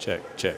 Check, check.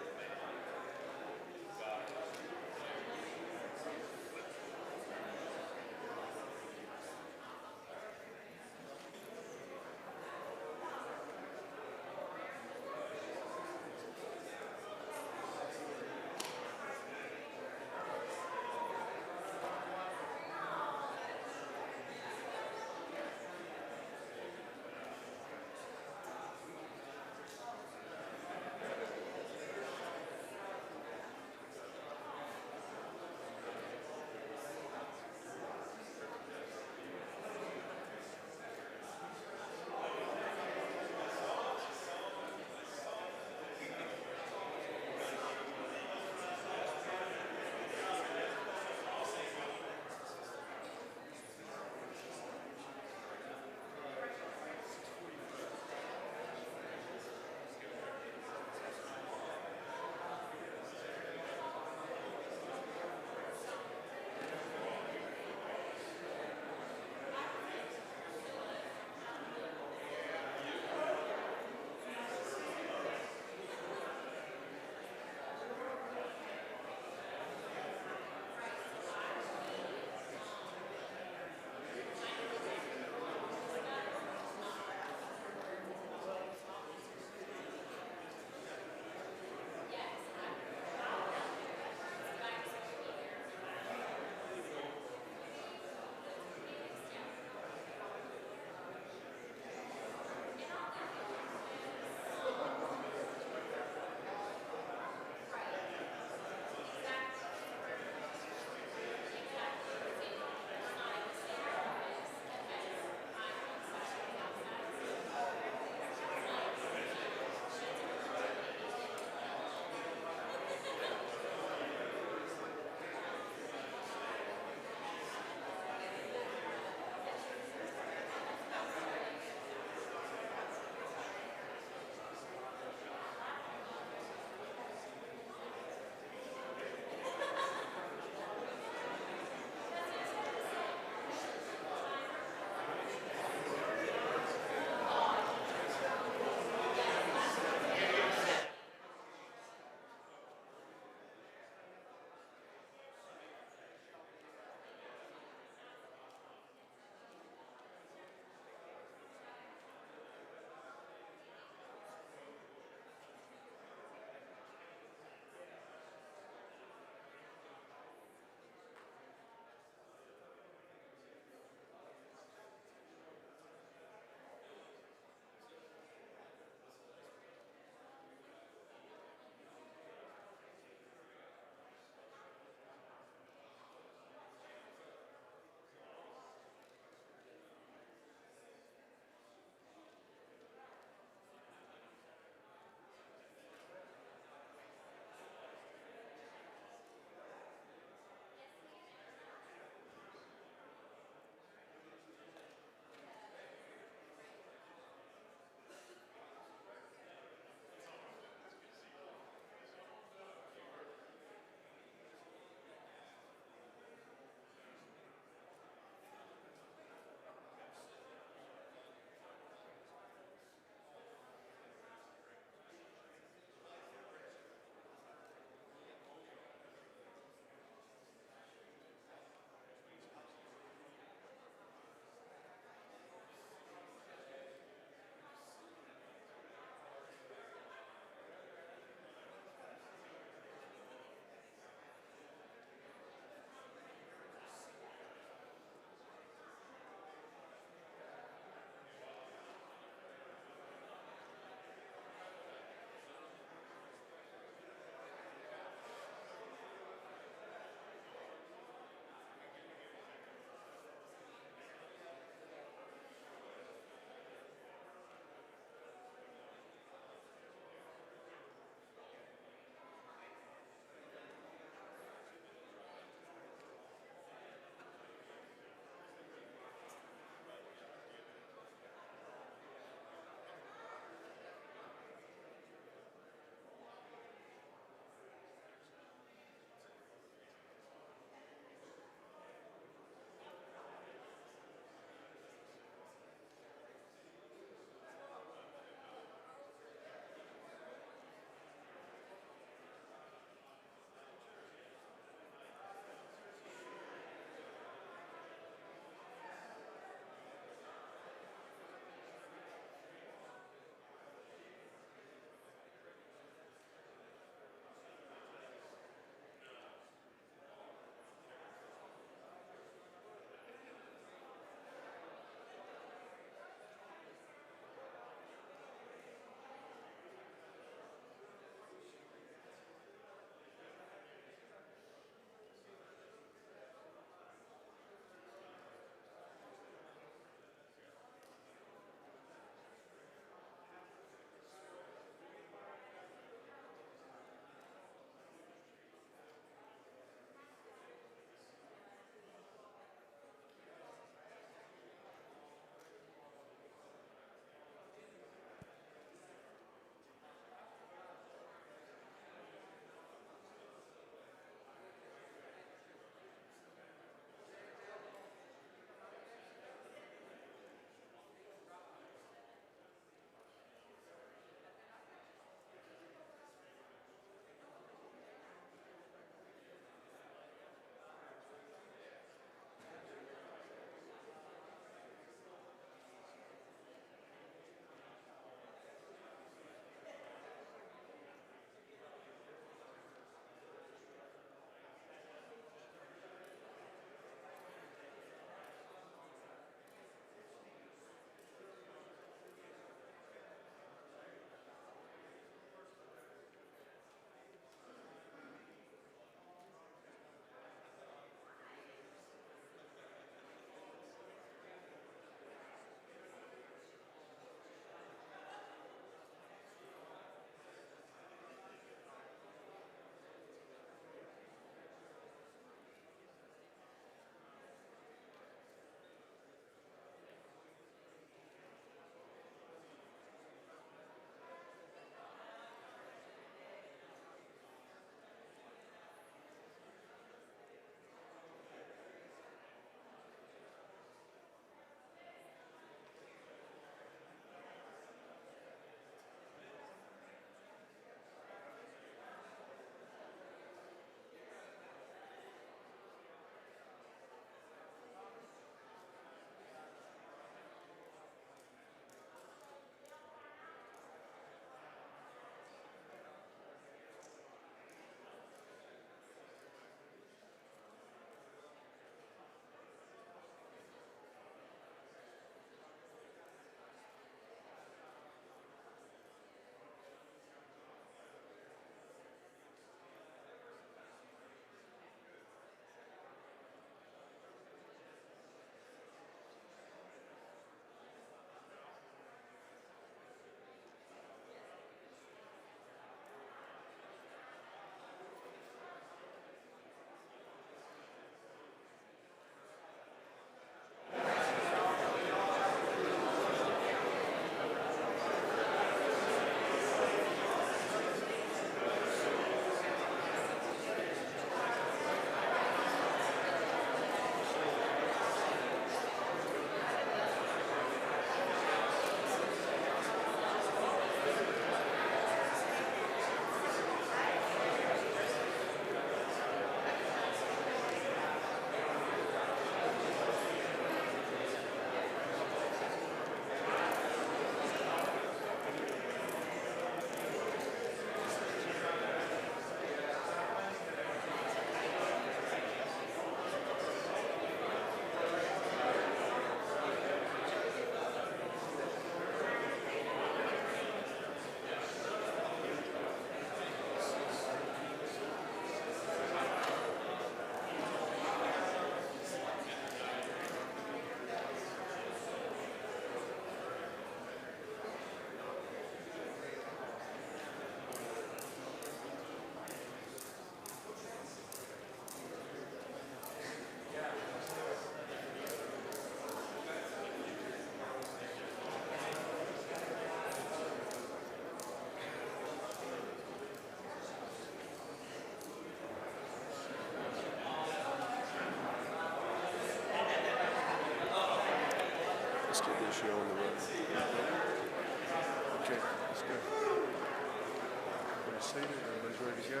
seated. Everybody's ready to go.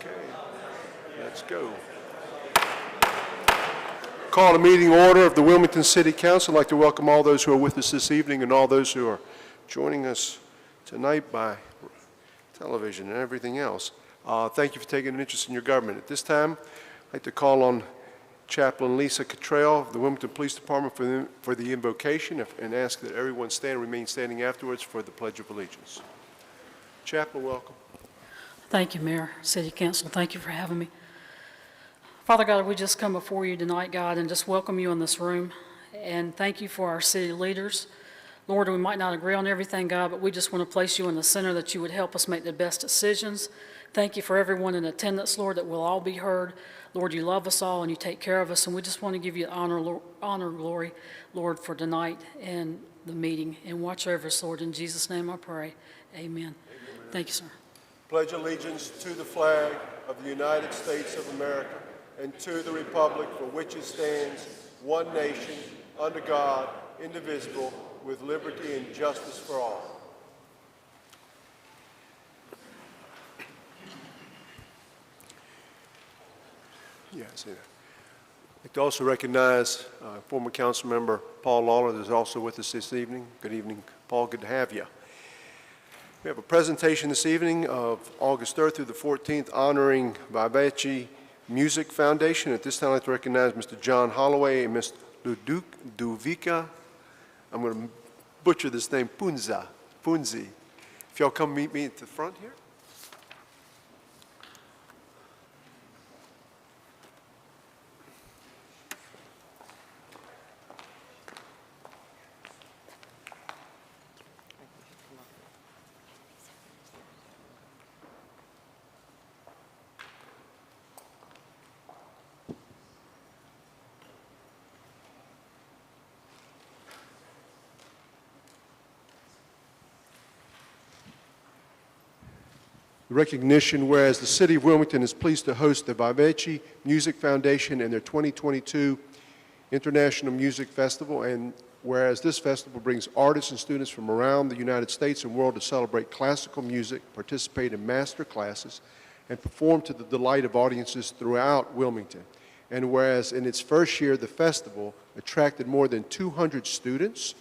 Okay, let's go. Call the meeting order of the Wilmington City Council. I'd like to welcome all those who are with us this evening and all those who are joining us tonight by television and everything else. Thank you for taking an interest in your government. At this time, I'd like to call on Chaplain Lisa Cottrell of the Wilmington Police Department for the invocation and ask that everyone stand and remain standing afterwards for the Pledge of Allegiance. Chaplain, welcome. Thank you, Mayor, City Council. Thank you for having me. Father God, we just come before you tonight, God, and just welcome you in this room. And thank you for our city leaders. Lord, we might not agree on everything, God, but we just want to place you in the center that you would help us make the best decisions. Thank you for everyone in attendance, Lord, that we'll all be heard. Lord, you love us all and you take care of us, and we just want to give you honor, glory, Lord, for tonight and the meeting. And watch over us, Lord. In Jesus' name I pray. Amen. Thank you, sir. Pledge allegiance to the flag of the United States of America and to the republic for which it stands, one nation, under God, indivisible, with liberty and justice for all. Yeah, I see that. I'd like to also recognize former council member Paul Lawler, who's also with us this evening. Good evening, Paul. Good to have you. We have a presentation this evening of August 3rd through the 14th honoring Vivace Music Foundation. At this time, I'd like to recognize Mr. John Holloway and Ms. Ludovica, I'm going to butcher this name, Punzi. If y'all come meet me at the front here. Recognition, whereas the City of Wilmington is pleased to host the Vivace Music Foundation and their 2022 International Music Festival, and whereas this festival brings artists and students from around the United States and world to celebrate classical music, participate in master classes, and perform to the delight of audiences throughout Wilmington. And whereas in its first year, the festival attracted more than 200 students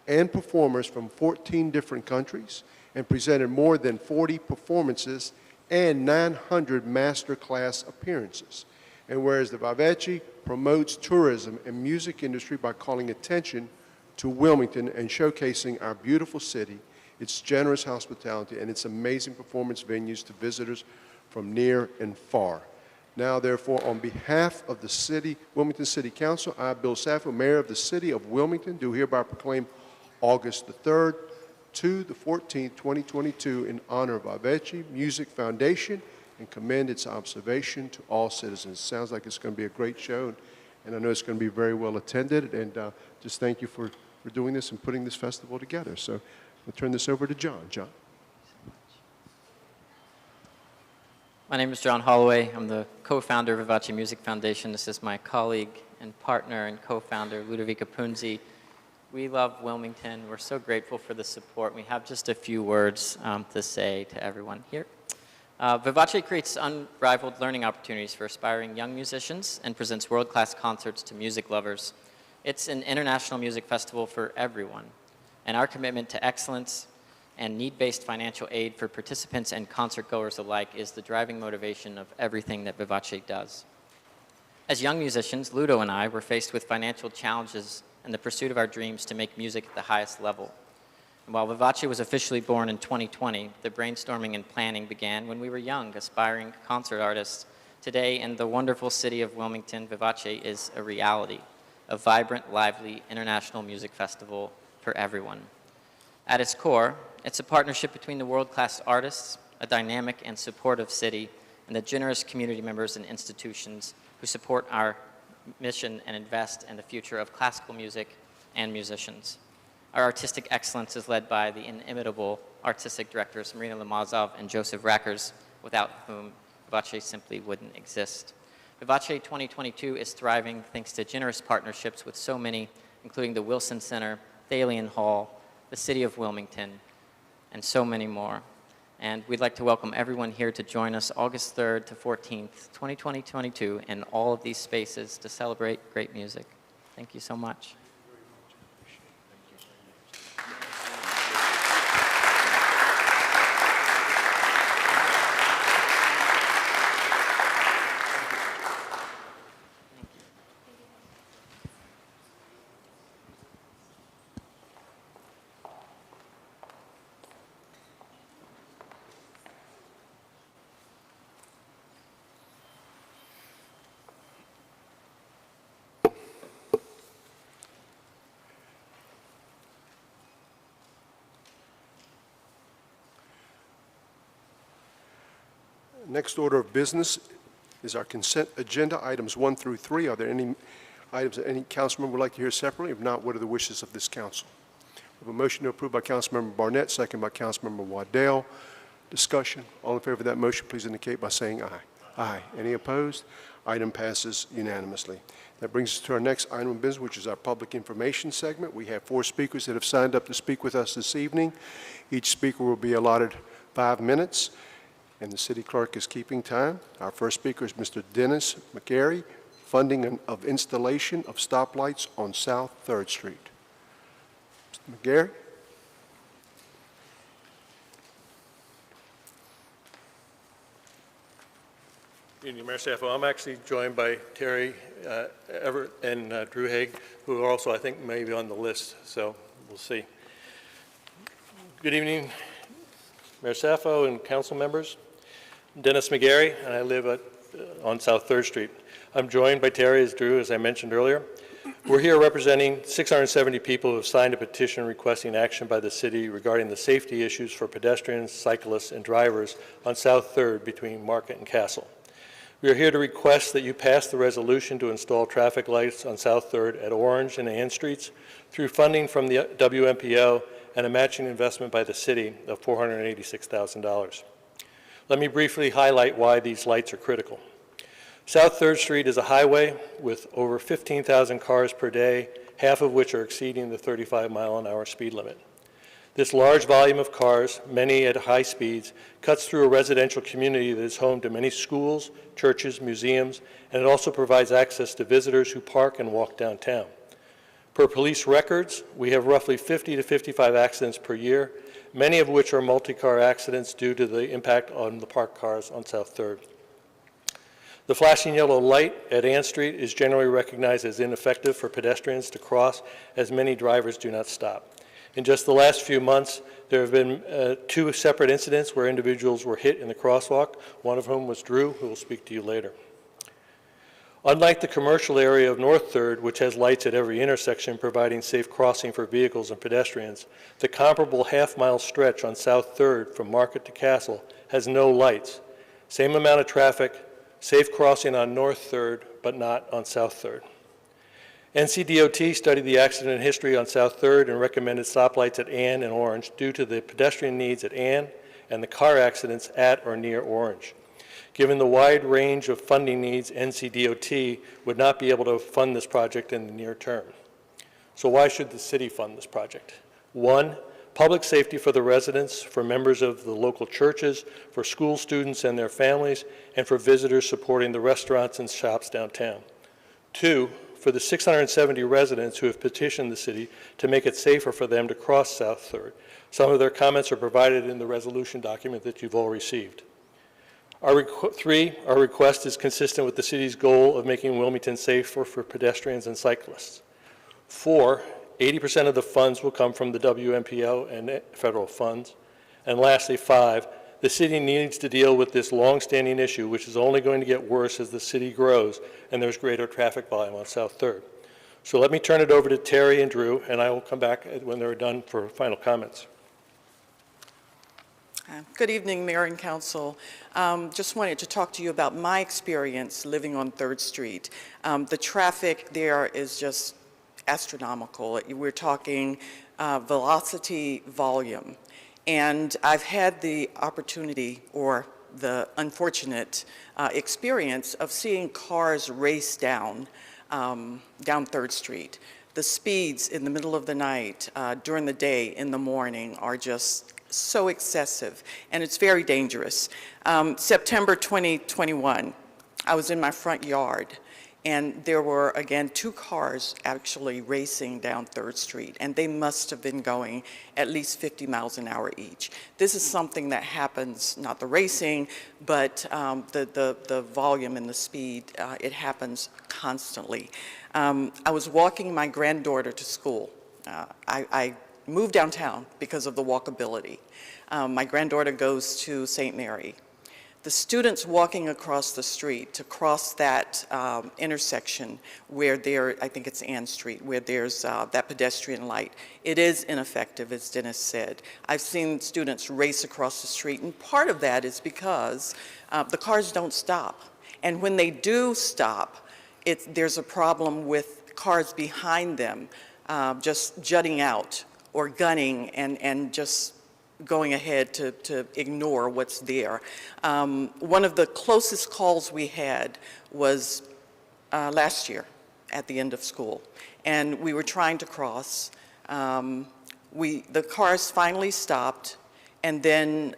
and performers from 14 different countries, and presented more than 40 performances and 900 master class appearances. And whereas the Vivace promotes tourism and music industry by calling attention to Wilmington and showcasing our beautiful city, its generous hospitality, and its amazing performance venues to visitors from near and far. Now, therefore, on behalf of the Wilmington City Council, I, Bill Saffold, Mayor of the City of Wilmington, do hereby proclaim August the 3rd to the 14th, 2022, in honor of Vivace Music Foundation and commend its observation to all citizens. Sounds like it's going to be a great show, and I know it's going to be very well attended, and just thank you for doing this and putting this festival together. So I'll turn this over to John. John. My name is John Holloway. I'm the co-founder of Vivace Music Foundation. This is my colleague and partner and co-founder, Ludovica Punzi. We love Wilmington. We're so grateful for the support. We have just a few words to say to everyone here. Vivace creates unrivaled learning opportunities for aspiring young musicians and presents world-class concerts to music lovers. It's an international music festival for everyone, and our commitment to excellence and need-based financial aid for participants and concert-goers alike is the driving motivation of everything that Vivace does. As young musicians, Ludo and I were faced with financial challenges and the pursuit of our dreams to make music at the highest level. And while Vivace was officially born in 2020, the brainstorming and planning began when we were young, aspiring concert artists. Today, in the wonderful city of Wilmington, Vivace is a reality, a vibrant, lively, international music festival for everyone. At its core, it's a partnership between the world-class artists, a dynamic and supportive city, and the generous community members and institutions who support our mission and invest in the future of classical music and musicians. Our artistic excellence is led by the inimitable artistic directors Marina Lemazov and Joseph Rackers, without whom Vivace simply wouldn't exist. Vivace 2022 is thriving thanks to generous partnerships with so many, including the Wilson Center, Thalian Hall, the City of Wilmington, and so many more. And we'd like to welcome everyone here to join us August 3rd to 14th, 2022, in all of these spaces to celebrate great music. Thank you so much. Next order of business is our consent agenda, items 1 through 3. Are there any items that any council member would like to hear separately? If not, what are the wishes of this council? We have a motion to approve by Councilmember Barnett, second by Councilmember Waddell. Discussion. All in favor of that motion, please indicate by saying aye. Aye. Any opposed? Item passes unanimously. That brings us to our next item of business, which is our public information segment. We have 4 speakers that have signed up to speak with us this evening. Each speaker will be allotted 5 minutes, and the city clerk is keeping time. Our first speaker is Mr. Dennis McGarry, funding of installation of stoplights on South 3rd Street. Mr. McGarry? Good evening, Mayor Saffo. I'm actually joined by Terry Everett and Drew Haig, who are also, I think, maybe on the list, so we'll see. Good evening, Mayor Saffo and council members. I'm Dennis McGarry, and I live on South 3rd Street. I'm joined by Terry, as Drew, as I mentioned earlier. We're here representing 670 people who have signed a petition requesting action by the city regarding the safety issues for pedestrians, cyclists, and drivers on South 3rd between Market and Castle. We are here to request that you pass the resolution to install traffic lights on South 3rd at Orange and Ann Streets through funding from the WMPO and a matching investment by the city of $486,000. Let me briefly highlight why these lights are critical. South 3rd Street is a highway with over 15,000 cars per day, half of which are exceeding the 35-mile-an-hour speed limit. This large volume of cars, many at high speeds, cuts through a residential community that is home to many schools, churches, museums, and it also provides access to visitors who park and walk downtown. Per police records, we have roughly 50 to 55 accidents per year, many of which are multi-car accidents due to the impact on the parked cars on South 3rd. The flashing yellow light at Ann Street is generally recognized as ineffective for pedestrians to cross, as many drivers do not stop. In just the last few months, there have been 2 separate incidents where individuals were hit in the crosswalk, one of whom was Drew, who will speak to you later. Unlike the commercial area of North 3rd, which has lights at every intersection providing safe crossing for vehicles and pedestrians, the comparable half-mile stretch on South 3rd from Market to Castle has no lights. Same amount of traffic, safe crossing on North 3rd, but not on South 3rd. NCDOT studied the accident history on South 3rd and recommended stoplights at Ann and Orange due to the pedestrian needs at Ann and the car accidents at or near Orange. Given the wide range of funding needs, NCDOT would not be able to fund this project in the near term. So why should the city fund this project? 1, public safety for the residents, for members of the local churches, for school students and their families, and for visitors supporting the restaurants and shops downtown. 2, for the 670 residents who have petitioned the city to make it safer for them to cross South 3rd. Some of their comments are provided in the resolution document that you've all received. 3, our request is consistent with the city's goal of making Wilmington safer for pedestrians and cyclists. 4, 80% of the funds will come from the WMPO and federal funds. And lastly, 5, the city needs to deal with this long-standing issue, which is only going to get worse as the city grows and there's greater traffic volume on South 3rd. So let me turn it over to Terry and Drew, and I will come back when they're done for final comments. Good evening, Mayor and Council. Just wanted to talk to you about my experience living on 3rd Street. The traffic there is just astronomical. We're talking velocity, volume. And I've had the opportunity or the unfortunate experience of seeing cars race down 3rd Street. The speeds in the middle of the night, during the day, in the morning are just so excessive, and it's very dangerous. September 2021, I was in my front yard, and there were, again, 2 cars actually racing down 3rd Street, and they must have been going at least 50 miles an hour each. This is something that happens, not the racing, but the volume and the speed, it happens constantly. I was walking my granddaughter to school. I moved downtown because of the walkability. My granddaughter goes to St. Mary. The students walking across the street to cross that intersection where I think it's Ann Street, where there's that pedestrian light, it is ineffective, as Dennis said. I've seen students race across the street, and part of that is because the cars don't stop. And when they do stop, there's a problem with cars behind them just jutting out or gunning and just going ahead to ignore what's there. One of the closest calls we had was last year at the end of school, and we were trying to cross. The cars finally stopped, and then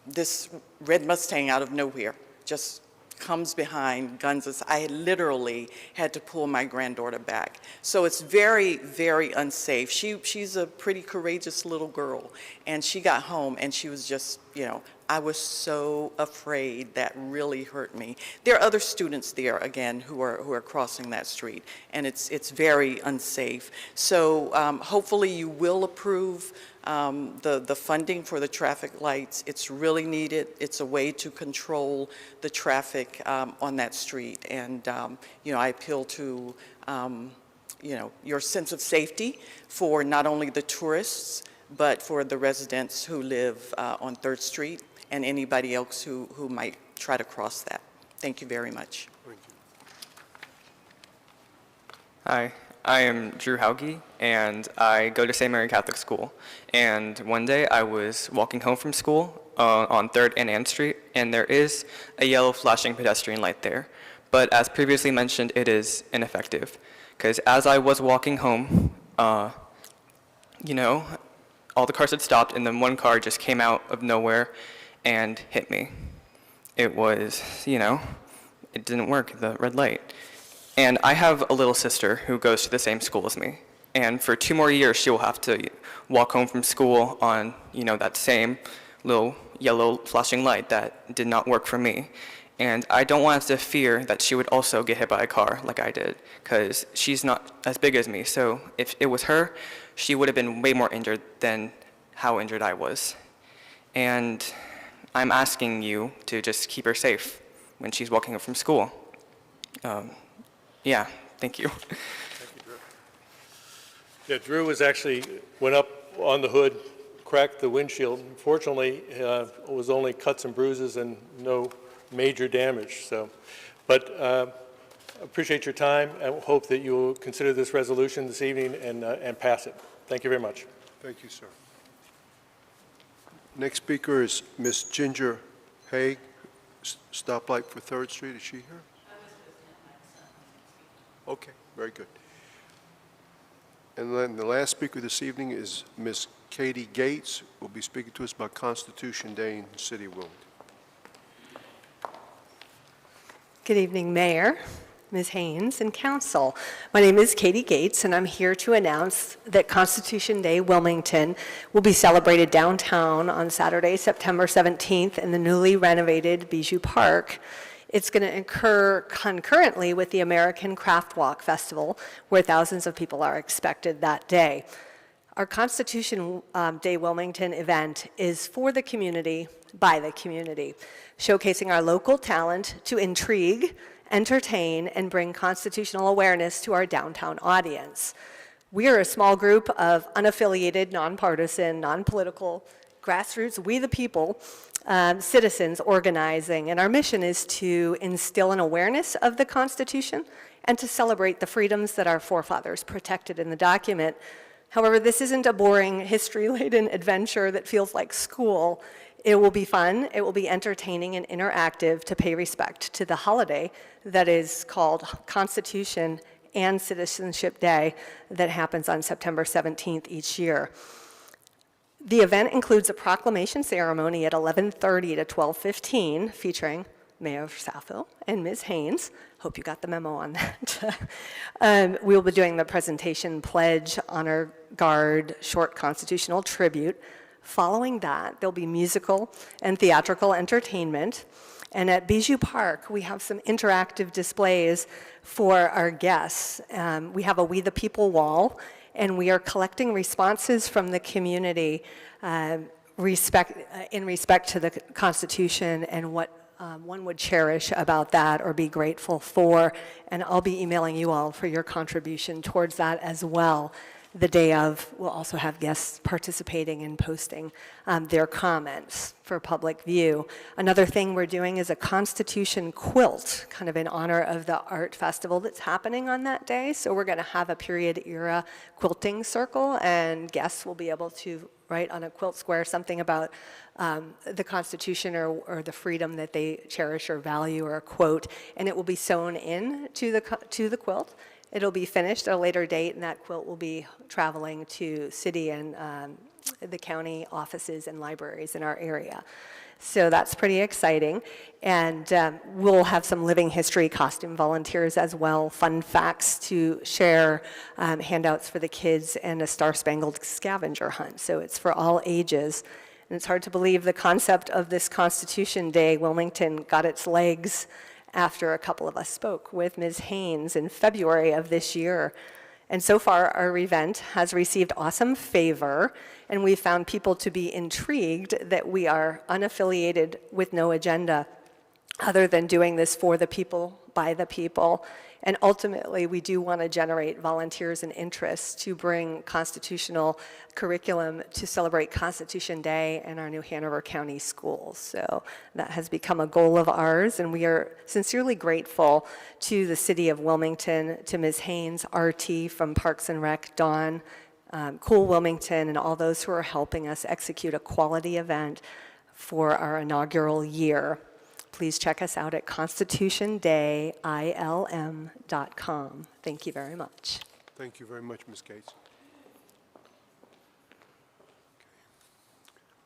this red Mustang out of nowhere just comes behind, guns us. I literally had to pull my granddaughter back. So it's very, very unsafe. She's a pretty courageous little girl, and she got home, and she was just, I was so afraid. That really hurt me. There are other students there, again, who are crossing that street, and it's very unsafe. So hopefully you will approve the funding for the traffic lights. It's really needed. It's a way to control the traffic on that street. And, I appeal to, your sense of safety for not only the tourists, but for the residents who live on 3rd Street and anybody else who might try to cross that. Thank you very much. Thank you. Hi, I am Drew Hauge, and I go to St. Mary Catholic School. And one day I was walking home from school on 3rd and Ann Street, and there is a yellow flashing pedestrian light there. But as previously mentioned, it is ineffective. Because as I was walking home, all the cars had stopped, and then one car just came out of nowhere and hit me. It was, it didn't work, the red light. And I have a little sister who goes to the same school as me. And for 2 more years, she will have to walk home from school on, that same little yellow flashing light that did not work for me. And I don't want to fear that she would also get hit by a car like I did, because she's not as big as me. So if it was her, she would have been way more injured than how injured I was. And I'm asking you to just keep her safe when she's walking home from school. Yeah, thank you. Thank you, Drew. Yeah, Drew went up on the hood, cracked the windshield. Fortunately, it was only cuts and bruises and no major damage. But appreciate your time, and hope that you will consider this resolution this evening and pass it. Thank you very much. Thank you, sir. Next speaker is Ms. Ginger Haig, stoplight for 3rd Street. Is she here? Okay, very good. And then the last speaker this evening is Ms. Katie Gates, who will be speaking to us about Constitution Day in the city of Wilmington. Good evening, Mayor, Ms. Haynes, and Council. My name is Katie Gates, and I'm here to announce that Constitution Day Wilmington will be celebrated downtown on Saturday, September 17th in the newly renovated Bijou Park. It's going to occur concurrently with the American Craft Walk Festival, where thousands of people are expected that day. Our Constitution Day Wilmington event is for the community, by the community, showcasing our local talent to intrigue, entertain, and bring constitutional awareness to our downtown audience. We are a small group of unaffiliated, nonpartisan, non-political, grassroots, we the people, citizens organizing, and our mission is to instill an awareness of the Constitution and to celebrate the freedoms that our forefathers protected in the document. However, this isn't a boring, history-laden adventure that feels like school. It will be fun, it will be entertaining and interactive to pay respect to the holiday that is called Constitution and Citizenship Day that happens on September 17th each year. The event includes a proclamation ceremony at 11:30 to 12:15 featuring Mayor Sappho and Ms. Haynes. Hope you got the memo on that. We will be doing the presentation, pledge, honor guard, short constitutional tribute. Following that, there'll be musical and theatrical entertainment. And at Bijou Park, we have some interactive displays for our guests. We have a We the People wall, and we are collecting responses from the community in respect to the Constitution and what one would cherish about that or be grateful for. And I'll be emailing you all for your contribution towards that as well. The day of, we'll also have guests participating and posting their comments for public view. Another thing we're doing is a Constitution quilt, kind of in honor of the art festival that's happening on that day. So we're going to have a period era quilting circle, and guests will be able to write on a quilt square something about the Constitution or the freedom that they cherish or value, or a quote, and it will be sewn in to the quilt. It'll be finished at a later date, and that quilt will be traveling to city and the county offices and libraries in our area. So that's pretty exciting. And we'll have some living history costume volunteers as well, fun facts to share, handouts for the kids, and a Star-Spangled Scavenger Hunt. So it's for all ages. And it's hard to believe the concept of this Constitution Day, Wilmington, got its legs after a couple of us spoke with Ms. Haynes in February of this year. And so far, our event has received awesome favor, and we found people to be intrigued that we are unaffiliated with no agenda other than doing this for the people, by the people. And ultimately, we do want to generate volunteers and interest to bring constitutional curriculum to celebrate Constitution Day in our New Hanover County schools. So that has become a goal of ours, and we are sincerely grateful to the City of Wilmington, to Ms. Haynes, RT from Parks and Rec, Dawn, Cool Wilmington, and all those who are helping us execute a quality event for our inaugural year. Please check us out at constitutiondayilm.com. Thank you very much. Thank you very much, Ms. Gates.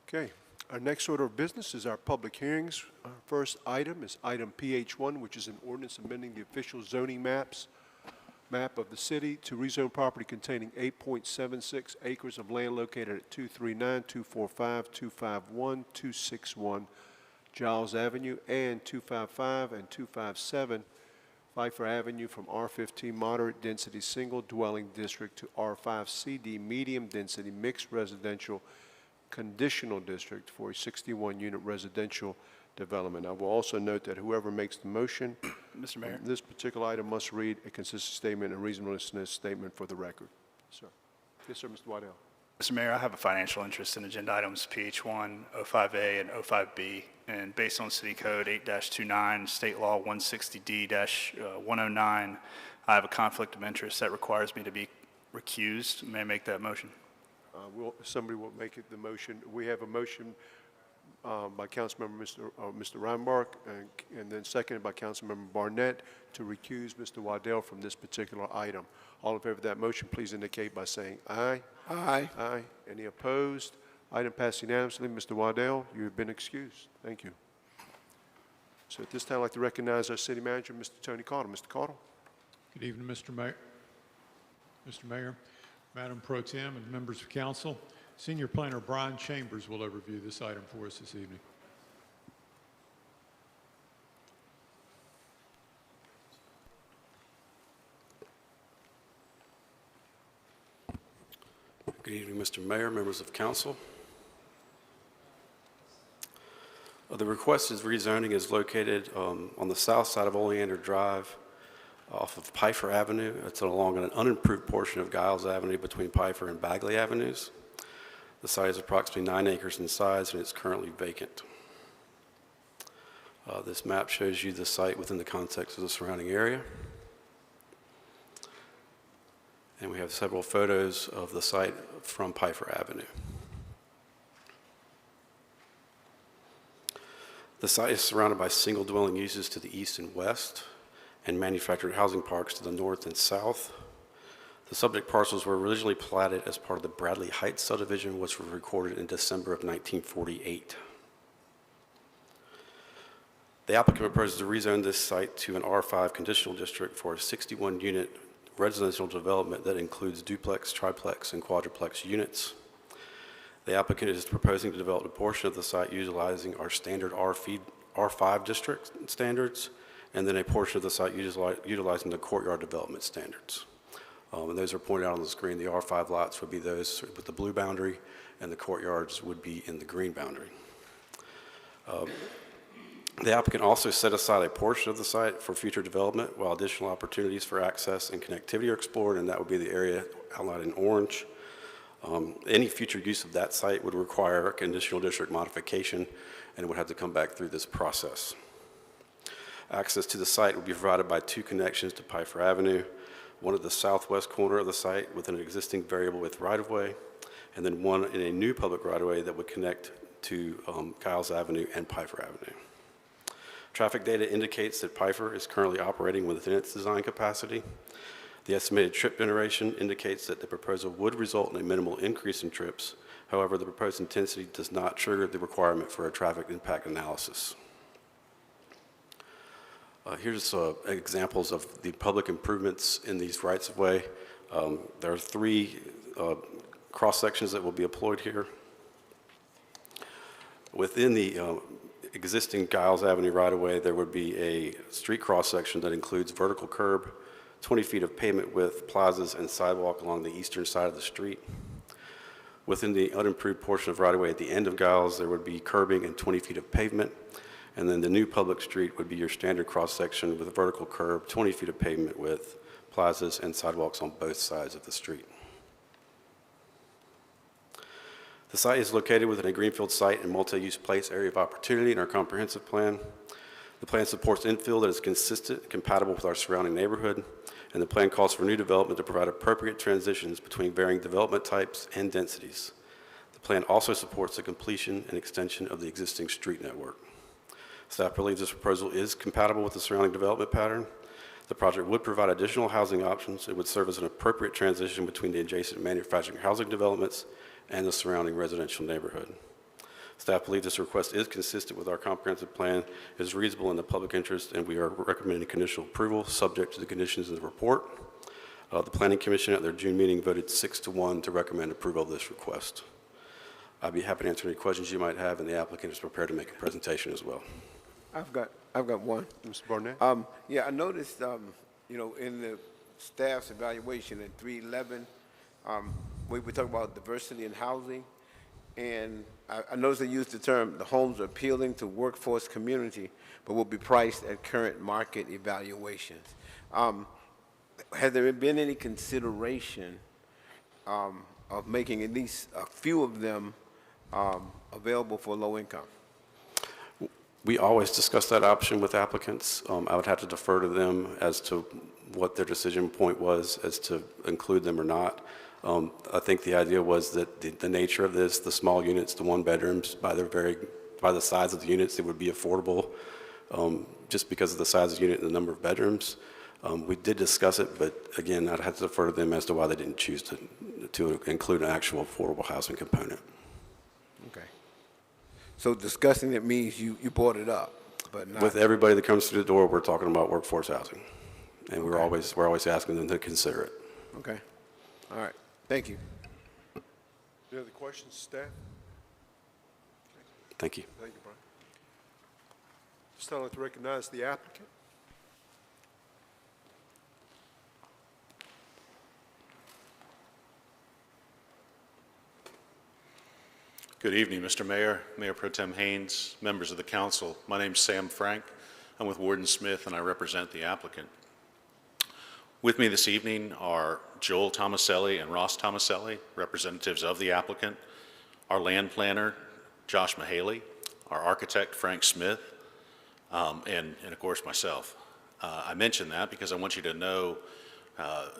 Okay, our next order of business is our public hearings. Our first item is item PH1, which is an ordinance amending the official zoning map of the city to rezone property containing 8.76 acres of land located at 239, 245, 251, 261 Giles Avenue, and 255 and 257 Pfeiffer Avenue from R15 Moderate Density Single Dwelling District to R5 CD Medium Density Mixed Residential Conditional District for a 61-unit residential development. I will also note that whoever makes the motion, Mr. Mayor. this particular item must read a consistent statement and reasonableness statement for the record. Sir. Yes, sir, Mr. Waddell. Mr. Mayor, I have a financial interest in agenda items PH1, 05A, and 05B. And based on City Code 8-29, State Law 160D-109, I have a conflict of interest that requires me to be recused. May I make that motion? Somebody will make it the motion. We have a motion by Councilmember Mr. Reinbark, and then seconded by Councilmember Barnett to recuse Mr. Waddell from this particular item. All in favor of that motion, please indicate by saying aye. Aye. Aye. Any opposed? Item passed unanimously. Mr. Waddell, you have been excused. Thank you. So at this time, I'd like to recognize our city manager, Mr. Tony Caudill. Mr. Caudill. Good evening, Mr. Mayor. Mr. Mayor, Madam Pro Tem, and members of council. Senior Planner Brian Chambers will overview this item for us this evening. Good evening, Mr. Mayor, members of council. The requested rezoning is located on the south side of Oleander Drive off of Pfeiffer Avenue. It's along an unimproved portion of Giles Avenue between Pfeiffer and Bagley Avenues. The site is approximately 9 acres in size, and it's currently vacant. This map shows you the site within the context of the surrounding area. And we have several photos of the site from Pfeiffer Avenue. The site is surrounded by single dwelling uses to the east and west, and manufactured housing parks to the north and south. The subject parcels were originally platted as part of the Bradley Heights subdivision, which was recorded in December of 1948. The applicant proposes to rezone this site to an R5 conditional district for a 61-unit residential development that includes duplex, triplex, and quadruplex units. The applicant is proposing to develop a portion of the site utilizing our standard R5 district standards, and then a portion of the site utilizing the courtyard development standards. And those are pointed out on the screen. The R5 lots would be those with the blue boundary, and the courtyards would be in the green boundary. The applicant also set aside a portion of the site for future development while additional opportunities for access and connectivity are explored, and that would be the area outlined in orange. Any future use of that site would require a conditional district modification and would have to come back through this process. Access to the site would be provided by two connections to Pfeiffer Avenue, one at the southwest corner of the site with an existing variable width right-of-way, and then one in a new public right-of-way that would connect to Giles Avenue and Pfeiffer Avenue. Traffic data indicates that Pfeiffer is currently operating within its design capacity. The estimated trip generation indicates that the proposal would result in a minimal increase in trips. However, the proposed intensity does not trigger the requirement for a traffic impact analysis. Here's examples of the public improvements in these rights-of-way. There are three cross-sections that will be employed here. Within the existing Giles Avenue right-of-way, there would be a street cross-section that includes vertical curb, 20 feet of pavement width, plazas, and sidewalk along the eastern side of the street. Within the unimproved portion of right-of-way at the end of Giles, there would be curbing and 20 feet of pavement. And then the new public street would be your standard cross-section with a vertical curb, 20 feet of pavement width, plazas, and sidewalks on both sides of the street. The site is located within a greenfield site and multi-use place area of opportunity in our comprehensive plan. The plan supports infill that is consistent and compatible with our surrounding neighborhood, and the plan calls for new development to provide appropriate transitions between varying development types and densities. The plan also supports the completion and extension of the existing street network. Staff believes this proposal is compatible with the surrounding development pattern. The project would provide additional housing options. It would serve as an appropriate transition between the adjacent manufacturing housing developments and the surrounding residential neighborhood. Staff believes this request is consistent with our comprehensive plan, is reasonable in the public interest, and we are recommending conditional approval subject to the conditions in the report. The Planning Commission at their June meeting voted 6-1 to recommend approval of this request. I'd be happy to answer any questions you might have, and the applicant is prepared to make a presentation as well. I've got one. Mr. Barnett? Yeah, I noticed, you know, in the staff's evaluation in 311, we were talking about diversity in housing, and I noticed they used the term, the homes are appealing to workforce community, but will be priced at current market evaluations. Has there been any consideration of making at least a few of them available for low income? We always discuss that option with applicants. I would have to defer to them as to what their decision point was as to include them or not. I think the idea was that the nature of this, the small units, the one bedrooms, by the size of the units, it would be affordable just because of the size of the unit and the number of bedrooms. We did discuss it, but again, I'd have to defer to them as to why they didn't choose to include an actual affordable housing component. Okay. So discussing it means you brought it up, but not... With everybody that comes through the door, we're talking about workforce housing, and we're always asking them to consider it. Okay. All right. Thank you. Any other questions, staff? Thank you. Thank you, Brian. Just I'd like to recognize the applicant. Good evening, Mr. Mayor, Mayor Pro Tem Haynes, members of the council. My name's Sam Frank. I'm with Warden Smith, and I represent the applicant. With me this evening are Joel Tomaselli and Ross Tomaselli, representatives of the applicant, our land planner, Josh Mahaley, our architect, Frank Smith, and of course, myself. I mention that because I want you to know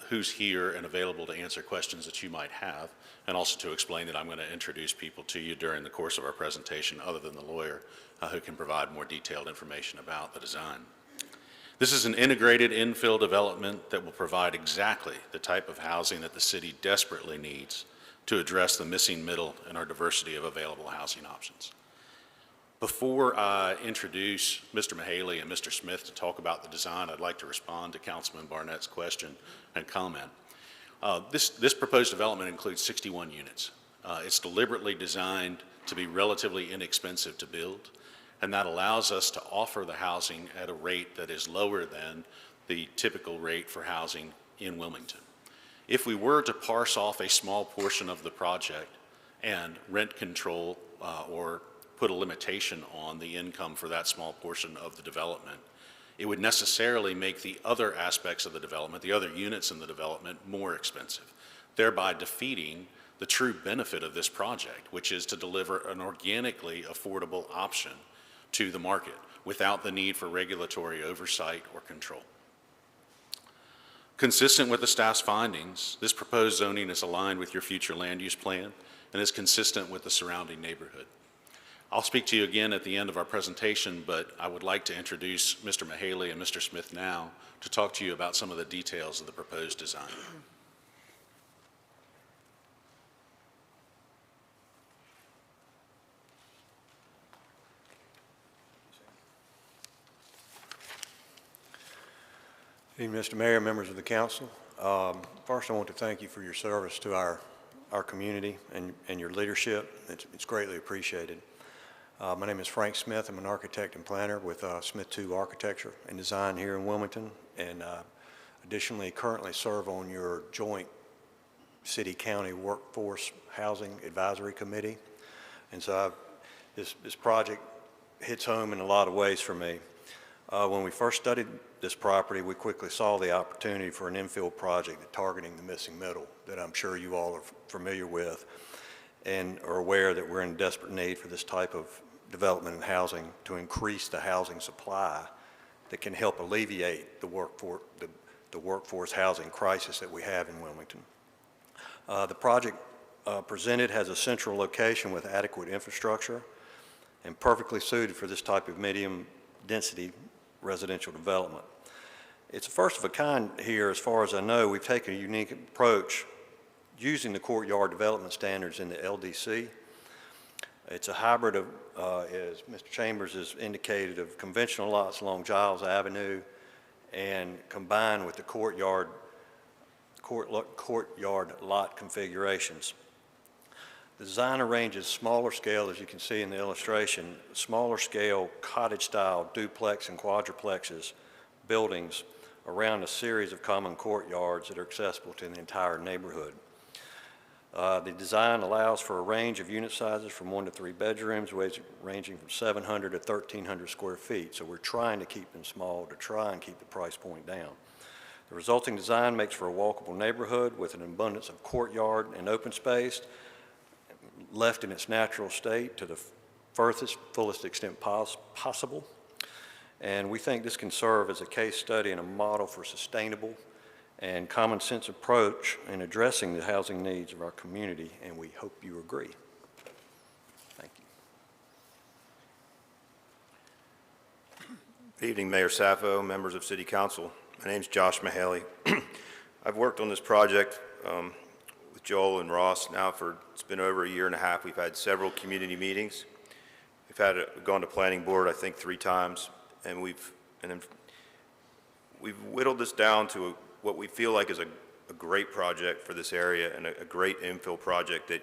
who's here and available to answer questions that you might have, and also to explain that I'm going to introduce people to you during the course of our presentation other than the lawyer who can provide more detailed information about the design. This is an integrated infill development that will provide exactly the type of housing that the city desperately needs to address the missing middle in our diversity of available housing options. Before I introduce Mr. Mahaley and Mr. Smith to talk about the design, I'd like to respond to Councilman Barnett's question and comment. This proposed development includes 61 units. It's deliberately designed to be relatively inexpensive to build, and that allows us to offer the housing at a rate that is lower than the typical rate for housing in Wilmington. If we were to parse off a small portion of the project and rent control or put a limitation on the income for that small portion of the development, it would necessarily make the other aspects of the development, the other units in the development, more expensive, thereby defeating the true benefit of this project, which is to deliver an organically affordable option to the market without the need for regulatory oversight or control. Consistent with the staff's findings, this proposed zoning is aligned with your future land use plan and is consistent with the surrounding neighborhood. I'll speak to you again at the end of our presentation, but I would like to introduce Mr. Mahaley and Mr. Smith now to talk to you about some of the details of the proposed design. Good evening, Mr. Mayor, members of the council. First, I want to thank you for your service to our community and your leadership. It's greatly appreciated. My name is Frank Smith. I'm an architect and planner with Smith II Architecture and Design here in Wilmington, and additionally currently serve on your joint city-county workforce housing advisory committee. And so this project hits home in a lot of ways for me. When we first studied this property, we quickly saw the opportunity for an infill project targeting the missing middle that I'm sure you all are familiar with and are aware that we're in desperate need for this type of development and housing to increase the housing supply that can help alleviate the workforce housing crisis that we have in Wilmington. The project presented has a central location with adequate infrastructure and perfectly suited for this type of medium density residential development. It's a first of a kind here. As far as I know, we've taken a unique approach using the courtyard development standards in the LDC. It's a hybrid of, as Mr. Chambers has indicated, of conventional lots along Giles Avenue and combined with the courtyard lot configurations. The design arranges smaller scale, as you can see in the illustration, smaller scale cottage style duplex and quadruplexes buildings around a series of common courtyards that are accessible to the entire neighborhood. The design allows for a range of unit sizes from 1 to 3 bedrooms, ranging from 700 to 1,300 square feet. So we're trying to keep them small to try and keep the price point down. The resulting design makes for a walkable neighborhood with an abundance of courtyard and open space left in its natural state to the fullest extent possible. And we think this can serve as a case study and a model for sustainable and common sense approach in addressing the housing needs of our community, and we hope you agree. Thank you. Good evening, Mayor Saffo, members of City Council. My name's Josh Mahaley. I've worked on this project with Joel and Ross now it's been over a year and a half. We've had several community meetings. We've gone to planning board, I think, 3 times, and we've whittled this down to what we feel like is a great project for this area and a great infill project that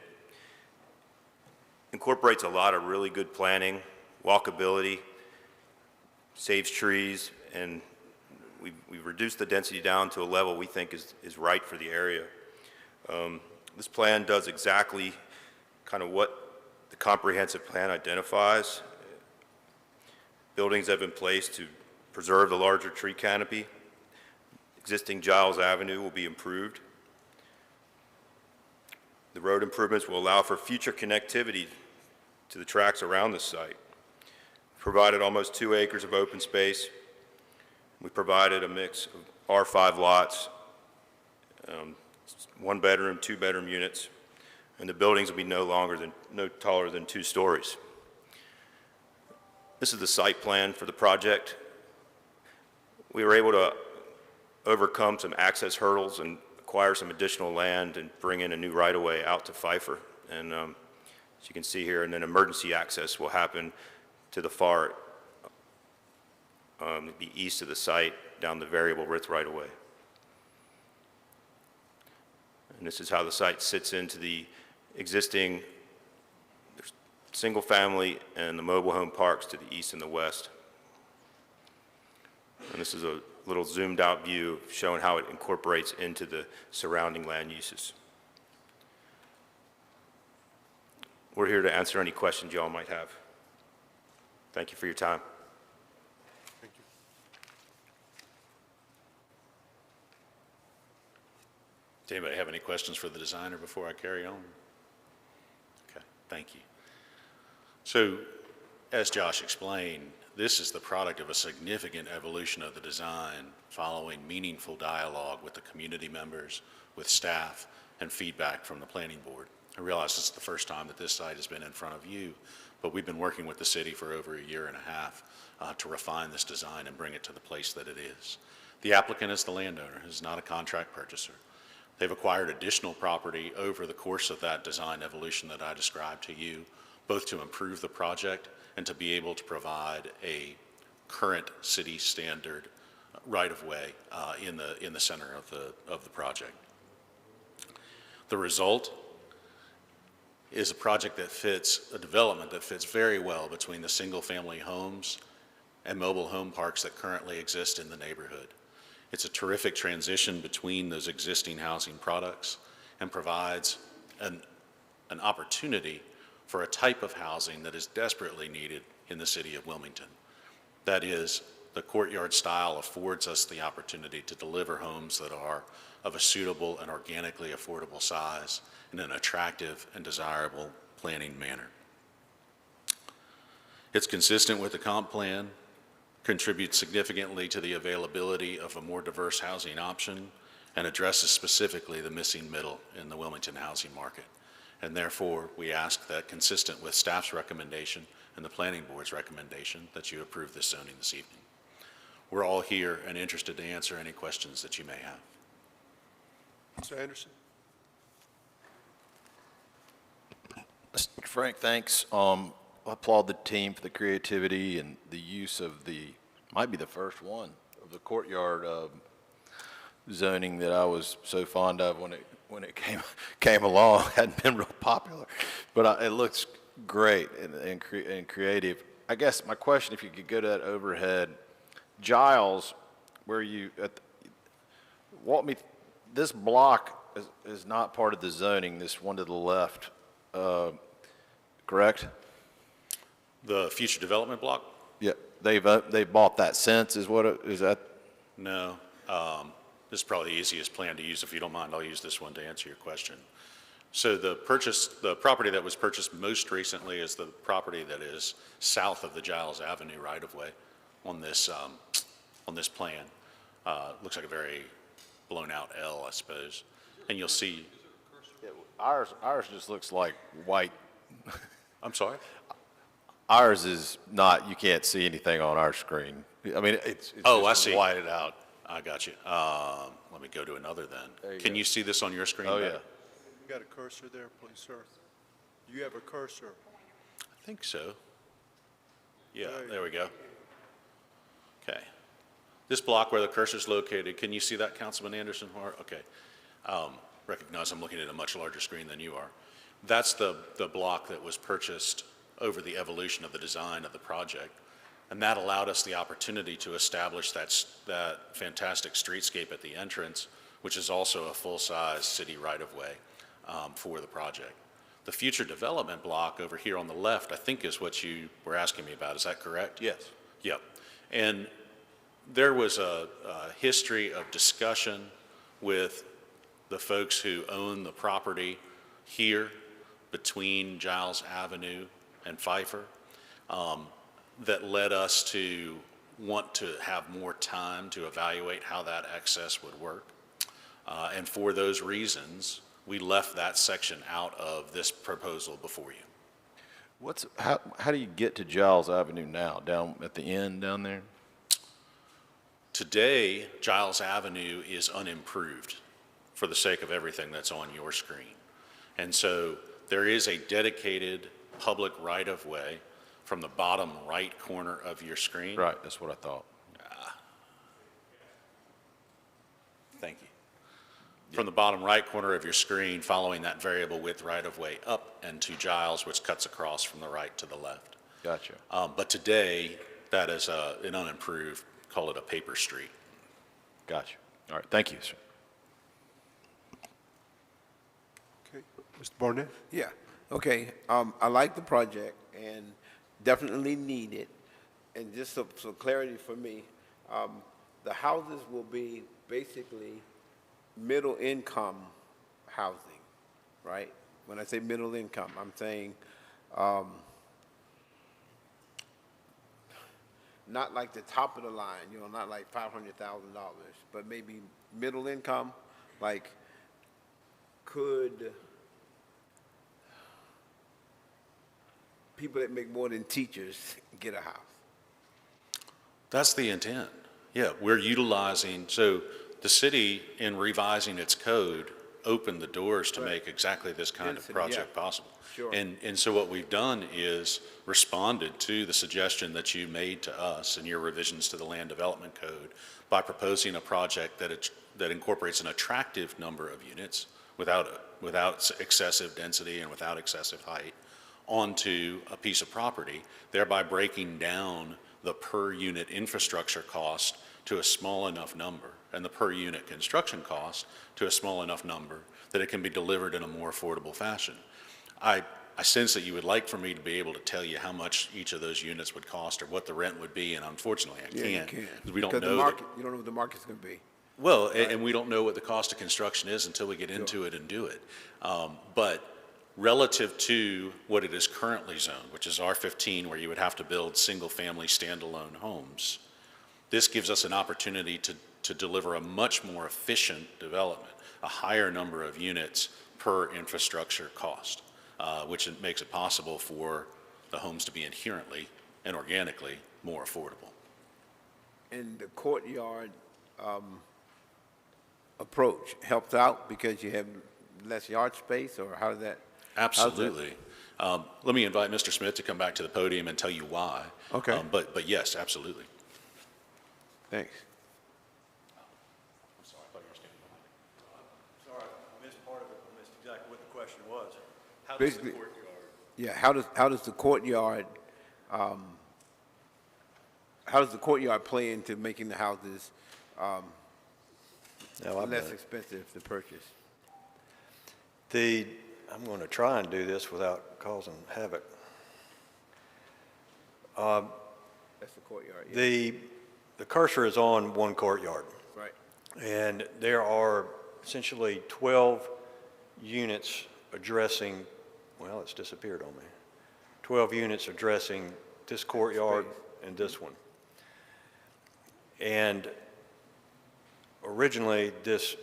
incorporates a lot of really good planning, walkability, saves trees, and we've reduced the density down to a level we think is right for the area. This plan does exactly kind of what the comprehensive plan identifies. Buildings have been placed to preserve the larger tree canopy. Existing Giles Avenue will be improved. The road improvements will allow for future connectivity to the tracks around the site. We provided almost 2 acres of open space. We provided a mix of R5 lots, 1-bedroom, 2-bedroom units, and the buildings will be no taller than 2 stories. This is the site plan for the project. We were able to overcome some access hurdles and acquire some additional land and bring in a new right-of-way out to Pfeiffer. And as you can see here, and then emergency access will happen to the far, the east of the site, down the variable width right-of-way. And this is how the site sits into the existing single-family and the mobile home parks to the east and the west. And this is a little zoomed-out view showing how it incorporates into the surrounding land uses. We're here to answer any questions you all might have. Thank you for your time. Does anybody have any questions for the designer before I carry on? Okay, thank you. So, as Josh explained, this is the product of a significant evolution of the design following meaningful dialogue with the community members, with staff, and feedback from the planning board. I realize this is the first time that this site has been in front of you, but we've been working with the city for over a year and a half to refine this design and bring it to the place that it is. The applicant is the landowner, is not a contract purchaser. They've acquired additional property over the course of that design evolution that I described to you, both to improve the project and to be able to provide a current city standard right-of-way in the center of the project. The result is a project that fits, a development that fits very well between the single-family homes and mobile home parks that currently exist in the neighborhood. It's a terrific transition between those existing housing products and provides an opportunity for a type of housing that is desperately needed in the city of Wilmington. That is, the courtyard style affords us the opportunity to deliver homes that are of a suitable and organically affordable size in an attractive and desirable planning manner. It's consistent with the comp plan, contributes significantly to the availability of a more diverse housing option, and addresses specifically the missing middle in the Wilmington housing market. And therefore, we ask that, consistent with staff's recommendation and the planning board's recommendation, that you approve this zoning this evening. We're all here and interested to answer any questions that you may have. Mr. Anderson? Mr. Frank, thanks. I applaud the team for the creativity and the use of might be the first one, of the courtyard zoning that I was so fond of when it came along. Hadn't been real popular, but it looks great and creative. I guess my question, if you could go to that overhead, Giles, where you walk me. This block is not part of the zoning. This one to the left, correct? The future development block? Yeah, they bought that since, is that? No. This is probably the easiest plan to use. If you don't mind, I'll use this one to answer your question. So the property that was purchased most recently is the property that is south of the Giles Avenue right-of-way on this plan. Looks like a very blown-out L, I suppose. And you'll see. Yeah, ours just looks like white. I'm sorry? Ours is not, you can't see anything on our screen. I mean, it's oh, just I see. whited out. I got you. Let me go to another then. Can you see this on your screen? Oh, better? yeah. You got a cursor there, please, sir? Do you have a cursor? I think so. Yeah, there we go. Okay. This block where the cursor is located, can you see that, Councilman Anderson? Okay. Recognize I'm looking at a much larger screen than you are. That's the block that was purchased over the evolution of the design of the project. And that allowed us the opportunity to establish that fantastic streetscape at the entrance, which is also a full-size city right-of-way for the project. The future development block over here on the left, I think, is what you were asking me about. Is that correct? Yes. Yep. And there was a history of discussion with the folks who own the property here between Giles Avenue and Pfeiffer that led us to want to have more time to evaluate how that access would work. And for those reasons, we left that section out of this proposal before you. How do you get to Giles Avenue now? Down at the end down there? Today, Giles Avenue is unimproved for the sake of everything that's on your screen. And so there is a dedicated public right-of-way from the bottom right corner of your screen. Right, that's what I thought. Thank you. From the bottom right corner of your screen, following that variable width right-of-way up and to Giles, which cuts across from the right to the left. Gotcha. But today, that is an unimproved, call it a paper street. Gotcha. All right, thank you, sir. Okay, Mr. Barnett? Yeah, okay. I like the project and definitely need it. And just some clarity for me, the houses will be basically middle income housing, right? When I say middle income, I'm saying not like the top of the line, you know, not like $500,000, but maybe middle income, like could people that make more than teachers get a house? That's the intent. Yeah, we're utilizing, so the city, in revising its code, opened the doors to make exactly this kind of Density, project yeah. possible. Sure. And so what we've done is responded to the suggestion that you made to us in your revisions to the Land Development Code by proposing a project that incorporates an attractive number of units without excessive density and without excessive height onto a piece of property, thereby breaking down the per unit infrastructure cost to a small enough number and the per unit construction cost to a small enough number that it can be delivered in a more affordable fashion. I sense that you would like for me to be able to tell you how much each of those units would cost or what the rent would be, and unfortunately I Yeah, you can't. can. Because we don't Because know. the market, you don't know what the market's gonna be. Well, and we don't know what the cost of construction is until we get into it and do it. But relative to what it is currently zoned, which is R15, where you would have to build single-family standalone homes, this gives us an opportunity to deliver a much more efficient development, a higher number of units per infrastructure cost, which makes it possible for the homes to be inherently and organically more affordable. And the courtyard approach helps out because you have less yard space, or how does that? Absolutely. Let me invite Mr. Smith to come back to the podium and tell you why. Okay. But yes, absolutely. Thanks. Sorry, I thought you were standing behind me. Sorry, I missed part of it. I missed exactly what the question was. How does the Basically, courtyard? yeah, how does the courtyard play into making the houses less expensive to purchase? I'm going to try and do this without causing havoc. That's the courtyard, yeah. The cursor is on one courtyard, Right. and there are essentially 12 units addressing, well, it's disappeared on me, 12 units addressing this courtyard and this one. And originally, the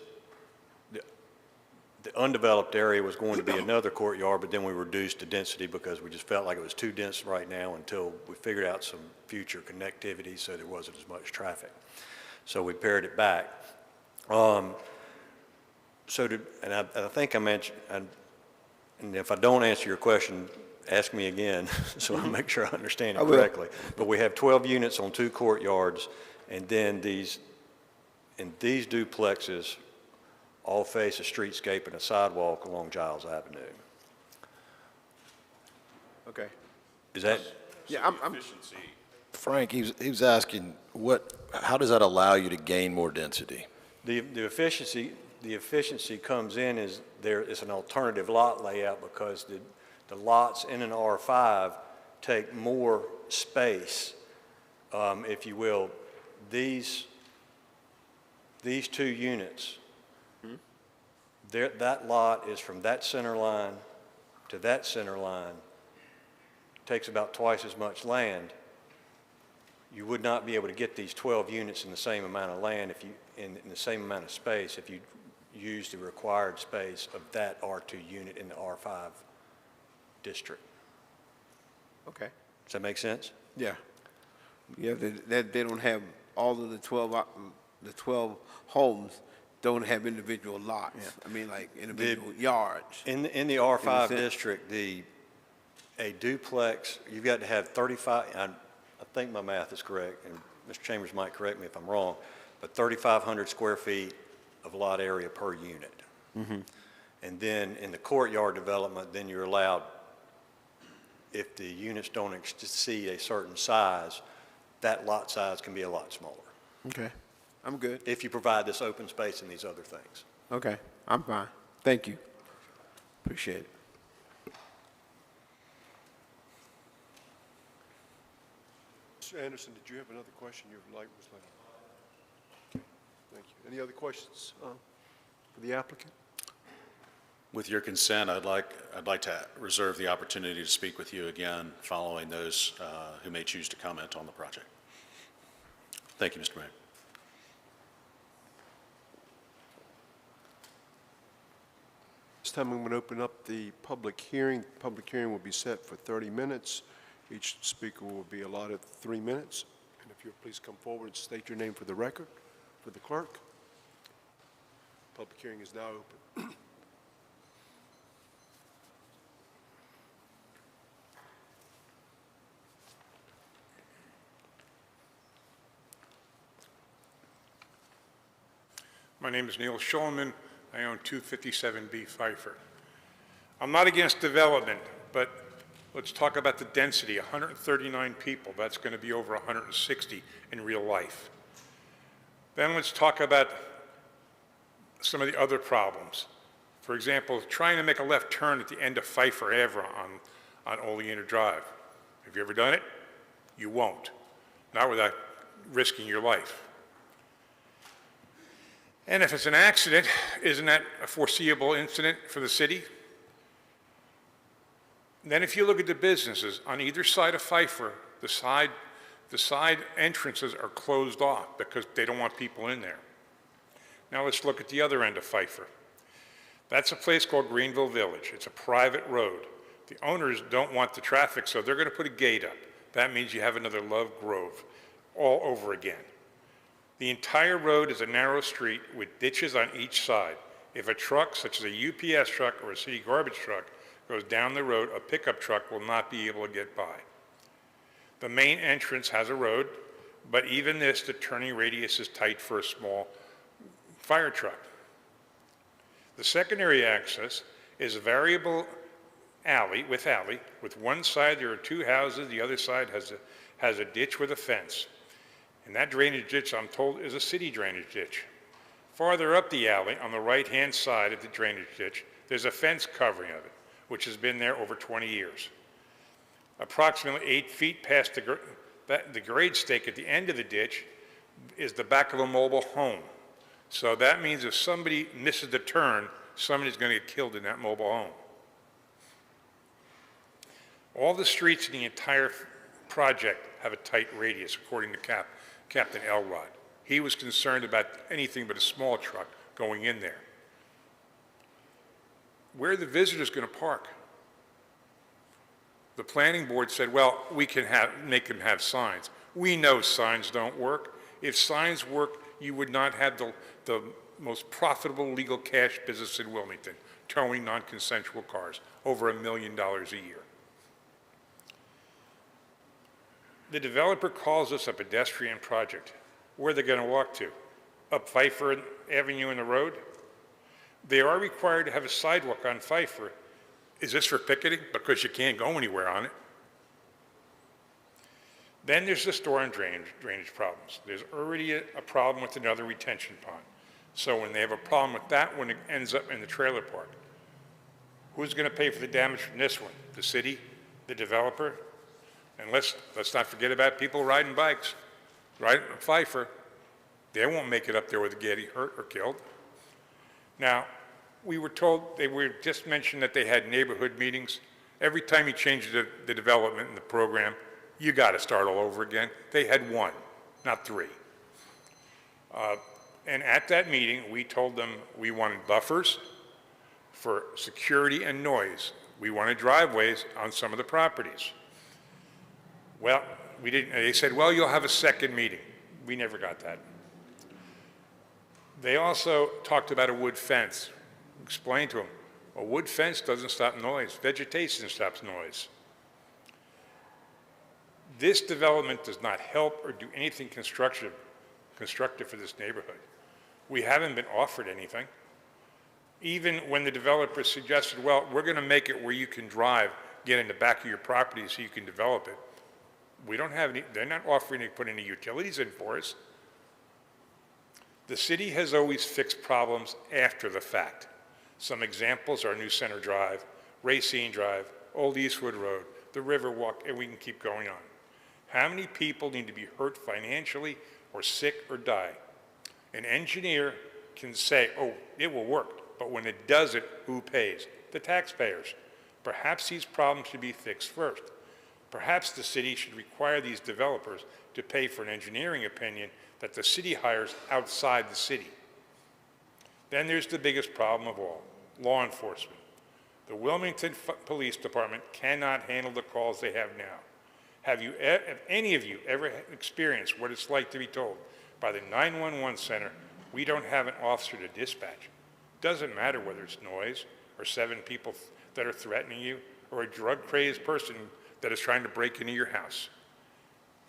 undeveloped area was going to be another courtyard, but then we reduced the density because we just felt like it was too dense right now until we figured out some future connectivity so there wasn't as much traffic. So we pared it back. I think I mentioned, and if I don't answer your question, ask me again so I make sure I understand it correctly. But we have 12 units on 2 courtyards, and then these duplexes all face a streetscape and a sidewalk along Giles Avenue. Okay. Is that? Yeah, I'm Efficiency. Frank, he was asking, how does that allow you to gain more density? The efficiency comes in is it's an alternative lot layout because the lots in an R5 take more space, if you will. These 2 units, that lot is from that center line to that center line, takes about twice as much land. You would not be able to get these 12 units in the same amount of land in the same amount of space if you use the required space of that R2 unit in the R5 district. okay. Does that make sense? Yeah. Yeah, they don't have all of the 12 homes don't have individual lots. I mean, like individual yards. In the In a R5 sense. district, a duplex, you've got to have 35, I think my math is correct, and Mr. Chambers might correct me if I'm wrong, but 3,500 square feet of lot area per unit. And then in the courtyard development, then you're allowed, if the units don't exceed a certain size, that lot size can be a lot smaller, Okay, I'm good. if you provide this open space and these other things. Okay, I'm fine. Thank you. Appreciate it. Mr. Anderson, did you have another question you would like, Ms. Lane? Okay, thank you. Any other questions for the applicant? With your consent, I'd like to reserve the opportunity to speak with you again following those who may choose to comment on the project. Thank you, Mr. Mayor. This time I'm going to open up the public hearing. The public hearing will be set for 30 minutes. Each speaker will be allotted 3 minutes. And if you'll please come forward and state your name for the record, for the clerk. Public hearing is now open. My name is Neil Schulman. I own 257B Pfeiffer. I'm not against development, but let's talk about the density. 139 people, that's going to be over 160 in real life. Then let's talk about some of the other problems. For example, trying to make a left turn at the end of Pfeiffer Ave on Oleander Drive. Have you ever done it? You won't. Not without risking your life. And if it's an accident, isn't that a foreseeable incident for the city? Then if you look at the businesses, on either side of Pfeiffer, the side entrances are closed off because they don't want people in there. Now let's look at the other end of Pfeiffer. That's a place called Greenville Village. It's a private road. The owners don't want the traffic, so they're going to put a gate up. That means you have another Love Grove all over again. The entire road is a narrow street with ditches on each side. If a truck, such as a UPS truck or a city garbage truck, goes down the road, a pickup truck will not be able to get by. The main entrance has a road, but even this, the turning radius is tight for a small fire truck. The secondary access is a variable alley, with one side there are two houses, the other side has a ditch with a fence. And that drainage ditch, I'm told, is a city drainage ditch. Farther up the alley, on the right-hand side of the drainage ditch, there's a fence covering of it, which has been there over 20 years. Approximately 8 feet past the grade stake at the end of the ditch is the back of a mobile home. So that means if somebody misses the turn, somebody's going to get killed in that mobile home. All the streets in the entire project have a tight radius, according to Captain Elrod. He was concerned about anything but a small truck going in there. Where are the visitors going to park? The planning board said, well, we can make them have signs. We know signs don't work. If signs work, you would not have the most profitable legal cash business in Wilmington, towing non-consensual cars, over $1 million a year. The developer calls this a pedestrian project. Where are they going to walk to? Up Pfeiffer Avenue in the road? They are required to have a sidewalk on Pfeiffer. Is this for picketing? Because you can't go anywhere on it. Then there's the storm drainage problems. There's already a problem with another retention pond. So when they have a problem with that one, it ends up in the trailer park. Who's going to pay for the damage from this one? The city? The developer? And let's not forget about people riding bikes, right? Pfeiffer, they won't make it up there with getting hurt or killed. Now, we were told, they were just mentioned that they had neighborhood meetings. Every time you change the development in the program, you got to start all over again. They had one, not three. And at that meeting, we told them we wanted buffers for security and noise. We wanted driveways on some of the properties. Well, we didn't. They said, well, you'll have a second meeting. We never got that. They also talked about a wood fence. Explained to them, a wood fence doesn't stop noise. Vegetation stops noise. This development does not help or do anything constructive for this neighborhood. We haven't been offered anything. Even when the developer suggested, well, we're going to make it where you can drive, get in the back of your property so you can develop it. We don't have any, they're not offering to put any utilities in for us. The city has always fixed problems after the fact. Some examples are New Center Drive, Racine Drive, Old Eastwood Road, the Riverwalk, and we can keep going on. How many people need to be hurt financially or sick or die? An engineer can say, oh, it will work, but when it doesn't, who pays? The taxpayers. Perhaps these problems should be fixed first. Perhaps the city should require these developers to pay for an engineering opinion that the city hires outside the city. Then there's the biggest problem of all, law enforcement. The Wilmington Police Department cannot handle the calls they have now. Have any of you ever experienced what it's like to be told by the 911 center, we don't have an officer to dispatch? Doesn't matter whether it's noise or 7 people that are threatening you or a drug-crazed person that is trying to break into your house.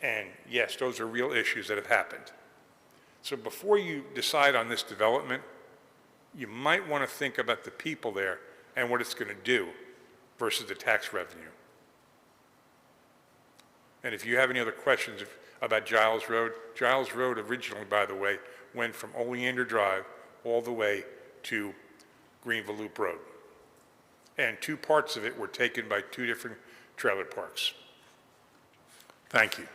And yes, those are real issues that have happened. So before you decide on this development, you might want to think about the people there and what it's going to do versus the tax revenue. And if you have any other questions about Giles Road originally, by the way, went from Oleander Drive all the way to Greenville Loop Road. And 2 parts of it were taken by 2 different trailer parks. Thank you.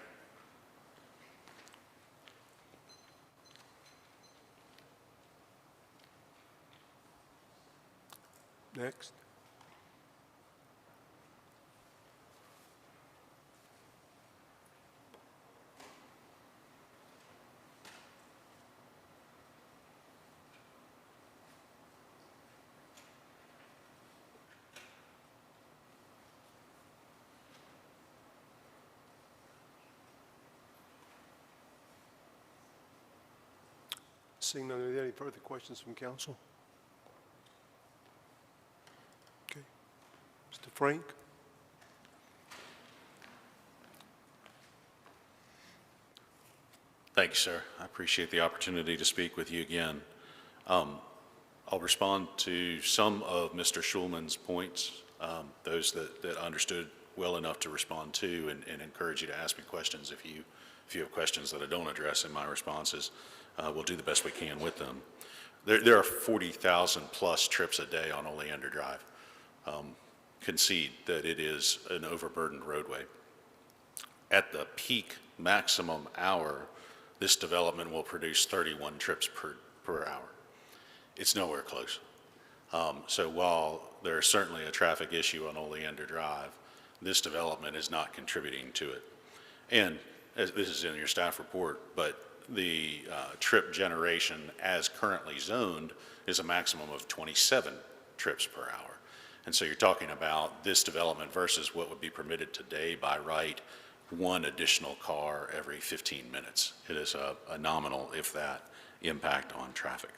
Next. Seeing none, are there any further questions from council? Okay. Mr. Frank? Thank you, sir. I appreciate the opportunity to speak with you again. I'll respond to some of Mr. Schulman's points, those that I understood well enough to respond to, and encourage you to ask me questions if you have questions that I don't address in my responses. We'll do the best we can with them. There are 40,000 plus trips a day on Oleander Drive. Concede that it is an overburdened roadway. At the peak maximum hour, this development will produce 31 trips per hour. It's nowhere close. So while there is certainly a traffic issue on Oleander Drive, this development is not contributing to it. And as this is in your staff report, but the trip generation as currently zoned is a maximum of 27 trips per hour. And so you're talking about this development versus what would be permitted today by right, 1 additional car every 15 minutes. It is a nominal, if that, impact on traffic.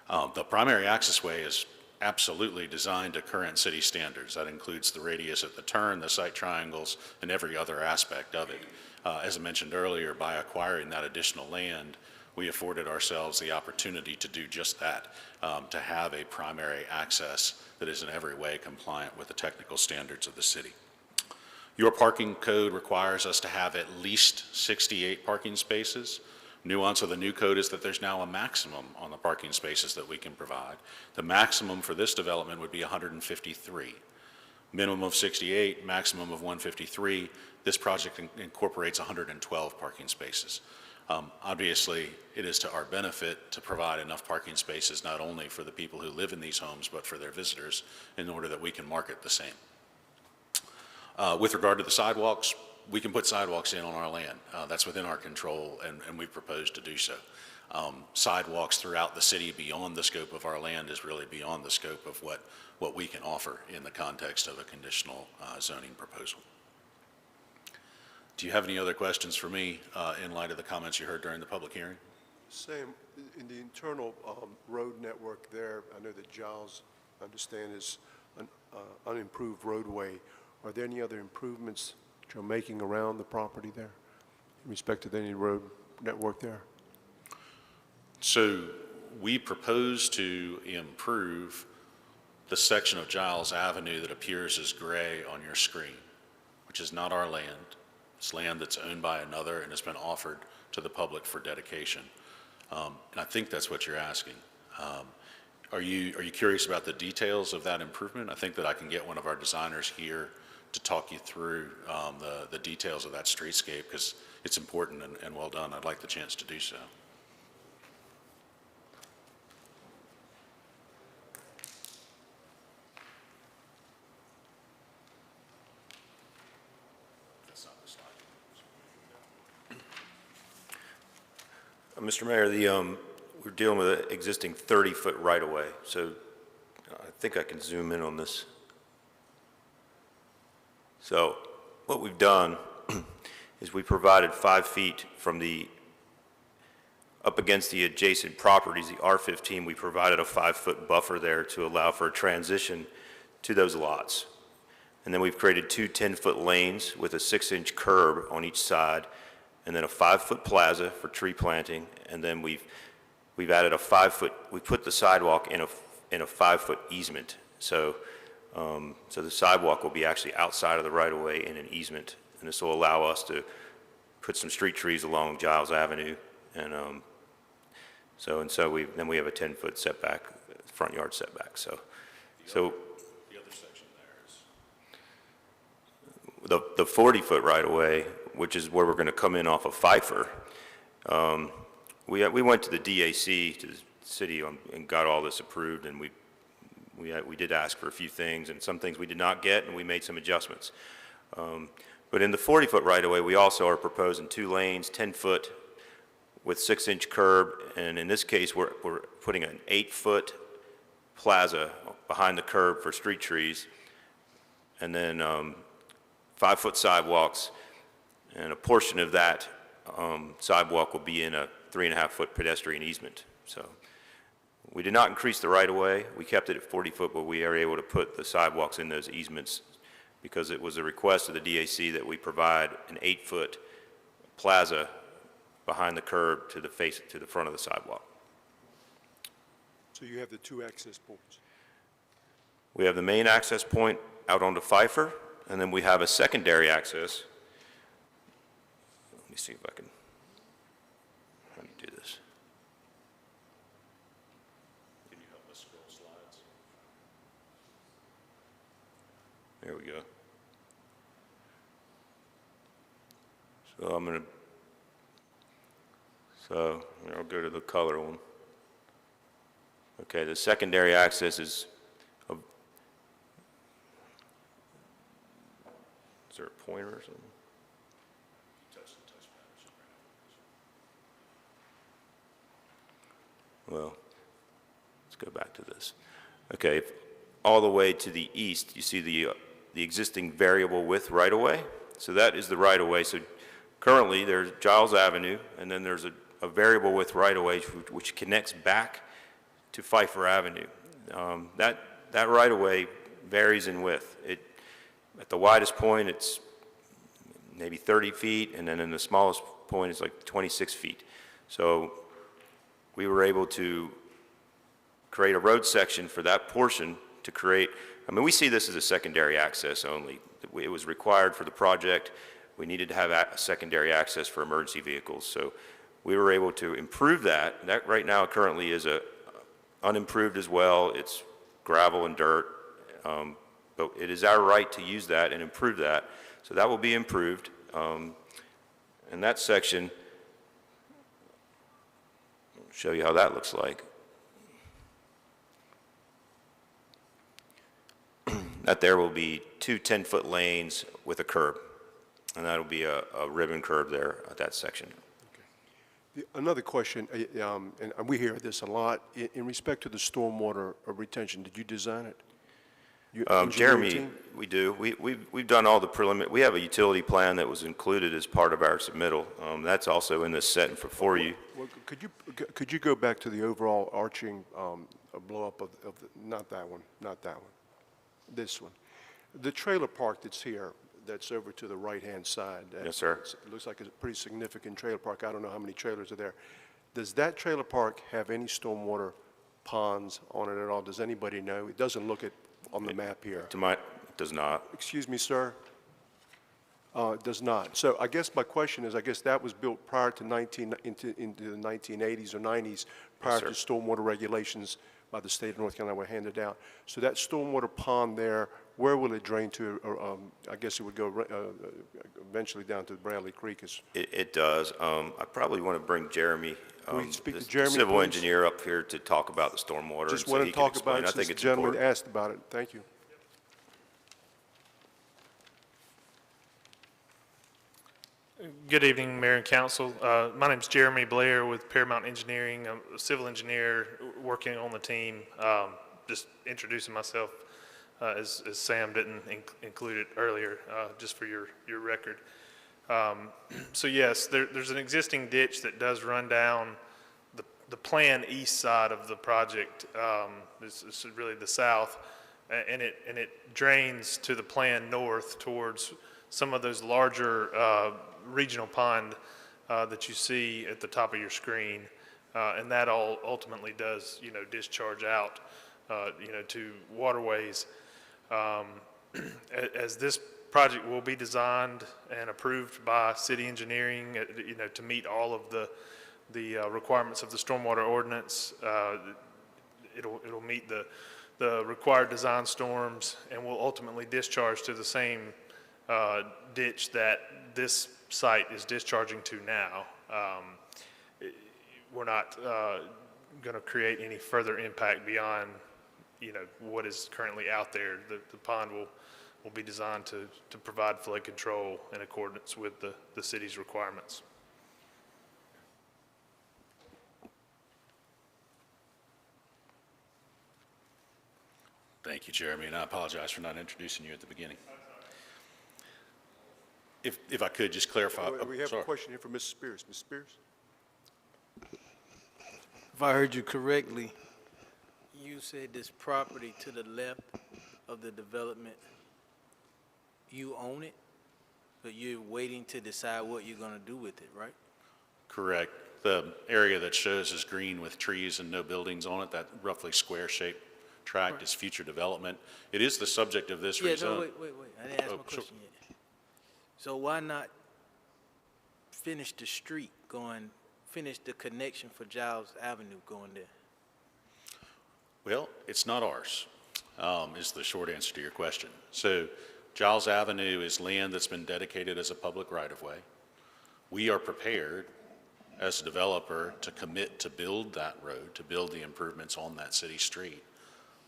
The primary access way is absolutely designed to current city standards. That includes the radius at the turn, the sight triangles, and every other aspect of it. As I mentioned earlier, by acquiring that additional land, we afforded ourselves the opportunity to do just that, to have a primary access that is in every way compliant with the technical standards of the city. Your parking code requires us to have at least 68 parking spaces. Nuance of the new code is that there's now a maximum on the parking spaces that we can provide. The maximum for this development would be 153. Minimum of 68, maximum of 153. This project incorporates 112 parking spaces. Obviously, it is to our benefit to provide enough parking spaces not only for the people who live in these homes, but for their visitors in order that we can market the same. With regard to the sidewalks, we can put sidewalks in on our land. That's within our control, and we've proposed to do so. Sidewalks throughout the city beyond the scope of our land is really beyond the scope of what we can offer in the context of a conditional zoning proposal. Do you have any other questions for me in light of the comments you heard during the public hearing? Sam, in the internal road network there, I know that Giles, I understand, is an unimproved roadway. Are there any other improvements that you're making around the property there in respect to any road network there? So we propose to improve the section of Giles Avenue that appears as gray on your screen, which is not our land. It's land that's owned by another and has been offered to the public for dedication. And I think that's what you're asking. Are you curious about the details of that improvement? I think that I can get one of our designers here to talk you through the details of that streetscape, because it's important and well done. I'd like the chance to do so. Mr. Mayor, we're dealing with an existing 30-foot right-of-way, so I think I can zoom in on this. So what we've done is we provided 5 feet from up against the adjacent properties, the R15, we provided a 5-foot buffer there to allow for a transition to those lots. And then we've created 2 10-foot lanes with a 6-inch curb on each side, and then a 5-foot plaza for tree planting, and then we've added a 5-foot, we put the sidewalk in a 5-foot easement. So the sidewalk will be actually outside of the right-of-way in an easement, and this will allow us to put some street trees along Giles Avenue, and then we have a 10-foot setback, front yard setback. So The other section there is the 40-foot right-of-way, which is where we're going to come in off of Pfeiffer. We went to the DAC, to the city, and got all this approved, and we did ask for a few things, and some things we did not get, and we made some adjustments. But in the 40-foot right-of-way, we also are proposing 2 lanes, 10-foot with 6-inch curb, and in this case, we're putting an 8-foot plaza behind the curb for street trees, and then 5-foot sidewalks, and a portion of that sidewalk will be in a 3.5-foot pedestrian easement. So we did not increase the right-of-way. We kept it at 40 foot, but we are able to put the sidewalks in those easements because it was a request of the DAC that we provide an 8-foot plaza behind the curb to the front of the sidewalk. So you have the 2 access points. We have the main access point out onto Pfeiffer, and then we have a secondary access. Let me see if I can, how do you do this? Can you help us scroll slides? There we go. So I'll go to the color one. Okay, the secondary access is there a pointer or something? Well, let's go back to this. Okay, all the way to the east, you see the existing variable width right-of-way. So that is the right-of-way. So currently, there's Giles Avenue, and then there's a variable width right-of-way which connects back to Pfeiffer Avenue. That right-of-way varies in width. At the widest point, it's maybe 30 feet, and then in the smallest point, it's like 26 feet. So we were able to create a road section for that portion to create, I mean, we see this as a secondary access only. It was required for the project. We needed to have a secondary access for emergency vehicles. So we were able to improve that. That right now currently is unimproved as well. It's gravel and dirt. But it is our right to use that and improve that. So that will be improved. And that section, I'll show you how that looks like. That there will be 2 10-foot lanes with a curb. And that'll be a ribbon curb there at that section. Another question, and we hear this a lot, in respect to the stormwater retention, did you design it? engineering Jeremy, team? we do. We've done all the preliminary, we have a utility plan that was included as part of our submittal. That's also in this setting for you. Well, could you go back to the overall arching blow-up of not that one, this one. The trailer park that's here, that's over to the right-hand side. Yes, sir. It looks like a pretty significant trailer park. I don't know how many trailers are there. Does that trailer park have any stormwater ponds on it at all? Does anybody know? It doesn't look it on the map here. It does not. Excuse me, sir? It does not. So I guess my question is, I guess that was built prior to into the 1980s or 90s, prior to stormwater regulations by the state of North Carolina were handed out. So that stormwater pond there, where will it drain to? Or, I guess it would go eventually down to Bradley Creek. It does. I probably want to bring Jeremy, Can we speak the to Jeremy, civil please? engineer up here to talk about the stormwater. Just and so want he to can talk explain. about it I since think the it's gentleman important. asked about it. Thank you. Good evening, Mayor and Council. My name is Jeremy Blair with Paramount Engineering. I'm a civil engineer working on the team. Just introducing myself as Sam didn't include it earlier, just for your record. So yes, there's an existing ditch that does run down the planned east side of the project. This is really the south, and it drains to the planned north towards some of those larger regional pond that you see at the top of your screen, and that all ultimately does, discharge out, to waterways. As this project will be designed and approved by city engineering, to meet all of the requirements of the stormwater ordinance, it'll meet the required design storms and will ultimately discharge to the same ditch that this site is discharging to now. We're not going to create any further impact beyond, what is currently out there. The pond will be designed to provide flood control in accordance with the city's requirements. Thank you, Jeremy, and I apologize for not introducing you at the beginning. If I could just clarify. We have sorry. a question here from Ms. Spears. Ms. Spears? If I heard you correctly, you said this property to the left of the development, you own it, but you're waiting to decide what you're going to do with it, right? Correct. The area that shows is green with trees and no buildings on it, that roughly square-shaped tract is future development. It is the subject of this rezone. No, wait. I didn't ask my question yet. So why not finish the street finish the connection for Giles Avenue going there? Well, it's not ours, is the short answer to your question. So Giles Avenue is land that's been dedicated as a public right-of-way. We are prepared as a developer to commit to build that road, to build the improvements on that city street.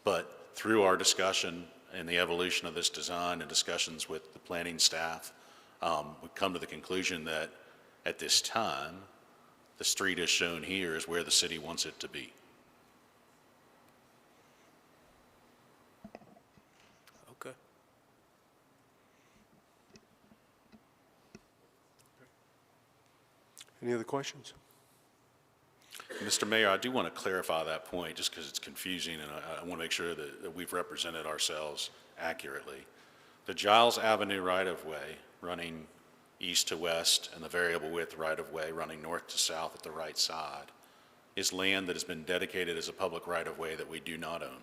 But through our discussion and the evolution of this design and discussions with the planning staff, we've come to the conclusion that at this time, the street as shown here is where the city wants it to be. Okay. Any other questions? Mr. Mayor, I do want to clarify that point just because it's confusing, and I want to make sure that we've represented ourselves accurately. The Giles Avenue right-of-way running east to west and the variable width right-of-way running north to south at the right side is land that has been dedicated as a public right-of-way that we do not own.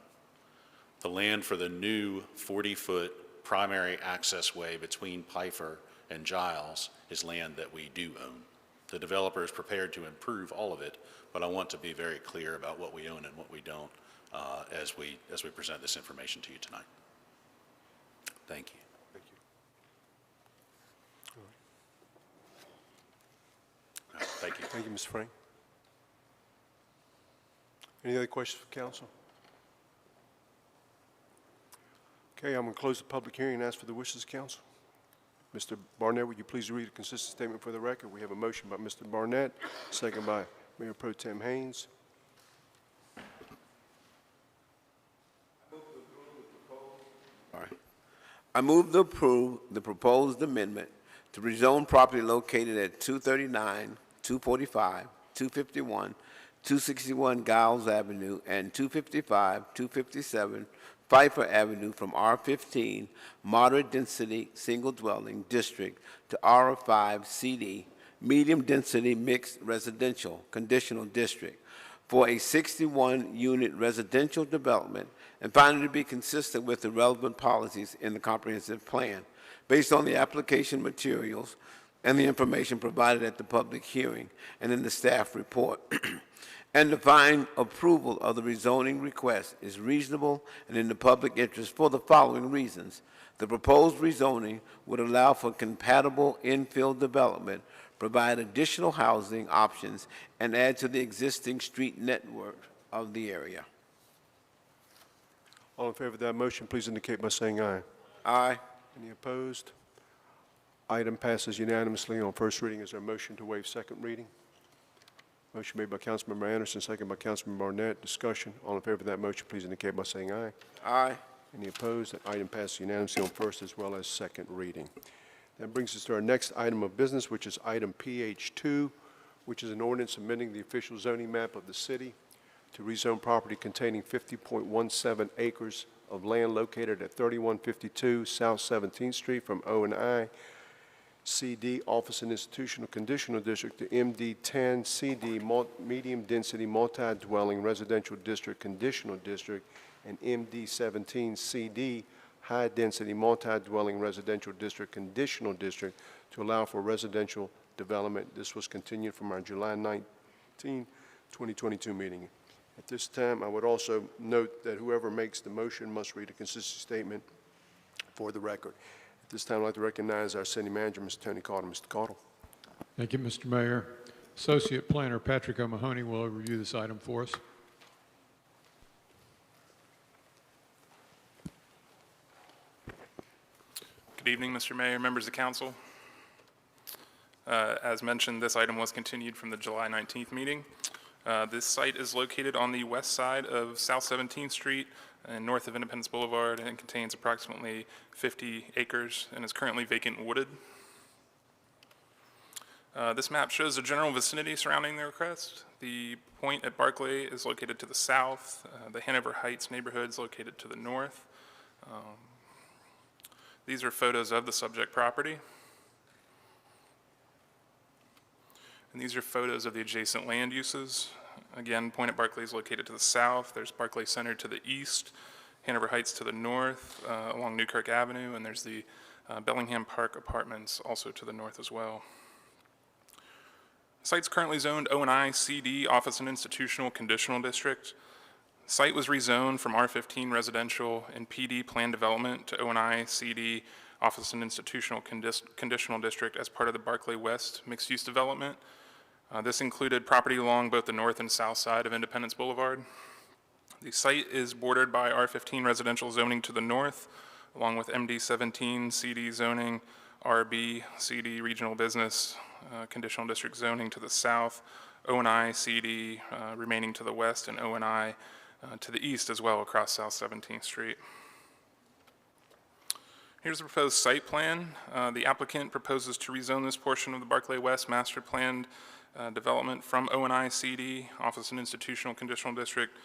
The land for the new 40-foot primary access way between Pfeiffer and Giles is land that we do own. The developer is prepared to improve all of it, but I want to be very clear about what we own and what we don't as we present this information to you tonight. Thank you. Thank you. Thank you. Thank you, Ms. Frank. Any other questions for council? Okay, I'm going to close the public hearing and ask for the wishes of council. Mr. Barnett, would you please read a consistent statement for the record? We have a motion by Mr. Barnett, second by Mayor Pro Tem Haynes. I move to approve the proposed amendment to rezone property located at 239, 245, 251, 261 Giles Avenue, and 255, 257 Pfeiffer Avenue from R15 Moderate Density Single Dwelling District to R5 CD Medium Density Mixed Residential Conditional District for a 61-unit residential development and find it to be consistent with the relevant policies in the comprehensive plan based on the application materials and the information provided at the public hearing and in the staff report. And to find approval of the rezoning request is reasonable and in the public interest for the following reasons. The proposed rezoning would allow for compatible infill development, provide additional housing options, and add to the existing street network of the area. All in favor of that motion, please indicate by saying aye. Aye. Any opposed? Item passes unanimously on first reading. Is there a motion to waive second reading? Motion made by Councilmember Anderson, second by Councilmember Barnett. Discussion. All in favor of that motion, please indicate by saying aye. Aye. Any opposed? That item passes unanimously on first as well as second reading. That brings us to our next item of business, which is item PH2, which is an ordinance amending the official zoning map of the city to rezone property containing 50.17 acres of land located at 3152 South 17th Street from O&I CD Office and Institutional Conditional District to MD10 CD Medium Density Multi-Dwelling Residential District Conditional District and MD17 CD High Density Multi-Dwelling Residential District Conditional District to allow for residential development. This was continued from our July 19, 2022 meeting. At this time, I would also note that whoever makes the motion must read a consistency statement for the record. At this time, I'd like to recognize our city manager, Mr. Tony Caudle. Mr. Caudle. Thank you, Mr. Mayor. Associate Planner Patrick O'Mahony will overview this item for us. Good evening, Mr. Mayor, members of council. As mentioned, this item was continued from the July 19th meeting. This site is located on the west side of South 17th Street and north of Independence Boulevard, and contains approximately 50 acres and is currently vacant and wooded. This map shows the general vicinity surrounding the request. The point at Barclay is located to the south. The Hanover Heights neighborhood is located to the north. These are photos of the subject property. And these are photos of the adjacent land uses. Again, Point at Barclay is located to the south. There's Barclay Center to the east, Hanover Heights to the north, along Newkirk Avenue, and there's the Bellingham Park Apartments also to the north as well. The site's currently zoned O&I CD, Office and Institutional Conditional District. The site was rezoned from R15 Residential and PD Plan Development to O&I CD, Office and Institutional Conditional District as part of the Barclay West mixed-use development. This included property along both the north and south side of Independence Boulevard. The site is bordered by R15 residential zoning to the north, along with MD17 CD zoning, RB CD regional business conditional district zoning to the south, O&I CD remaining to the west, and O&I to the east as well across South 17th Street. Here's the proposed site plan. The applicant proposes to rezone this portion of the Barclay West master planned development from O&I CD, Office and Institutional Conditional District,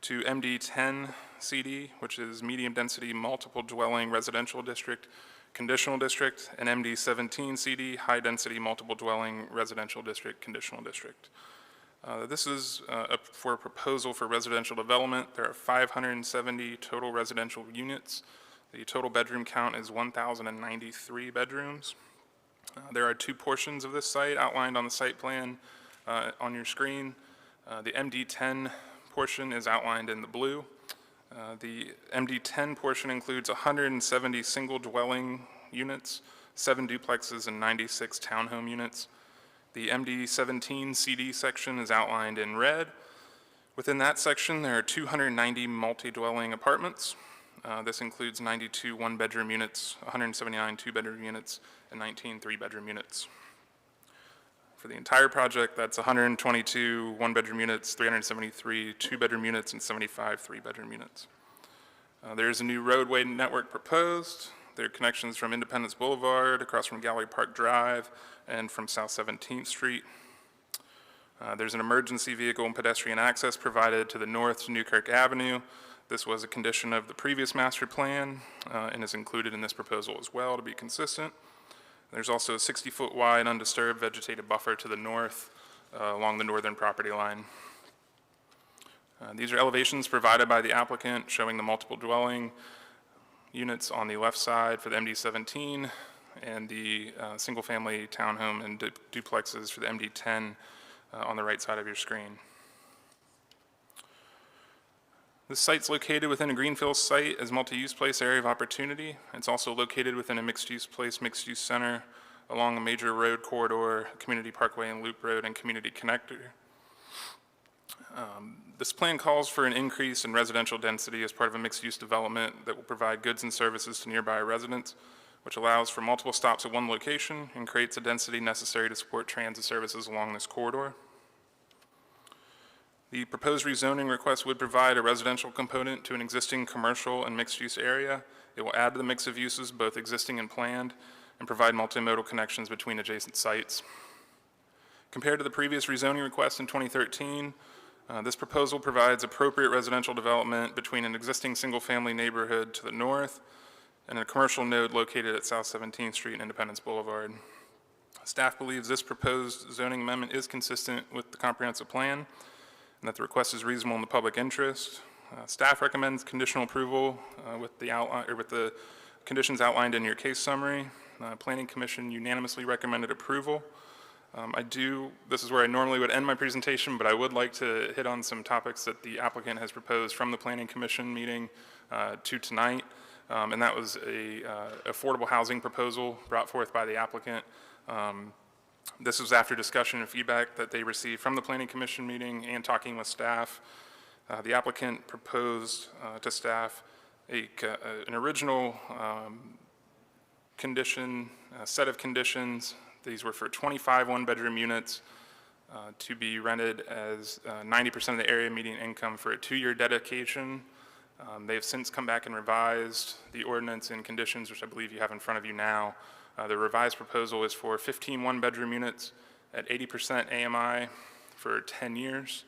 to MD10 CD, which is Medium Density Multiple Dwelling Residential District, Conditional District, and MD17 CD, High Density Multiple Dwelling Residential District, Conditional District. This is for a proposal for residential development. There are 570 total residential units. The total bedroom count is 1,093 bedrooms. There are two portions of this site outlined on the site plan on your screen. The MD10 portion is outlined in the blue. The MD10 portion includes 170 single dwelling units, 7 duplexes, and 96 townhome units. The MD17 CD section is outlined in red. Within that section, there are 290 multi-dwelling apartments. This includes 92 one-bedroom units, 179 two-bedroom units, and 19 three-bedroom units. For the entire project, that's 122 one-bedroom units, 373 two-bedroom units, and 75 three-bedroom units. There is a new roadway network proposed. There are connections from Independence Boulevard, across from Gallery Park Drive, and from South 17th Street. There's an emergency vehicle and pedestrian access provided to the north to Newkirk Avenue. This was a condition of the previous master plan and is included in this proposal as well to be consistent. There's also a 60-foot wide undisturbed vegetative buffer to the north along the northern property line. These are elevations provided by the applicant showing the multiple dwelling units on the left side for the MD-17 and the single-family townhome and duplexes for the MD-10 on the right side of your screen. This site's located within a Greenfield site as multi-use place area of opportunity. It's also located within a mixed-use place, mixed-use center along a major road corridor, community parkway and loop road, and community connector. This plan calls for an increase in residential density as part of a mixed-use development that will provide goods and services to nearby residents, which allows for multiple stops at one location and creates a density necessary to support transit services along this corridor. The proposed rezoning request would provide a residential component to an existing commercial and mixed-use area. It will add to the mix of uses, both existing and planned, and provide multimodal connections between adjacent sites. Compared to the previous rezoning request in 2013, this proposal provides appropriate residential development between an existing single-family neighborhood to the north and a commercial node located at South 17th Street and Independence Boulevard. Staff believes this proposed zoning amendment is consistent with the comprehensive plan and that the request is reasonable in the public interest. Staff recommends conditional approval with the conditions outlined in your case summary. Planning Commission unanimously recommended approval. This is where I normally would end my presentation, but I would like to hit on some topics that the applicant has proposed from the Planning Commission meeting to tonight. And that was a affordable housing proposal brought forth by the applicant. This was after discussion and feedback that they received from the Planning Commission meeting and talking with staff. The applicant proposed to staff an original set of conditions. These were for 25 one-bedroom units to be rented as 90% of the area median income for a 2-year dedication. They have since come back and revised the ordinance and conditions, which I believe you have in front of you now. The revised proposal is for 15 one-bedroom units at 80% AMI for 10 years.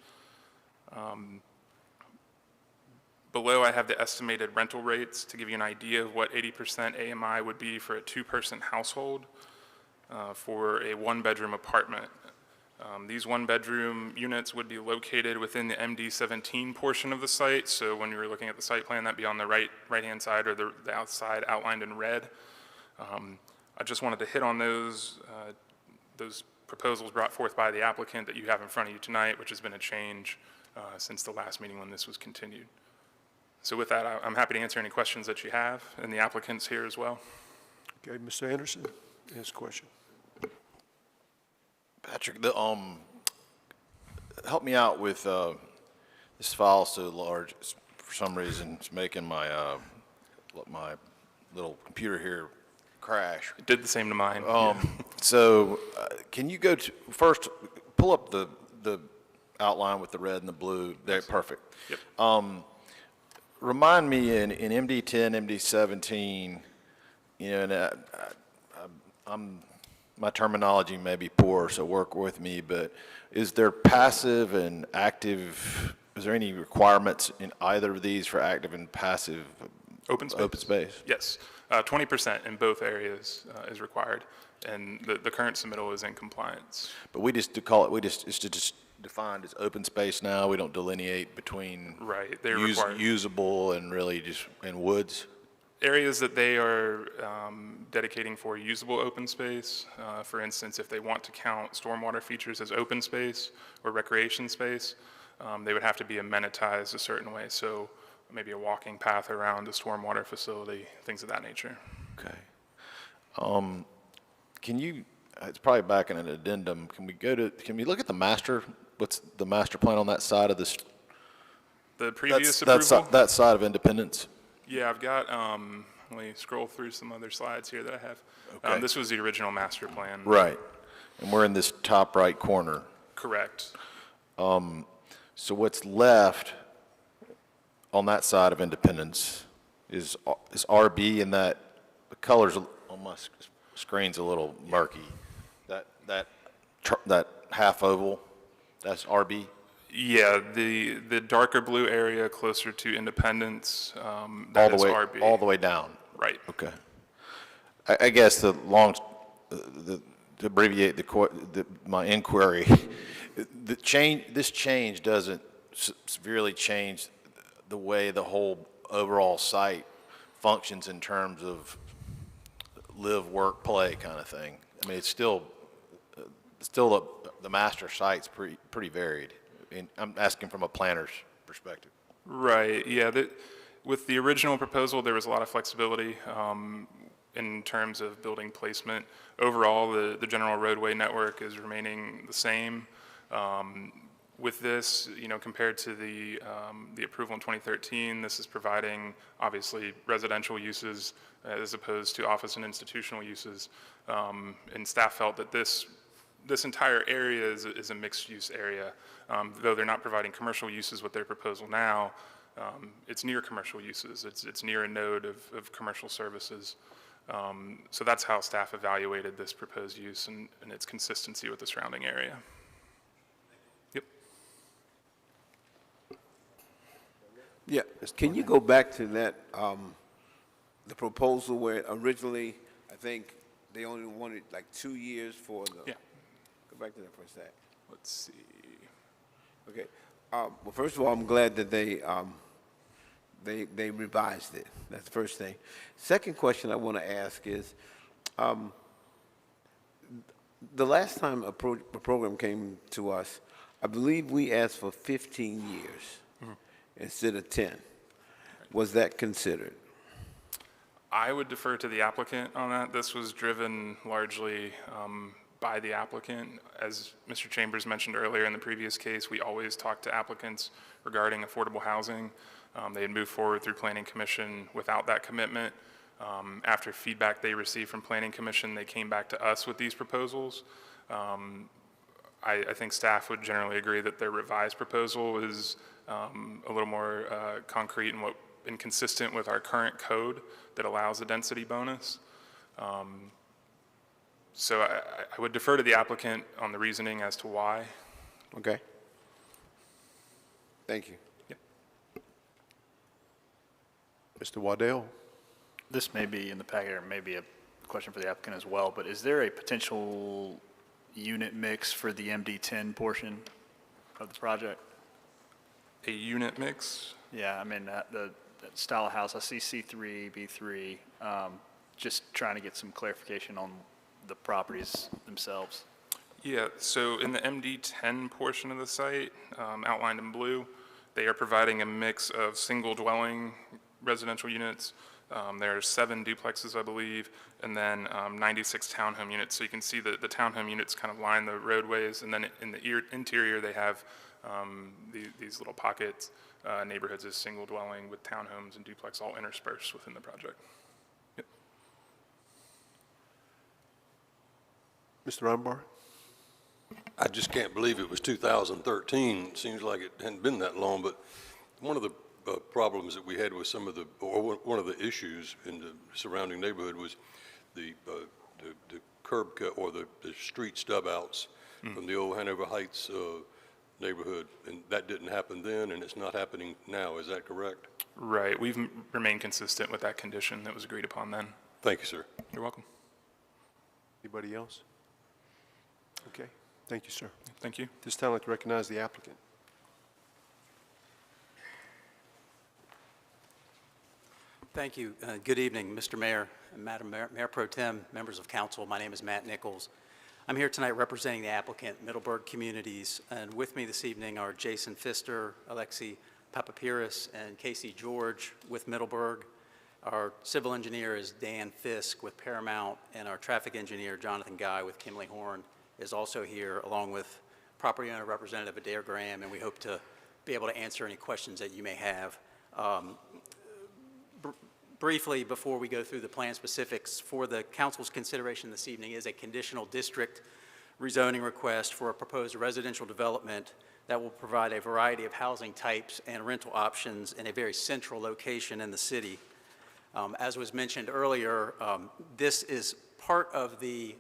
Below, I have the estimated rental rates to give you an idea of what 80% AMI would be for a 2-person household for a one-bedroom apartment. These one-bedroom units would be located within the MD-17 portion of the site. So when you were looking at the site plan, that'd be on the right-hand side or the outside outlined in red. I just wanted to hit on those proposals brought forth by the applicant that you have in front of you tonight, which has been a change since the last meeting when this was continued. So with that, I'm happy to answer any questions that you have, and the applicant's here as well. Okay, Mr. Anderson, his question. Patrick, help me out with this file so large. For some reason, it's making my my little computer here crash. It did the same to mine. So can you go to first pull up the outline with the red and the blue? There, perfect. Yep. Remind me in MD-10, MD-17, you know, and my terminology may be poor, so work with me, but is there passive and active, is there any requirements in either of these for active and passive open space? Yes, 20% in both areas is required, and the current submittal is in compliance. But we just it's just defined as open space now. We don't delineate between right. They're required. Usable and really just in woods. Areas that they are dedicating for usable open space. For instance, if they want to count stormwater features as open space or recreation space, they would have to be amenitized a certain way. So maybe a walking path around a stormwater facility, things of that nature. Okay. Can you? It's probably back in an addendum. Can we look at the master? What's the master plan on that side of this? The previous approval? That side of Independence. Yeah, I've got, let me scroll through some other slides here that I have. Okay. This was the original master plan. Right. And we're in this top right corner. Correct. So what's left on that side of Independence is RB in that the colors on my screen's a little murky. That half oval, that's RB? Yeah, the darker blue area closer to Independence, that is RB. All the way down? Right. Okay. I guess to abbreviate my inquiry, this change doesn't severely change the way the whole overall site functions in terms of live, work, play kind of thing. I mean, it's still the master site's pretty varied. I mean, I'm asking from a planner's perspective. Right, yeah. With the original proposal, there was a lot of flexibility in terms of building placement. Overall, the general roadway network is remaining the same. With this, compared to the approval in 2013, this is providing, obviously, residential uses as opposed to office and institutional uses. And staff felt that this entire area is a mixed-use area. Though they're not providing commercial uses with their proposal now, it's near commercial uses. It's near a node of commercial services. So that's how staff evaluated this proposed use and its consistency with the surrounding area. Yep. Yeah, can you go back to that, the proposal where originally, I think they only wanted like 2 years for the. Yeah. Go back to that for a sec. Let's see. Okay. Well, first of all, I'm glad that they revised it. That's the first thing. Second question I want to ask is, the last time a program came to us, I believe we asked for 15 years instead of 10. Was that considered? I would defer to the applicant on that. This was driven largely by the applicant. As Mr. Chambers mentioned earlier in the previous case, we always talk to applicants regarding affordable housing. They had moved forward through Planning Commission without that commitment. After feedback they received from Planning Commission, they came back to us with these proposals. I think staff would generally agree that their revised proposal is a little more concrete and consistent with our current code that allows a density bonus. So I would defer to the applicant on the reasoning as to why. Okay. Thank you. Yep. Mr. Waddell? This may be in the packet, or maybe a question for the applicant as well, but is there a potential unit mix for the MD10 portion of the project? A unit mix? Yeah, I mean, the style of house, I see C3, B3, just trying to get some clarification on the properties themselves. Yeah, so in the MD10 portion of the site, outlined in blue, they are providing a mix of single dwelling residential units. There are 7 duplexes, I believe, and then 96 townhome units. So you can see that the townhome units kind of line the roadways, and then in the interior they have these little pockets, neighborhoods as single dwelling with townhomes and duplex all interspersed within the project. Yep. Mr. Rumbar? I just can't believe it was 2013. It seems like it hadn't been that long, but one of the problems that we had with some of the, or one of the issues in the surrounding neighborhood was the curb cut or the street stub outs from the old Hanover Heights neighborhood, and that didn't happen then, and it's not happening now. Is that correct? Right. We've remained consistent with that condition that was agreed upon then. Thank you, sir. You're welcome. Anybody else? Okay. Thank you, sir. Thank you. This time I'd like to recognize the applicant. Thank you. Good evening, Mr. Mayor and Madam Mayor Pro Tem, members of council. My name is Matt Nichols. I'm here tonight representing the applicant, Middleburg Communities, and with me this evening are Jason Pfister, Alexi Papapiris, and Casey George with Middleburg. Our civil engineer is Dan Fisk with Paramount, and our traffic engineer, Jonathan Guy with Kimley Horn, is also here, along with property owner representative Adair Graham, and we hope to be able to answer any questions that you may have. Briefly, before we go through the plan specifics, for the council's consideration this evening is a conditional district rezoning request for a proposed residential development that will provide a variety of housing types and rental options in a very central location in the city. As was mentioned earlier, this is part of the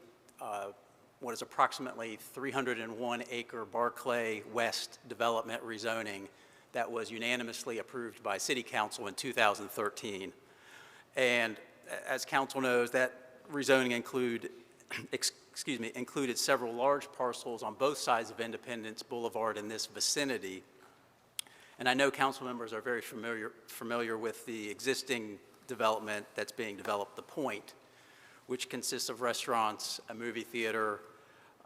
what is approximately 301-acre Barclay West development rezoning that was unanimously approved by City Council in 2013. And as Council knows, that rezoning included several large parcels on both sides of Independence Boulevard in this vicinity. And I know council members are very familiar with the existing development that's being developed, The Point, which consists of restaurants, a movie theater,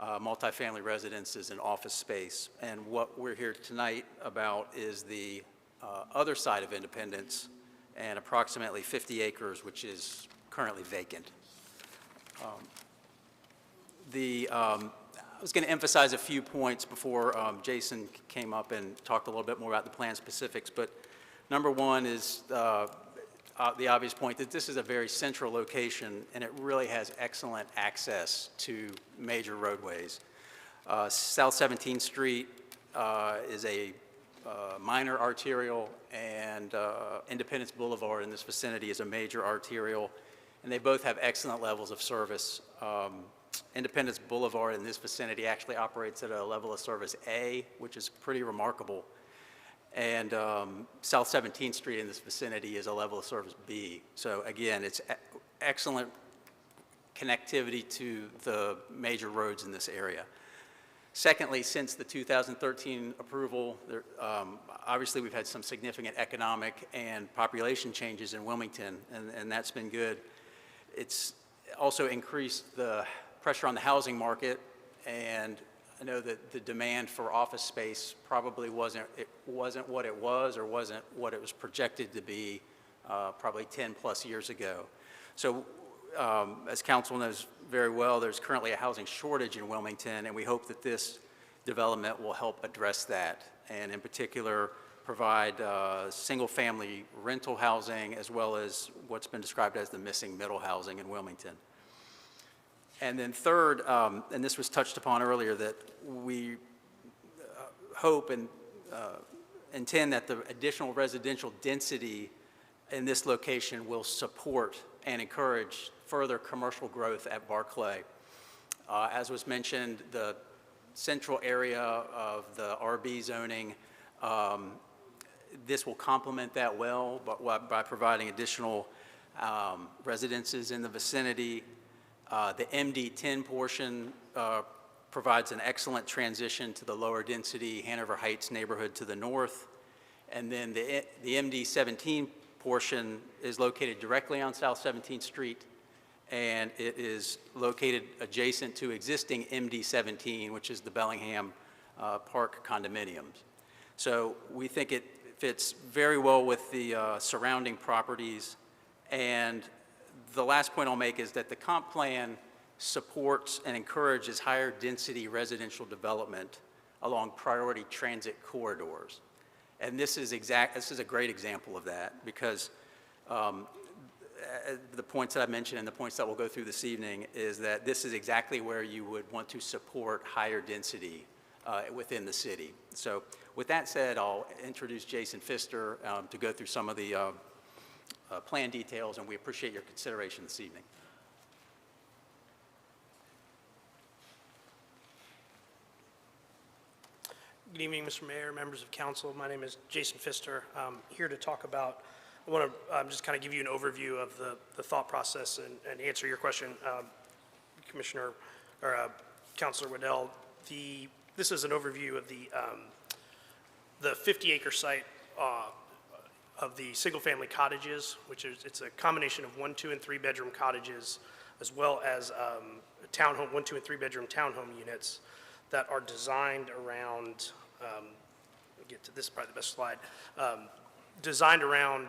multifamily residences, and office space. And what we're here tonight about is the other side of Independence, and approximately 50 acres, which is currently vacant. I was going to emphasize a few points before Jason came up and talked a little bit more about the plan specifics, but number one is the obvious point that this is a very central location, and it really has excellent access to major roadways. South 17th Street is a minor arterial, and Independence Boulevard in this vicinity is a major arterial, and they both have excellent levels of service. Independence Boulevard in this vicinity actually operates at a level of service A, which is pretty remarkable. And South 17th Street in this vicinity is a level of service B. So again, it's excellent connectivity to the major roads in this area. Secondly, since the 2013 approval, obviously we've had some significant economic and population changes in Wilmington, and that's been good. It's also increased the pressure on the housing market, and I know that the demand for office space probably wasn't what it was, or wasn't what it was projected to be probably 10 plus years ago. So as council knows very well, there's currently a housing shortage in Wilmington, and we hope that this development will help address that, and in particular provide single-family rental housing, as well as what's been described as the missing middle housing in Wilmington. And then third, and this was touched upon earlier, that we hope and intend that the additional residential density in this location will support and encourage further commercial growth at Barclay. As was mentioned, the central area of the RB zoning, this will complement that well by providing additional residences in the vicinity. The MD10 portion provides an excellent transition to the lower density Hanover Heights neighborhood to the north. And then the MD17 portion is located directly on South 17th Street, and it is located adjacent to existing MD17, which is the Bellingham Park condominiums. So we think it fits very well with the surrounding properties. And the last point I'll make is that the comp plan supports and encourages higher density residential development along priority transit corridors. And this is a great example of that, because the points that I mentioned and the points that we'll go through this evening is that this is exactly where you would want to support higher density within the city. So with that said, I'll introduce Jason Pfister to go through some of the plan details, and we appreciate your consideration this evening. Good evening, Mr. Mayor, members of council. My name is Jason Pfister. I'm here to talk about, I want to just kind of give you an overview of the thought process and answer your question, Commissioner, or Councilor Waddell. This is an overview of the 50-acre site of the single-family cottages, which is, it's a combination of 1, 2, and 3-bedroom cottages, as well as townhome, 1, 2, and 3-bedroom townhome units that are designed around, we'll get to this, is probably the best slide, designed around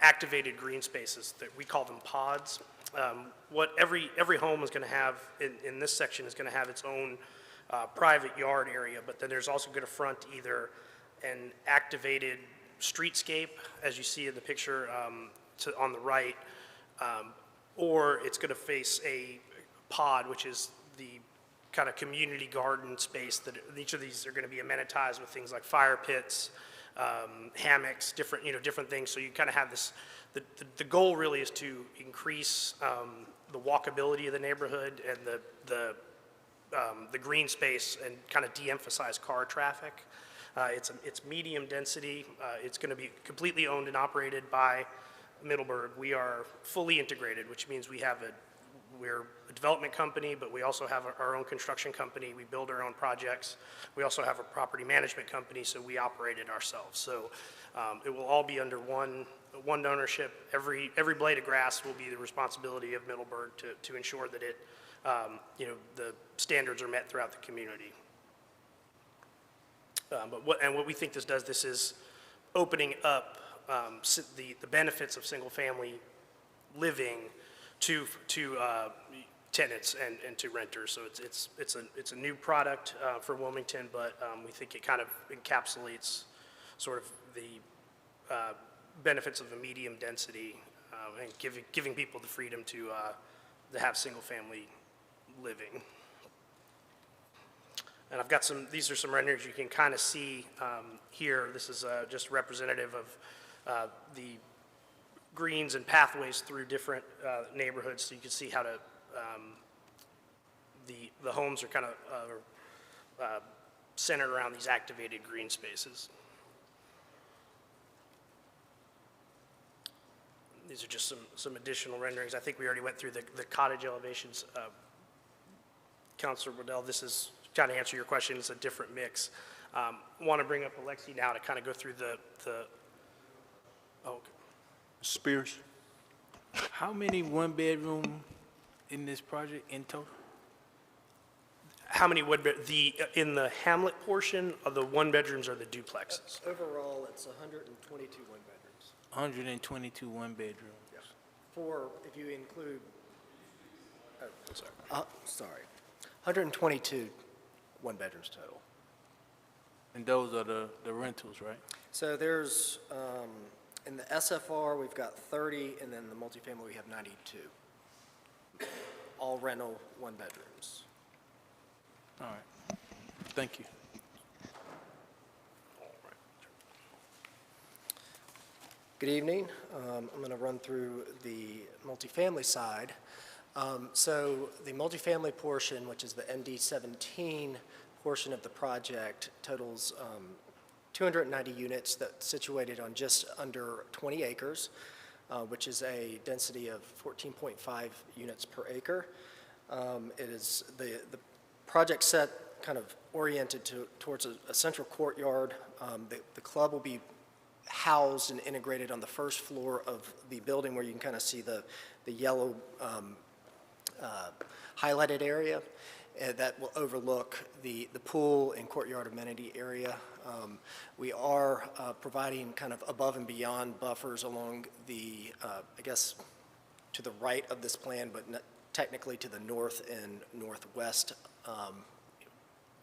activated green spaces, that we call them pods. What every home is going to have in this section is going to have its own private yard area, but then there's also going to front either an activated streetscape, as you see in the picture on the right, or it's going to face a pod, which is the kind of community garden space that each of these are going to be amenitized with things like fire pits, hammocks, different, different things. So you kind of have this, the goal really is to increase the walkability of the neighborhood and the green space and kind of de-emphasize car traffic. It's medium density. It's going to be completely owned and operated by Middleburg. We are fully integrated, which means we're a development company, but we also have our own construction company. We build our own projects. We also have a property management company, so we operate it ourselves. So it will all be under one ownership. Every blade of grass will be the responsibility of Middleburg to ensure that the standards are met throughout the community. But what we think this does, this is opening up the benefits of single-family living to tenants and to renters. So it's a new product for Wilmington, but we think it kind of encapsulates sort of the benefits of a medium density and giving people the freedom to have single-family living. And I've got these are some renderings you can kind of see here. This is just representative of the greens and pathways through different neighborhoods, so you can see how to, the homes are kind of centered around these activated green spaces. These are just some additional renderings. I think we already went through the cottage elevations. Councilor Waddell, this is kind of answer your question. It's a different mix. Want to bring up Alexi now to kind of go through okay. Spears? How many one-bedroom in this project in total? How many in the Hamlet portion of the one-bedrooms or the duplexes? Overall, it's 122 one-bedrooms. 122 one-bedrooms. Yes. If you include, sorry, 122 one-bedrooms total. And those are the rentals, right? So there's, in the SFR, we've got 30, and then the multifamily, we have 92. All rental one-bedrooms. All right. Thank you. Good evening. I'm going to run through the multifamily side. So the multifamily portion, which is the MD17 portion of the project, totals 290 units that's situated on just under 20 acres, which is a density of 14.5 units per acre. It is the project set kind of oriented towards a central courtyard. The club will be housed and integrated on the first floor of the building, where you can kind of see the yellow highlighted area that will overlook the pool and courtyard amenity area. We are providing kind of above and beyond buffers along the, I guess, to the right of this plan, but technically to the north and northwest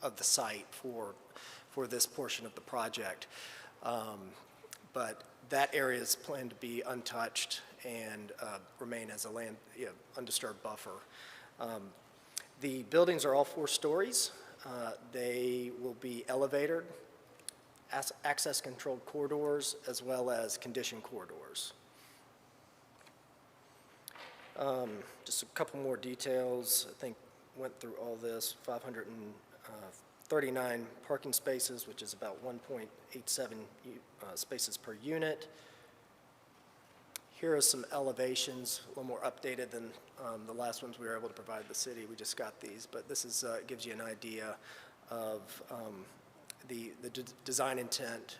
of the site for this portion of the project. But that area is planned to be untouched and remain as a undisturbed buffer. The buildings are all 4 stories. They will be elevated, access-controlled corridors, as well as conditioned corridors. Just a couple more details. I think went through all this. 539 parking spaces, which is about 1.87 spaces per unit. Here are some elevations, a little more updated than the last ones we were able to provide the city. We just got these, but this is gives you an idea of the design intent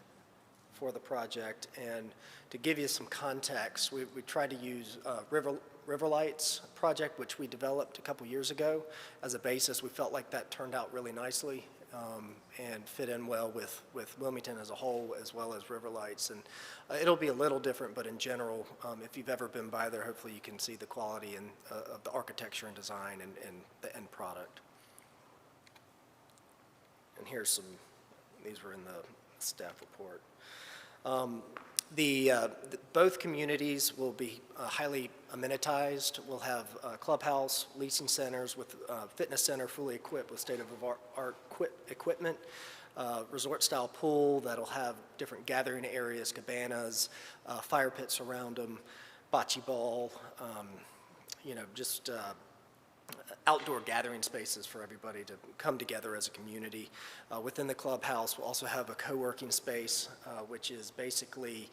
for the project. And to give you some context, we tried to use Riverlights project, which we developed a couple years ago, as a basis. We felt like that turned out really nicely and fit in well with Wilmington as a whole, as well as Riverlights. And it'll be a little different, but in general, if you've ever been by there, hopefully you can see the quality of the architecture and design and the end product. And here's these were in the staff report. Both communities will be highly amenitized. We'll have clubhouse, leasing centers with fitness center fully equipped with state-of-the-art equipment, resort-style pool that'll have different gathering areas, cabanas, fire pits around them, bocce ball, just outdoor gathering spaces for everybody to come together as a community. Within the clubhouse, we'll also have a co-working space, which is basically,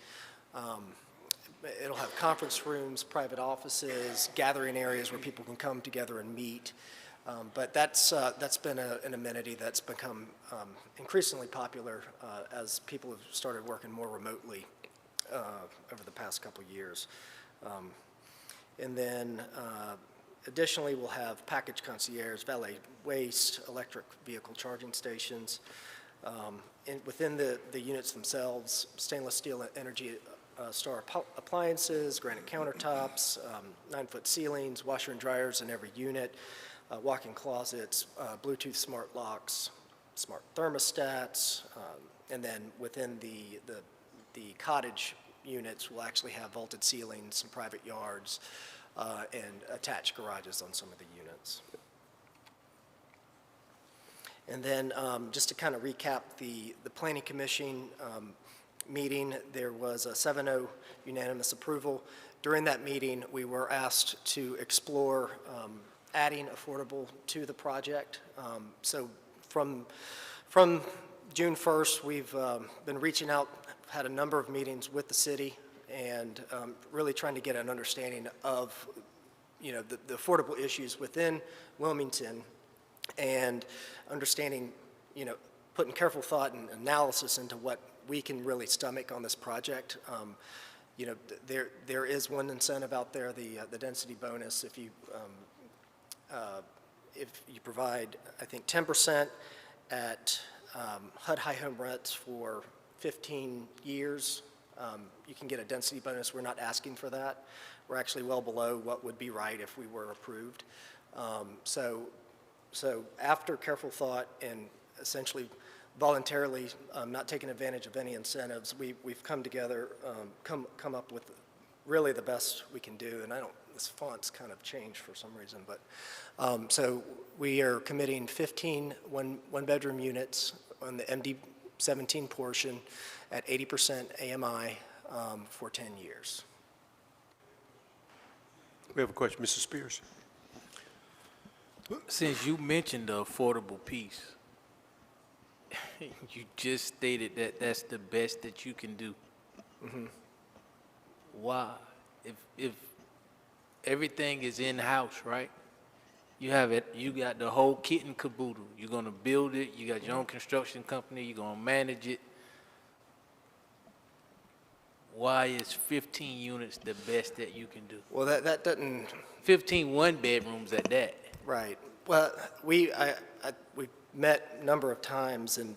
it'll have conference rooms, private offices, gathering areas where people can come together and meet. But that's been an amenity that's become increasingly popular as people have started working more remotely over the past couple of years. And then additionally, we'll have package concierge, valet waste, electric vehicle charging stations. Within the units themselves, stainless steel Energy Star appliances, granite countertops, 9-foot ceilings, washer and dryers in every unit, walk-in closets, Bluetooth smart locks, smart thermostats, and then within the cottage units, we'll actually have vaulted ceilings, some private yards, and attached garages on some of the units. And then just to kind of recap the Planning Commission meeting, there was a 7-0 unanimous approval. During that meeting, we were asked to explore adding affordable to the project. So from June 1st, we've been reaching out, had a number of meetings with the city, and really trying to get an understanding of, the affordable issues within Wilmington, and understanding, putting careful thought and analysis into what we can really stomach on this project. There is one incentive out there, the density bonus. If you provide, I think, 10% at HUD high home rents for 15 years, you can get a density bonus. We're not asking for that. We're actually well below what would be right if we were approved. So after careful thought and essentially voluntarily not taking advantage of any incentives, we've come together, come up with really the best we can do. And this font's kind of changed for some reason, but so we are committing 15 one-bedroom units on the MD17 portion at 80% AMI for 10 years. We have a question, Mrs. Spears. Since you mentioned the affordable piece, you just stated that that's the best that you can do. Mm-hmm. Why? If everything is in-house, right? You have it. You got the whole kit and caboodle. You're gonna build it. You got your own construction company. You're gonna manage it. Why is 15 units the best that you can do? Well, that doesn't. 15 one-bedrooms at that. Right. Well, we've met a number of times, and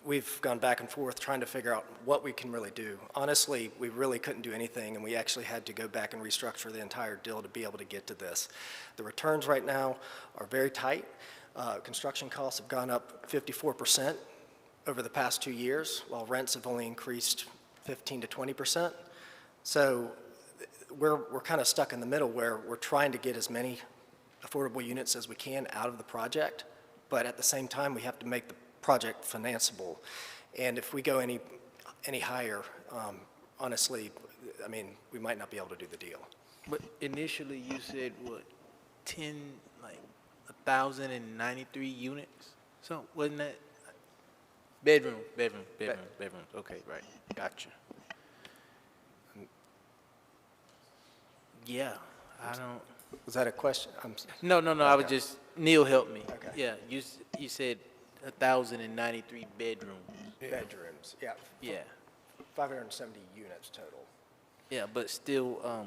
we've gone back and forth trying to figure out what we can really do. Honestly, we really couldn't do anything, and we actually had to go back and restructure the entire deal to be able to get to this. The returns right now are very tight. Construction costs have gone up 54% over the past 2 years, while rents have only increased 15 to 20%. So we're kind of stuck in the middle where we're trying to get as many affordable units as we can out of the project, but at the same time, we have to make the project financeable. And if we go any higher, honestly, I mean, we might not be able to do the deal. But initially, you said what, 1,093 units? So wasn't that bedrooms? Okay, right, gotcha. Yeah, I don't. Was that a question? No, Okay. I was just, Neil helped me. Okay. Yeah, you said 1,093 bedrooms. Bedrooms, yeah. Yeah. 570 units total. Yeah, but still,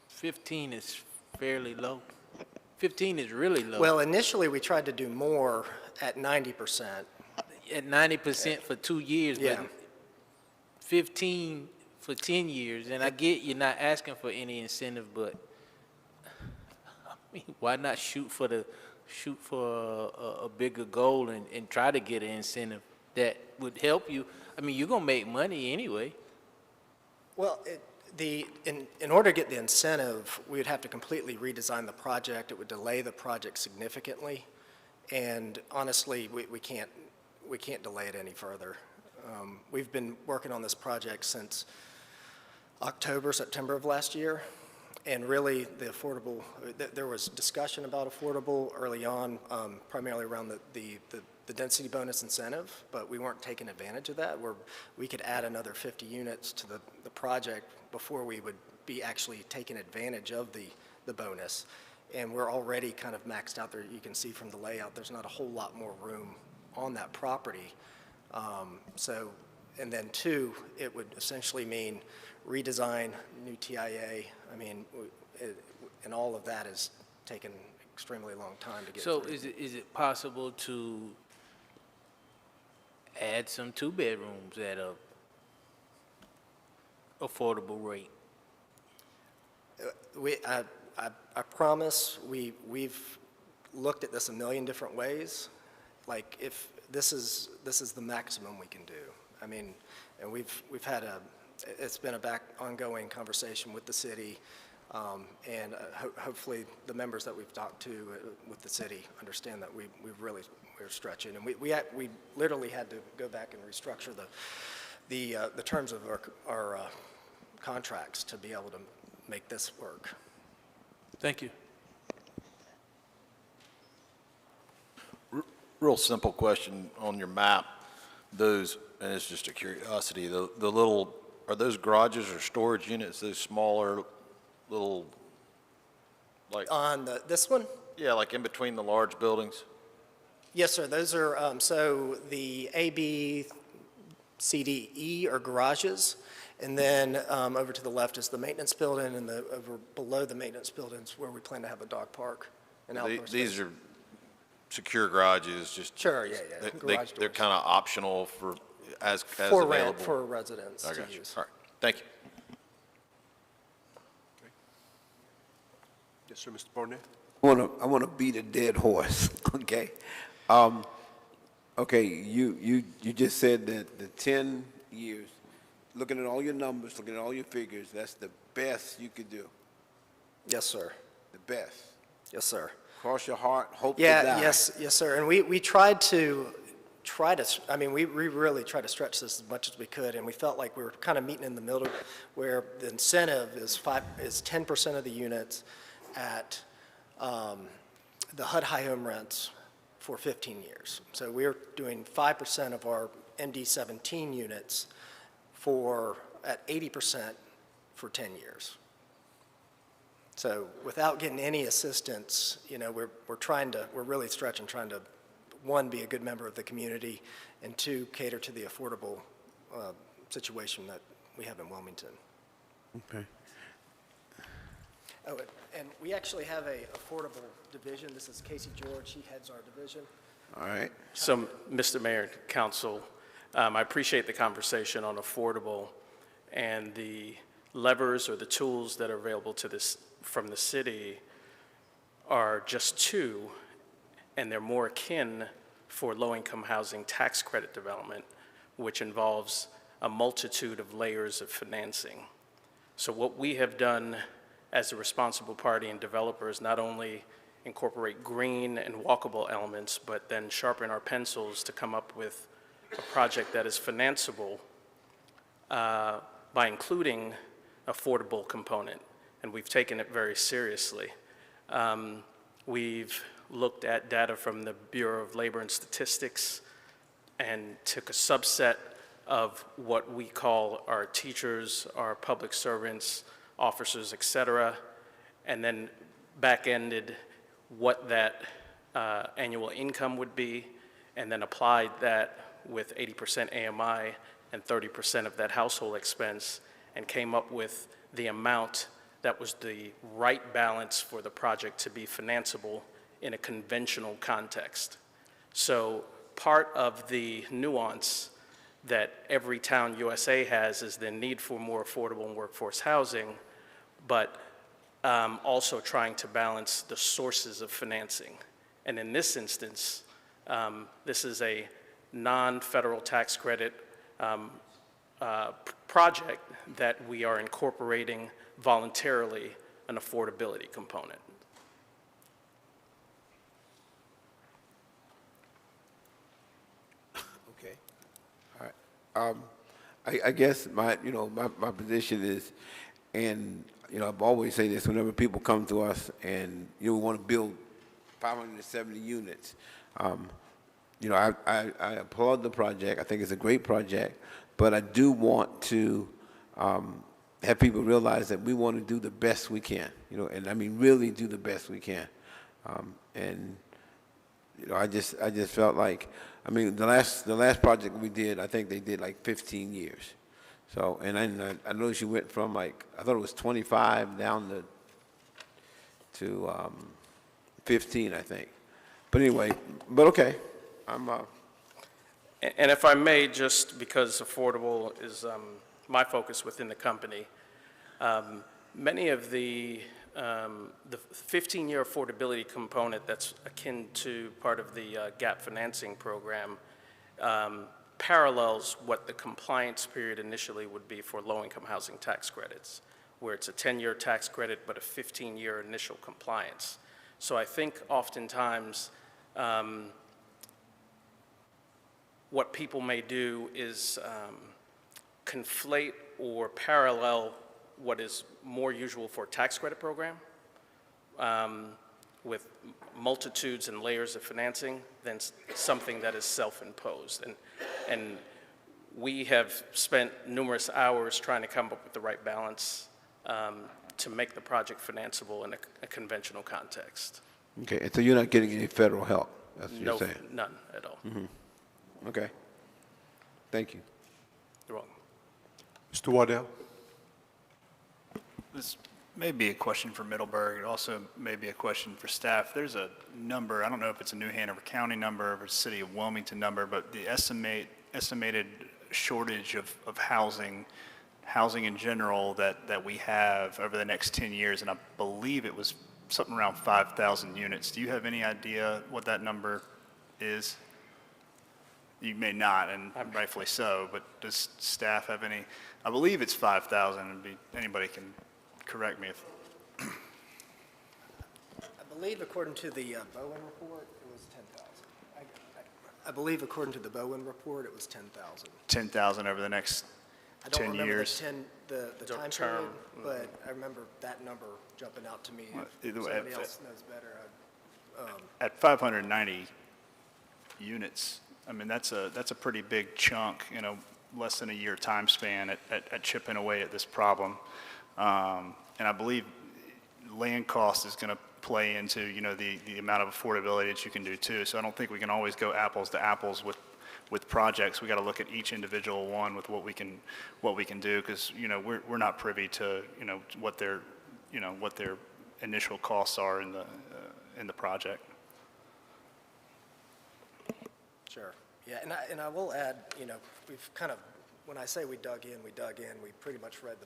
15 is fairly low. 15 is really low. Well, initially, we tried to do more at 90%. At 90% for 2 years, Yeah. but 15 for 10 years, and I get you're not asking for any incentive, but I mean, why not shoot for a bigger goal and try to get an incentive? that would help you. I mean, you're gonna make money anyway. Well, in order to get the incentive, we would have to completely redesign the project. It would delay the project significantly. And honestly, we can't delay it any further. We've been working on this project since October, September of last year. And really, the affordable, there was discussion about affordable early on, primarily around the density bonus incentive, but we weren't taking advantage of that, where we could add another 50 units to the project before we would be actually taking advantage of the bonus. And we're already kind of maxed out there. You can see from the layout, there's not a whole lot more room on that property. And then two, it would essentially mean redesign, new TIA. I mean, and all of that has taken extremely long time to get So through. is it possible to add some two-bedrooms at a affordable rate? I promise, we've looked at this a million different ways. Like, if this is the maximum we can do. I mean, and we've had it's been a ongoing conversation with the city, and hopefully the members that we've talked to with the city understand that we're stretching, and we literally had to go back and restructure the terms of our contracts to be able to make this work. Thank you. Real simple question on your map, those, and it's just a curiosity, the little, are those garages or storage units, those smaller little, like? On this one? Yeah, like in between the large buildings? Yes, sir. Those are, so the A, B, C, D, E are garages. And then over to the left is the maintenance building, and over below the maintenance buildings where we plan to have a dog park and outdoor These space. are secure garages, just? Sure, yeah. Garage They're doors. kind of optional for, as For available? rent, for residents I to got you. use. All right, thank you. Yes, sir, Mr. Barnett? I want to beat a dead horse, okay? Okay, you just said that the 10 years, looking at all your numbers, looking at all your figures, that's the best you could do. Yes, sir. The best. Yes, sir. Cross your heart, hope to Yeah, die. yes, sir. And we tried to, I mean, we really tried to stretch this as much as we could, and we felt like we were kind of meeting in the middle, where the incentive is 10% of the units at the HUD high home rents for 15 years. So we're doing 5% of our MD-17 units at 80% for 10 years. So without getting any assistance, you know, we're really stretching, trying to, one, be a good member of the community, and two, cater to the affordable situation that we have in Wilmington. Okay. Oh, and we actually have a affordable division. This is Casey George. He heads our division. All right. So, Mr. Mayor and Council, I appreciate the conversation on affordable, and the levers or the tools that are available to this from the city are just two, and they're more akin for low-income housing tax credit development, which involves a multitude of layers of financing. So what we have done as a responsible party and developers, not only incorporate green and walkable elements, but then sharpen our pencils to come up with a project that is financeable by including affordable component, and we've taken it very seriously. We've looked at data from the Bureau of Labor and Statistics and took a subset of what we call our teachers, our public servants, officers, et cetera, and then back-ended what that annual income would be, and then applied that with 80% AMI and 30% of that household expense, and came up with the amount that was the right balance for the project to be financeable in a conventional context. So part of the nuance that every town USA has is the need for more affordable and workforce housing, but also trying to balance the sources of financing. And in this instance, this is a non-federal tax credit project that we are incorporating voluntarily an affordability component. Okay. All right. I guess my position is, and, I've always say this whenever people come to us and, we want to build 570 units. I applaud the project. I think it's a great project, but I do want to have people realize that we want to do the best we can, and I mean really do the best we can. I just felt like, the last project we did, I think they did like 15 years. So, and I noticed you went from I thought it was 25 down to 15, I think. But anyway, okay. And if I may, just because affordable is my focus within the company, many of the 15-year affordability component that's akin to part of the GAP financing program parallels what the compliance period initially would be for low-income housing tax credits, where it's a 10-year tax credit but a 15-year initial compliance. So I think oftentimes what people may do is conflate or parallel what is more usual for a tax credit program with multitudes and layers of financing than something that is self-imposed. And we have spent numerous hours trying to come up with the right balance to make the project financeable in a conventional context. Okay, and so you're not getting any federal help, that's what you're saying? No, none at all. Mm-hmm. Okay. Thank you. You're welcome. Mr. Waddell? This may be a question for Middleburg. It also may be a question for staff. There's a number, I don't know if it's a New Hanover County number or a City of Wilmington number, but the estimated shortage of housing in general that we have over the next 10 years, and I believe it was something around 5,000 units. Do you have any idea what that number is? You may not, and rightfully so, but does staff have any? I believe it's 5,000. Anybody can correct me if. I believe according to the Bowen report, it was 10,000. I believe according to the Bowen report, it was 10,000. 10,000 over the next 10 years? I don't remember the time period, but I remember that number jumping out to me. If somebody else knows better. At 590 units, I mean, that's a pretty big chunk, less than a year time span at chipping away at this problem. And I believe land cost is going to play into, the amount of affordability that you can do too. So I don't think we can always go apples to apples with projects. We got to look at each individual one with what we can do, because, we're not privy to, what their initial costs are in the project. Sure. Yeah, and I will add, we've kind of, when I say we dug in, we pretty much read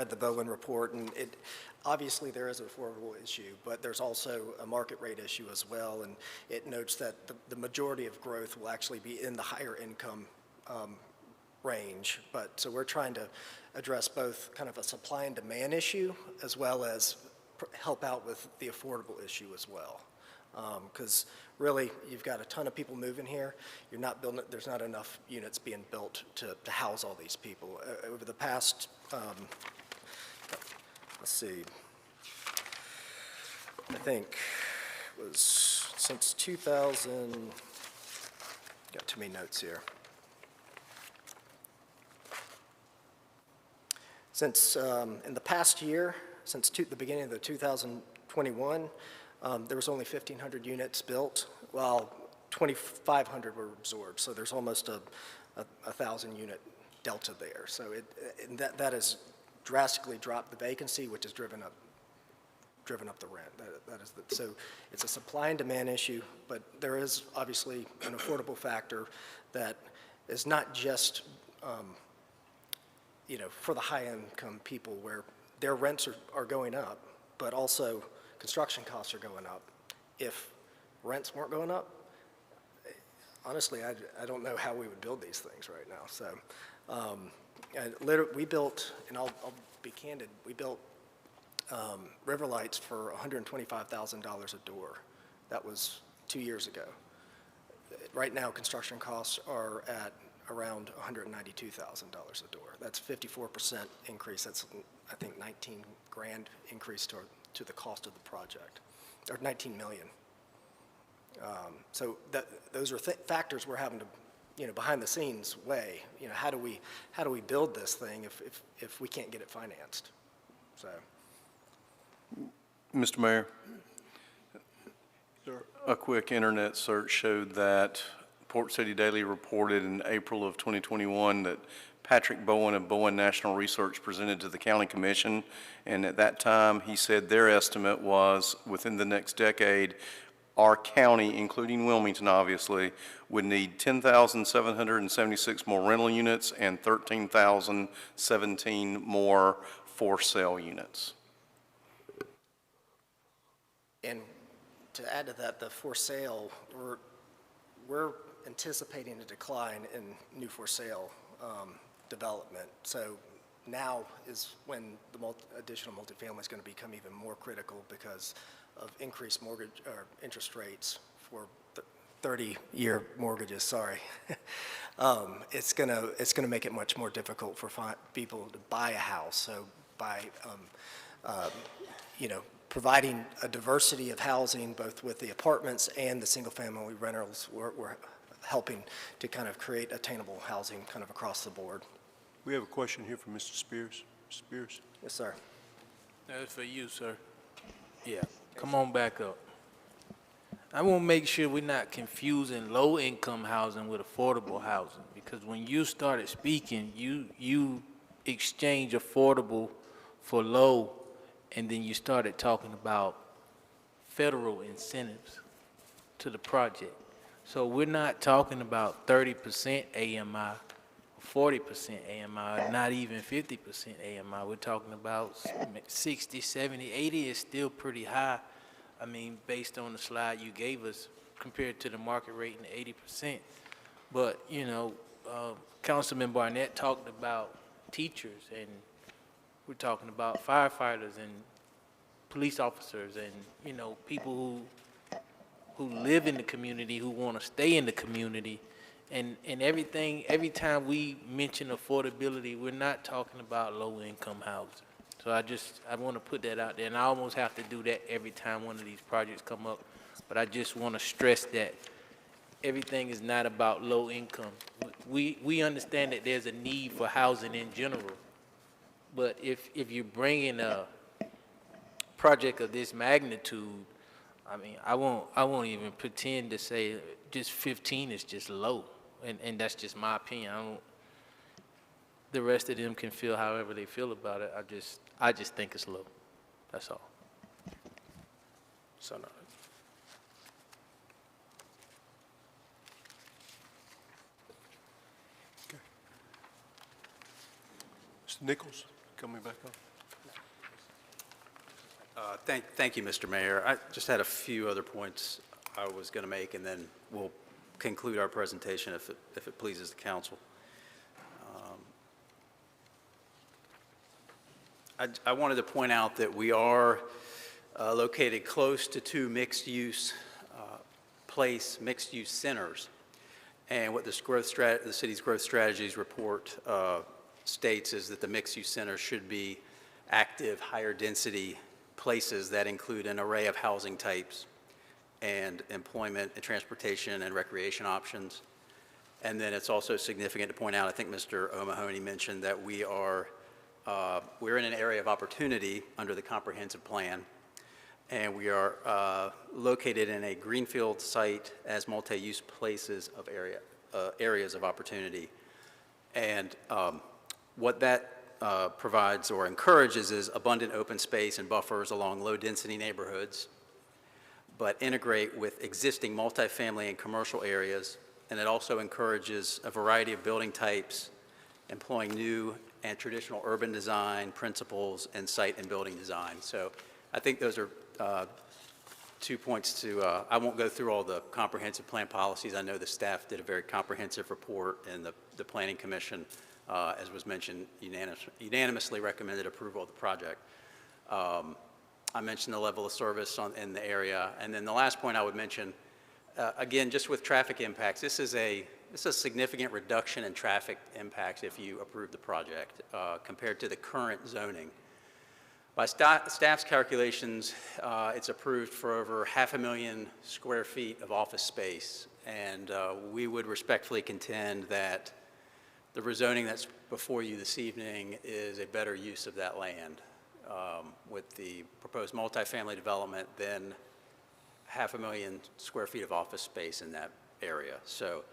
the Bowen report, and obviously there is an affordable issue, but there's also a market rate issue as well, and it notes that the majority of growth will actually be in the higher income range. So we're trying to address both kind of a supply and demand issue as well as help out with the affordable issue as well. Because really, you've got a ton of people moving here. You're not building, there's not enough units being built to house all these people. Over the past, let's see, I think it was since 2000, got too many notes here. Since, in the past year, since the beginning of the 2021, there was only 1,500 units built, while 2,500 were absorbed. So there's almost a 1,000 unit delta there. So that has drastically dropped the vacancy, which has driven up the rent. So it's a supply and demand issue, but there is obviously an affordable factor that is not just for the high income people where their rents are going up, but also construction costs are going up. If rents weren't going up, honestly, I don't know how we would build these things right now. So we built, and I'll be candid, we built river lights for $125,000 a door. That was 2 years ago. Right now, construction costs are at around $192,000 a door. That's 54% increase. That's, I think, 19 grand increase to the cost of the project, or 19 million. So those are factors we're having to, behind the scenes weigh. How do we build this thing if we can't get it financed? So. Mr. Mayor, a quick internet search showed that Port City Daily reported in April of 2021 that Patrick Bowen of Bowen National Research presented to the County Commission, and at that time he said their estimate was within the next decade our county, including Wilmington obviously, would need 10,776 more rental units and 13,017 more for sale units. And to add to that, the for sale, we're anticipating a decline in new for sale development. So now is when the additional multifamily is going to become even more critical because of increased mortgage or interest rates for 30-year mortgages. Sorry, it's gonna make it much more difficult for people to buy a house. So by providing a diversity of housing, both with the apartments and the single-family rentals, we're helping to kind of create attainable housing kind of across the board. We have a question here from Mr. Spears. Mr. Spears? Yes, sir. That's for you, sir. Yeah, come on back up. I want to make sure we're not confusing low-income housing with affordable housing, because when you started speaking, you exchange affordable for low, and then you started talking about federal incentives to the project. So we're not talking about 30% AMI, 40% AMI, not even 50% AMI. We're talking about 60, 70, 80 is still pretty high. I mean, based on the slide you gave us, compared to the market rate in 80%. But, Councilman Barnett talked about teachers, and we're talking about firefighters and police officers and, people who live in the community, who want to stay in the community. And everything, every time we mention affordability, we're not talking about low-income housing. So I want to put that out there, and I almost have to do that every time one of these projects come up. But I just want to stress that everything is not about low income. We understand that there's a need for housing in general, but if you're bringing a project of this magnitude, I mean, I won't even pretend to say just 15 is just low, and that's just my opinion. The rest of them can feel however they feel about it. I just think it's low. That's all. So no. Mr. Nichols, coming back up. Thank you, Mr. Mayor. I just had a few other points I was going to make, and then we'll conclude our presentation if it pleases the council. I wanted to point out that we are located close to two mixed-use mixed-use centers. And what the city's growth strategies report states is that the mixed-use centers should be active, higher-density places that include an array of housing types and employment and transportation and recreation options. And then it's also significant to point out, I think Mr. O'Mahony mentioned that we're in an area of opportunity under the comprehensive plan, and we are located in a greenfield site as multi-use places of areas of opportunity. And what that provides or encourages is abundant open space and buffers along low-density neighborhoods, but integrate with existing multifamily and commercial areas. And it also encourages a variety of building types, employing new and traditional urban design principles and site and building design. So I think those are 2 points to, I won't go through all the comprehensive plan policies. I know the staff did a very comprehensive report, and the Planning Commission, as was mentioned, unanimously recommended approval of the project. I mentioned the level of service in the area. And then the last point I would mention, again, just with traffic impacts, this is a significant reduction in traffic impacts if you approve the project compared to the current zoning. By staff's calculations, it's approved for over 500,000 square feet of office space, and we would respectfully contend that the rezoning that's before you this evening is a better use of that land with the proposed multifamily development than 500,000 square feet of office space in that area. So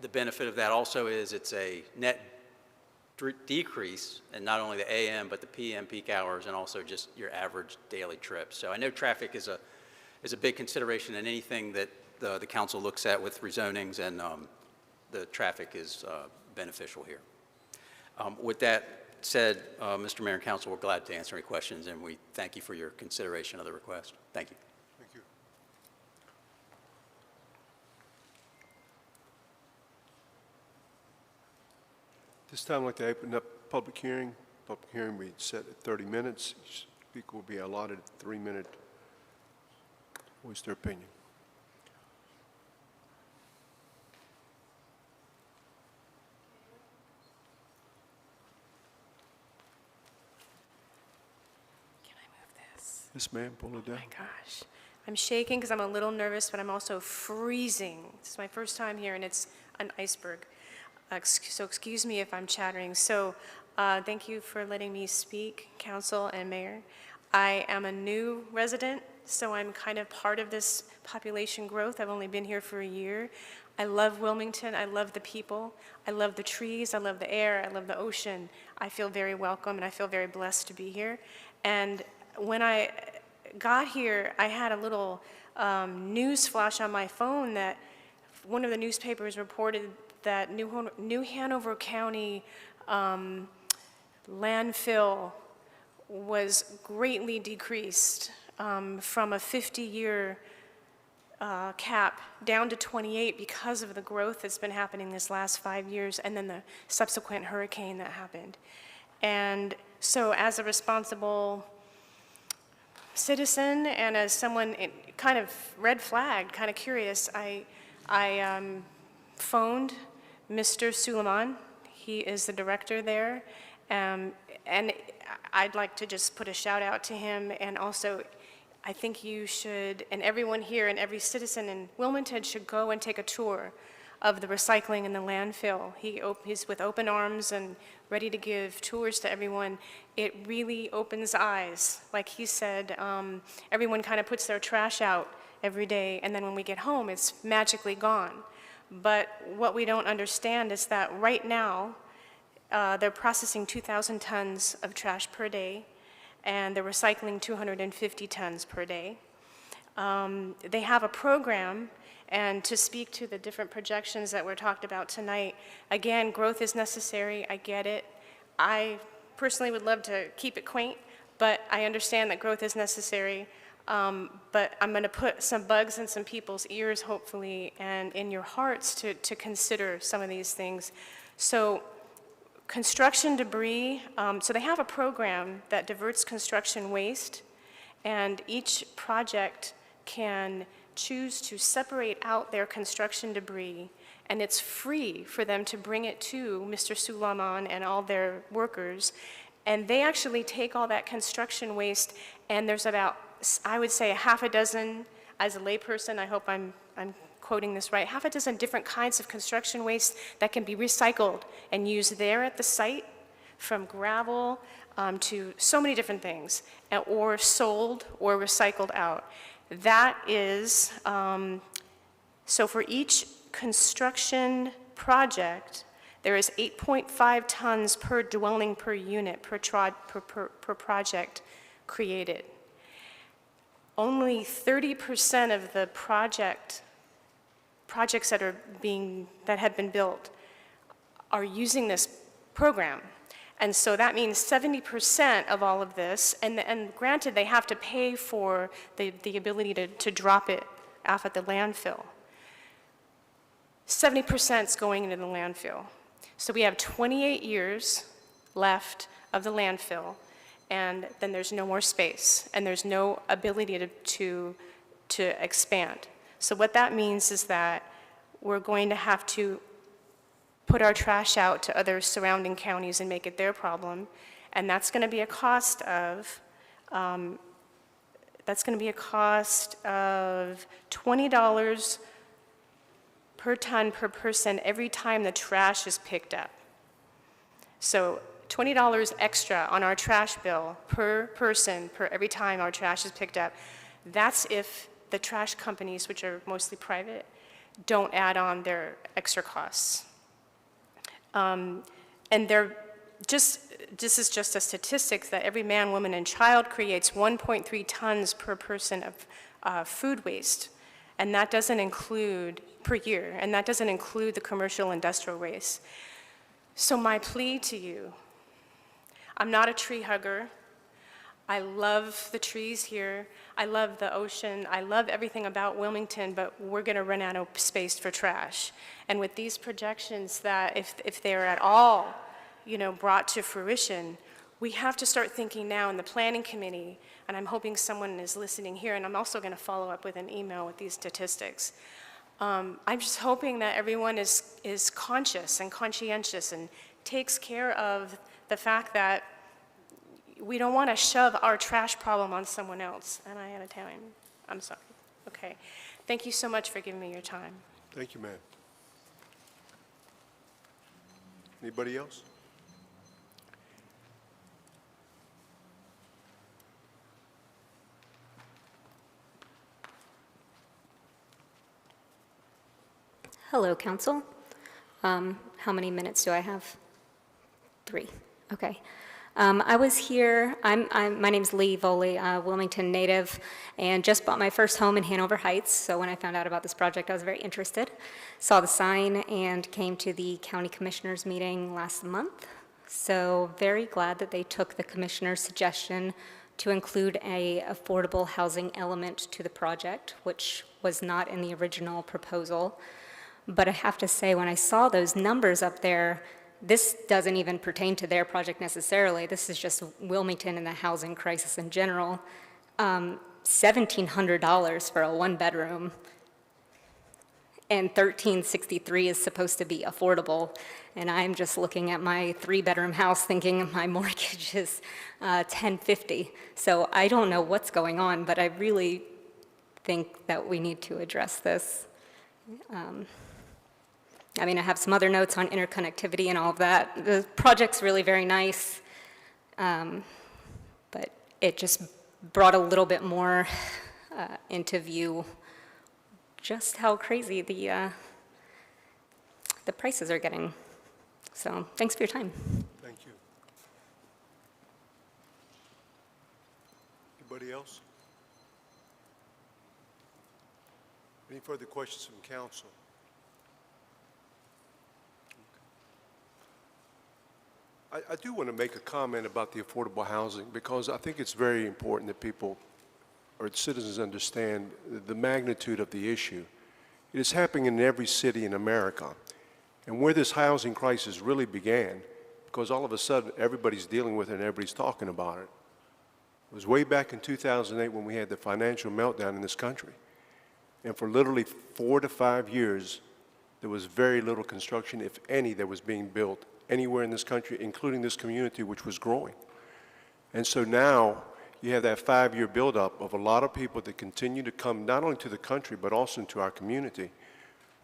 the benefit of that also is it's a net decrease in not only the AM, but the PM peak hours and also just your average daily trip. So I know traffic is a big consideration in anything that the council looks at with rezonings, and the traffic is beneficial here. With that said, Mr. Mayor and Council, we're glad to answer any questions, and we thank you for your consideration of the request. Thank you. Thank you. This time I'd like to open up public hearing. Public hearing we set at 30 minutes. Each speaker will be allotted a 3-minute voice their opinion. Yes, ma'am, pull it down. Oh my gosh. I'm shaking because I'm a little nervous, but I'm also freezing. This is my first time here, and it's an iceberg. So excuse me if I'm chattering. So thank you for letting me speak, Council and Mayor. I am a new resident, so I'm kind of part of this population growth. I've only been here for a year. I love Wilmington. I love the people. I love the trees. I love the air. I love the ocean. I feel very welcome, and I feel very blessed to be here. And when I got here, I had a little news flash on my phone that one of the newspapers reported that New Hanover County landfill was greatly decreased from a 50-year cap down to 28 because of the growth that's been happening this last 5 years and then the subsequent hurricane that happened. And so as a responsible citizen and as someone kind of red flagged, kind of curious, I phoned Mr. Suleiman. He is the director there. And I'd like to just put a shout out to him. And also, I think you should, and everyone here and every citizen in Wilmington should go and take a tour of the recycling and the landfill. He's with open arms and ready to give tours to everyone. It really opens eyes. Like he said, everyone kind of puts their trash out every day, and then when we get home, it's magically gone. But what we don't understand is that right now, they're processing 2,000 tons of trash per day, and they're recycling 250 tons per day. They have a program. And to speak to the different projections that were talked about tonight, again, growth is necessary. I get it. I personally would love to keep it quaint, but I understand that growth is necessary. But I'm going to put some bugs in some people's ears, hopefully, and in your hearts to consider some of these things. So construction debris, so they have a program that diverts construction waste, and each project can choose to separate out their construction debris, and it's free for them to bring it to Mr. Suleiman and all their workers. And they actually take all that construction waste, and there's about, I would say, a half a dozen, as a layperson, I hope I'm quoting this right, half a dozen different kinds of construction waste that can be recycled and used there at the site, from gravel to so many different things, or sold or recycled out. That is, so for each construction project, there is 8.5 tons per dwelling per unit per project created. Only 30% of the projects that have been built are using this program. And so that means 70% of all of this, and granted, they have to pay for the ability to drop it off at the landfill. 70% is going into the landfill. So we have 28 years left of the landfill, and then there's no more space, and there's no ability to expand. So what that means is that we're going to have to put our trash out to other surrounding counties and make it their problem, and that's going to be a cost of $20 per ton per person every time the trash is picked up. So $20 extra on our trash bill per person per every time our trash is picked up. That's if the trash companies, which are mostly private, don't add on their extra costs. And this is just a statistic that every man, woman, and child creates 1.3 tons per person of food waste. And that doesn't include, per year, and that doesn't include the commercial industrial waste. So my plea to you, I'm not a tree hugger. I love the trees here. I love the ocean. I love everything about Wilmington, but we're going to run out of space for trash. And with these projections that if they're at all, brought to fruition, we have to start thinking now in the planning committee, and I'm hoping someone is listening here, and I'm also going to follow up with an email with these statistics. I'm just hoping that everyone is conscious and conscientious and takes care of the fact that we don't want to shove our trash problem on someone else. And I had a time. I'm sorry. Okay. Thank you so much for giving me your time. Thank you, ma'am. Anybody else? Hello, Council. How many minutes do I have? 3. Okay. I was here, my name's Lee Voley, Wilmington native, and just bought my first home in Hanover Heights, so when I found out about this project, I was very interested. Saw the sign and came to the county commissioners meeting last month. So very glad that they took the commissioner's suggestion to include a affordable housing element to the project, which was not in the original proposal. But I have to say, when I saw those numbers up there, this doesn't even pertain to their project necessarily. This is just Wilmington and the housing crisis in general. $1,700 for a one-bedroom, and $1,363 is supposed to be affordable. And I'm just looking at my 3-bedroom house thinking my mortgage is $1,050. So I don't know what's going on, but I really think that we need to address this. I mean, I have some other notes on interconnectivity and all of that. The project's really very nice, but it just brought a little bit more into view just how crazy the prices are getting. So thanks for your time. Thank you. Anybody else? Any further questions from council? I do want to make a comment about the affordable housing because I think it's very important that people or citizens understand the magnitude of the issue. It is happening in every city in America. And where this housing crisis really began, because all of a sudden everybody's dealing with it and everybody's talking about it, was way back in 2008 when we had the financial meltdown in this country. And for literally 4 to 5 years, there was very little construction, if any, that was being built anywhere in this country, including this community, which was growing. And so now you have that 5-year buildup of a lot of people that continue to come not only to the country, but also into our community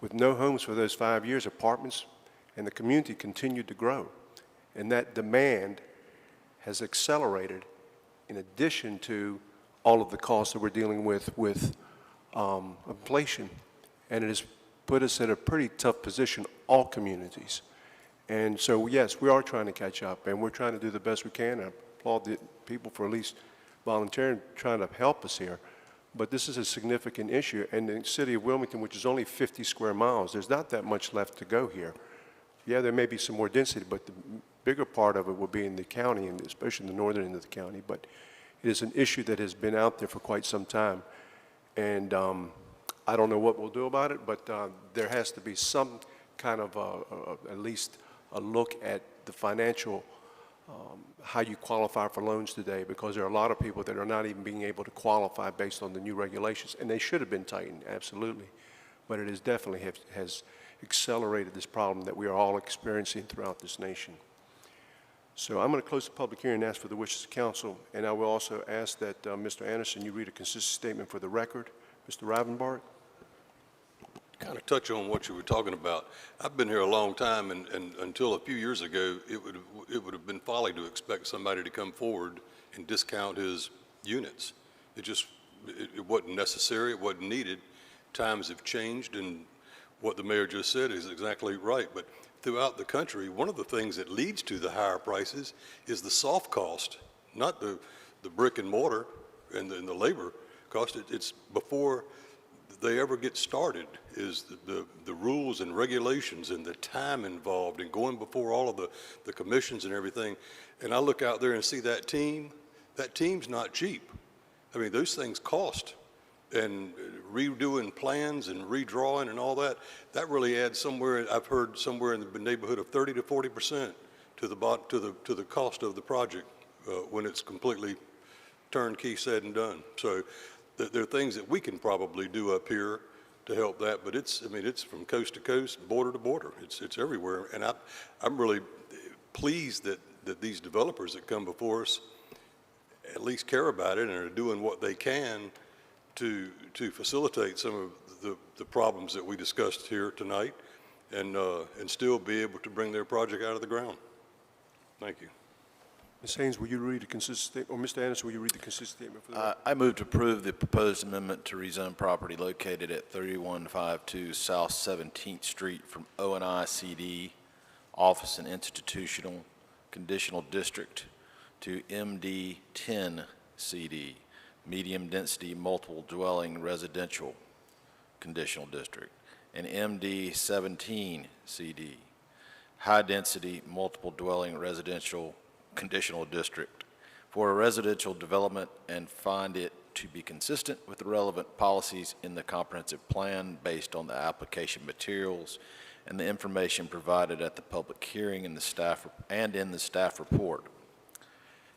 with no homes for those 5 years, apartments, and the community continued to grow. And that demand has accelerated in addition to all of the costs that we're dealing with inflation. And it has put us in a pretty tough position, all communities. And so, yes, we are trying to catch up, and we're trying to do the best we can. I applaud the people for at least volunteering, trying to help us here. But this is a significant issue. And the city of Wilmington, which is only 50 square miles, there's not that much left to go here. Yeah, there may be some more density, but the bigger part of it will be in the county, and especially in the northern end of the county, but it is an issue that has been out there for quite some time. And I don't know what we'll do about it, but there has to be some kind of at least a look at the financial, how you qualify for loans today, because there are a lot of people that are not even being able to qualify based on the new regulations, and they should have been tightened, absolutely. But it is definitely has accelerated this problem that we are all experiencing throughout this nation. So I'm going to close the public hearing and ask for the wishes of council, and I will also ask that Mr. Anderson, you read a consistent statement for the record. Mr. Rivenbark? Kind of touch on what you were talking about. I've been here a long time, and until a few years ago, it would have been folly to expect somebody to come forward and discount his units. It wasn't necessary, it wasn't needed. Times have changed, and what the mayor just said is exactly right. But throughout the country, one of the things that leads to the higher prices is the soft cost, not the brick and mortar and the labor cost. It's before they ever get started is the rules and regulations and the time involved and going before all of the commissions and everything. And I look out there and see that team's not cheap. I mean, those things cost. And redoing plans and redrawing and all that really adds somewhere, I've heard somewhere in the neighborhood of 30 to 40% to the cost of the project when it's completely turnkey said and done. So there are things that we can probably do up here to help that, but it's from coast to coast, border to border. It's everywhere. And I'm really pleased that these developers that come before us at least care about it and are doing what they can to facilitate some of the problems that we discussed here tonight and still be able to bring their project out of the ground. Thank you. Ms. Haynes, will you read a consistent statement, or Mr. Anderson, will you read the consistent statement for the record? I move to approve the proposed amendment to rezone property located at 3152 South 17th Street from O&I CD, Office and Institutional Conditional District, to MD 10 CD, Medium Density Multiple Dwelling Residential Conditional District, and MD 17 CD, High Density Multiple Dwelling Residential Conditional District, for a residential development, and find it to be consistent with the relevant policies in the comprehensive plan based on the application materials and the information provided at the public hearing in the staff report,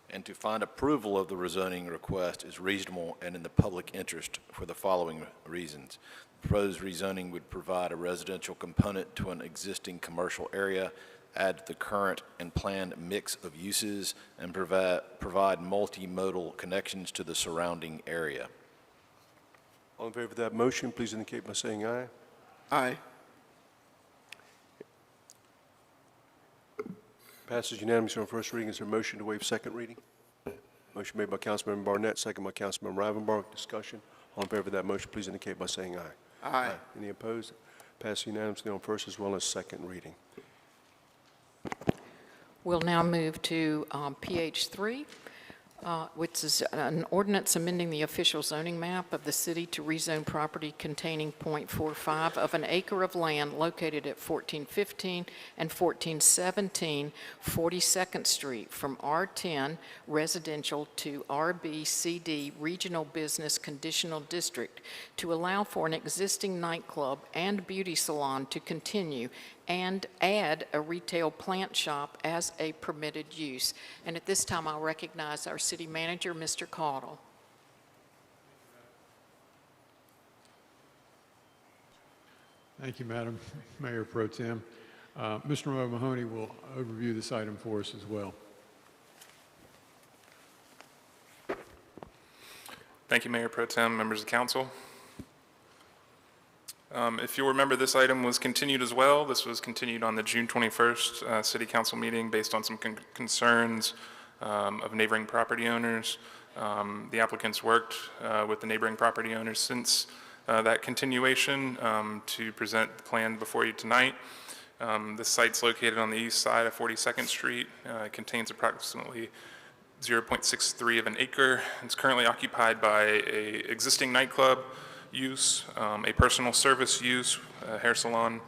and to find approval of the rezoning request is reasonable and in the public interest for the following reasons. The proposed rezoning would provide a residential component to an existing commercial area, add to the current and planned mix of uses, and provide multimodal connections to the surrounding area. All in favor of that motion, please indicate by saying aye. Aye. Passes unanimously on first reading. Is there a motion to waive second reading? Motion made by Councilmember Barnett, second by Councilmember Rivenbark. Discussion. All in favor of that motion, please indicate by saying aye. Aye. Any opposed? Passes unanimously on first as well as second reading. We'll now move to PH 3, which is an ordinance amending the official zoning map of the city to rezone property containing .45 of an acre of land located at 1415 and 1417 42nd Street from R10 residential to RBCD Regional Business Conditional District to allow for an existing nightclub and beauty salon to continue and add a retail plant shop as a permitted use. And at this time, I'll recognize our city manager, Mr. Caudle. Thank you, Madam Mayor Pro Tem. Mr. Mahoney will overview this item for us as well. Thank you, Mayor Pro Tem, members of council. If you'll remember, this item was continued as well. This was continued on the June 21st City Council meeting based on some concerns of neighboring property owners. The applicants worked with the neighboring property owners since that continuation to present the plan before you tonight. This site's located on the east side of 42nd Street. It contains approximately 0.63 of an acre. It's currently occupied by an existing nightclub use, a personal service use, a hair salon,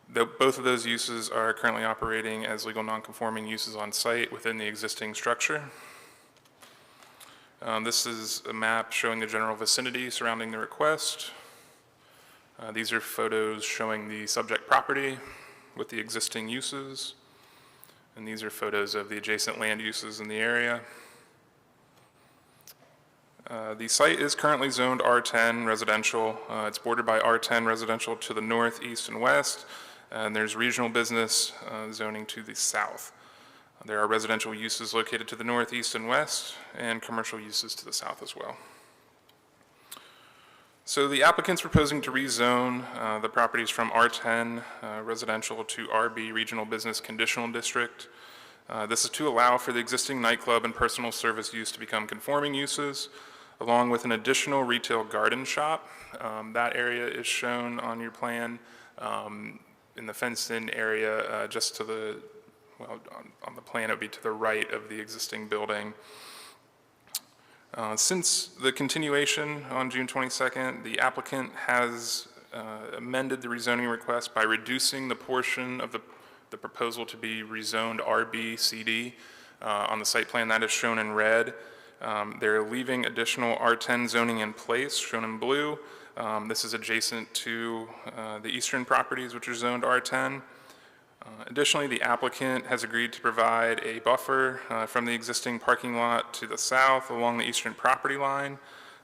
Both of those uses are currently operating as legal nonconforming uses on site within the existing structure. This is a map showing the general vicinity surrounding the request. These are photos showing the subject property with the existing uses. And these are photos of the adjacent land uses in the area. The site is currently zoned R10 residential. It's bordered by R10 residential to the north, east, and west, and there's regional business zoning to the south. There are residential uses located to the north, east, and west, and commercial uses to the south as well. So the applicant's proposing to rezone the properties from R10 residential to RB Regional Business Conditional District. This is to allow for the existing nightclub and personal service use to become conforming uses, along with an additional retail garden shop. That area is shown on your plan in the fenced-in area just to the, well, on the plan it would be to the right of the existing building. Since the continuation on June 22nd, the applicant has amended the rezoning request by reducing the portion of the proposal to be rezoned RB-CD on the site plan that is shown in red. They're leaving additional R10 zoning in place, shown in blue. This is adjacent to the eastern properties, which are zoned R10. Additionally, the applicant has agreed to provide a buffer from the existing parking lot to the south along the eastern property line,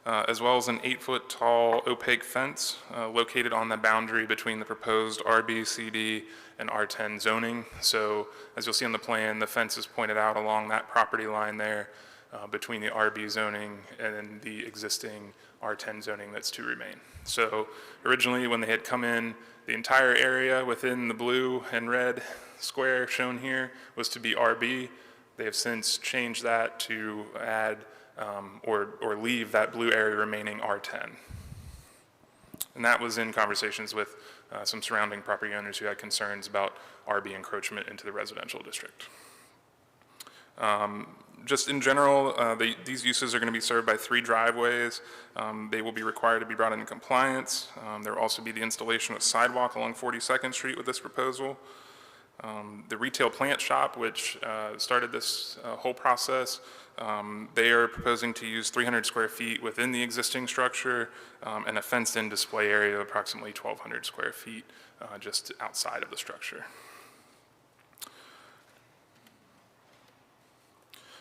as well as an 8-foot tall opaque fence located on the boundary between the proposed RB, CD, and R10 zoning. So as you'll see on the plan, the fence is pointed out along that property line there between the RB zoning and the existing R10 zoning that's to remain. So originally when they had come in, the entire area within the blue and red square shown here was to be RB. They have since changed that to add or leave that blue area remaining R10. And that was in conversations with some surrounding property owners who had concerns about RB encroachment into the residential district. Just in general, these uses are going to be served by 3 driveways. They will be required to be brought into compliance. There will also be the installation of a sidewalk along 42nd Street with this proposal. The retail plant shop, which started this whole process, they are proposing to use 300 square feet within the existing structure and a fenced-in display area of approximately 1,200 square feet just outside of the structure.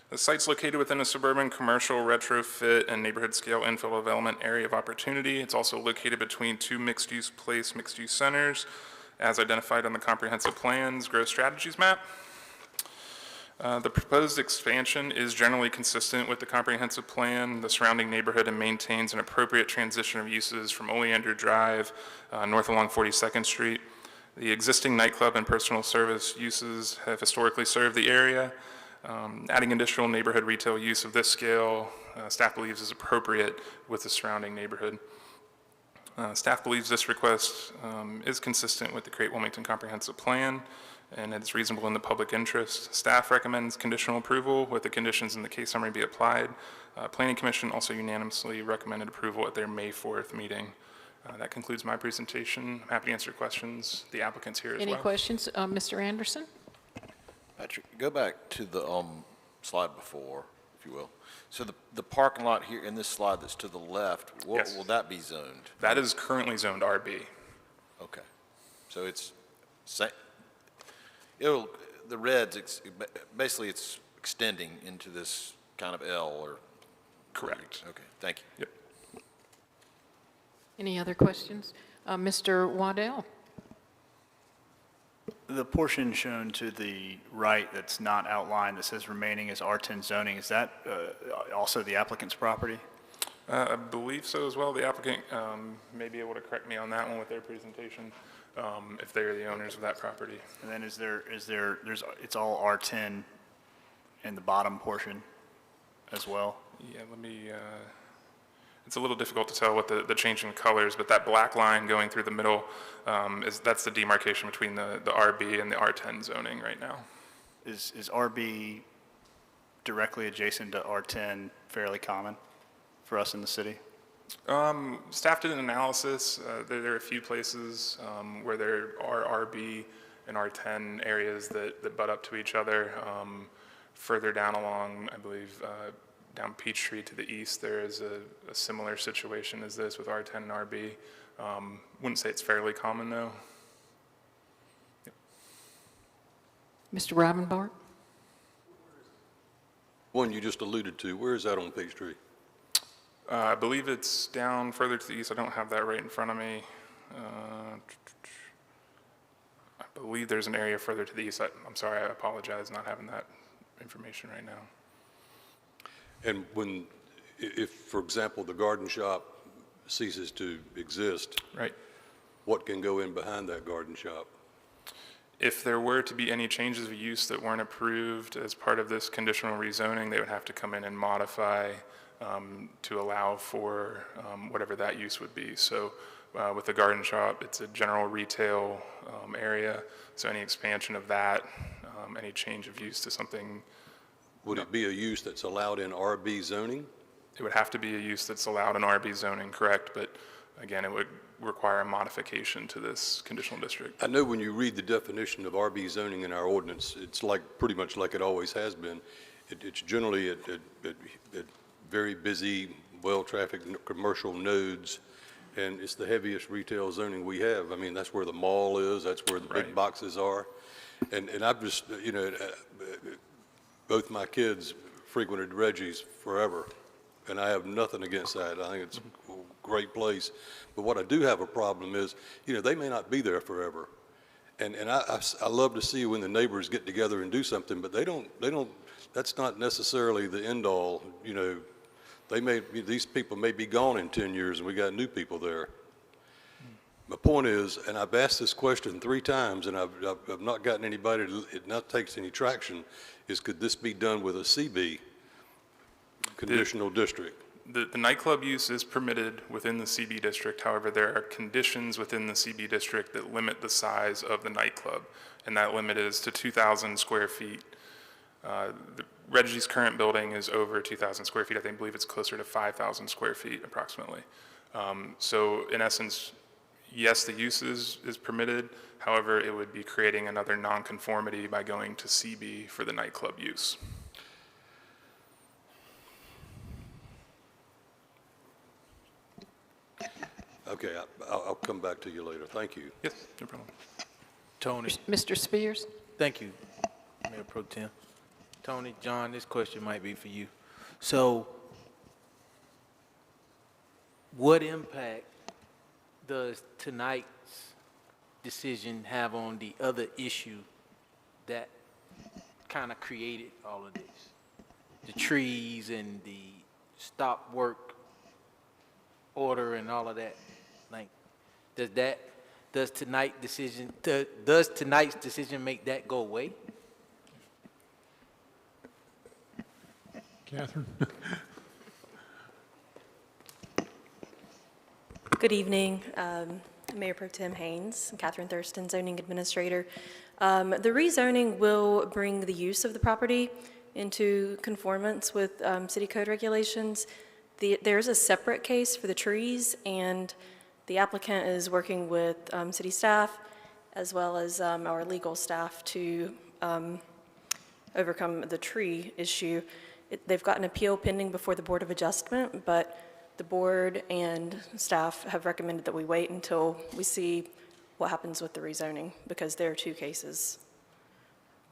The site's located within a suburban commercial retrofit and neighborhood scale infill development area of opportunity. It's also located between 2 mixed-use place, mixed-use centers, as identified on the comprehensive plan's growth strategies map. The proposed expansion is generally consistent with the comprehensive plan, the surrounding neighborhood, and maintains an appropriate transition of uses from Oleander Drive north along 42nd Street. The existing nightclub and personal service uses have historically served the area. Adding additional neighborhood retail use of this scale, staff believes is appropriate with the surrounding neighborhood. Staff believes this request is consistent with the Create Wilmington Comprehensive Plan and it's reasonable in the public interest. Staff recommends conditional approval with the conditions in the case summary be applied. Planning Commission also unanimously recommended approval at their May 4th meeting. That concludes my presentation. I'm happy to answer questions. The applicant's here as well. Any questions? Mr. Anderson? Patrick, go back to the slide before, if you will. So the parking lot here in this slide that's to the left, Yes. will that be zoned? That is currently zoned RB. Okay. So it's, the red's, basically it's extending into this kind of L or? Correct. Okay, thank you. Yep. Any other questions? Mr. Waddell? The portion shown to the right that's not outlined that says remaining as R10 zoning, is that also the applicant's property? I believe so as well. The applicant may be able to correct me on that one with their presentation, if they are the owners of that property. And then it's all R10 in the bottom portion as well? Yeah, let me, it's a little difficult to tell what the changing colors, but that black line going through the middle, that's the demarcation between the RB and the R10 zoning right now. Is RB directly adjacent to R10 fairly common for us in the city? Staff did an analysis. There are a few places where there are RB and R10 areas that butt up to each other. Further down along, I believe, down Peachtree to the east, there is a similar situation as this with R10 and RB. Wouldn't say it's fairly common, though. Mr. Rivenbark? One you just alluded to, where is that on Peachtree? I believe it's down further to the east. I don't have that right in front of me. I believe there's an area further to the east. I'm sorry, I apologize not having that information right now. And if, for example, the garden shop ceases to exist, right, what can go in behind that garden shop? If there were to be any changes of use that weren't approved as part of this conditional rezoning, they would have to come in and modify to allow for whatever that use would be. So with the garden shop, it's a general retail area, so any expansion of that, any change of use to something. Would it be a use that's allowed in RB zoning? It would have to be a use that's allowed in RB zoning, correct, but again, it would require a modification to this conditional district. I know when you read the definition of RB zoning in our ordinance, it's pretty much like it always has been. It's generally at very busy, well-trafficked commercial nodes, and it's the heaviest retail zoning we have. I mean, that's where the mall is, that's where the big boxes are. And I've just, both my kids frequented Reggie's forever, and I have nothing against that. I think it's a great place. But what I do have a problem is, they may not be there forever. And I love to see when the neighbors get together and do something, but they don't, that's not necessarily the end all. These people may be gone in 10 years and we got new people there. My point is, and I've asked this question 3 times and I've not gotten anybody, it not takes any traction, is could this be done with a CB, conditional district? The nightclub use is permitted within the CB district. However, there are conditions within the CB district that limit the size of the nightclub, and that limit is to 2,000 square feet. Reggie's current building is over 2,000 square feet. I believe it's closer to 5,000 square feet approximately. So in essence, yes, the use is permitted. However, it would be creating another nonconformity by going to CB for the nightclub use. Okay, I'll come back to you later. Thank you. Yes, no problem. Tony. Mr. Spears? Thank you, Mayor Pro Tem. Tony, John, this question might be for you. So what impact does tonight's decision have on the other issue that kind of created all of this? The trees and the stop work order and all of that? Like, does tonight's decision make that go away? Catherine? Good evening, Mayor Pro Tem Haynes, Catherine Thurston, Zoning Administrator. The rezoning will bring the use of the property into conformance with city code regulations. There's a separate case for the trees, and the applicant is working with city staff as well as our legal staff to overcome the tree issue. They've got an appeal pending before the Board of Adjustment, but the board and staff have recommended that we wait until we see what happens with the rezoning, because there are 2 cases.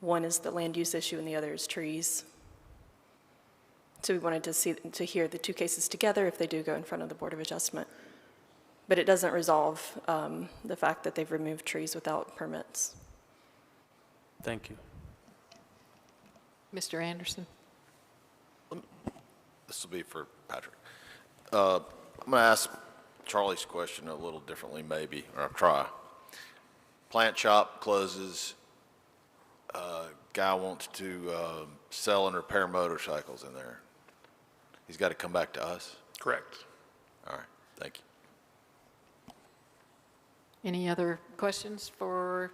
One is the land use issue and the other is trees. So we wanted to hear the 2 cases together if they do go in front of the Board of Adjustment. But it doesn't resolve the fact that they've removed trees without permits. Thank you. Mr. Anderson? This will be for Patrick. I'm going to ask Charlie's question a little differently maybe, or I'll try. Plant shop closes. Guy wants to sell and repair motorcycles in there. He's got to come back to us? Correct. All right, thank you. Any other questions for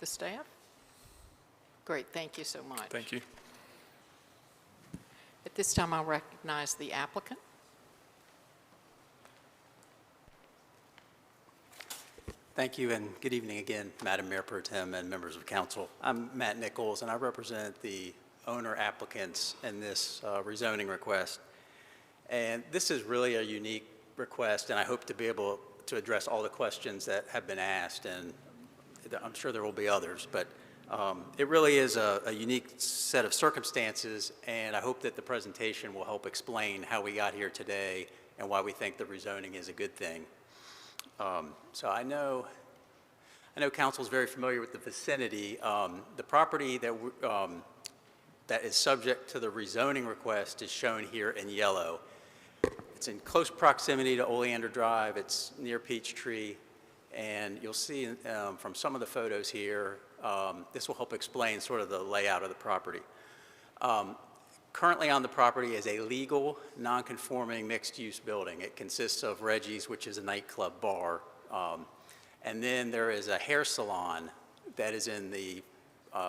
the staff? Great, thank you so much. Thank you. At this time, I'll recognize the applicant. Thank you, and good evening again, Madam Mayor Pro Tem and members of council. I'm Matt Nichols, and I represent the owner applicants in this rezoning request. And this is really a unique request, and I hope to be able to address all the questions that have been asked, and I'm sure there will be others, but it really is a unique set of circumstances, and I hope that the presentation will help explain how we got here today and why we think the rezoning is a good thing. So I know council is very familiar with the vicinity. The property that is subject to the rezoning request is shown here in yellow. It's in close proximity to Oleander Drive. It's near Peachtree. And you'll see from some of the photos here, this will help explain sort of the layout of the property. Currently on the property is a legal, non-conforming mixed-use building. It consists of Reggie's, which is a nightclub bar, and then there is a hair salon that is in the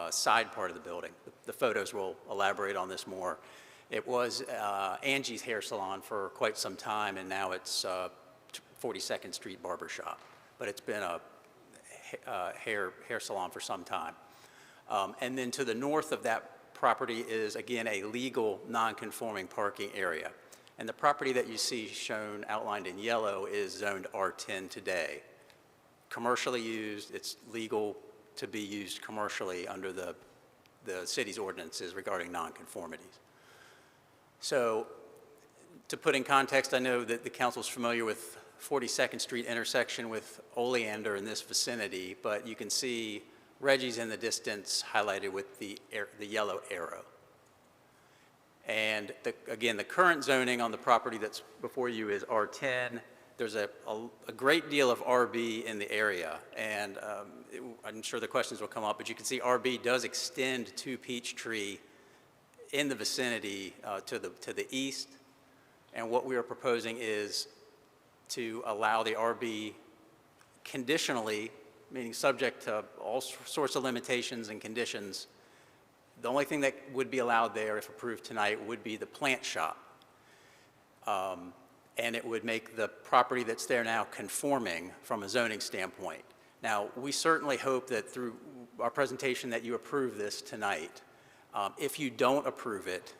side part of the building. The photos will elaborate on this more. It was Angie's Hair Salon for quite some time, and now it's 42nd Street Barbershop. But it's been a hair salon for some time. And then to the north of that property is, again, a legal, non-conforming parking area. And the property that you see shown outlined in yellow is zoned R10 today. Commercially used, it's legal to be used commercially under the city's ordinances regarding nonconformities. So to put in context, I know that the council's familiar with 42nd Street intersection with Oleander in this vicinity, but you can see Reggie's in the distance highlighted with the yellow arrow. And again, the current zoning on the property that's before you is R10. There's a great deal of RB in the area, and I'm sure the questions will come up, but you can see RB does extend to Peachtree in the vicinity to the east. And what we are proposing is to allow the RB conditionally, meaning subject to all sorts of limitations and conditions. The only thing that would be allowed there, if approved tonight, would be the plant shop. And it would make the property that's there now conforming from a zoning standpoint. Now, we certainly hope that through our presentation that you approve this tonight. If you don't approve it,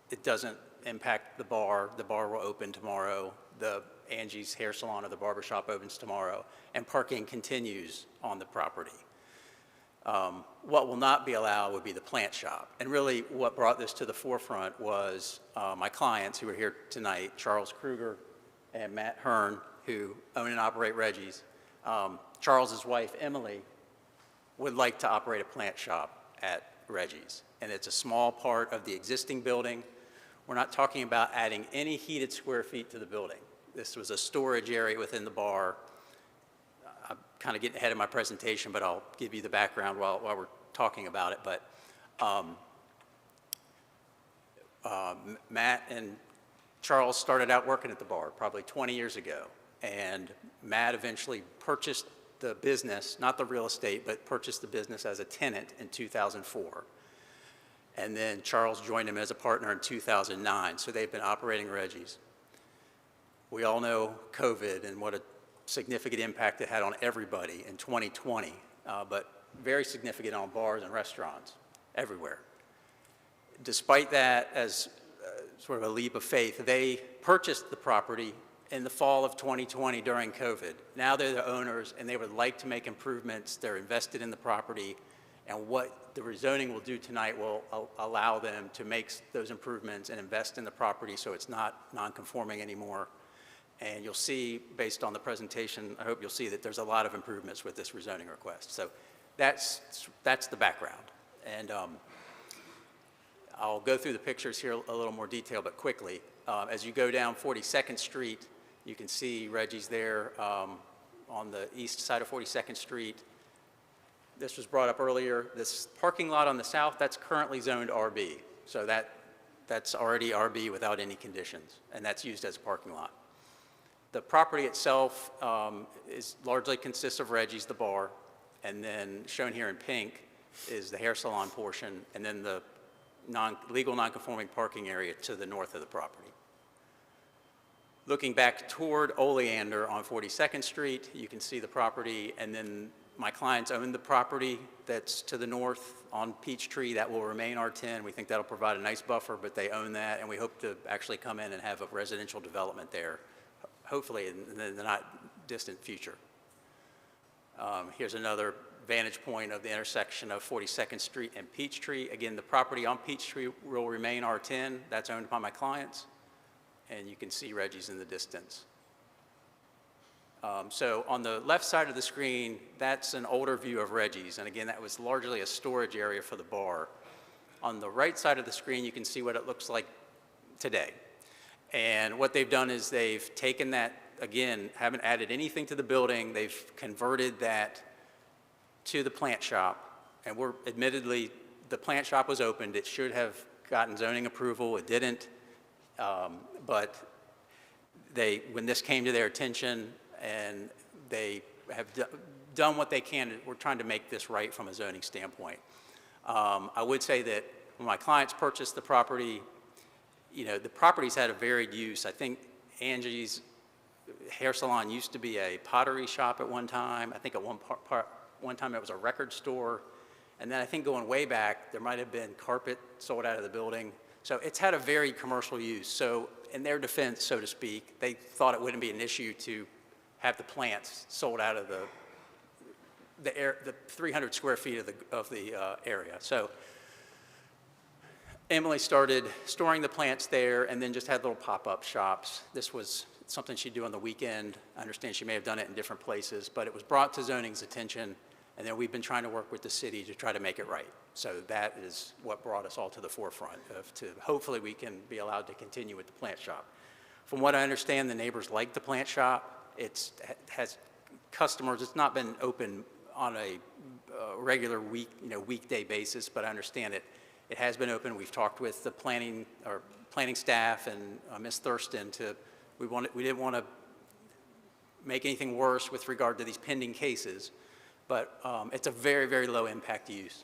it doesn't impact the bar. The bar will open tomorrow. The Angie's Hair Salon or the barbershop opens tomorrow, and parking continues on the property. What will not be allowed would be the plant shop. And really what brought this to the forefront was my clients who are here tonight, Charles Kruger and Matt Hearn, who own and operate Reggie's. Charles's wife, Emily, would like to operate a plant shop at Reggie's. And it's a small part of the existing building. We're not talking about adding any heated square feet to the building. This was a storage area within the bar. I'm kind of getting ahead of my presentation, but I'll give you the background while we're talking about it. But Matt and Charles started out working at the bar probably 20 years ago. And Matt eventually purchased the business, not the real estate, but purchased the business as a tenant in 2004. And then Charles joined him as a partner in 2009. So they've been operating Reggie's. We all know COVID and what a significant impact it had on everybody in 2020, but very significant on bars and restaurants everywhere. Despite that, as sort of a leap of faith, they purchased the property in the fall of 2020 during COVID. Now they're the owners and they would like to make improvements. They're invested in the property, and what the rezoning will do tonight will allow them to make those improvements and invest in the property so it's not non-conforming anymore. And you'll see, based on the presentation, I hope you'll see that there's a lot of improvements with this rezoning request. So that's the background. And I'll go through the pictures here a little more detail, but quickly. As you go down 42nd Street, you can see Reggie's there on the east side of 42nd Street. This was brought up earlier. This parking lot on the south, that's currently zoned RB. So that's already RB without any conditions, and that's used as a parking lot. The property itself largely consists of Reggie's, the bar, and then shown here in pink is the hair salon portion, and then the legal non-conforming parking area to the north of the property. Looking back toward Oleander on 42nd Street, you can see the property, and then my clients own the property that's to the north on Peachtree. That will remain R10. We think that'll provide a nice buffer, but they own that, and we hope to actually come in and have a residential development there, hopefully in the not distant future. Here's another vantage point of the intersection of 42nd Street and Peachtree. Again, the property on Peachtree will remain R10. That's owned by my clients, and you can see Reggie's in the distance. So on the left side of the screen, that's an older view of Reggie's, and again, that was largely a storage area for the bar. On the right side of the screen, you can see what it looks like today. And what they've done is they've taken that, again, haven't added anything to the building, they've converted that to the plant shop, and we're admittedly, the plant shop was opened, it should have gotten zoning approval, it didn't, but when this came to their attention, and they have done what they can. We're trying to make this right from a zoning standpoint. I would say that when my clients purchased the property, the property's had a varied use. I think Angie's hair salon used to be a pottery shop at one time. I think at one time it was a record store. And then I think going way back, there might have been carpet sold out of the building. So it's had a varied commercial use. So in their defense, so to speak, they thought it wouldn't be an issue to have the plants sold out of the 300 square feet of the area. So Emily started storing the plants there and then just had little pop-up shops. This was something she'd do on the weekend. I understand she may have done it in different places, but it was brought to zoning's attention, and then we've been trying to work with the city to try to make it right. So that is what brought us all to the forefront hopefully we can be allowed to continue with the plant shop. From what I understand, the neighbors like the plant shop. It has customers. It's not been open on a regular weekday basis, but I understand it has been open. We've talked with the planning staff and Ms. Thurston we didn't want to make anything worse with regard to these pending cases, but it's a very, very low impact use.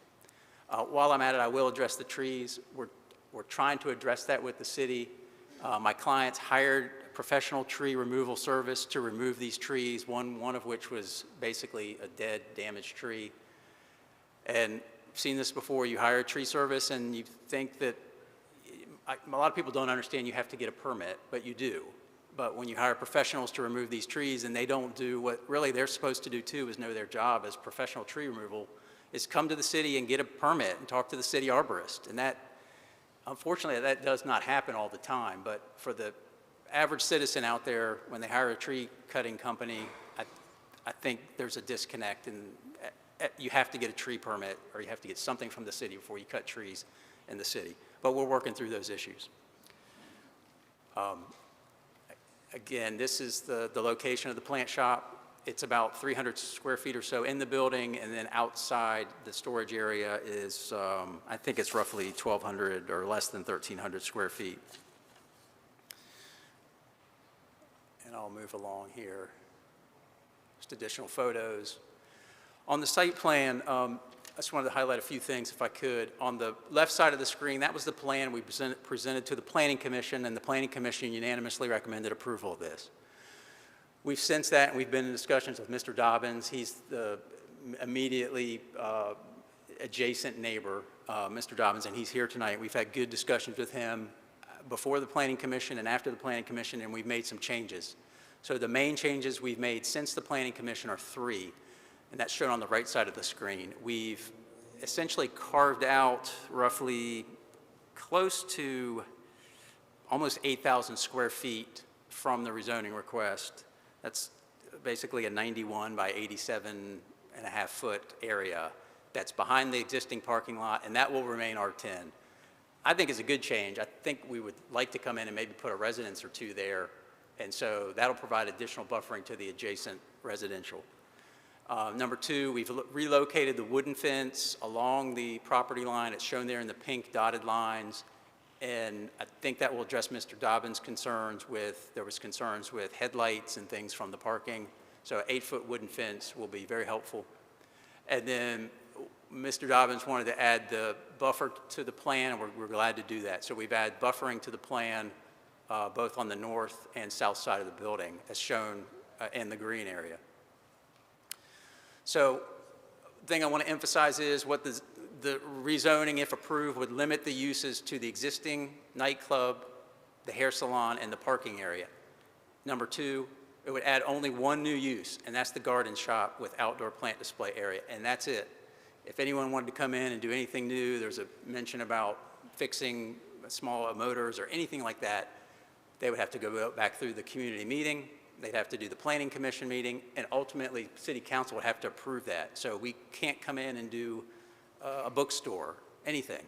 While I'm at it, I will address the trees. We're trying to address that with the city. My clients hired professional tree removal service to remove these trees, one of which was basically a dead, damaged tree. And I've seen this before. You hire a tree service and you think that, a lot of people don't understand you have to get a permit, but you do. But when you hire professionals to remove these trees and they don't do what really they're supposed to do too, is know their job as professional tree removal, is come to the city and get a permit and talk to the city arborist. And that, unfortunately, that does not happen all the time, but for the average citizen out there, when they hire a tree cutting company, I think there's a disconnect, and you have to get a tree permit or you have to get something from the city before you cut trees in the city. But we're working through those issues. Again, this is the location of the plant shop. It's about 300 square feet or so in the building, and then outside the storage area is, I think it's roughly 1,200 or less than 1,300 square feet. And I'll move along here. Just additional photos. On the site plan, I just wanted to highlight a few things if I could. On the left side of the screen, that was the plan we presented to the Planning Commission, and the Planning Commission unanimously recommended approval of this. We've since that, and we've been in discussions with Mr. Dobbins. He's the immediately adjacent neighbor, Mr. Dobbins, and he's here tonight. We've had good discussions with him before the Planning Commission and after the Planning Commission, and we've made some changes. So the main changes we've made since the Planning Commission are 3, and that's shown on the right side of the screen. We've essentially carved out roughly close to almost 8,000 square feet from the rezoning request. That's basically a 91 by 87 and a half foot area that's behind the existing parking lot, and that will remain R10. I think it's a good change. I think we would like to come in and maybe put a residence or 2 there, and so that'll provide additional buffering to the adjacent residential. Number 2, we've relocated the wooden fence along the property line. It's shown there in the pink dotted lines. And I think that will address Mr. Dobbins' concerns there was concerns with headlights and things from the parking. So an 8-foot wooden fence will be very helpful. And then Mr. Dobbins wanted to add the buffer to the plan, and we're glad to do that. So we've added buffering to the plan both on the north and south side of the building, as shown in the green area. So the thing I want to emphasize is what the rezoning, if approved, would limit the uses to the existing nightclub, the hair salon, and the parking area. Number two, it would add only one new use, and that's the garden shop with outdoor plant display area, and that's it. If anyone wanted to come in and do anything new, there's a mention about fixing small motors or anything like that, they would have to go back through the community meeting, they'd have to do the planning commission meeting, and ultimately, city council would have to approve that. So we can't come in and do a bookstore, anything.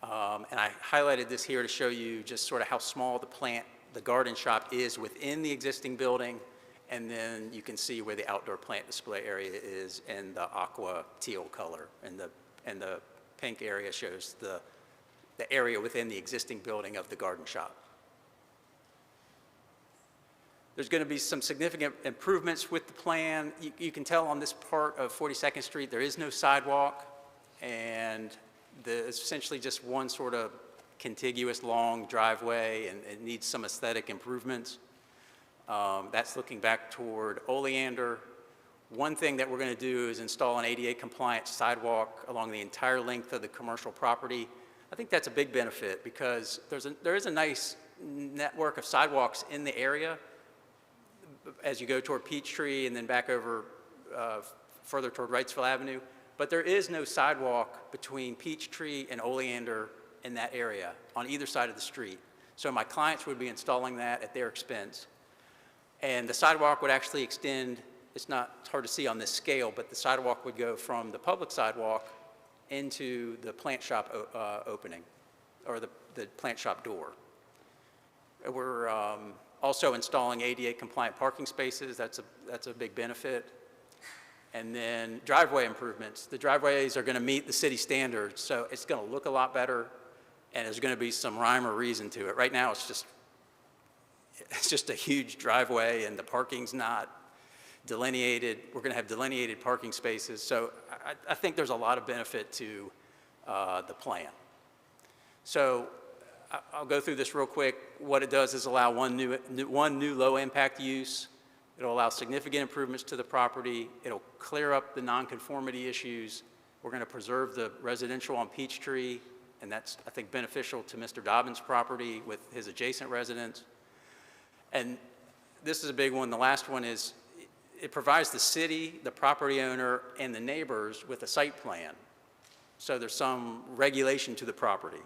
And I highlighted this here to show you just sort of how small the garden shop is within the existing building, and then you can see where the outdoor plant display area is in the aqua teal color, and the pink area shows the area within the existing building of the garden shop. There's going to be some significant improvements with the plan. You can tell on this part of 42nd Street there is no sidewalk, and it's essentially just one sort of contiguous long driveway, and it needs some aesthetic improvements. That's looking back toward Oleander. One thing that we're going to do is install an ADA compliant sidewalk along the entire length of the commercial property. I think that's a big benefit because there is a nice network of sidewalks in the area as you go toward Peachtree and then back over further toward Wrightsville Avenue. But there is no sidewalk between Peachtree and Oleander in that area on either side of the street. So my clients would be installing that at their expense. And the sidewalk would actually extend, it's hard to see on this scale, but the sidewalk would go from the public sidewalk into the plant shop opening, or the plant shop door. We're also installing ADA compliant parking spaces. That's a big benefit. And then driveway improvements. The driveways are going to meet the city standards, so it's going to look a lot better, and there's going to be some rhyme or reason to it. Right now, it's just a huge driveway, and the parking's not delineated. We're going to have delineated parking spaces, so I think there's a lot of benefit to the plan. So I'll go through this real quick. What it does is allow one new low-impact use. It'll allow significant improvements to the property. It'll clear up the nonconformity issues. We're going to preserve the residential on Peachtree, and that's, I think, beneficial to Mr. Dobbins' property with his adjacent residents. And this is a big one. The last one is it provides the city, the property owner, and the neighbors with a site plan. So there's some regulation to the property.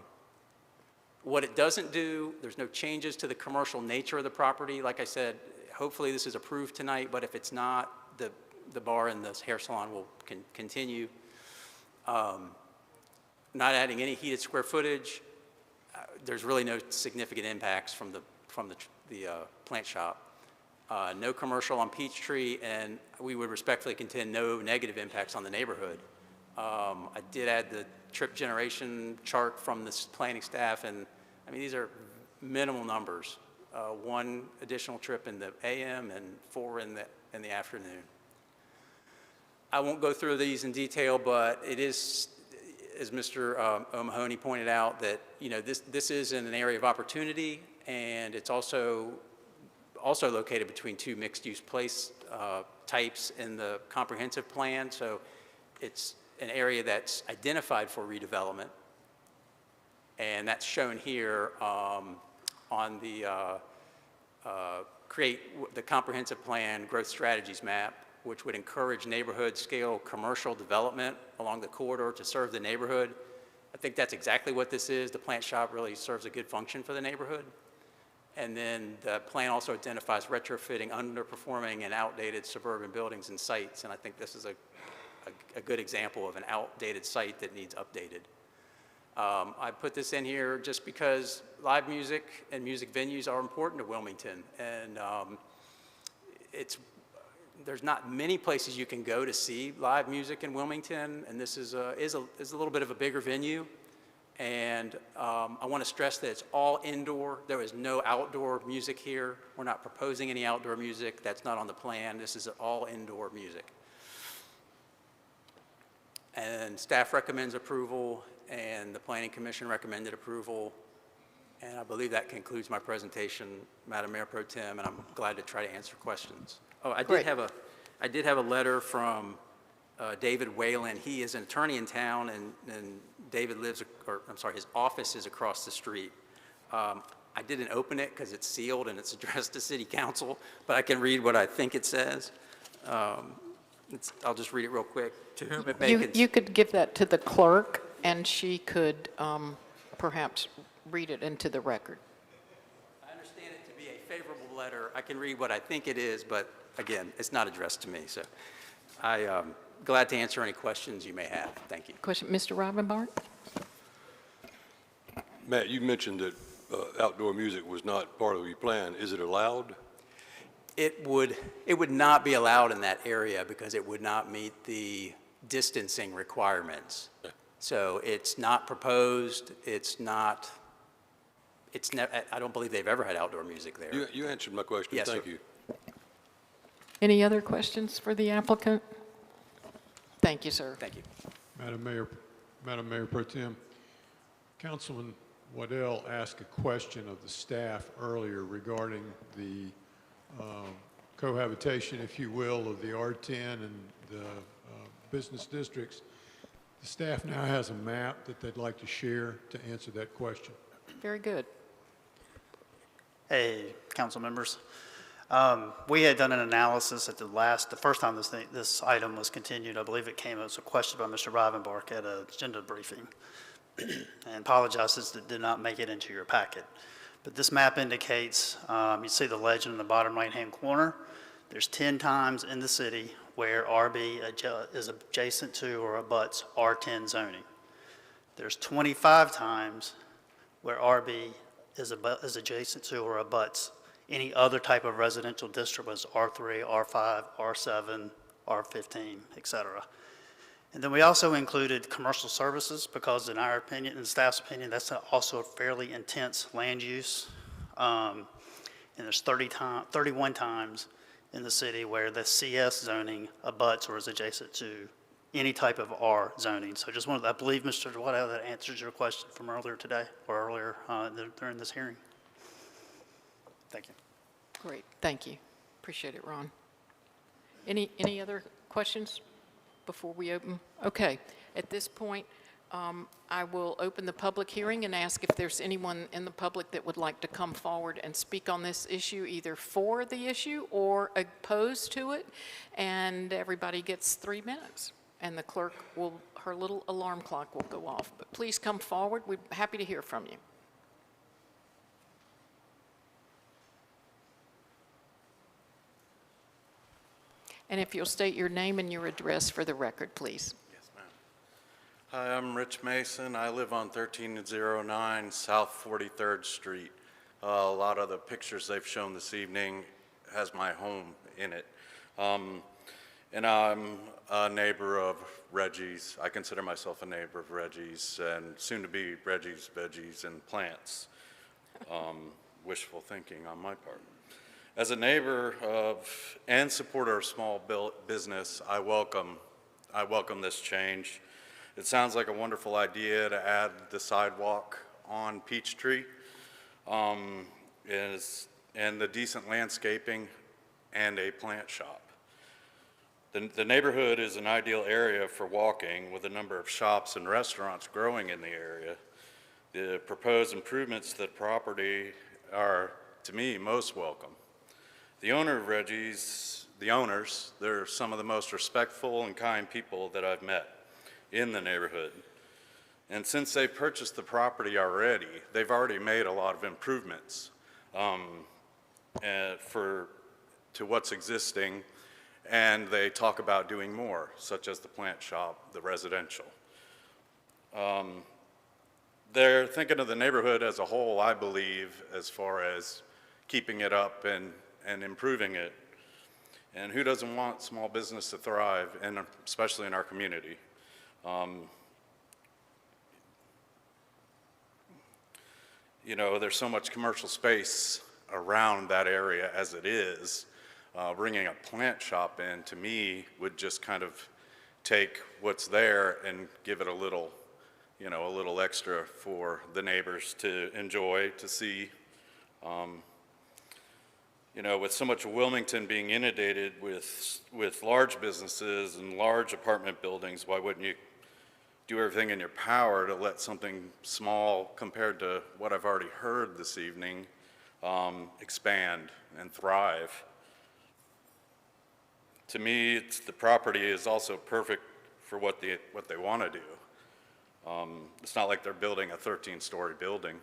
What it doesn't do, there's no changes to the commercial nature of the property. Like I said, hopefully this is approved tonight, but if it's not, the bar and the hair salon will continue. Not adding any heated square footage. There's really no significant impacts from the plant shop. No commercial on Peachtree, and we would respectfully contend no negative impacts on the neighborhood. I did add the trip generation chart from the planning staff, and I mean, these are minimal numbers. One additional trip in the AM and 4 in the afternoon. I won't go through these in detail, but it is, as Mr. O'Mahony pointed out, that this is in an area of opportunity, and it's also located between two mixed-use place types in the comprehensive plan. So it's an area that's identified for redevelopment, and that's shown here on the create the comprehensive plan growth strategies map, which would encourage neighborhood scale commercial development along the corridor to serve the neighborhood. I think that's exactly what this is. The plant shop really serves a good function for the neighborhood. And then the plan also identifies retrofitting underperforming and outdated suburban buildings and sites. And I think this is a good example of an outdated site that needs updated. I put this in here just because live music and music venues are important to Wilmington, and there's not many places you can go to see live music in Wilmington, and this is a little bit of a bigger venue. And I want to stress that it's all indoor. There is no outdoor music here. We're not proposing any outdoor music. That's not on the plan. This is all indoor music. And staff recommends approval, and the Planning Commission recommended approval. And I believe that concludes my presentation, Madam Mayor Pro Tem, and I'm glad to try to answer questions. Oh, I Great. did have a letter from David Whalen. He is an attorney in town, and David lives, or I'm sorry, his office is across the street. I didn't open it because it's sealed and it's addressed to City Council, but I can read what I think it says. I'll just read it real quick. To whom it may You could give that to the clerk, and she could perhaps read it into the record. I understand it to be a favorable letter. I can read what I think it is, but again, it's not addressed to me. So I'm glad to answer any questions you may have. Thank you. Question, Mr. Rivenbark? Matt, you mentioned that outdoor music was not part of your plan. Is it allowed? It would not be allowed in that area because it would not meet the distancing requirements. So it's not proposed. I don't believe they've ever had outdoor music there. You answered my question. Yes, Thank sir. you. Any other questions for the applicant? Thank you, sir. Thank you. Madam Mayor Pro Tem, Councilman Waddell asked a question of the staff earlier regarding the cohabitation, if you will, of the R10 and the business districts. The staff now has a map that they'd like to share to answer that question. Very good. Hey, council members. We had done an analysis at the first time this item was continued. I believe it came as a question by Mr. Rivenbark at an agenda briefing. And apologize, this did not make it into your packet. But this map indicates, you see the legend in the bottom right-hand corner. There's 10 times in the city where RB is adjacent to or abuts R10 zoning. There's 25 times where RB is adjacent to or abuts any other type of residential district, was R3, R5, R7, R15, et cetera. And then we also included commercial services because in our opinion, in staff's opinion, that's also a fairly intense land use. And there's 31 times in the city where the CS zoning abuts or is adjacent to any type of R zoning. So just wanted, I believe, Mr. Waddell, that answers your question from earlier today or earlier during this hearing. Thank you. Great, thank you. Appreciate it, Ron. Any other questions before we open? Okay, at this point, I will open the public hearing and ask if there's anyone in the public that would like to come forward and speak on this issue, either for the issue or opposed to it. And everybody gets 3 minutes. And the clerk her little alarm clock will go off. But please come forward. We're happy to hear from you. And if you'll state your name and your address for the record, please. Yes, ma'am. Hi, I'm Rich Mason. I live on 1309 South 43rd Street. A lot of the pictures they've shown this evening has my home in it. And I'm a neighbor of Reggie's. I consider myself a neighbor of Reggie's and soon to be Reggie's Veggies and Plants. Wishful thinking on my part. As a neighbor of and supporter of small business, I welcome this change. It sounds like a wonderful idea to add the sidewalk on Peachtree, and the decent landscaping and a plant shop. The neighborhood is an ideal area for walking with a number of shops and restaurants growing in the area. The proposed improvements to the property are, to me, most welcome. The owner of Reggie's, the owners, they're some of the most respectful and kind people that I've met in the neighborhood. And since they purchased the property already, they've already made a lot of improvements to what's existing, and they talk about doing more, such as the plant shop, the residential. They're thinking of the neighborhood as a whole, I believe, as far as keeping it up and improving it. And who doesn't want small business to thrive, and especially in our community? You know, there's so much commercial space around that area as it is. Bringing a plant shop in, to me, would just kind of take what's there and give it a little, you know, a little extra for the neighbors to enjoy, to see. You know, with so much of Wilmington being inundated with large businesses and large apartment buildings, why wouldn't you do everything in your power to let something small compared to what I've already heard this evening expand and thrive? To me, the property is also perfect for what they want to do. It's not like they're building a 13-story building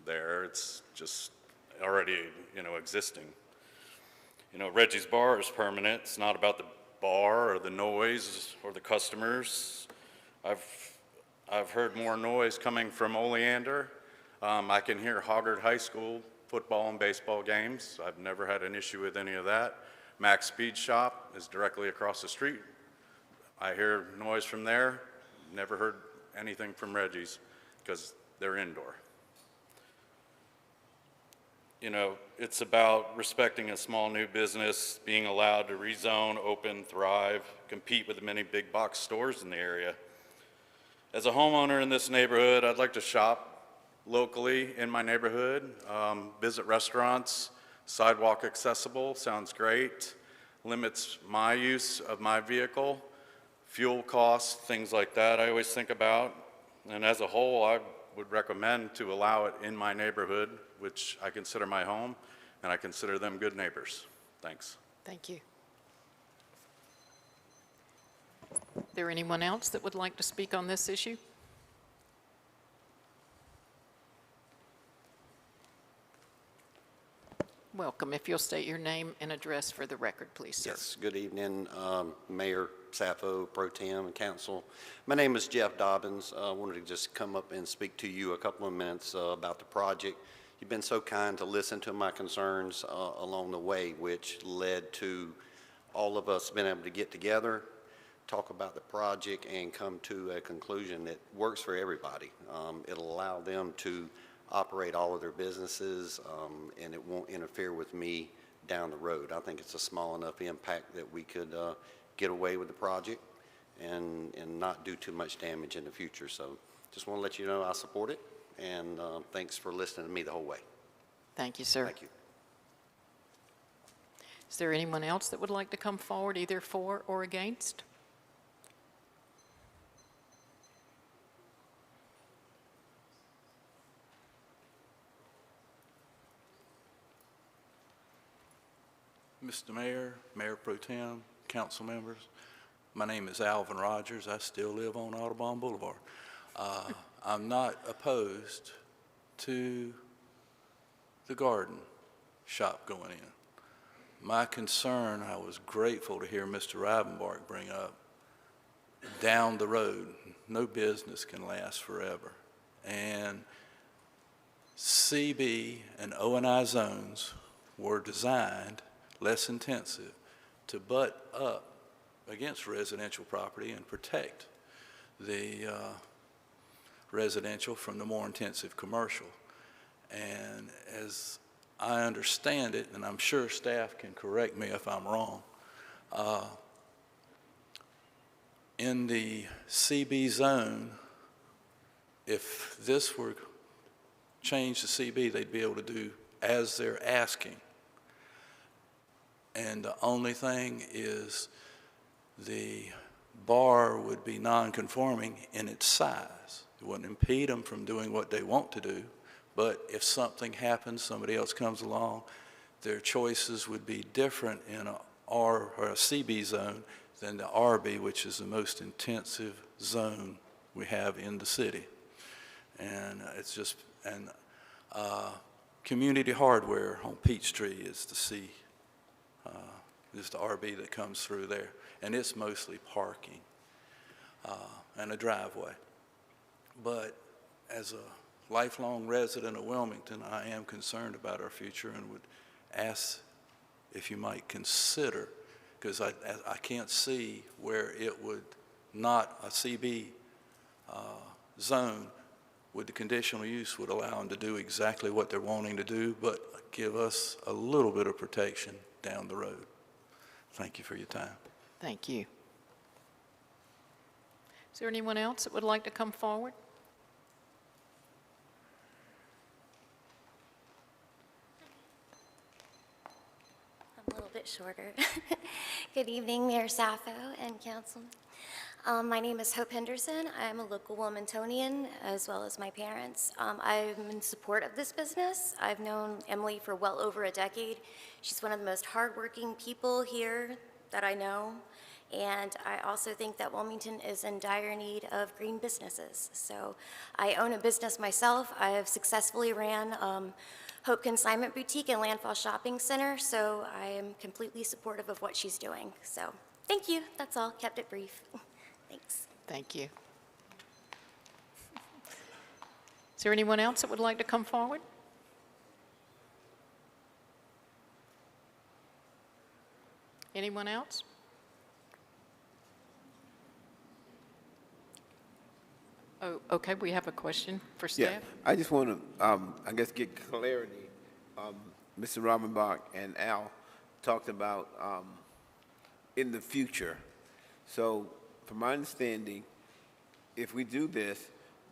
there. It's just already, you know, existing. You know, Reggie's Bar is permanent. It's not about the bar or the noise or the customers. I've heard more noise coming from Oleander. I can hear Hoggard High School football and baseball games. I've never had an issue with any of that. Max Speed Shop is directly across the street. I hear noise from there. Never heard anything from Reggie's because they're indoor. You know, it's about respecting a small new business, being allowed to rezone, open, thrive, compete with the many big box stores in the area. As a homeowner in this neighborhood, I'd like to shop locally in my neighborhood, visit restaurants. Sidewalk accessible sounds great. Limits my use of my vehicle, fuel costs, things like that I always think about. And as a whole, I would recommend to allow it in my neighborhood, which I consider my home, and I consider them good neighbors. Thanks. Thank you. Is there anyone else that would like to speak on this issue? Welcome. If you'll state your name and address for the record, please, sir. Yes, good evening, Mayor Sappho, Pro Tem, and Council. My name is Jeff Dobbins. I wanted to just come up and speak to you a couple of minutes about the project. You've been so kind to listen to my concerns along the way, which led to all of us being able to get together, talk about the project, and come to a conclusion that works for everybody. It'll allow them to operate all of their businesses, and it won't interfere with me down the road. I think it's a small enough impact that we could get away with the project and not do too much damage in the future. So just want to let you know I support it, and thanks for listening to me the whole way. Thank you, sir. Thank you. Is there anyone else that would like to come forward, either for or against? Mr. Mayor, Mayor Pro Tem, council members, my name is Alvin Rogers. I still live on Audubon Boulevard. I'm not opposed to the garden shop going in. My concern, I was grateful to hear Mr. Rivenbark bring up, down the road, no business can last forever. And CB and O&I zones were designed less intensive to butt up against residential property and protect the residential from the more intensive commercial. And as I understand it, and I'm sure staff can correct me if I'm wrong, in the CB zone, if this were changed to CB, they'd be able to do as they're asking. And the only thing is the bar would be non-conforming in its size. It wouldn't impede them from doing what they want to do, but if something happens, somebody else comes along, their choices would be different in a R or a CB zone than the RB, which is the most intensive zone we have in the city. And it's just, and Community Hardware on Peachtree is the C. Is the RB that comes through there, and it's mostly parking and a driveway. But as a lifelong resident of Wilmington, I am concerned about our future and would ask if you might consider, because I can't see where it would not, a CB zone with the conditional use would allow them to do exactly what they're wanting to do, but give us a little bit of protection down the road. Thank you for your time. Thank you. Is there anyone else that would like to come forward? shorter. Good evening, Mayor Sappho and council. My name is Hope Henderson. I'm a local Wilmingtonian, as well as my parents. I'm in support of this business. I've known Emily for well over a decade. She's one of the most hardworking people here that I know. And I also think that Wilmington is in dire need of green businesses. So I own a business myself. I have successfully ran Hope Consignment Boutique and Landfall Shopping Center, so I am completely supportive of what she's doing. So thank you. That's all. Kept it brief. Thanks. Thank you. Is there anyone else that would like to come forward? Anyone else? Oh, okay, we have a question for staff. Yeah, I just want to, I guess, get clarity. Mr. Robinbach and Al talked about in the future. So, from my understanding, if we do this,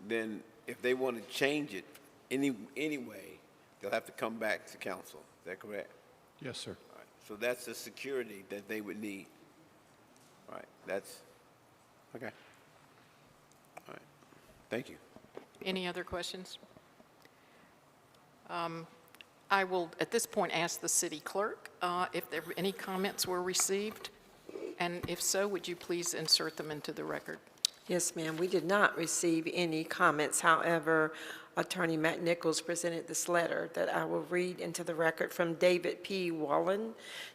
then if they want to change it anyway, they'll have to come back to council. Is that correct? Yes, sir. All right. So that's the security that they would need. All right. That's okay. All right. Thank you. Any other questions? I will, at this point, ask the city clerk if any comments were received, and if so, would you please insert them into the record? Yes, ma'am. We did not receive any comments. However, Attorney Matt Nichols presented this letter that I will read into the record from David P. Wallen.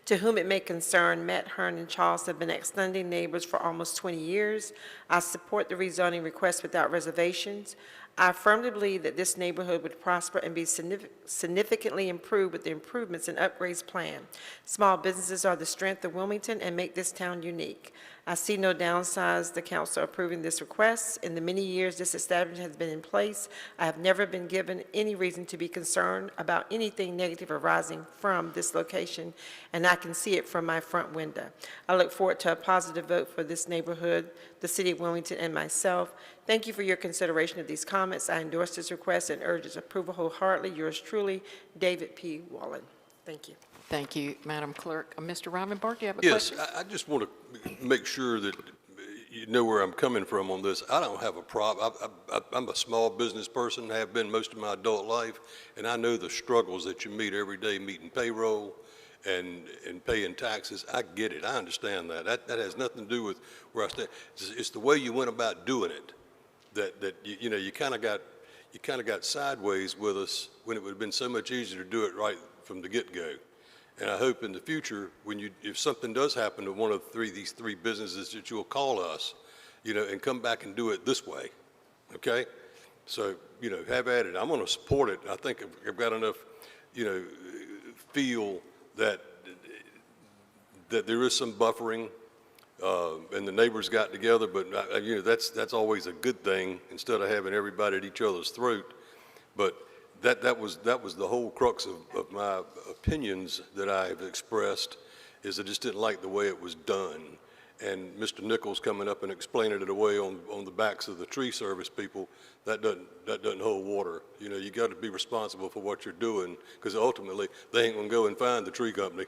To whom it may concern, Matt, Hearn, and Charles have been extending neighbors for almost 20 years. I support the rezoning request without reservations. I firmly believe that this neighborhood would prosper and be significantly improved with the improvements and upgrades planned. Small businesses are the strength of Wilmington and make this town unique. I see no downsides the council approving this request. In the many years this establishment has been in place, I have never been given any reason to be concerned about anything negative arising from this location, and I can see it from my front window. I look forward to a positive vote for this neighborhood, the city of Wilmington, and myself. Thank you for your consideration of these comments. I endorse this request and urge its approval wholeheartedly. Yours truly, David P. Wallen. Thank you. Thank you, Madam Clerk. Mr. Rivenbark, do you have a question? Yes, I just want to make sure that you know where I'm coming from on this. I don't have a problem. I'm a small business person, have been most of my adult life, and I know the struggles that you meet every day, meeting payroll and paying taxes. I get it. I understand that. That has nothing to do with where I stand. It's the way you went about doing it that you know, you kind of got sideways with us when it would have been so much easier to do it right from the get-go. And I hope in the future, if something does happen to one of these three businesses, that you'll call us, you know, and come back and do it this way, okay? So, you know, have at it. I'm going to support it. I think I've got enough, you know, feel that there is some buffering, and the neighbors got together, but you know, that's always a good thing instead of having everybody at each other's throat. But that was the whole crux of my opinions that I have expressed, is I just didn't like the way it was done. And Mr. Nichols coming up and explaining it away on the backs of the tree service people, that doesn't hold water. You know, you got to be responsible for what you're doing, because ultimately they ain't gonna go and find the tree company.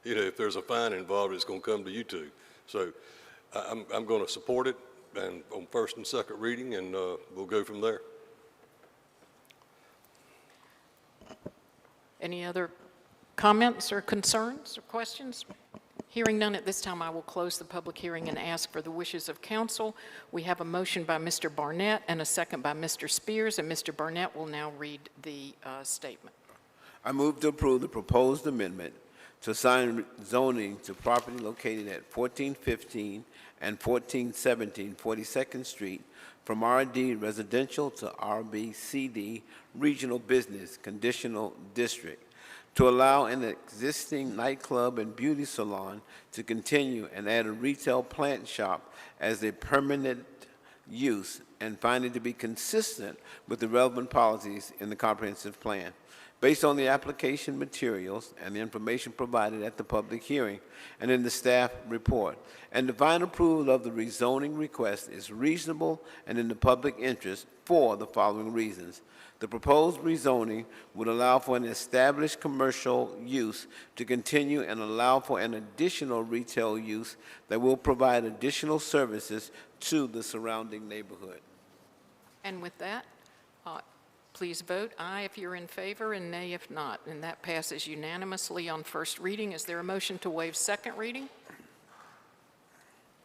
You know, if there's a fine involved, it's gonna come to you two. So I'm going to support it, and on first and second reading, and we'll go from there. Any other comments or concerns or questions? Hearing none at this time, I will close the public hearing and ask for the wishes of council. We have a motion by Mr. Barnett and a second by Mr. Spears, and Mr. Barnett will now read the statement. I move to approve the proposed amendment to assign zoning to property located at 1415 and 1417 42nd Street from RD Residential to RBCD Regional Business Conditional District to allow an existing nightclub and beauty salon to continue and add a retail plant shop as a permanent use, and find it to be consistent with the relevant policies in the comprehensive plan. based on the application materials and the information provided at the public hearing and in the staff report, and the final approval of the rezoning request is reasonable and in the public interest for the following reasons. The proposed rezoning would allow for an established commercial use to continue and allow for an additional retail use that will provide additional services to the surrounding neighborhood. And with that, please vote aye if you're in favor and nay if not. And that passes unanimously on first reading. Is there a motion to waive second reading?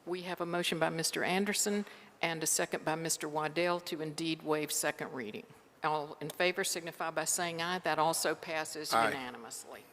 We have a motion by Mr. Anderson and a second by Mr. Waddell to indeed waive second reading. All in favor signify by saying aye. That also passes Aye. unanimously.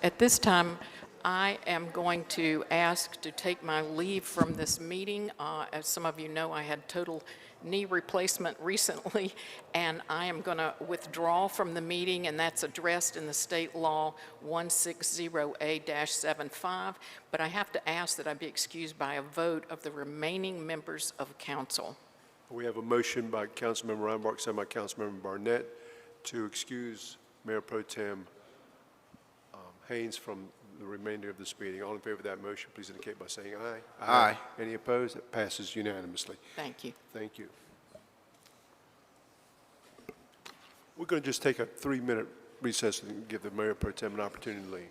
At this time, I am going to ask to take my leave from this meeting. As some of you know, I had total knee replacement recently, and I am going to withdraw from the meeting, and that's addressed in the state law 160A-75. But I have to ask that I be excused by a vote of the remaining members of council. We have a motion by Councilmember Reinbach, second by Councilmember Barnett, to excuse Mayor Pro Tem Haynes from the remainder of this meeting. All in favor of that motion, please indicate by saying aye. Aye. Any opposed? That passes unanimously. Thank you. Thank you. We're going to just take a 3-minute recess and give the Mayor Pro Tem an opportunity to leave.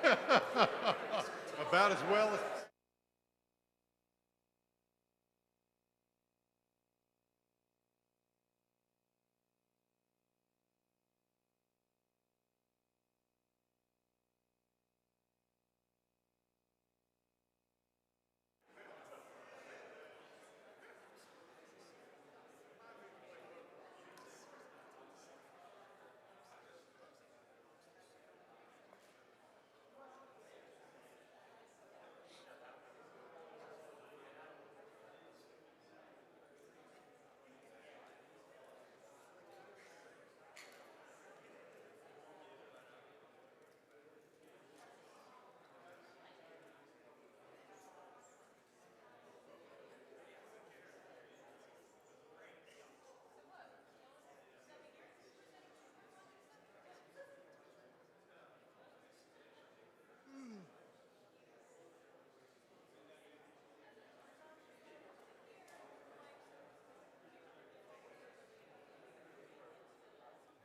About as well as...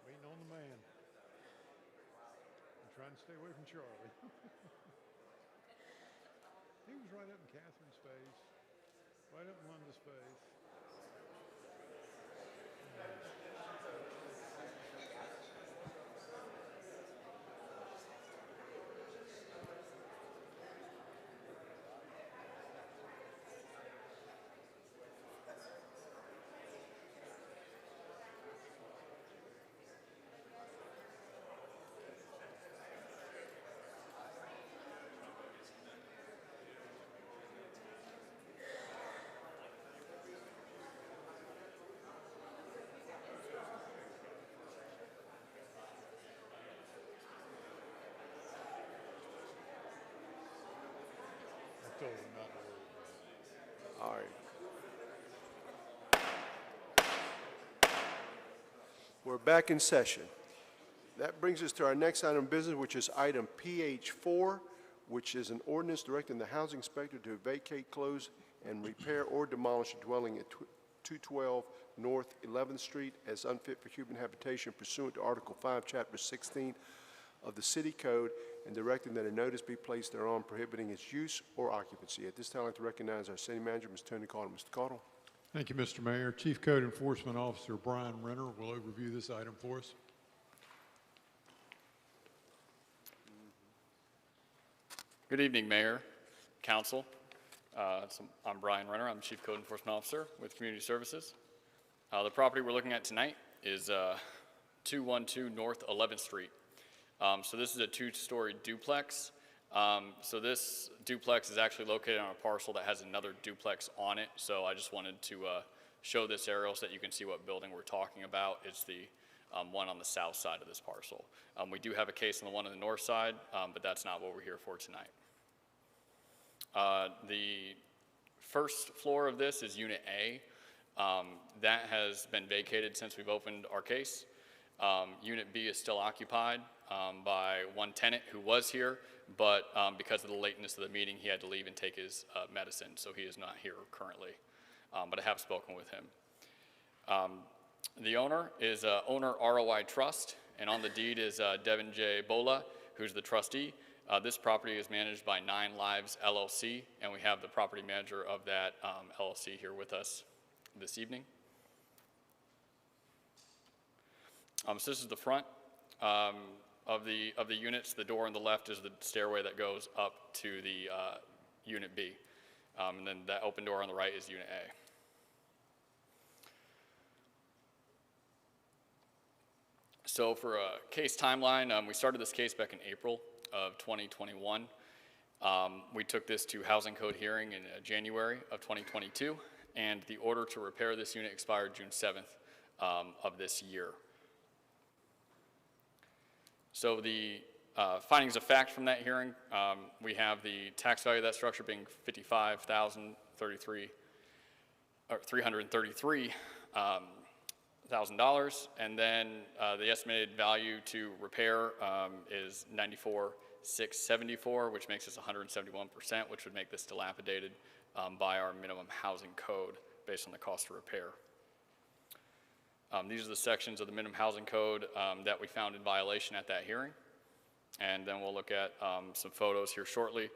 Waiting on the man. I'm trying to stay away from Charlie. He was right up in Catherine's face, right up in Linda's face. I told him not to worry about it. All right. We're back in session. That brings us to our next item of business, which is item PH4, which is an ordinance directing the housing inspector to vacate, close, and repair or demolish a dwelling at 212 North 11th Street as unfit for human habitation pursuant to Article 5, Chapter 16 of the City Code, and directing that a notice be placed thereon prohibiting its use or occupancy. At this time, I'd like to recognize our city manager, Mr. Tony Cottle. Mr. Cottle. Thank you, Mr. Mayor. Chief Code Enforcement Officer Brian Renner will overview this item for us. Good evening, Mayor, Council. I'm Brian Renner. I'm Chief Code Enforcement Officer with Community Services. The property we're looking at tonight is 212 North 11th Street. So this is a two-story duplex. So this duplex is actually located on a parcel that has another duplex on it. So I just wanted to show this aerial so that you can see what building we're talking about. It's the one on the south side of this parcel. We do have a case on the one on the north side, but that's not what we're here for tonight. The first floor of this is Unit A. That has been vacated since we've opened our case. Unit B is still occupied by one tenant who was here, but because of the lateness of the meeting, he had to leave and take his medicine, so he is not here currently. But I have spoken with him. The owner is Owner ROI Trust, and on the deed is Devin J. Bola, who's the trustee. This property is managed by 9 Lives LLC, and we have the property manager of that LLC here with us this evening. So this is the front of the units. The door on the left is the stairway that goes up to the Unit B, and then that open door on the right is Unit A. So for a case timeline, we started this case back in April of 2021. We took this to Housing Code hearing in January of 2022, and the order to repair this unit expired June 7th of this year. So the findings of fact from that hearing, we have the tax value of that structure being $333,000, and then the estimated value to repair is $94,674, which makes this 171%, which would make this dilapidated by our minimum housing code based on the cost to repair. These are the sections of the minimum housing code that we found in violation at that hearing. And then we'll look at some photos here shortly.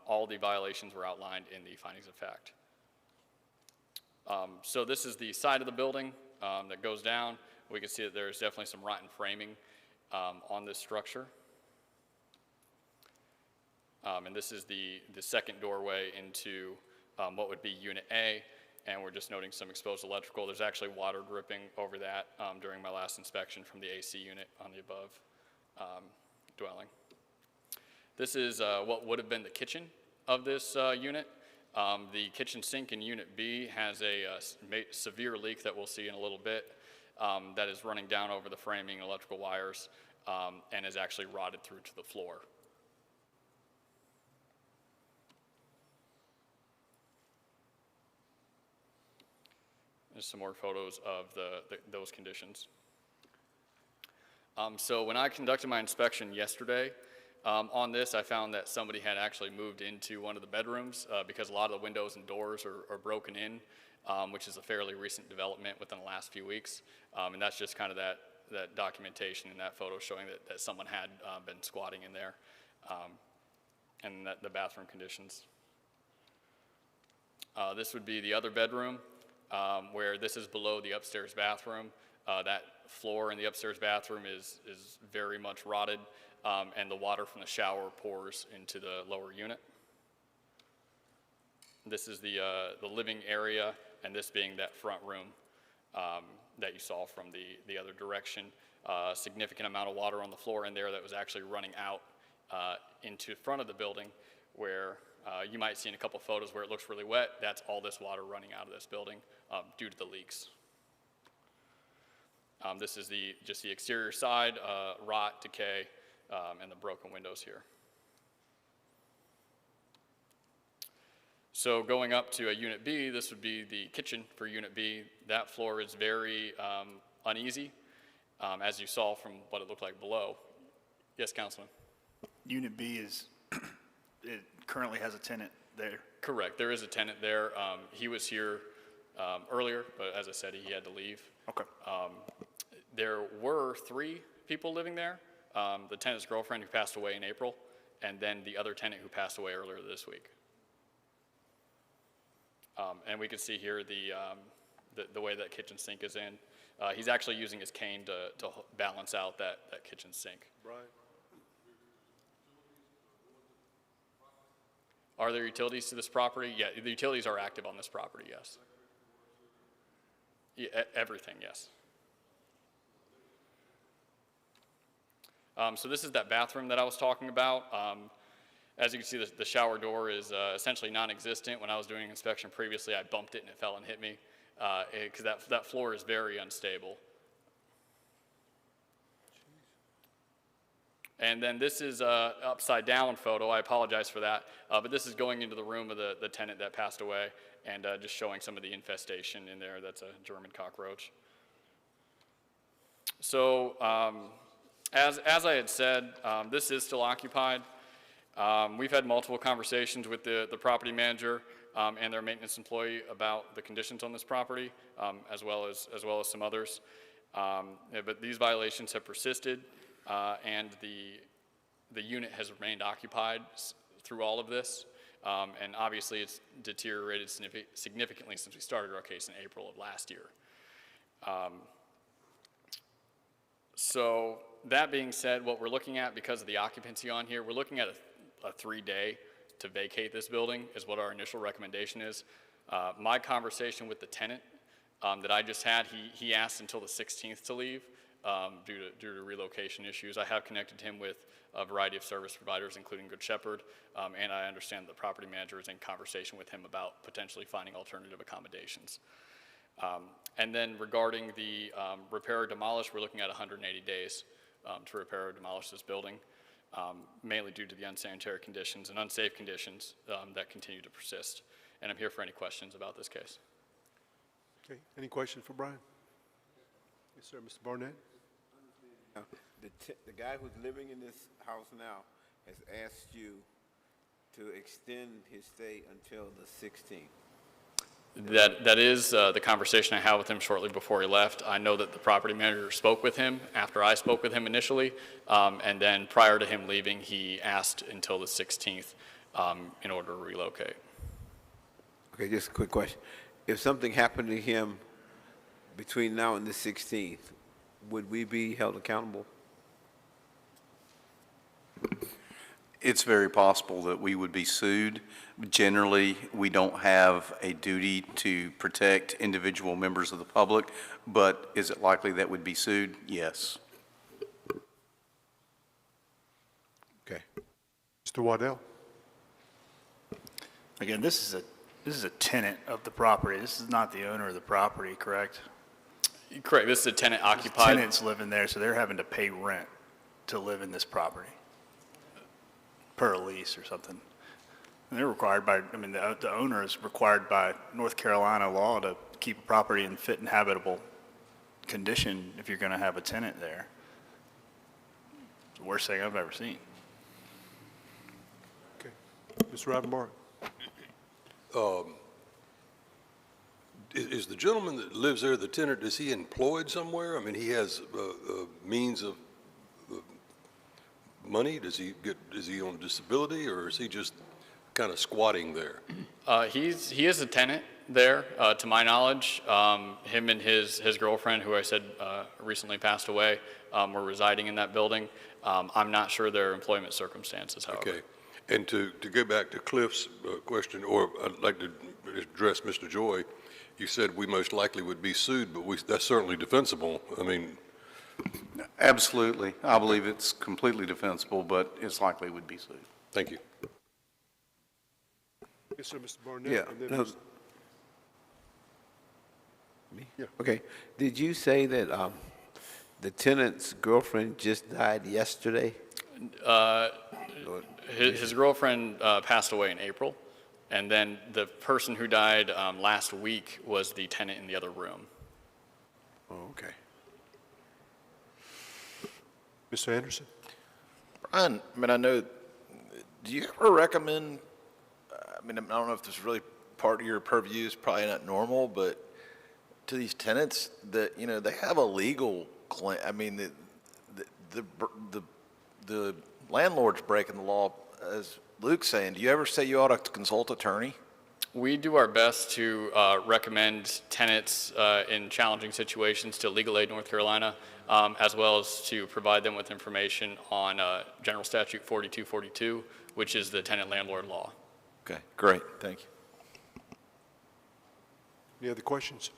All the violations were outlined in the findings of fact. So this is the side of the building that goes down. We can see that there's definitely some rotten framing on this structure. And this is the second doorway into what would be Unit A, and we're just noting some exposed electrical. There's actually water dripping over that during my last inspection from the AC unit on the above dwelling. This is what would have been the kitchen of this unit. The kitchen sink in Unit B has a severe leak that we'll see in a little bit that is running down over the framing and electrical wires and is actually rotted through to the floor. There's some more photos of those conditions. So when I conducted my inspection yesterday on this, I found that somebody had actually moved into one of the bedrooms because a lot of the windows and doors are broken in, which is a fairly recent development within the last few weeks. And that's just kind of that documentation in that photo showing that someone had been squatting in there and the bathroom conditions. This would be the other bedroom. Where this is below the upstairs bathroom. That floor in the upstairs bathroom is very much rotted, and the water from the shower pours into the lower unit. This is the living area, and this being that front room that you saw from the other direction. Significant amount of water on the floor in there that was actually running out into front of the building, where you might see in a couple photos where it looks really wet. That's all this water running out of this building due to the leaks. This is just the exterior side, rot, decay, and the broken windows here. So going up to Unit B, this would be the kitchen for Unit B. That floor is very uneasy, as you saw from what it looked like below. Yes, Councilman? Unit B it currently has a tenant there. Correct. There is a tenant there. He was here earlier, but as I said, he had to leave. Okay. There were 3 people living there. The tenant's girlfriend who passed away in April, and then the other tenant who passed away earlier this week. And we can see here the way that kitchen sink is in. He's actually using his cane to balance out that kitchen sink. Brian? Are there utilities to this property? Yeah, the utilities are active on this property, yes. Yeah, everything, yes. So this is that bathroom that I was talking about. As you can see, the shower door is essentially non-existent. When I was doing an inspection previously, I bumped it and it fell and hit me because that floor is very unstable. And then this is an upside down photo. I apologize for that. But this is going into the room of the tenant that passed away and just showing some of the infestation in there. That's a German cockroach. So as I had said, this is still occupied. We've had multiple conversations with the property manager and their maintenance employee about the conditions on this property, as well as some others. But these violations have persisted. And the unit has remained occupied through all of this. And obviously it's deteriorated significantly since we started our case in April of last year. So that being said, what we're looking at because of the occupancy on here, we're looking at a 3-day to vacate this building is what our initial recommendation is. My conversation with the tenant that I just had, he asked until the 16th to leave. Due to relocation issues. I have connected him with a variety of service providers, including Good Shepherd, and I understand the property manager is in conversation with him about potentially finding alternative accommodations. And then regarding the repair or demolish, we're looking at 180 days to repair or demolish this building, mainly due to the unsanitary conditions and unsafe conditions that continue to persist. And I'm here for any questions about this case. Okay, any questions for Brian? Yes, sir, Mr. Barnett. The guy who's living in this house now has asked you to extend his stay until the 16th. That is the conversation I had with him shortly before he left. I know that the property manager spoke with him after I spoke with him initially, and then prior to him leaving, he asked until the 16th in order to relocate. Okay, just a quick question. If something happened to him between now and the 16th, would we be held accountable? It's very possible that we would be sued. Generally, we don't have a duty to protect individual members of the public, but is it likely that would be sued? Yes. Okay. Mr. Waddell? Again, this is a tenant of the property. This is not the owner of the property, correct? Correct. This is a tenant occupied. Tenants living there, so they're having to pay rent to live in this property per lease or something. And they're required by, I mean, the owner is required by North Carolina law to keep a property in fit and habitable condition if you're going to have a tenant there. It's the worst thing I've ever seen. Okay. Mr. Rivenbark? Is the gentleman that lives there, the tenant, is he employed somewhere? I mean, he has means of money? Is he on disability, or is he just kind of squatting there? He is a tenant there, to my knowledge. Him and his girlfriend, who I said recently passed away, were residing in that building. I'm not sure their employment circumstances, however. Okay. And to go back to Cliff's question, or I'd like to address Mr. Joy, you said we most likely would be sued, but that's certainly defensible. I mean, Absolutely. I believe it's completely defensible, but it's likely would be sued. Thank you. Yes, sir, Mr. Barnett. Yeah. And then No. Mr. Me? Yeah. Okay. Did you say that the tenant's girlfriend just died yesterday? His girlfriend passed away in April, and then the person who died last week was the tenant in the other room. Oh, okay. Mr. Anderson? Brian, I mean, I know, do you ever recommend, I mean, I don't know if this is really part of your purview, it's probably not normal, but to these tenants that, you know, they have a legal claim, I mean, the landlord's breaking the law, as Luke's saying, do you ever say you ought to consult attorney? We do our best to recommend tenants in challenging situations to Legal Aid North Carolina, as well as to provide them with information on General Statute 4242, which is the tenant landlord law. Okay, great, thank you. Any other questions?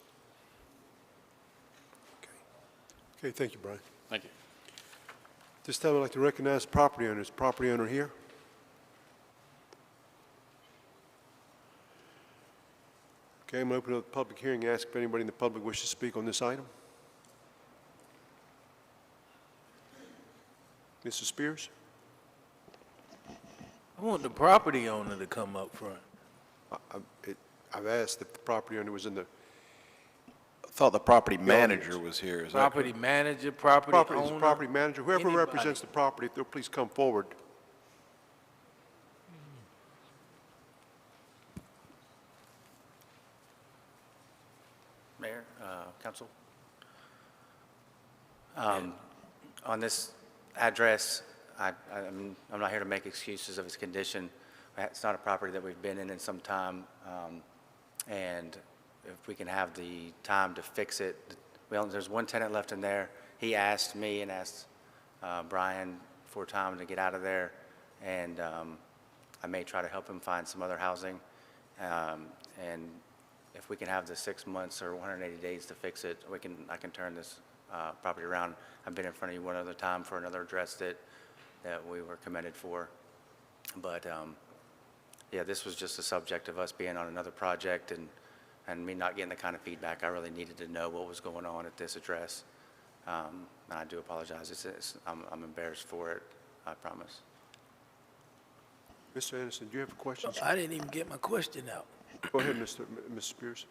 Okay, thank you, Brian. Thank you. This time I'd like to recognize property owners. Property owner here. Okay, I'm going to open up the public hearing and ask if anybody in the public wishes to speak on this item. Mrs. Spears? I want the property owner to come up front. I've asked if the property owner was in the... I thought the property manager was here, is that Property correct? manager, property Is the owner. property manager, whoever anybody. represents the property, if they'll please come forward. Mayor, council. On this address, I'm not here to make excuses of its condition. It's not a property that we've been in some time, and if we can have the time to fix it. There's one tenant left in there. He asked me and asked Brian for time to get out of there, and I may try to help him find some other housing. And if we can have the 6 months or 180 days to fix it, I can turn this property around. I've been in front of you one other time for another address that we were commended for. But yeah, this was just a subject of us being on another project and me not getting the kind of feedback I really needed to know what was going on at this address. And I do apologize. I'm embarrassed for it, I promise. Mr. Anderson, do you have questions? I didn't even get my question out. Go ahead, Mr. Spears.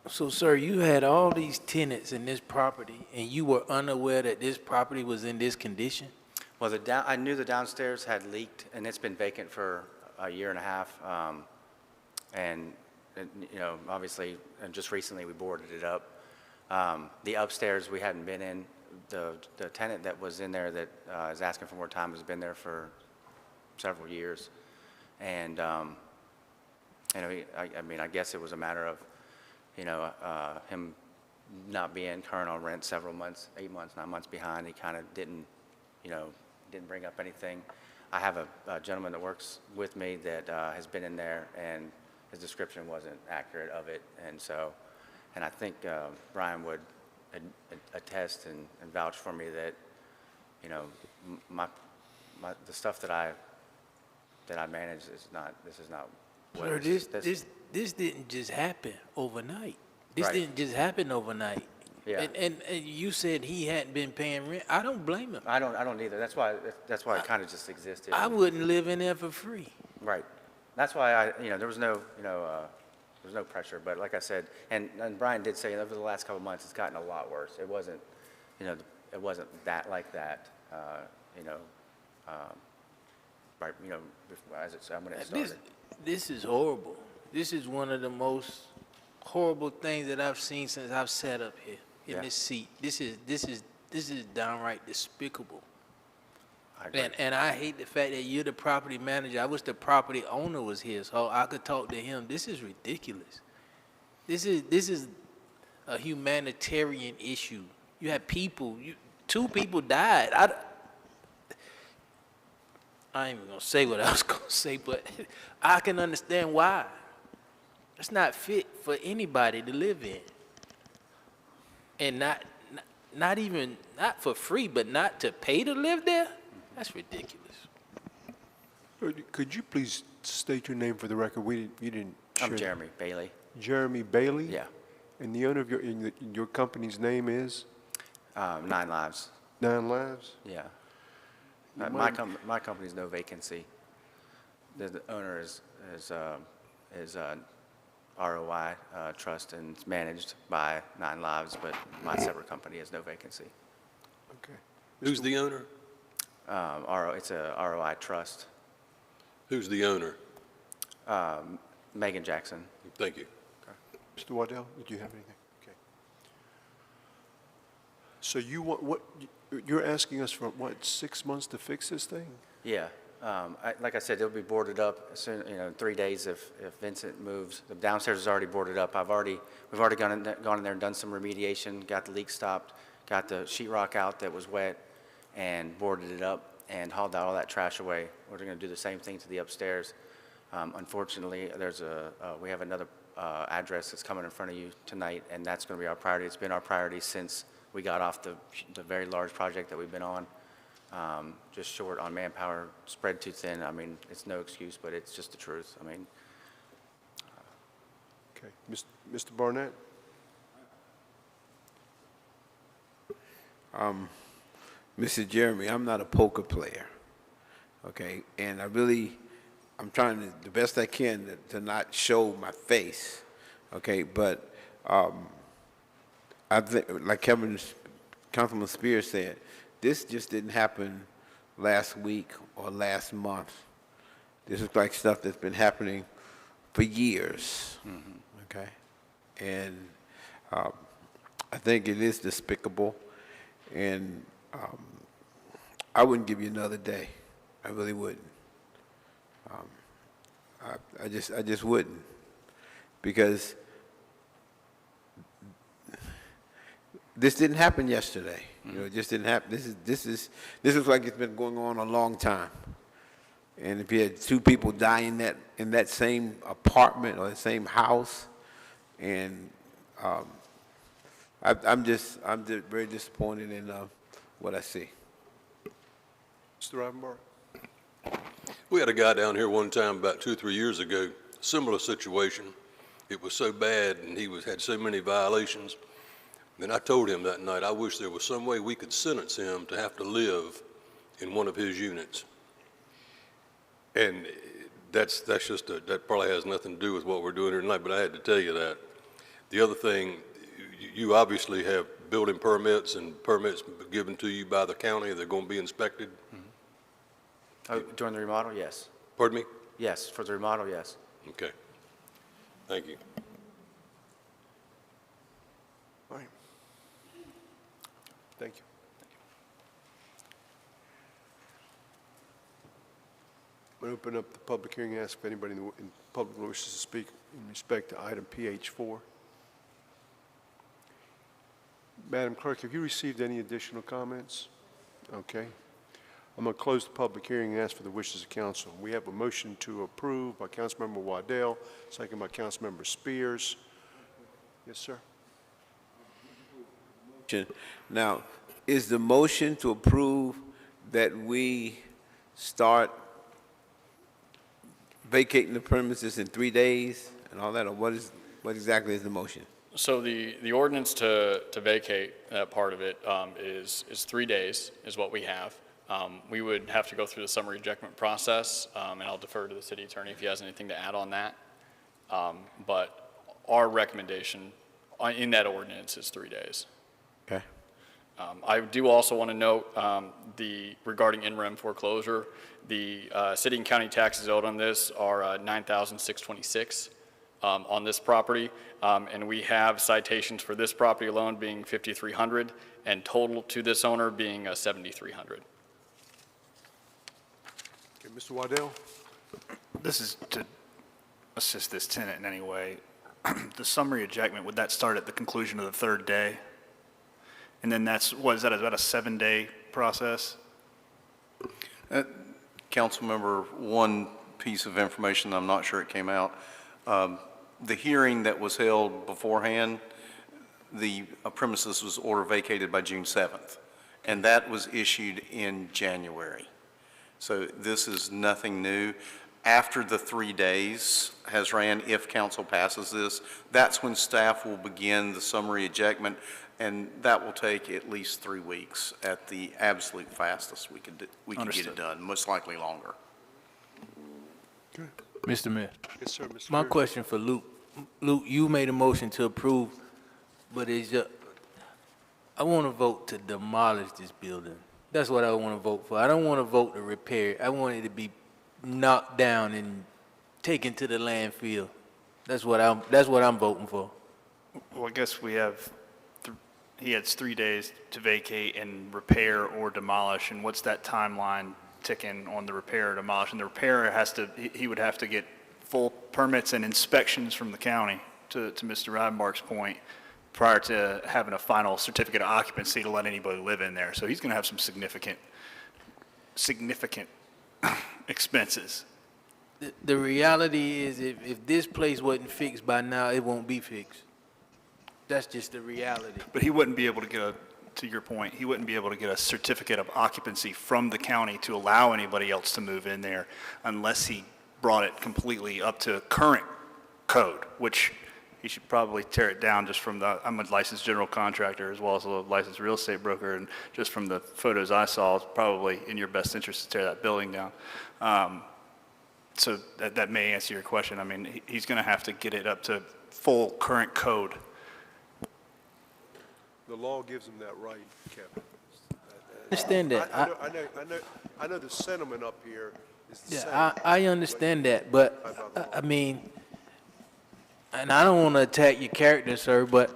So, sir, you had all these tenants in this property, and you were unaware that this property was in this condition? Well, I knew the downstairs had leaked, and it's been vacant for a year and a half. And you know, obviously, and just recently we boarded it up. The upstairs we hadn't been in. The tenant that was in there that is asking for more time has been there for several years. And, you know, I mean, I guess it was a matter of, you know, him not being current on rent several months, 8 months, 9 months behind. He kind of didn't, you know, didn't bring up anything. I have a gentleman that works with me that has been in there, and his description wasn't accurate of it. And so, and I think Brian would attest and vouch for me that, you know, the stuff that I manage is not, this is not what Sir, it is. this didn't just happen overnight. This Right. didn't just happen overnight. Yeah. And you said he hadn't been paying rent. I don't blame him. I don't either. That's why it kind of just existed. I wouldn't live in there for free. Right. That's why you know, there was no, you know, there was no pressure. But like I said, and Brian did say over the last couple of months, it's gotten a lot worse. It wasn't, you know, it wasn't that like that, you know, right, you know, as it's, when it started. This is horrible. This is one of the most horrible things that I've seen since I've sat up here in Yeah. this seat. This is downright despicable. I agree. And I hate the fact that you're the property manager. I wish the property owner was here so I could talk to him. This is ridiculous. This is a humanitarian issue. You have people, 2 people died. I ain't even gonna say what I was gonna say, but I can understand why. It's not fit for anybody to live in. And not even, not for free, but not to pay to live there? That's ridiculous. Could you please state your name for the record? You didn't I'm share Jeremy Bailey. Jeremy Bailey? Yeah. And the owner of your company's name is? 9 Lives. 9 Lives? Yeah. You My mind- my company's no vacancy. The owner is ROI Trust, and it's managed by 9 Lives, but my separate company has no vacancy. Okay. Who's the owner? It's a ROI Trust. Who's the owner? Megan Jackson. Thank you. Mr. Waddell, did you have anything? Okay. So you want, you're asking us for, 6 months to fix this thing? Yeah. Like I said, it'll be boarded up as soon, you know, in 3 days if Vincent moves. The downstairs is already boarded up. We've already gone in there and done some remediation, got the leak stopped, got the sheetrock out that was wet, and boarded it up and hauled out all that trash away. We're going to do the same thing to the upstairs. Unfortunately, we have another address that's coming in front of you tonight, and that's going to be our priority. It's been our priority since we got off the very large project that we've been on. Just short on manpower, spread too thin. I mean, it's no excuse, but it's just the truth. I mean. Okay. Mr. Barnett? Mr. Jeremy, I'm not a poker player, okay? And I'm trying the best I can to not show my face, okay? But I think, like Councilman Spears said, this just didn't happen last week or last month. This is like stuff that's been happening for years, okay? And I think it is despicable, and I wouldn't give you another day. I really wouldn't. I just wouldn't, because this didn't happen yesterday. You know, it just didn't happen. This is like it's been going on a long time. And if you had 2 people die in that same apartment or the same house, and I'm just very disappointed in what I see. Mr. Rivenbark? We had a guy down here one time about 2 or 3 years ago, similar situation. It was so bad and he had so many violations. And I told him that night, I wish there was some way we could sentence him to have to live in one of his units. And that probably has nothing to do with what we're doing here tonight, but I had to tell you that. The other thing, you obviously have building permits and permits given to you by the county. They're going to be inspected. Oh, during the remodel, yes. Pardon me? Yes, for the remodel, yes. Okay. Thank you. All right. Thank you. I'm going to open up the public hearing and ask if anybody in public wishes to speak in respect to item PH4. Madam Clerk, have you received any additional comments? Okay. I'm going to close the public hearing and ask for the wishes of council. We have a motion to approve by Councilmember Waddell, second by Councilmember Spears. Yes, sir. Now, is the motion to approve that we start vacating the premises in 3 days and all that, or what exactly is the motion? So the ordinance to vacate that part of it is 3 days is what we have. We would have to go through the summary ejectment process, and I'll defer to the city attorney if he has anything to add on that. But our recommendation in that ordinance is 3 days. Okay. I do also want to note regarding in rem foreclosure, the city and county taxes owed on this are $9,626 on this property, and we have citations for this property alone being $5,300 and total to this owner being $7,300. Okay, Mr. Waddell? This is to assist this tenant in any way. The summary ejectment, would that start at the conclusion of the third day? And then is that about a 7-day process? Councilmember, one piece of information, I'm not sure it came out. The hearing that was held beforehand, the premises was order vacated by June 7th, and that was issued in January. So this is nothing new. After the 3 days has ran, if council passes this, that's when staff will begin the summary ejectment, and that will take at least 3 weeks at the absolute fastest we could get it done, most likely longer. Mr. Mayor. Yes, sir, Mr. My Beard. question for Luke. Luke, you made a motion to approve, but I want to vote to demolish this building. That's what I want to vote for. I don't want to vote to repair it. I want it to be knocked down and taken to the landfill. That's what I'm voting for. Well, I guess he has 3 days to vacate and repair or demolish, and what's that timeline ticking on the repair or demolish? And the repairer he would have to get full permits and inspections from the county, to Mr. Ridenbark's point, prior to having a final certificate of occupancy to let anybody live in there. So he's going to have some significant expenses. The reality is if this place wasn't fixed by now, it won't be fixed. That's just the reality. But he wouldn't be able to get to your point, he wouldn't be able to get a certificate of occupancy from the county to allow anybody else to move in there unless he brought it completely up to current code, which he should probably tear it down just from I'm a licensed general contractor as well as a licensed real estate broker, and just from the photos I saw, it's probably in your best interest to tear that building down. So that may answer your question. I mean, he's going to have to get it up to full current code. The law gives them that right, Kevin. Understand that. I know the sentiment up here is the same. I understand that, but I mean, and I don't want to attack your character, sir, but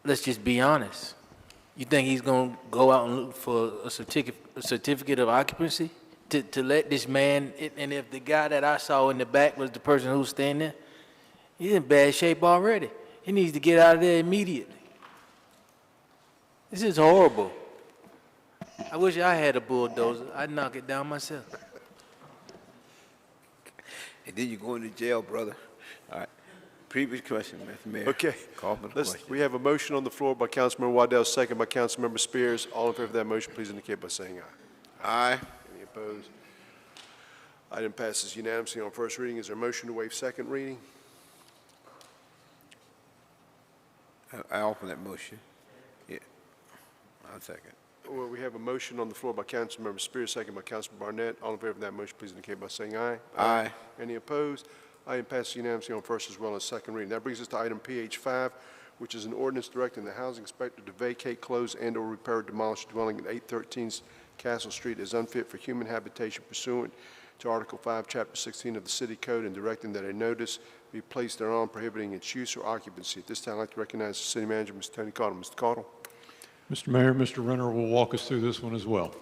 let's just be honest. You think he's going to go out and look for a certificate of occupancy to let this man, and if the guy that I saw in the back was the person who's standing there, he's in bad shape already. He needs to get out of there immediately. This is horrible. I wish I had a bulldozer. I'd knock it down myself. And then you're going to jail, brother. All right. Previous question, Mr. Mayor. Okay. Call for the question. We have a motion on the floor by Councilmember Waddell, second by Councilmember Spears. All in favor of that motion, please indicate by saying aye. Aye. Any opposed? Item passes unanimously on first reading. Is there a motion to waive second reading? I offer that motion. Yeah. I'll second. Well, we have a motion on the floor by Councilmember Spears, second by Councilmember Barnett. All in favor of that motion, please indicate by saying aye. Aye. Any opposed? Item passes unanimously on first as well as second reading. That brings us to item PH5, which is an ordinance directing the housing inspector to vacate, close, and/or repair or demolish a dwelling at 813 Castle Street as unfit for human habitation pursuant to Article 5, Chapter 16 of the City Code and directing that a notice be placed thereon prohibiting its use or occupancy. At this time, I'd like to recognize the City Manager, Mr. Tony Cottle. Mr. Cottle. Mr. Mayor, Mr. Renner will walk us through this one as well.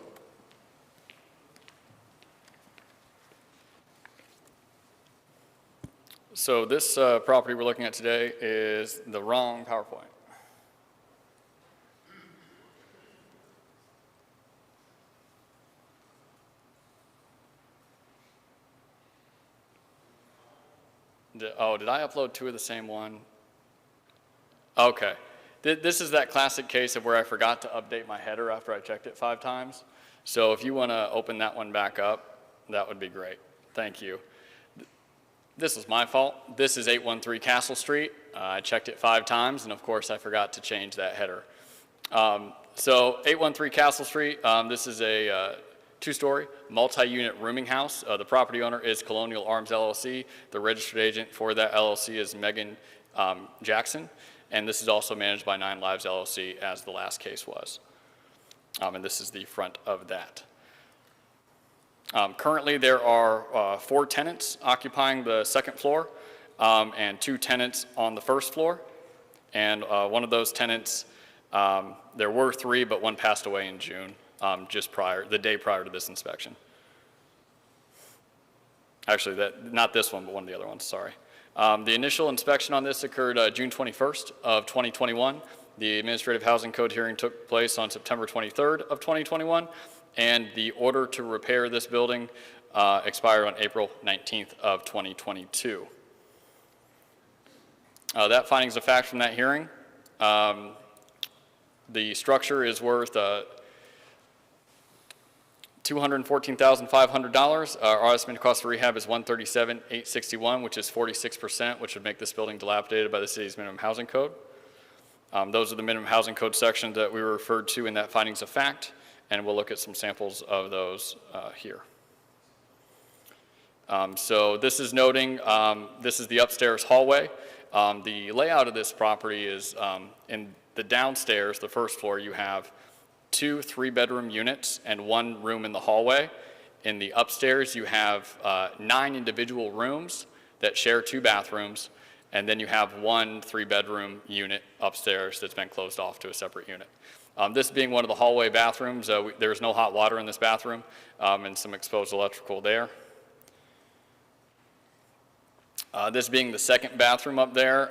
So this property we're looking at today is the wrong PowerPoint. Did I upload two of the same one? Okay. This is that classic case of where I forgot to update my header after I checked it 5 times. So if you want to open that one back up, that would be great. Thank you. This is my fault. This is 813 Castle Street. I checked it 5 times, and of course I forgot to change that header. So 813 Castle Street, this is a 2-story, multi-unit rooming house. The property owner is Colonial Arms LLC. The registered agent for that LLC is Megan Jackson. And this is also managed by 9 Lives LLC, as the last case was. And this is the front of that. Currently, there are 4 tenants occupying the 2nd floor and 2 tenants on the 1st floor. And one of those tenants, there were 3, but one passed away in June, the day prior to this inspection. Actually, not this one, but one of the other ones, sorry. The initial inspection on this occurred June 21st of 2021. The Administrative Housing Code hearing took place on September 23rd of 2021, and the order to repair this building expired on April 19th of 2022. That findings of fact from that hearing, the structure is worth $214,500. Our estimated cost for rehab is $137,861, which is 46%, which would make this building dilapidated by the city's minimum housing code. Those are the minimum housing code sections that we were referred to in that findings of fact, and we'll look at some samples of those here. So this is noting, this is the upstairs hallway. The layout of this property is in the downstairs, the 1st floor, you have 2 3-bedroom units and 1 room in the hallway. In the upstairs, you have 9 individual rooms that share 2 bathrooms, and then you have 1 3-bedroom unit upstairs that's been closed off to a separate unit. This being one of the hallway bathrooms, there's no hot water in this bathroom and some exposed electrical there. This being the 2nd bathroom up there,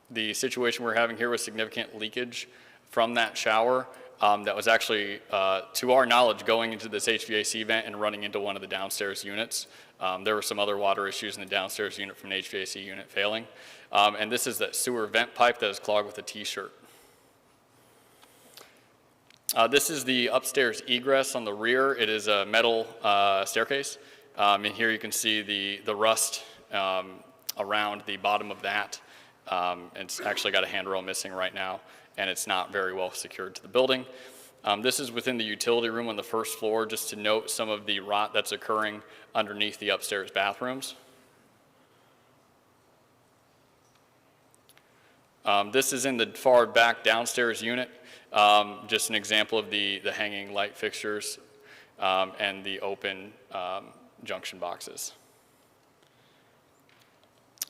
the situation we're having here was significant leakage from that shower. That was actually, to our knowledge, going into this HVAC vent and running into one of the downstairs units. There were some other water issues in the downstairs unit from an HVAC unit failing. And this is that sewer vent pipe that is clogged with a T-shirt. This is the upstairs egress on the rear. It is a metal staircase. And here you can see the rust around the bottom of that. It's actually got a handrail missing right now, and it's not very well secured to the building. This is within the utility room on the 1st floor, just to note some of the rot that's occurring underneath the upstairs bathrooms. This is in the far back downstairs unit, just an example of the hanging light fixtures and the open junction boxes.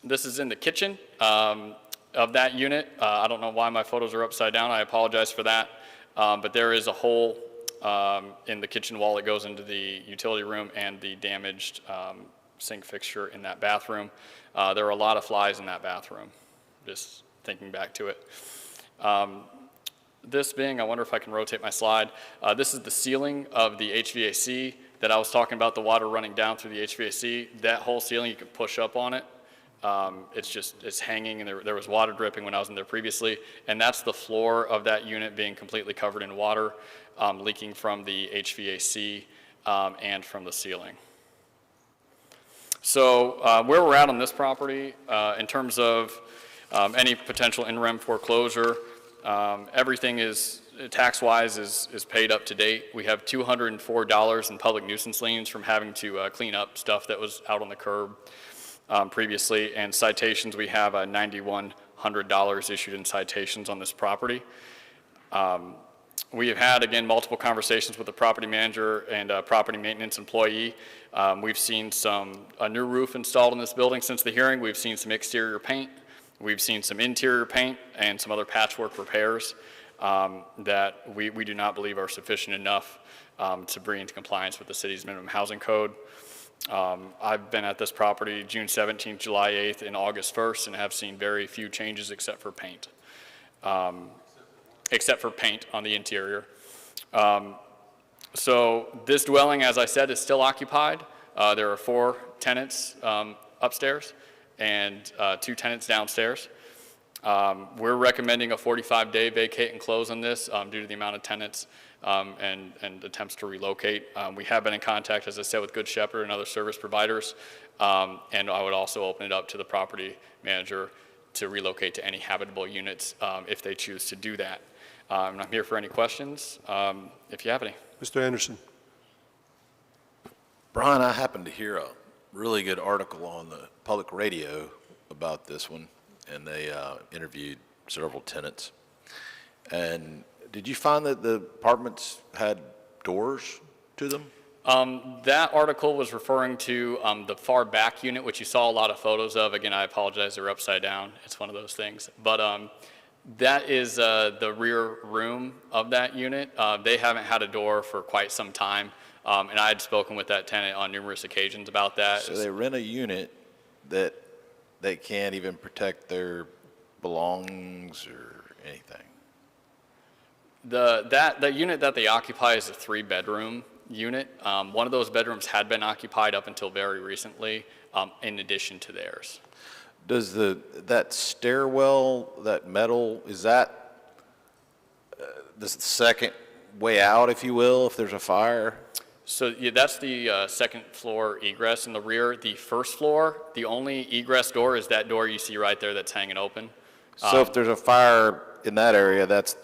This is in the kitchen of that unit. I don't know why my photos are upside down. I apologize for that. But there is a hole in the kitchen wall that goes into the utility room and the damaged sink fixture in that bathroom. There are a lot of flies in that bathroom, just thinking back to it. This being, I wonder if I can rotate my slide. This is the ceiling of the HVAC that I was talking about, the water running down through the HVAC. That whole ceiling, you can push up on it. It's hanging, and there was water dripping when I was in there previously, and that's the floor of that unit being completely covered in water, leaking from the HVAC and from the ceiling. So where we're at on this property in terms of any potential in-rem foreclosure, everything is, tax-wise, is paid up to date. We have $204 in public nuisance liens from having to clean up stuff that was out on the curb previously, and citations, we have $9,100 issued in citations on this property. We have had, again, multiple conversations with the property manager and property maintenance employee. We've seen a new roof installed in this building since the hearing. We've seen some exterior paint. We've seen some interior paint and some other patchwork repairs that we do not believe are sufficient enough to bring into compliance with the city's minimum housing code. I've been at this property June 17th, July 8th, and August 1st, and have seen very few changes except for paint. Except for paint on the interior. So this dwelling, as I said, is still occupied. There are 4 tenants upstairs and 2 tenants downstairs. We're recommending a 45-day vacate and close on this due to the amount of tenants and attempts to relocate. We have been in contact, as I said, with Good Shepherd and other service providers, and I would also open it up to the property manager to relocate to any habitable units if they choose to do that. I'm here for any questions, if you have any. Mr. Anderson. Brian, I happened to hear a really good article on the public radio about this one, and they interviewed several tenants. And did you find that the apartments had doors to them? That article was referring to the far back unit, which you saw a lot of photos of. Again, I apologize, they're upside down. It's one of those things. But that is the rear room of that unit. They haven't had a door for quite some time, and I had spoken with that tenant on numerous occasions about that. So they rent a unit that they can't even protect their belongings or anything? The unit that they occupy is a 3-bedroom unit. One of those bedrooms had been occupied up until very recently, in addition to theirs. Does that stairwell, that metal, is that the second way out, if you will, if there's a fire? So yeah, that's the second floor egress in the rear. The first floor, the only egress door is that door you see right there that's hanging open. So if there's a fire in that area, that's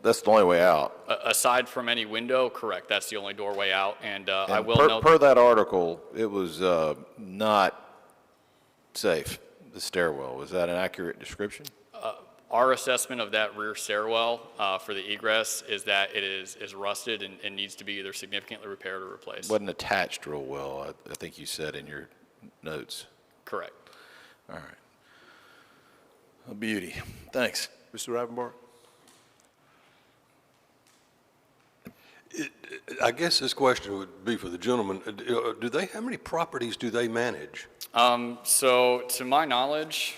the only way out? Aside from any window, correct. That's the only doorway out. And I will note per that article, it was not safe, the stairwell. Was that an accurate description? Our assessment of that rear stairwell for the egress is that it is rusted and needs to be either significantly repaired or replaced. Wasn't attached real well, I think you said in your notes. Correct. All right. A beauty. Thanks. Mr. Rivenbark? I guess this question would be for the gentleman. How many properties do they manage? So to my knowledge,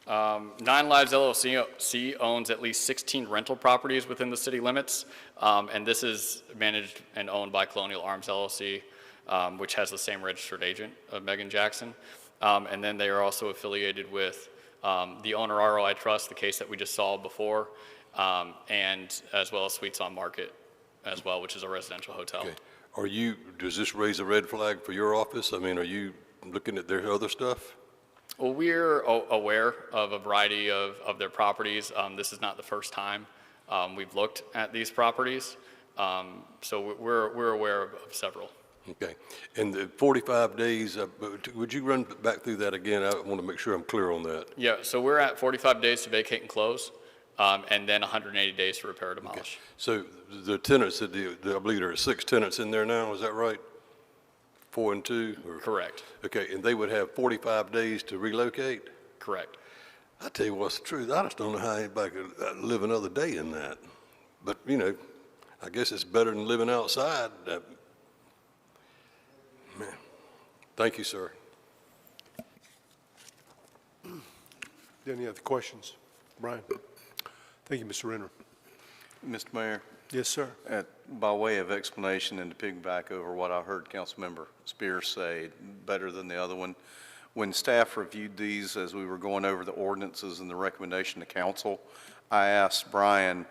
9 Lives LLC owns at least 16 rental properties within the city limits, and this is managed and owned by Colonial Arms LLC, which has the same registered agent of Megan Jackson. And then they are also affiliated with the owner ROI Trust, the case that we just saw before, and as well as Suites on Market as well, which is a residential hotel. Okay. Does this raise a red flag for your office? I mean, are you looking at their other stuff? Well, we're aware of a variety of their properties. This is not the first time we've looked at these properties, so we're aware of several. Okay. And the 45 days, would you run back through that again? I want to make sure I'm clear on that. Yeah, so we're at 45 days to vacate and close, and then 180 days to repair or demolish. Okay. So the tenants, I believe there are 6 tenants in there now, is that right? 4 and 2? Correct. Okay, and they would have 45 days to relocate? Correct. I tell you what's the truth, I just don't know how anybody could live another day in that. But, I guess it's better than living outside. Man. Thank you, sir. Any other questions? Brian? Thank you, Mr. Renner. Mr. Mayor? Yes, sir. By way of explanation and to piggyback over what I heard Councilmember Spears say, better than the other one, when staff reviewed these as we were going over the ordinances and the recommendation to council, I asked Brian,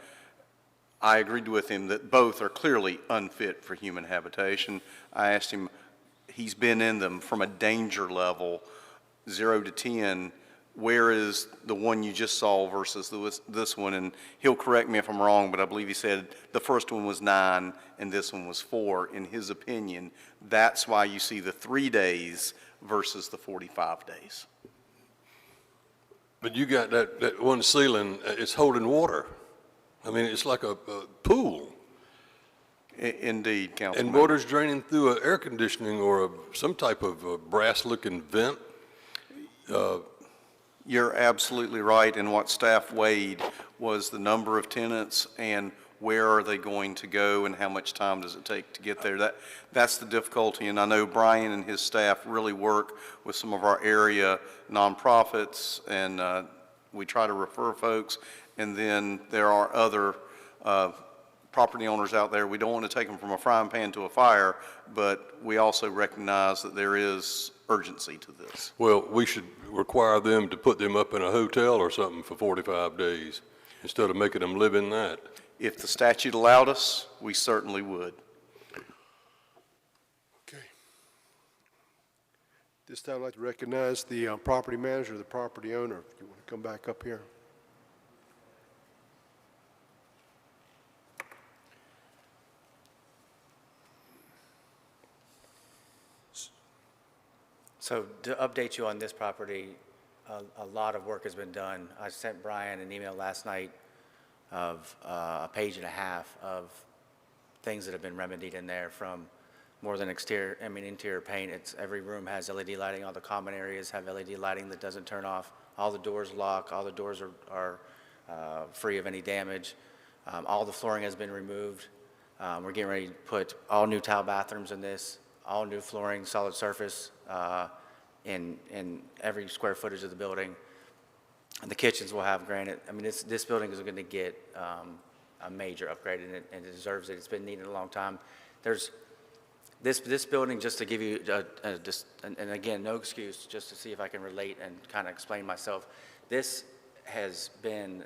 I agreed with him that both are clearly unfit for human habitation. I asked him, he's been in them from a danger level, 0 to 10, where is the one you just saw versus this one? And he'll correct me if I'm wrong, but I believe he said the first one was 9 and this one was 4. In his opinion, that's why you see the 3 days versus the 45 days. But you got that one ceiling, it's holding water. I mean, it's like a pool. Indeed, Councilman. And water's draining through a air conditioning or some type of brass-looking vent. You're absolutely right, and what staff weighed was the number of tenants and where are they going to go and how much time does it take to get there. That's the difficulty, and I know Brian and his staff really work with some of our area nonprofits, and we try to refer folks, and then there are other property owners out there. We don't want to take them from a frying pan to a fire, but we also recognize that there is urgency to this. Well, we should require them to put them up in a hotel or something for 45 days instead of making them live in that. If the statute allowed us, we certainly would. Okay. This time I'd like to recognize the property manager, the property owner. If you want to come back up here. So to update you on this property, a lot of work has been done. I sent Brian an email last night of a page and a half of things that have been remedied in there, from more than interior paint. It's every room has LED lighting. All the common areas have LED lighting that doesn't turn off. All the doors lock. All the doors are free of any damage. All the flooring has been removed. We're getting ready to put all new tile bathrooms in this, all new flooring, solid surface in every square footage of the building. And the kitchens will have granite. I mean, this building is going to get a major upgrade, and it deserves it. It's been needed a long time. There's this building, just to give you, and again, no excuse, just to see if I can relate and kind of explain myself. This has been,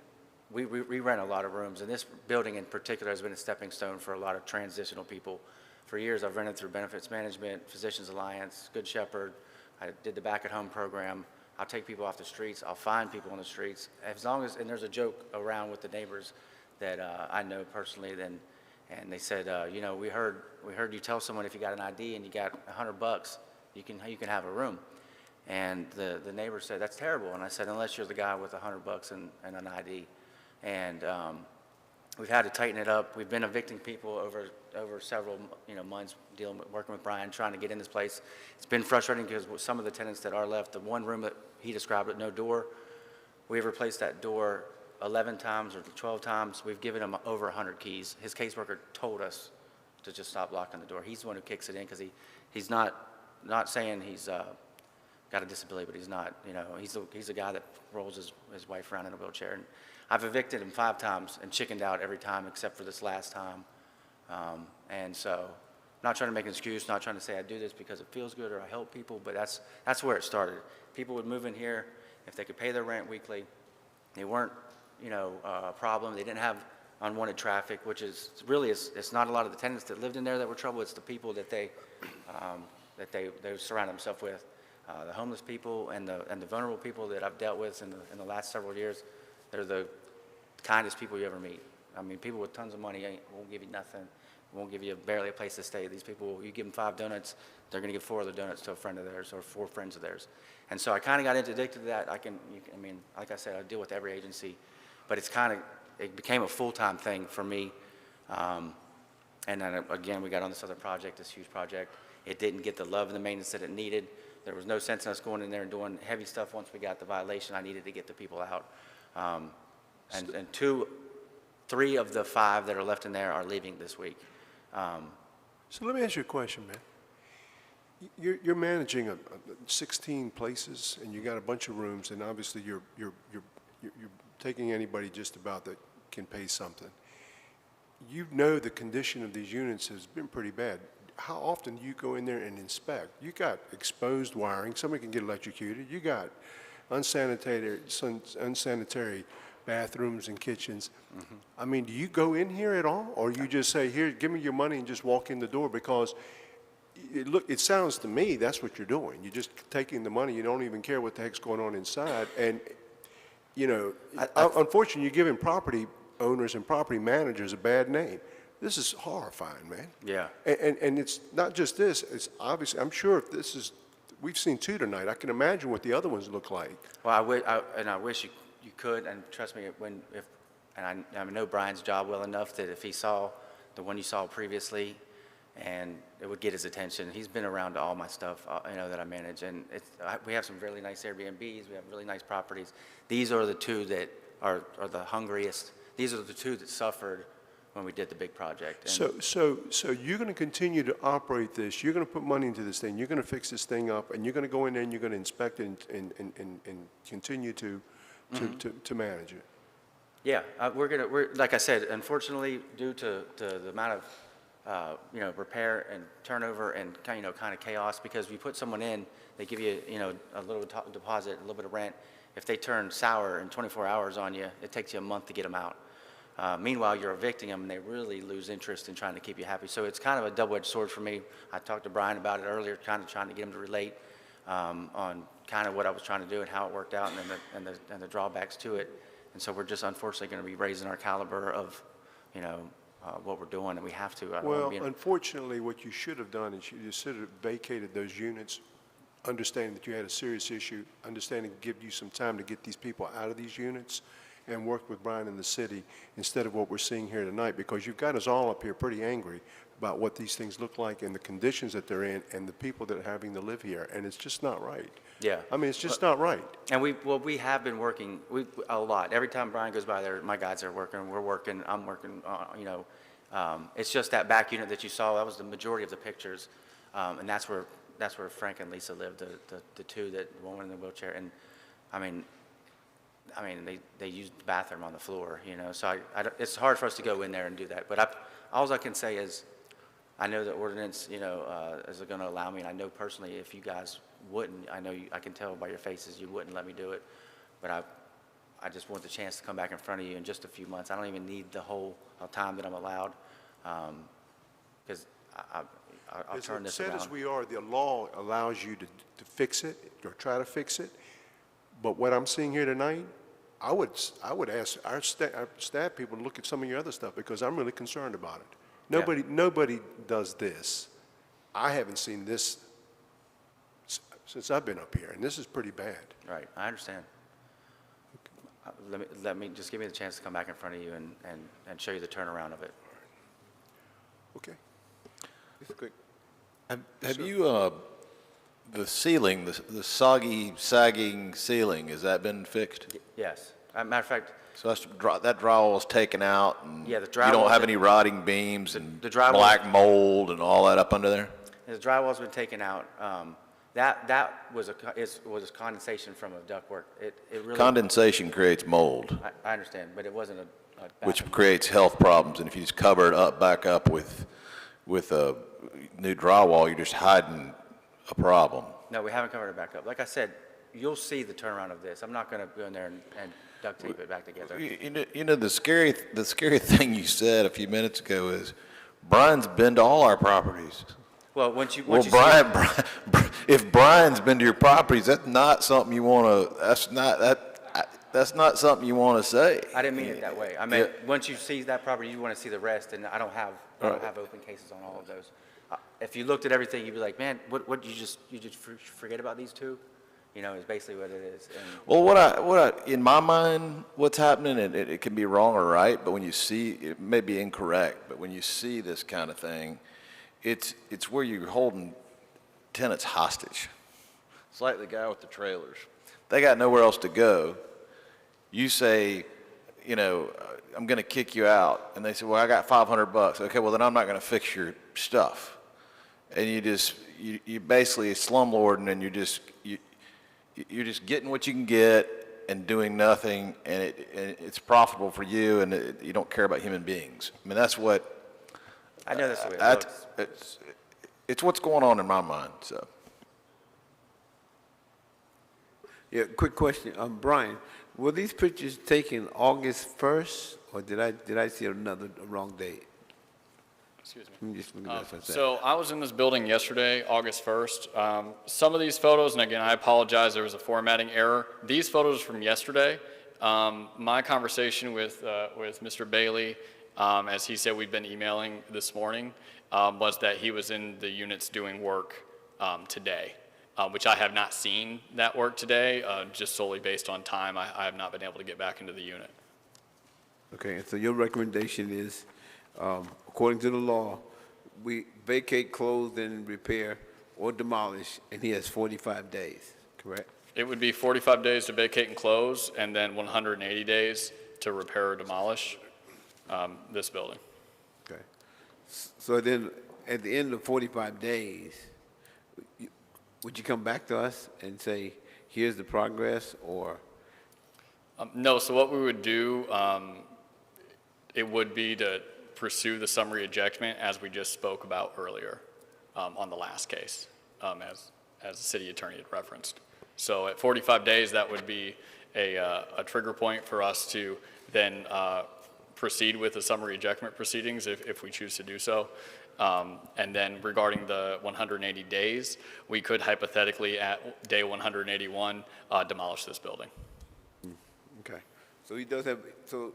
we rent a lot of rooms, and this building in particular has been a stepping stone for a lot of transitional people. For years, I've rented through Benefits Management, Physicians Alliance, Good Shepherd. I did the Back at Home program. I'll take people off the streets. I'll find people on the streets. As long as, and there's a joke around with the neighbors that I know personally, and they said, you know, we heard you tell someone if you got an ID and you got $100, you can have a room. And the neighbor said, that's terrible. And I said, unless you're the guy with $100 and an ID. And we've had to tighten it up. We've been evicting people over several months, working with Brian, trying to get in this place. It's been frustrating because some of the tenants that are left, the one room that he described with no door, we've replaced that door 11 times or 12 times. We've given him over 100 keys. His caseworker told us to just stop locking the door. He's the one who kicks it in because he's not saying he's got a disability, but he's not. He's a guy that rolls his wife around in a wheelchair. And I've evicted him 5 times and chickened out every time except for this last time. And so, not trying to make an excuse, not trying to say I do this because it feels good or I help people, but that's where it started. People would move in here if they could pay their rent weekly. They weren't, a problem. They didn't have unwanted traffic, which is really, it's not a lot of the tenants that lived in there that were trouble. It's the people that they surround themselves with. The homeless people and the vulnerable people that I've dealt with in the last several years, they're the kindest people you ever meet. I mean, people with tons of money won't give you nothing, won't give you barely a place to stay. These people, you give them 5 donuts, they're going to give 4 other donuts to a friend of theirs or 4 friends of theirs. And so I kind of got addicted to that. Like I said, I deal with every agency, but it became a full-time thing for me. And then again, we got on this other project, this huge project. It didn't get the love and the maintenance that it needed. There was no sense in us going in there and doing heavy stuff once we got the violation. I needed to get the people out. And 3 of the 5 that are left in there are leaving this week. So let me ask you a question, man. You're managing 16 places, and you got a bunch of rooms, and obviously you're taking anybody just about that can pay something. You know the condition of these units has been pretty bad. How often do you go in there and inspect? You got exposed wiring. Somebody can get electrocuted. You got unsanitary bathrooms and kitchens. Mm-hmm. I mean, do you go in here at all, or you just say, here, give me your money and just walk in the door? Because it sounds to me that's what you're doing. You're just taking the money. You don't even care what the heck's going on inside. And, unfortunately, you're giving property owners and property managers a bad name. This is horrifying, man. Yeah. And it's not just this. It's obviously, I'm sure if this is, we've seen 2 tonight. I can imagine what the other ones look like. Well, I wish you could, and trust me, if and I know Brian's job well enough that if he saw the one you saw previously, and it would get his attention. He's been around to all my stuff, that I manage, and we have some really nice Airbnbs. We have really nice properties. These are the two that are the hungriest. These are the two that suffered when we did the big project. And So you're going to continue to operate this, you're going to put money into this thing, you're going to fix this thing up, and you're going to go in there and you're going to inspect it and continue to manage it? yeah, we're like I said, unfortunately, due to the amount of repair and turnover and kind of chaos, because we put someone in, they give you, a little deposit, a little bit of rent. If they turn sour in 24 hours on you, it takes you a month to get them out. Meanwhile, you're evicting them, and they really lose interest in trying to keep you happy. So it's kind of a double-edged sword for me. I talked to Brian about it earlier, kind of trying to get him to relate on kind of what I was trying to do and how it worked out, and the drawbacks to it. And so we're just unfortunately going to be raising our caliber of, what we're doing, and we have to. Well, unfortunately, what you should have done is you should have vacated those units, understanding that you had a serious issue, understanding give you some time to get these people out of these units, and work with Brian in the city instead of what we're seeing here tonight, because you've got us all up here pretty angry about what these things look like and the conditions that they're in and the people that are having to live here, and it's just not right. Yeah. I mean, it's just not right. And we have been working a lot. Every time Brian goes by there, my guys are working, we're working, I'm working, it's just that back unit that you saw, that was the majority of the pictures, and that's where Frank and Lisa lived, the two, the woman in the wheelchair, and I mean, they used the bathroom on the floor, so it's hard for us to go in there and do that. But all I can say is, I know the ordinance, is going to allow me, and I know personally if you guys wouldn't, I can tell by your faces you wouldn't let me do it, but I just want the chance to come back in front of you in just a few months. I don't even need the whole time that I'm allowed, because I'll turn this around. As sad as we are, the law allows you to fix it or try to fix it, but what I'm seeing here tonight, I would ask our staff people to look at some of your other stuff, because I'm really concerned about it. Nobody does this. I haven't seen this since I've been up here, and this is pretty bad. Right, I understand. Let me just give me the chance to come back in front of you and show you the turnaround of it. Okay. Just quick. Have you, the ceiling, the soggy, sagging ceiling, has that been fixed? Yes. Matter of fact. So that drywall is taken out, and yeah, the you don't have any rotting beams and black mold and all that up under there? The drywall's been taken out. That was a condensation from a ductwork. It really, condensation creates mold. I understand, but it wasn't a which creates health problems, and if you just cover it back up with a new drywall, you're just hiding a problem. No, we haven't covered it back up. Like I said, you'll see the turnaround of this. I'm not going to go in there and duct tape it back together. The scary thing you said a few minutes ago is Brian's been to all our properties. Well, once you Brian, if Brian's been to your properties, that's not something you want to. That's not something you want to say. I didn't mean it that way. I mean, once you see that property, you want to see the rest, and I don't have open cases on all of those. If you looked at everything, you'd be like, man, what you just forget about these two? Is basically what it is. Well, what I in my mind, what's happening, and it can be wrong or right, but when you see, it may be incorrect, but when you see this kind of thing, it's where you're holding tenants hostage. It's like the guy with the trailers. They got nowhere else to go. You say, I'm going to kick you out, and they say, well, I got $500. Okay, well, then I'm not going to fix your stuff. And you basically a slumlording, and you're just getting what you can get and doing nothing, and it's profitable for you, and you don't care about human beings. I mean, that's what. I know that's the way it looks. It's what's going on in my mind. So. Yeah, quick question, Brian. Were these pictures taken August 1st, or did I see a wrong date? Excuse me. Let me just look at that for a second. So I was in this building yesterday, August 1st. Some of these photos, and again, I apologize, there was a formatting error. These photos are from yesterday. My conversation with Mr. Bailey, as he said we've been emailing this morning, was that he was in the units doing work today, which I have not seen that work today, just solely based on time. I have not been able to get back into the unit. Okay, and so your recommendation is, according to the law, we vacate, close, and repair or demolish, and he has 45 days, correct? It would be 45 days to vacate and close, and then 180 days to repair or demolish this building. Okay. So then, at the end of 45 days, would you come back to us and say, here's the progress, or? No, so what we would do, it would be to pursue the summary ejectment as we just spoke about earlier on the last case, as the city attorney had referenced. So at 45 days, that would be a trigger point for us to then proceed with the summary ejectment proceedings if we choose to do so. And then regarding the 180 days, we could hypothetically at day 181 demolish this building. Okay. So he does have, so,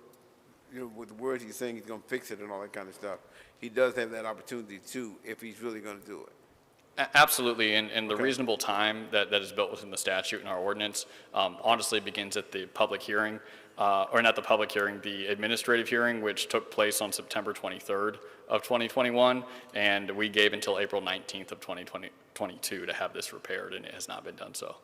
you know, with the words he's saying he's gonna fix it and all that kind of stuff, he does have that opportunity too, if he's really gonna do it. Absolutely, and the reasonable time that is built within the statute and our ordinance honestly begins at the public hearing, or not the public hearing, the administrative hearing, which took place on September 23rd of 2021, and we gave until April 19th of 2022 to have this repaired, and it has not been done so.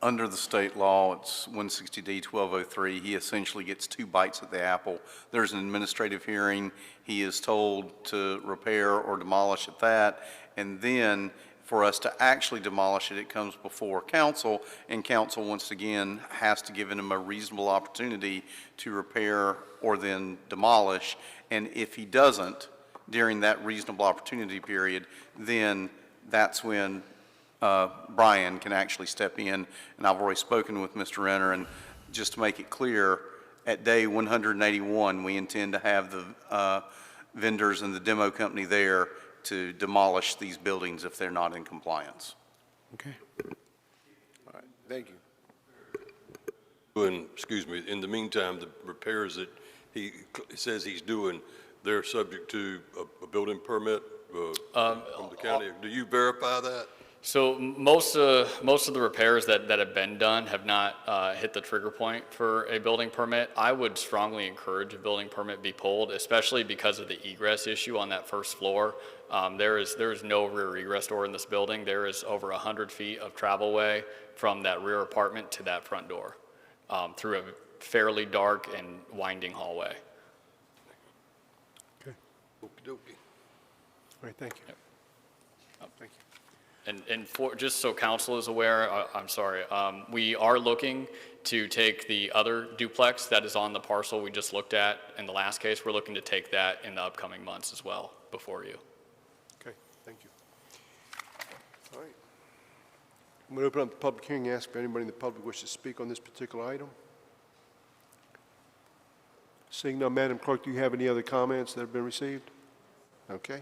Under the state law, it's 160D 1203. He essentially gets 2 bites at the apple. There's an administrative hearing. He is told to repair or demolish at that. And then for us to actually demolish it, it comes before council. And council, once again, has to give him a reasonable opportunity to repair or then demolish. And if he doesn't during that reasonable opportunity period, then that's when Brian can actually step in, and I've already spoken with Mr. Renner, and just to make it clear, at day 181, we intend to have the vendors and the demo company there to demolish these buildings if they're not in compliance. Okay. All right, thank you. And, excuse me, in the meantime, the repairs that he says he's doing, they're subject to a building permit from the county. Do you verify that? So most of the repairs that have been done have not hit the trigger point for a building permit. I would strongly encourage a building permit be pulled, especially because of the egress issue on that first floor. There is no rear egress door in this building. There is over 100 feet of travel way from that rear apartment to that front door through a fairly dark and winding hallway. Okay. Okey dokey. All right, thank you. Yep. Thank you. And for, just so council is aware, I'm sorry, we are looking to take the other duplex that is on the parcel we just looked at in the last case. We're looking to take that in the upcoming months as well before you. Okay, thank you. All right. I'm going to open up the public hearing and ask if anybody in the public wishes to speak on this particular item. Seeing none, Madam Clerk, do you have any other comments that have been received? Okay.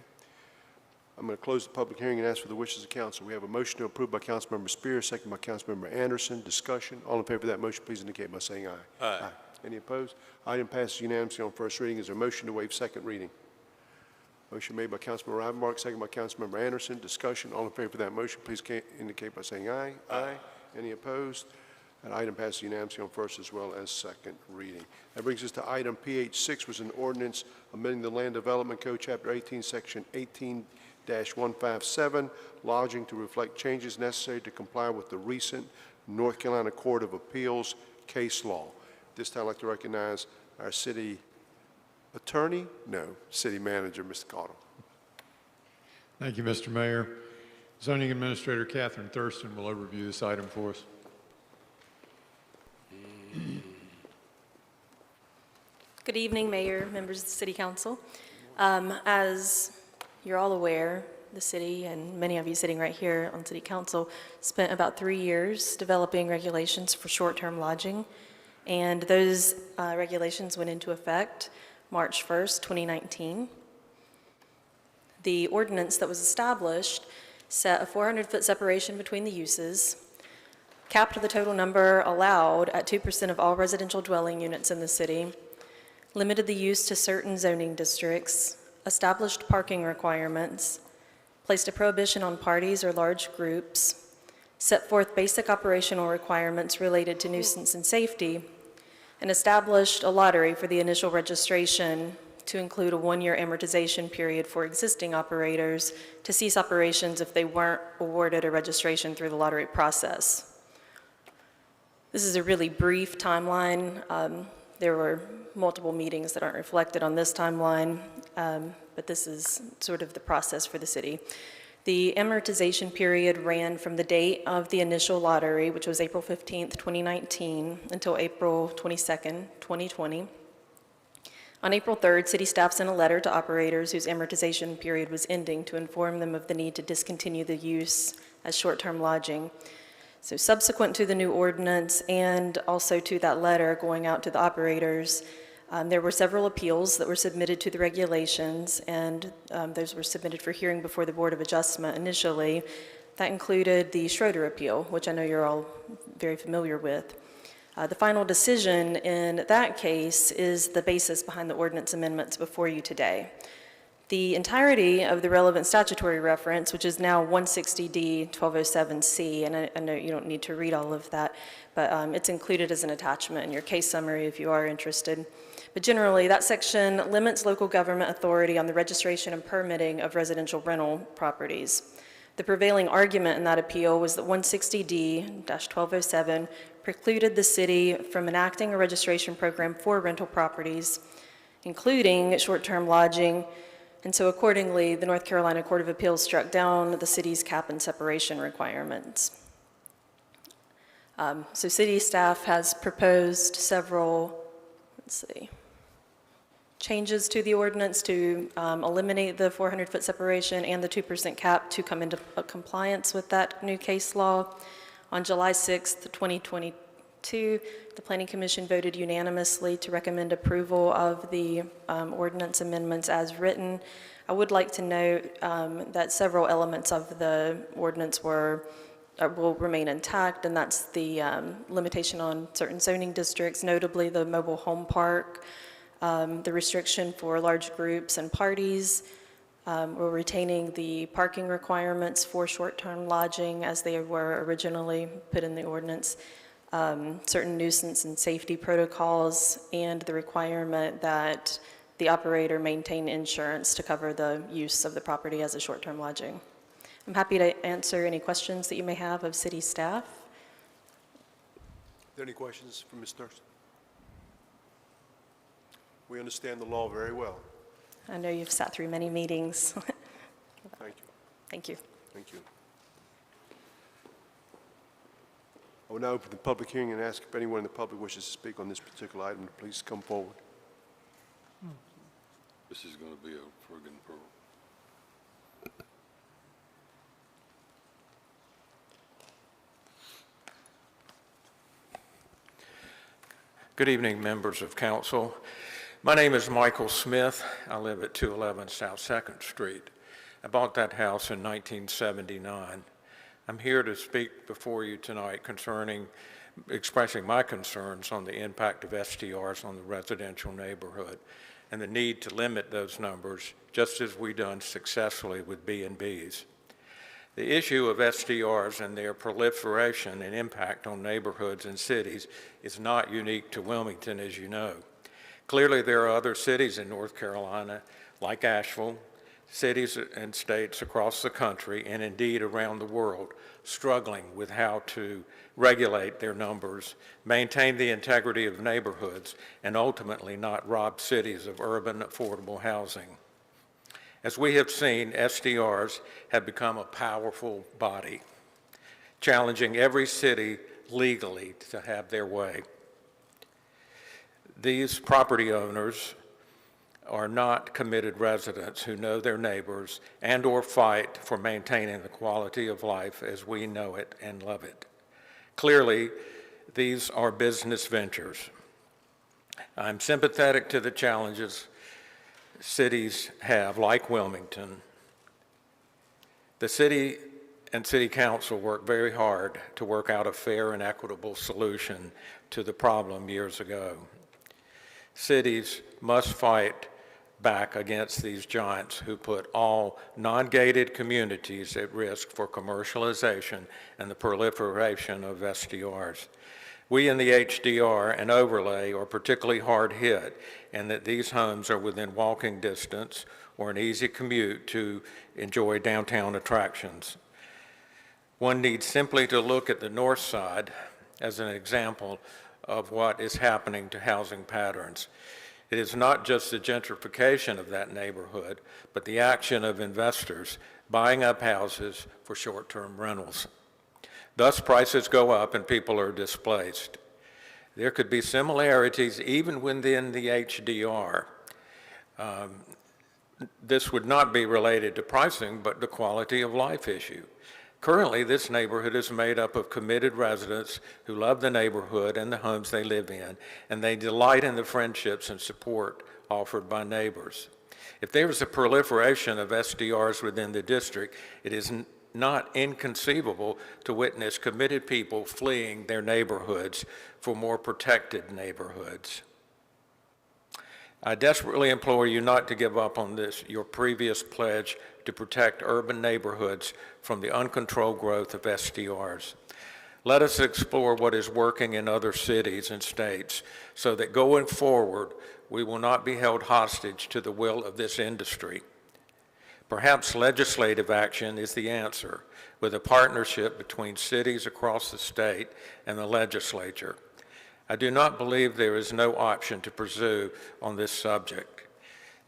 I'm going to close the public hearing and ask for the wishes of council. We have a motion to approve by Councilmember Spears, second by Councilmember Anderson. Discussion. All in favor of that motion, please indicate by saying aye. Aye. Any opposed? Item passes unanimously on first reading. Is there a motion to waive second reading? Motion made by Councilmember Rivenbark, second by Councilmember Anderson. Discussion. All in favor of that motion, please indicate by saying aye. Aye. Any opposed? That item passes unanimously on first as well as second reading. That brings us to item PH6, was an ordinance amending the Land Development Code, Chapter 18, Section 18-157, lodging to reflect changes necessary to comply with the recent North Carolina Court of Appeals case law. This time I'd like to recognize our city attorney, city manager, Mr. Cottle. Thank you, Mr. Mayor. Zoning Administrator Catherine Thurston will overview this item for us. Good evening, Mayor, members of the City Council. As you're all aware, the city, and many of you sitting right here on City Council, spent about 3 years developing regulations for short-term lodging, and those regulations went into effect March 1st, 2019. The ordinance that was established set a 400-foot separation between the uses, capped the total number allowed at 2% of all residential dwelling units in the city, limited the use to certain zoning districts, established parking requirements, placed a prohibition on parties or large groups, set forth basic operational requirements related to nuisance and safety, and established a lottery for the initial registration to include a one-year amortization period for existing operators to cease operations if they weren't awarded a registration through the lottery process. This is a really brief timeline. There were multiple meetings that aren't reflected on this timeline, but this is sort of the process for the city. The amortization period ran from the date of the initial lottery, which was April 15th, 2019, until April 22nd, 2020. On April 3rd, city staff sent a letter to operators whose amortization period was ending to inform them of the need to discontinue the use as short-term lodging. So subsequent to the new ordinance and also to that letter going out to the operators, there were several appeals that were submitted to the regulations, and those were submitted for hearing before the Board of Adjustment initially. That included the Schroeder appeal, which I know you're all very familiar with. The final decision in that case is the basis behind the ordinance amendments before you today. The entirety of the relevant statutory reference, which is now 160D 1207C, and I know you don't need to read all of that, but it's included as an attachment in your case summary if you are interested. But generally, that section limits local government authority on the registration and permitting of residential rental properties. The prevailing argument in that appeal was that 160D-1207 precluded the city from enacting a registration program for rental properties, including short-term lodging, and so accordingly, the North Carolina Court of Appeals struck down the city's cap and separation requirements. So city staff has proposed several, changes to the ordinance to eliminate the 400-foot separation and the 2% cap to come into compliance with that new case law. On July 6th, 2022, the Planning Commission voted unanimously to recommend approval of the ordinance amendments as written. I would like to note that several elements of the ordinance will remain intact, and that's the limitation on certain zoning districts, notably the mobile home park, the restriction for large groups and parties. We're retaining the parking requirements for short-term lodging as they were originally put in the ordinance, certain nuisance and safety protocols, and the requirement that the operator maintain insurance to cover the use of the property as a short-term lodging. I'm happy to answer any questions that you may have of city staff. Are there any questions from Ms. Thurston? We understand the law very well. I know you've sat through many meetings. Thank you. Thank you. Thank you. I will now open the public hearing and ask if anyone in the public wishes to speak on this particular item to please come forward. This is going to be a friggin' pearl. Good evening, members of council. My name is Michael Smith. I live at 211 South 2nd Street. I bought that house in 1979. I'm here to speak before you tonight expressing my concerns on the impact of STRs on the residential neighborhood and the need to limit those numbers, just as we've done successfully with B&Bs. The issue of STRs and their proliferation and impact on neighborhoods and cities is not unique to Wilmington, as you know. Clearly, there are other cities in North Carolina, like Asheville, cities and states across the country, and indeed around the world, struggling with how to regulate their numbers, maintain the integrity of neighborhoods, and ultimately not rob cities of urban affordable housing. As we have seen, STRs have become a powerful body, challenging every city legally to have their way. These property owners are not committed residents who know their neighbors and/or fight for maintaining the quality of life as we know it and love it. Clearly, these are business ventures. I'm sympathetic to the challenges cities have, like Wilmington. The city and city council worked very hard to work out a fair and equitable solution to the problem years ago. Cities must fight back against these giants who put all non-gated communities at risk for commercialization and the proliferation of STRs. We in the HDR and overlay are particularly hard hit, and that these homes are within walking distance or an easy commute to enjoy downtown attractions. One needs simply to look at the north side as an example of what is happening to housing patterns. It is not just the gentrification of that neighborhood, but the action of investors buying up houses for short-term rentals. Thus, prices go up and people are displaced. There could be similarities even within the HDR. This would not be related to pricing, but the quality of life issue. Currently, this neighborhood is made up of committed residents who love the neighborhood and the homes they live in, and they delight in the friendships and support offered by neighbors. If there is a proliferation of SDRs within the district, it is not inconceivable to witness committed people fleeing their neighborhoods for more protected neighborhoods. I desperately implore you not to give up on this, your previous pledge to protect urban neighborhoods from the uncontrolled growth of SDRs. Let us explore what is working in other cities and states so that going forward, we will not be held hostage to the will of this industry. Perhaps legislative action is the answer, with a partnership between cities across the state and the legislature. I do not believe there is no option to pursue on this subject.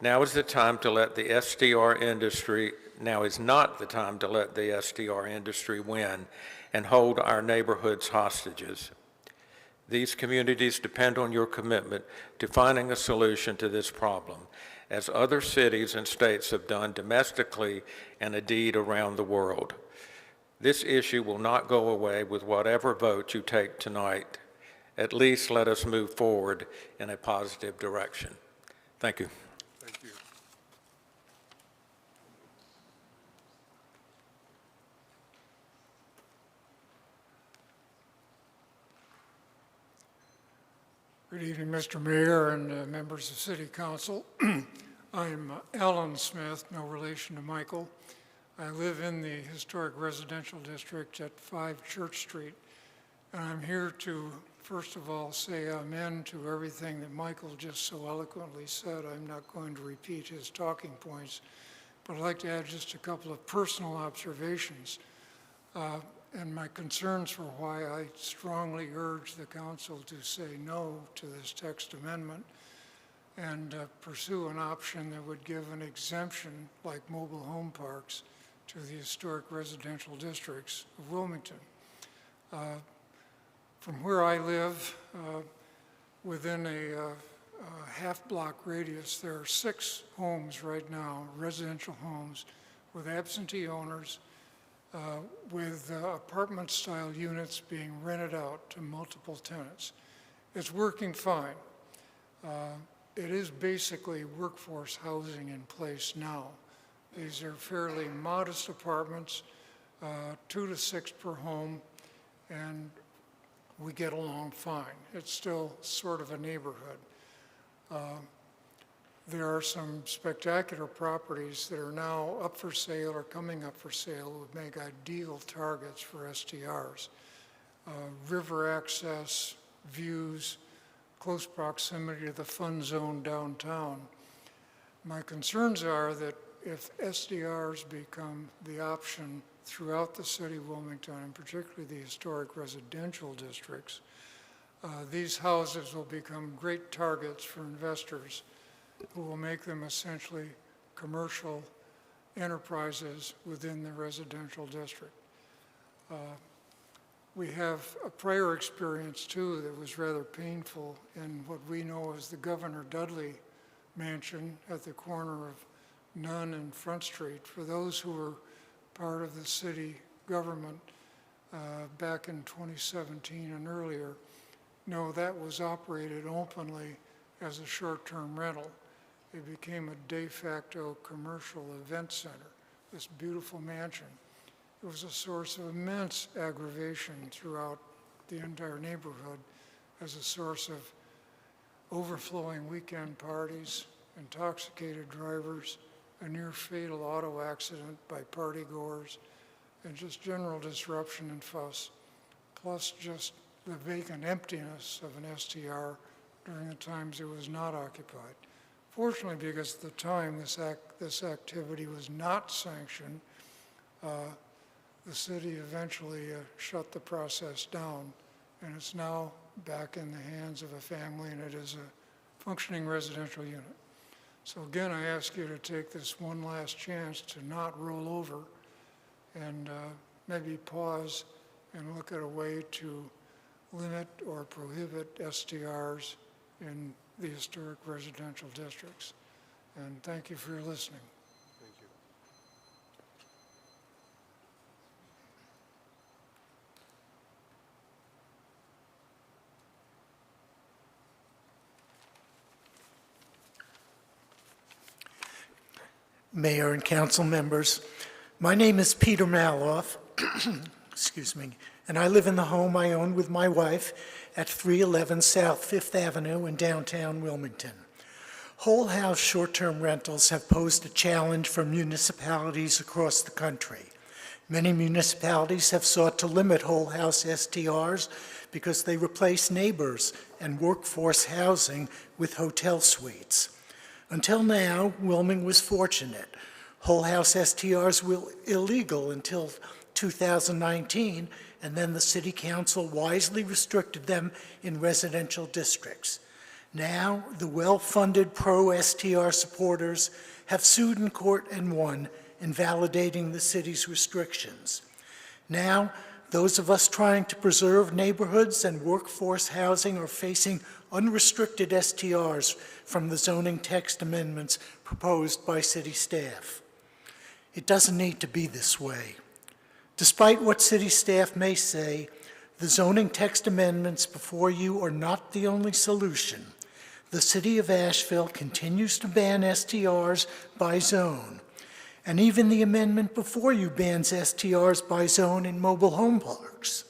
Now is not the time to let the SDR industry win and hold our neighborhoods hostages. These communities depend on your commitment to finding a solution to this problem, as other cities and states have done domestically and indeed around the world. This issue will not go away with whatever vote you take tonight. At least let us move forward in a positive direction. Thank you. Thank you. Good evening, Mr. Mayor and members of City Council. I'm Alan Smith, no relation to Michael. I live in the historic residential district at 5 Church Street, and I'm here to, first of all, say amen to everything that Michael just so eloquently said. I'm not going to repeat his talking points, but I'd like to add just a couple of personal observations and my concerns for why I strongly urge the council to say no to this text amendment and pursue an option that would give an exemption like mobile home parks to the historic residential districts of Wilmington. From where I live, within a half-block radius, there are 6 homes right now, residential homes, with absentee owners, with apartment-style units being rented out to multiple tenants. It's working fine. It is basically workforce housing in place now. These are fairly modest apartments, 2 to 6 per home, and we get along fine. It's still sort of a neighborhood. There are some spectacular properties that are now up for sale or coming up for sale would make ideal targets for STRs. River access, views, close proximity to the fun zone downtown. My concerns are that if SDRs become the option throughout the city of Wilmington, and particularly the historic residential districts, these houses will become great targets for investors who will make them essentially commercial enterprises within the residential district. We have a prior experience, too, that was rather painful in what we know as the Governor Dudley Mansion at the corner of Nunn and Front Street. For those who were part of the city government back in 2017 and earlier, know that was operated openly as a short-term rental. It became a de facto commercial event center, this beautiful mansion. It was a source of immense aggravation throughout the entire neighborhood as a source of overflowing weekend parties, intoxicated drivers, a near fatal auto accident by partygoers, and just general disruption and fuss, plus just the vacant emptiness of an STR during the times it was not occupied. Fortunately, because at the time this activity was not sanctioned, the city eventually shut the process down, and it's now back in the hands of a family, and it is a functioning residential unit. So again, I ask you to take this one last chance to not roll over and maybe pause and look at a way to limit or prohibit STRs in the historic residential districts. And thank you for your listening. Thank you. Mayor and council members, my name is Peter Maloff, excuse me, and I live in the home I own with my wife at 311 South Fifth Avenue in downtown Wilmington. Whole house short-term rentals have posed a challenge for municipalities across the country. Many municipalities have sought to limit whole house STRs because they replace neighbors and workforce housing with hotel suites. Until now, Wilming was fortunate. Whole house STRs were illegal until 2019, and then the city council wisely restricted them in residential districts. Now, the well-funded pro-STR supporters have sued in court and won, invalidating the city's restrictions. Now, those of us trying to preserve neighborhoods and workforce housing are facing unrestricted STRs from the zoning text amendments proposed by city staff. It doesn't need to be this way. Despite what city staff may say, the zoning text amendments before you are not the only solution. The city of Asheville continues to ban STRs by zone, and even the amendment before you bans STRs by zone in mobile home parks.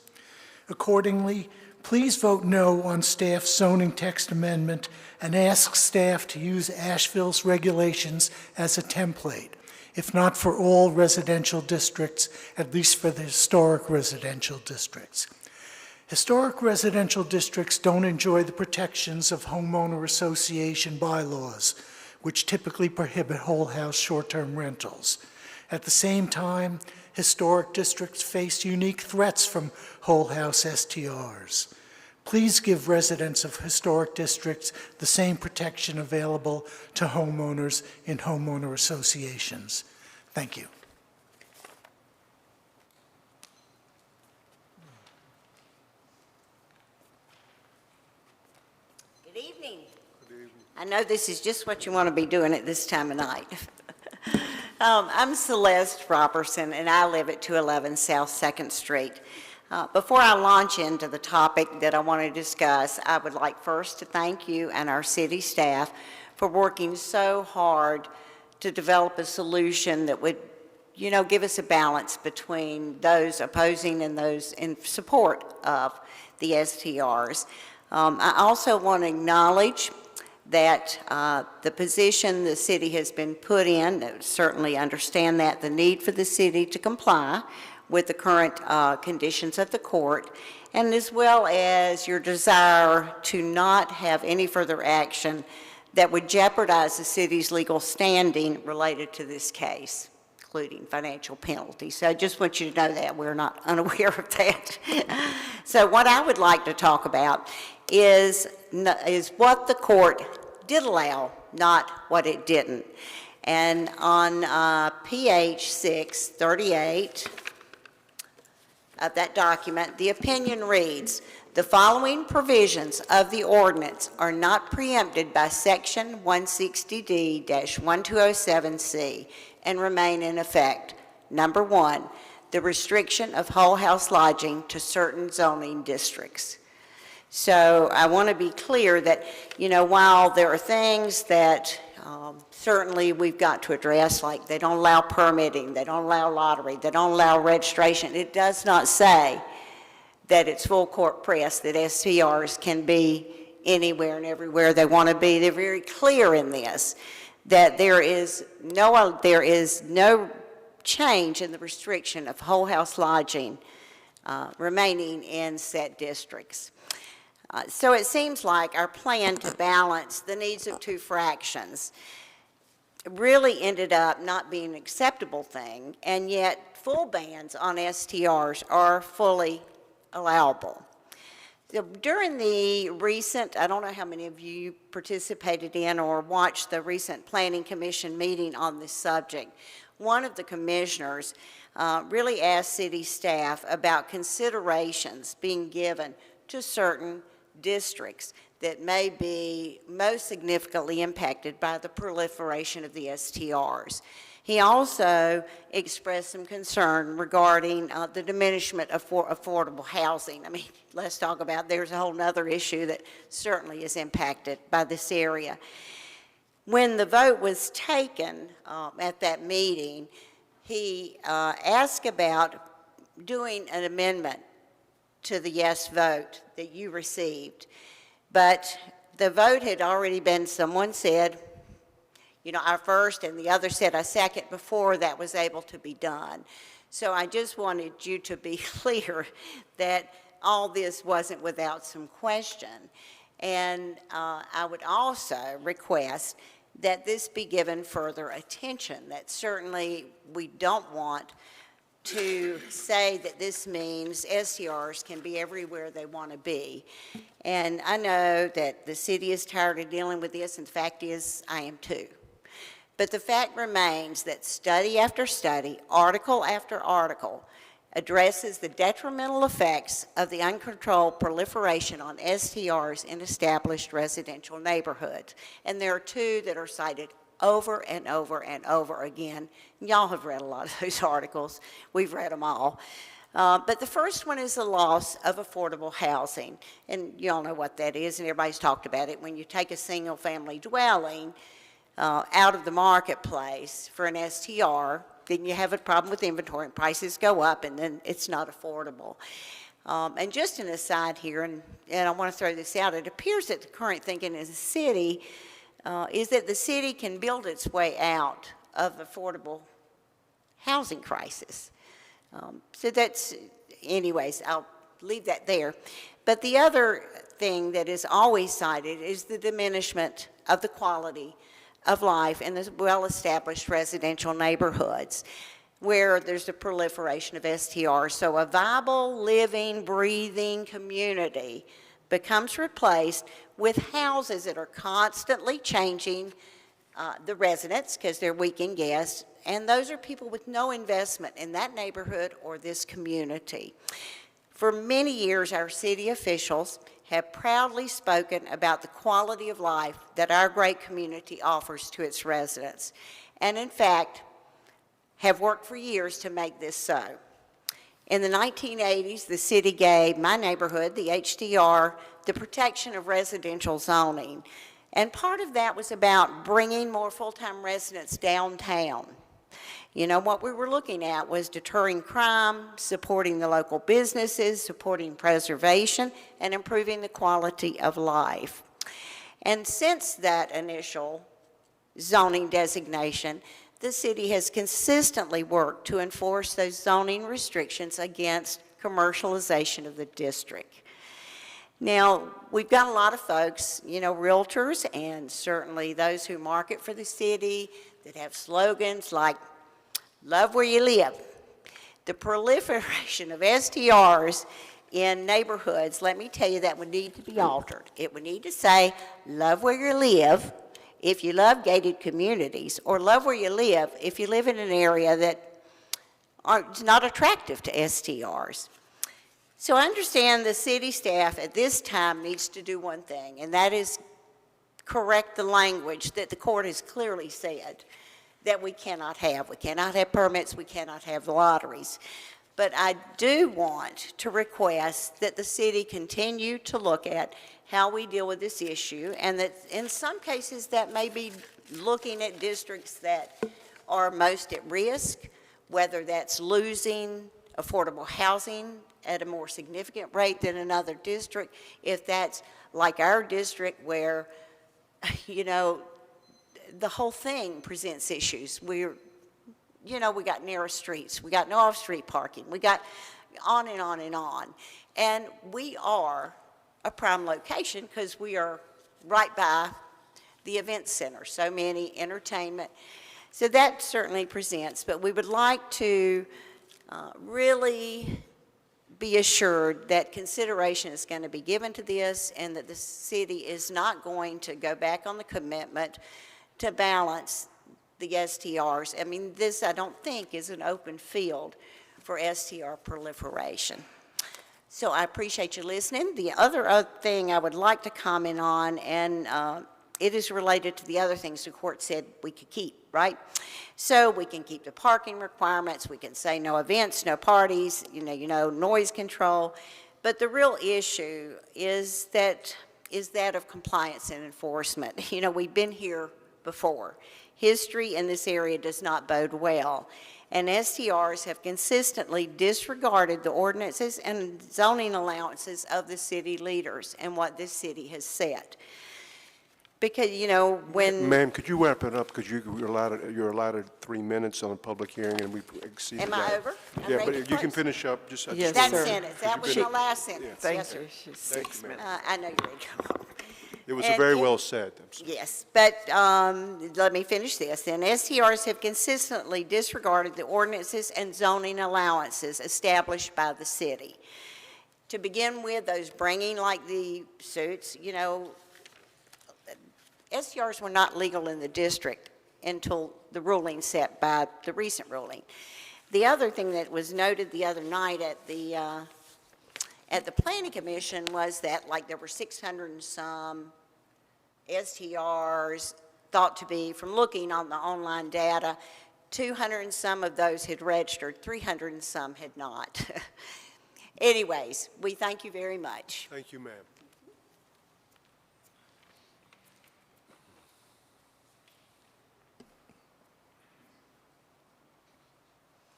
Accordingly, please vote no on staff's zoning text amendment and ask staff to use Asheville's regulations as a template, if not for all residential districts, at least for the historic residential districts. Historic residential districts don't enjoy the protections of homeowner association bylaws, which typically prohibit whole house short-term rentals. At the same time, historic districts face unique threats from whole house STRs. Please give residents of historic districts the same protection available to homeowners in homeowner associations. Thank you. Good evening. I know this is just what you want to be doing at this time of night. I'm Celeste Robertson, and I live at 211 South 2nd Street. Before I launch into the topic that I want to discuss, I would like first to thank you and our city staff for working so hard to develop a solution that would, give us a balance between those opposing and those in support of the STRs. I also want to acknowledge that the position the city has been put in, certainly understand that, the need for the city to comply with the current conditions of the court, and as well as your desire to not have any further action that would jeopardize the city's legal standing related to this case, including financial penalties. So I just want you to know that we're not unaware of that. So what I would like to talk about is what the court did allow, not what it didn't. And on pH 638 of that document, the opinion reads, "The following provisions of the ordinance are not preempted by section 160D-1207C and remain in effect. Number one, the restriction of whole house lodging to certain zoning districts." So I want to be clear that, while there are things that certainly we've got to address, like they don't allow permitting, they don't allow lottery, they don't allow registration, it does not say that it's full court press that STRs can be anywhere and everywhere they want to be. They're very clear in this, that there is no change in the restriction of whole house lodging remaining in set districts. So it seems like our plan to balance the needs of two fractions really ended up not being an acceptable thing, and yet full bans on STRs are fully allowable. So during the recent, I don't know how many of you participated in or watched the recent Planning Commission meeting on this subject, one of the commissioners really asked city staff about considerations being given to certain districts that may be most significantly impacted by the proliferation of the STRs. He also expressed some concern regarding the diminishment of affordable housing. I mean, let's talk about, there's a whole nother issue that certainly is impacted by this area. When the vote was taken at that meeting, he asked about doing an amendment to the yes vote that you received. But the vote had already been, someone said, you know, our first, and the other said a second before that was able to be done. So I just wanted you to be clear that all this wasn't without some question. And I would also request that this be given further attention, that certainly we don't want to say that this means STRs can be everywhere they want to be. And I know that the city is tired of dealing with this, and the fact is, I am too. But the fact remains that study after study, article after article, addresses the detrimental effects of the uncontrolled proliferation on STRs in established residential neighborhoods. And there are two that are cited over and over and over again. Y'all have read a lot of those articles. We've read them all. But the first one is the loss of affordable housing. And you all know what that is, and everybody's talked about it. When you take a single-family dwelling out of the marketplace for an STR, then you have a problem with inventory, and prices go up, and then it's not affordable. And just an aside here, and I want to throw this out, it appears that the current thinking in the city is that the city can build its way out of affordable housing crisis. So that's, anyways, I'll leave that there. But the other thing that is always cited is the diminishment of the quality of life in the well-established residential neighborhoods where there's a proliferation of STRs. So a viable, living, breathing community becomes replaced with houses that are constantly changing the residents because they're weekend guests, and those are people with no investment in that neighborhood or this community. For many years, our city officials have proudly spoken about the quality of life that our great community offers to its residents, and in fact, have worked for years to make this so. In the 1980s, the city gave my neighborhood, the HDR, the protection of residential zoning. And part of that was about bringing more full-time residents downtown. You know, what we were looking at was deterring crime, supporting the local businesses, supporting preservation, and improving the quality of life. And since that initial zoning designation, the city has consistently worked to enforce those zoning restrictions against commercialization of the district. Now, we've got a lot of folks, you know, realtors and certainly those who market for the city that have slogans like, love where you live. The proliferation of STRs in neighborhoods, let me tell you, that would need to be altered. It would need to say, love where you live if you love gated communities, or love where you live if you live in an area that is not attractive to STRs. So I understand the city staff at this time needs to do one thing, and that is correct the language that the court has clearly said that we cannot have. We cannot have permits, we cannot have lotteries. But I do want to request that the city continue to look at how we deal with this issue, and that in some cases that may be looking at districts that are most at risk, whether that's losing affordable housing at a more significant rate than another district, if that's like our district where, you know, the whole thing presents issues. You know, we got narrow streets, we got no off-street parking, we got on and on and on. And we are a prime location because we are right by the event center, so many entertainment. So that certainly presents, but we would like to really be assured that consideration is going to be given to this and that the city is not going to go back on the commitment to balance the STRs. I mean, this, I don't think, is an open field for STR proliferation. So I appreciate you listening. The other thing I would like to comment on, and it is related to the other things the court said we could keep, right? So we can keep the parking requirements, we can say no events, no parties, noise control. But the real issue is that of compliance and enforcement. We've been here before. History in this area does not bode well. And STRs have consistently disregarded the ordinances and zoning allowances of the city leaders and what this city has set. Because, when... Ma'am, could you wrap it up, because you're allowed 3 minutes on a public hearing, and we've exceeded that. Am I over? I'm Yeah, ready but to if you can close. finish up, just... Yes, That sir. sentence, that was my last sentence. Thank Yes, you. sir. She's Thank 6 you, ma'am. minutes. I know you're ready to go home. It was And very in- well said. I'm sorry. Yes, but let me finish this. Then STRs have consistently disregarded the ordinances and zoning allowances established by the city. To begin with, those bringing like the suits, STRs were not legal in the district until the ruling set by the recent ruling. The other thing that was noted the other night at the Planning Commission was that there were 600 and some STRs thought to be, from looking on the online data, 200 and some of those had registered, 300 and some had not. Anyways, we thank you very much. Thank you, ma'am.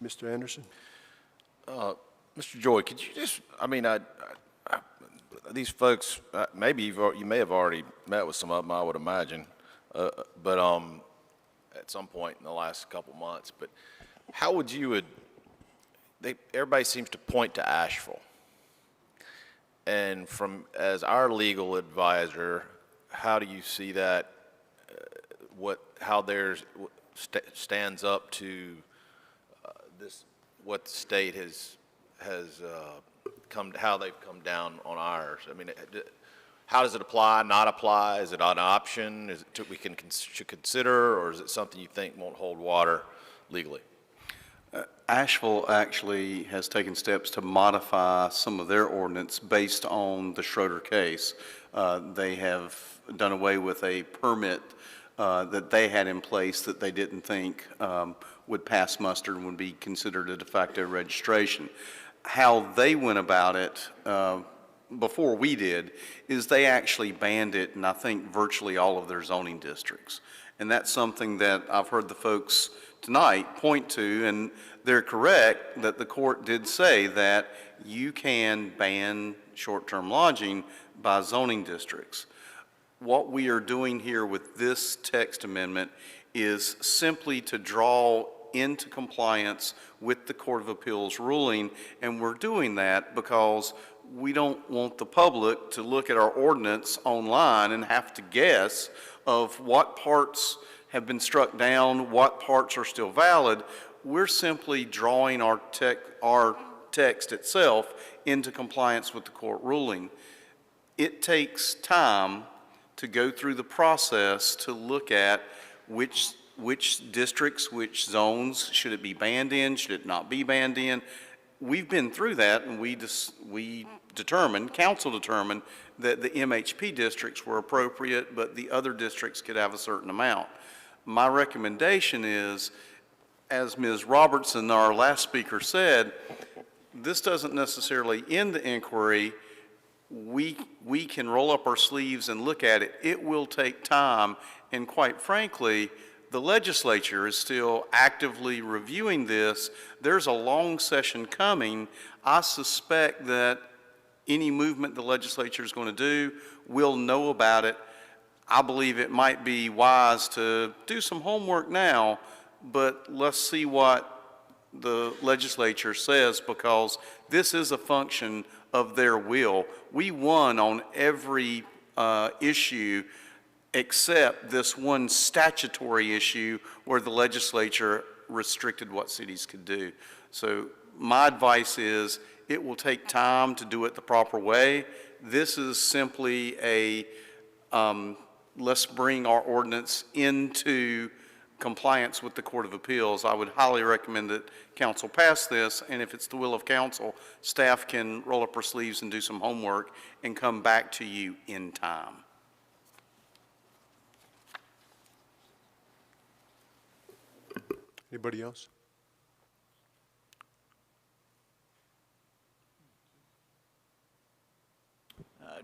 Mr. Anderson? Mr. Joy, could you just, these folks, maybe you may have already met with some of them, I would imagine, but at some point in the last couple months, but how would you, everybody seems to point to Asheville. And as our legal advisor, how do you see that, how theirs stands up to what the state has how they've come down on ours? How does it apply, not apply? Is it an option? Is it we should consider, or is it something you think won't hold water legally? Asheville actually has taken steps to modify some of their ordinance based on the Schroeder case. They have done away with a permit that they had in place that they didn't think would pass muster and would be considered a de facto registration. How they went about it before we did is they actually banned it in, I think, virtually all of their zoning districts. And that's something that I've heard the folks tonight point to, and they're correct that the court did say that you can ban short-term lodging by zoning districts. What we are doing here with this text amendment is simply to draw into compliance with the Court of Appeals ruling, and we're doing that because we don't want the public to look at our ordinance online and have to guess of what parts have been struck down, what parts are still valid. We're simply drawing our text itself into compliance with the court ruling. It takes time to go through the process to look at which districts, which zones, should it be banned in, should it not be banned in. We've been through that, and council determined that the MHP districts were appropriate, but the other districts could have a certain amount. My recommendation is, as Ms. Robertson, our last speaker, said, this doesn't necessarily end the inquiry. We can roll up our sleeves and look at it. It will take time, and quite frankly, the legislature is still actively reviewing this. There's a long session coming. I suspect that any movement the legislature is going to do, we'll know about it. I believe it might be wise to do some homework now, but let's see what the legislature says, because this is a function of their will. We won on every issue except this one statutory issue where the legislature restricted what cities could do. So my advice is it will take time to do it the proper way. This is simply a let's bring our ordinance into compliance with the Court of Appeals. I would highly recommend that council pass this, and if it's the will of council, staff can roll up their sleeves and do some homework and come back to you in time. Anybody else?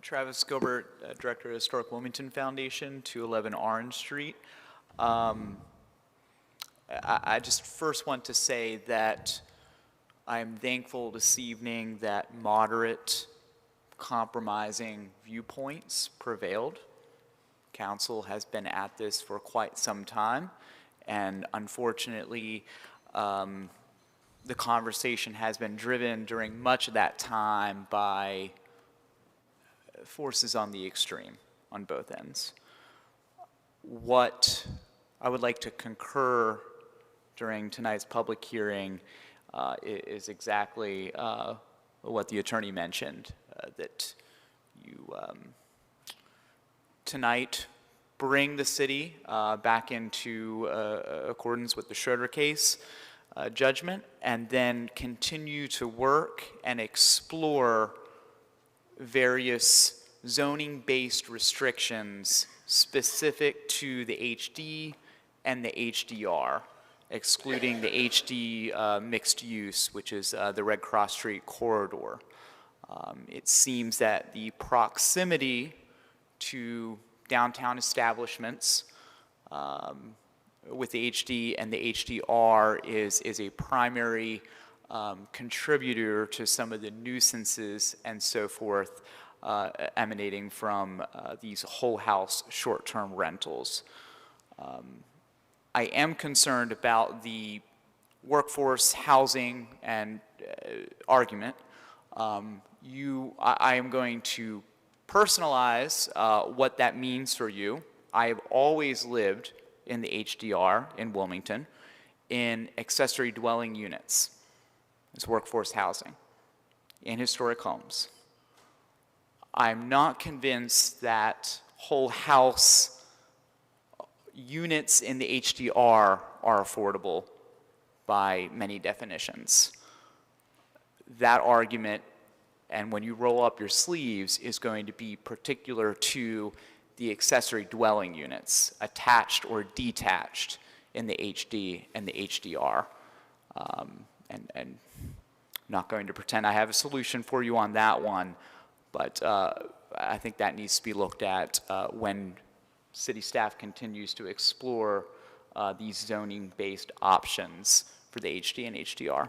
Travis Gilbert, Director of Historic Wilmington Foundation, 211 Orange Street. I just first want to say that I am thankful this evening that moderate, compromising viewpoints prevailed. Council has been at this for quite some time, and unfortunately, the conversation has been driven during much of that time by forces on the extreme on both ends. What I would like to concur during tonight's public hearing is exactly what the attorney mentioned, that you tonight bring the city back into accordance with the Schroeder case judgment, and then continue to work and explore various zoning-based restrictions specific to the HD and the HDR, excluding the HD mixed use, which is the Red Cross Street corridor. It seems that the proximity to downtown establishments with the HD and the HDR is a primary contributor to some of the nuisances and so forth emanating from these whole house short-term rentals. I am concerned about the workforce housing and argument. I am going to personalize what that means for you. I have always lived in the HDR in Wilmington in accessory dwelling units. It's workforce housing in historic homes. I'm not convinced that whole house units in the HDR are affordable by many definitions. That argument, and when you roll up your sleeves, is going to be particular to the accessory dwelling units, attached or detached in the HD and the HDR. And I'm not going to pretend I have a solution for you on that one, but I think that needs to be looked at when city staff continues to explore these zoning-based options for the HD and HDR.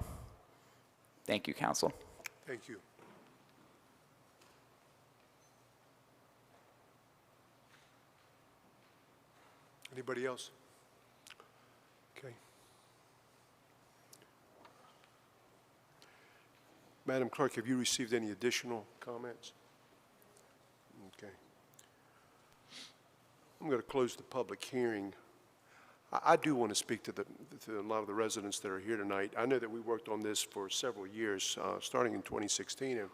Thank you, Council. Thank you. Anybody else? Okay. Madam Clerk, have you received any additional comments? Okay. I'm going to close the public hearing. I do want to speak to a lot of the residents that are here tonight. I know that we worked on this for several years, starting in 2016, and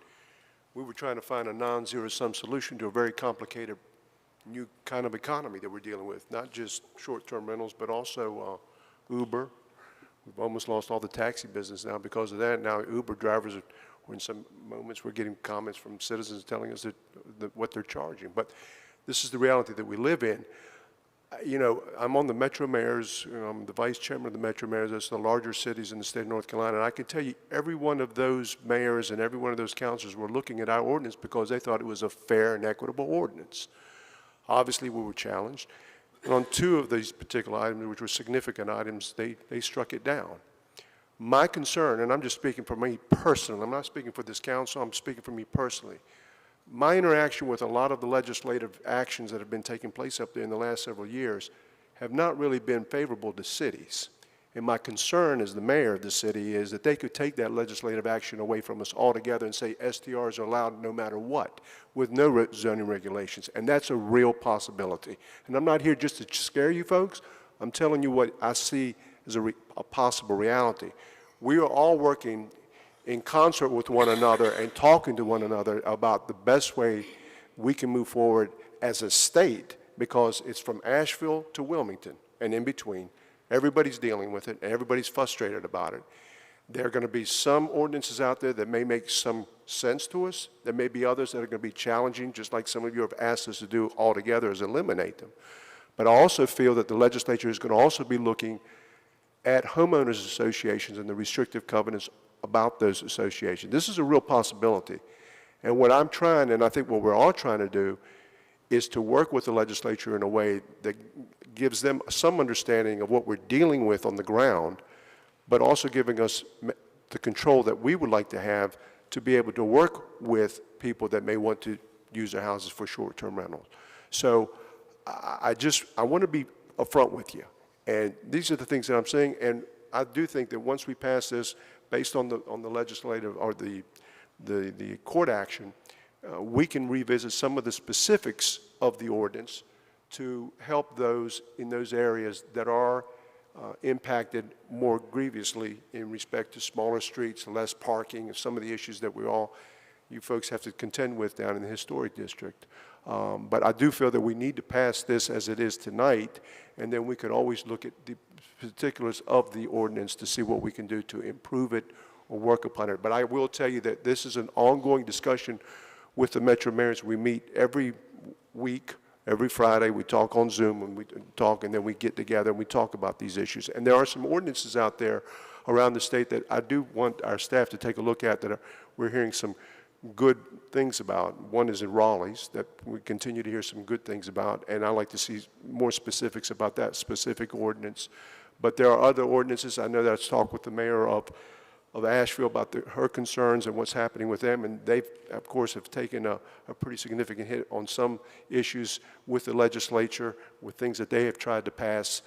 we were trying to find a non-zero-sum solution to a very complicated new kind of economy that we're dealing with, not just short-term rentals, but also Uber. We've almost lost all the taxi business now because of that. Now Uber drivers are, in some moments, we're getting comments from citizens telling us what they're charging. But this is the reality that we live in. You know, I'm on the Metro Mayors, I'm the vice chairman of the Metro Mayors. That's the larger cities in the state of North Carolina. And I can tell you, every one of those mayors and every one of those councilors were looking at our ordinance because they thought it was a fair and equitable ordinance. Obviously, we were challenged. And on two of these particular items, which were significant items, they struck it down. My concern, and I'm just speaking for me personally, I'm not speaking for this council, I'm speaking for me personally. My interaction with a lot of the legislative actions that have been taking place up there in the last several years have not really been favorable to cities. And my concern as the mayor of the city is that they could take that legislative action away from us altogether and say STRs are allowed no matter what, with no zoning regulations. And that's a real possibility. And I'm not here just to scare you folks. I'm telling you what I see as a possible reality. We are all working in concert with one another and talking to one another about the best way we can move forward as a state, because it's from Asheville to Wilmington and in between. Everybody's dealing with it, and everybody's frustrated about it. There are going to be some ordinances out there that may make some sense to us. There may be others that are going to be challenging, just like some of you have asked us to do altogether, is eliminate them. But I also feel that the legislature is going to also be looking at homeowners associations and the restrictive covenants about those associations. This is a real possibility. And what I'm trying, and I think what we're all trying to do, is to work with the legislature in a way that gives them some understanding of what we're dealing with on the ground, but also giving us the control that we would like to have to be able to work with people that may want to use their houses for short-term rentals. So I want to be upfront with you. And these are the things that I'm saying, and I do think that once we pass this, based on the legislative or the court action, we can revisit some of the specifics of the ordinance to help those in those areas that are impacted more grievously in respect to smaller streets, less parking, and some of the issues that you folks have to contend with down in the historic district. But I do feel that we need to pass this as it is tonight, and then we could always look at the particulars of the ordinance to see what we can do to improve it or work upon it. But I will tell you that this is an ongoing discussion with the Metro Mayors. We meet every week, every Friday. We talk on Zoom, and we talk, and then we get together and we talk about these issues. And there are some ordinances out there around the state that I do want our staff to take a look at that we're hearing some good things about. One is in Raleigh's that we continue to hear some good things about, and I'd like to see more specifics about that specific ordinance. But there are other ordinances. I know that I've talked with the mayor of Asheville about her concerns and what's happening with them, and they, of course, have taken a pretty significant hit on some issues with the legislature, with things that they have tried to pass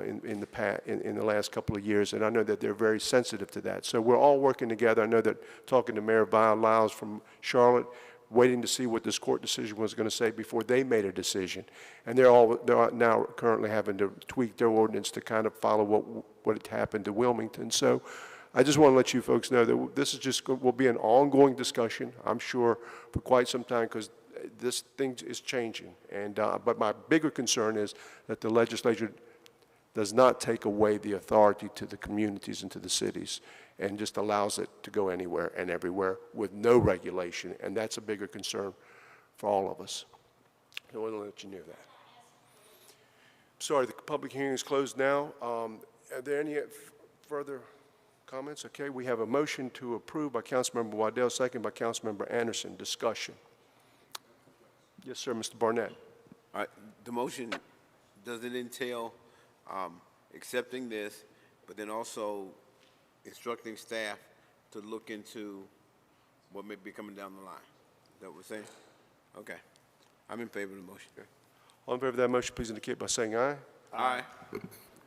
in the last couple of years, and I know that they're very sensitive to that. So we're all working together. I know that talking to Mayor Lyles from Charlotte, waiting to see what this court decision was going to say before they made a decision, and they're now currently having to tweak their ordinance to kind of follow what had happened to Wilmington. So I just want to let you folks know that this is just will be an ongoing discussion, I'm sure, for quite some time, because this thing is changing. And but my bigger concern is that the legislature does not take away the authority to the communities and to the cities, and just allows it to go anywhere and everywhere with no regulation. And that's a bigger concern for all of us. I want to let you know that. Sorry, the public hearing is closed now. Are there any further comments? Okay, we have a motion to approve by Councilmember Waddell, second by Councilmember Anderson. Discussion. Yes, sir, Mr. Barnett. All right, the motion, does it entail accepting this, but then also instructing staff to look into what may be coming down the line? Is that what we're saying? Okay. I'm in favor of the motion. Okay. All in favor of that motion, please indicate by saying aye. Aye.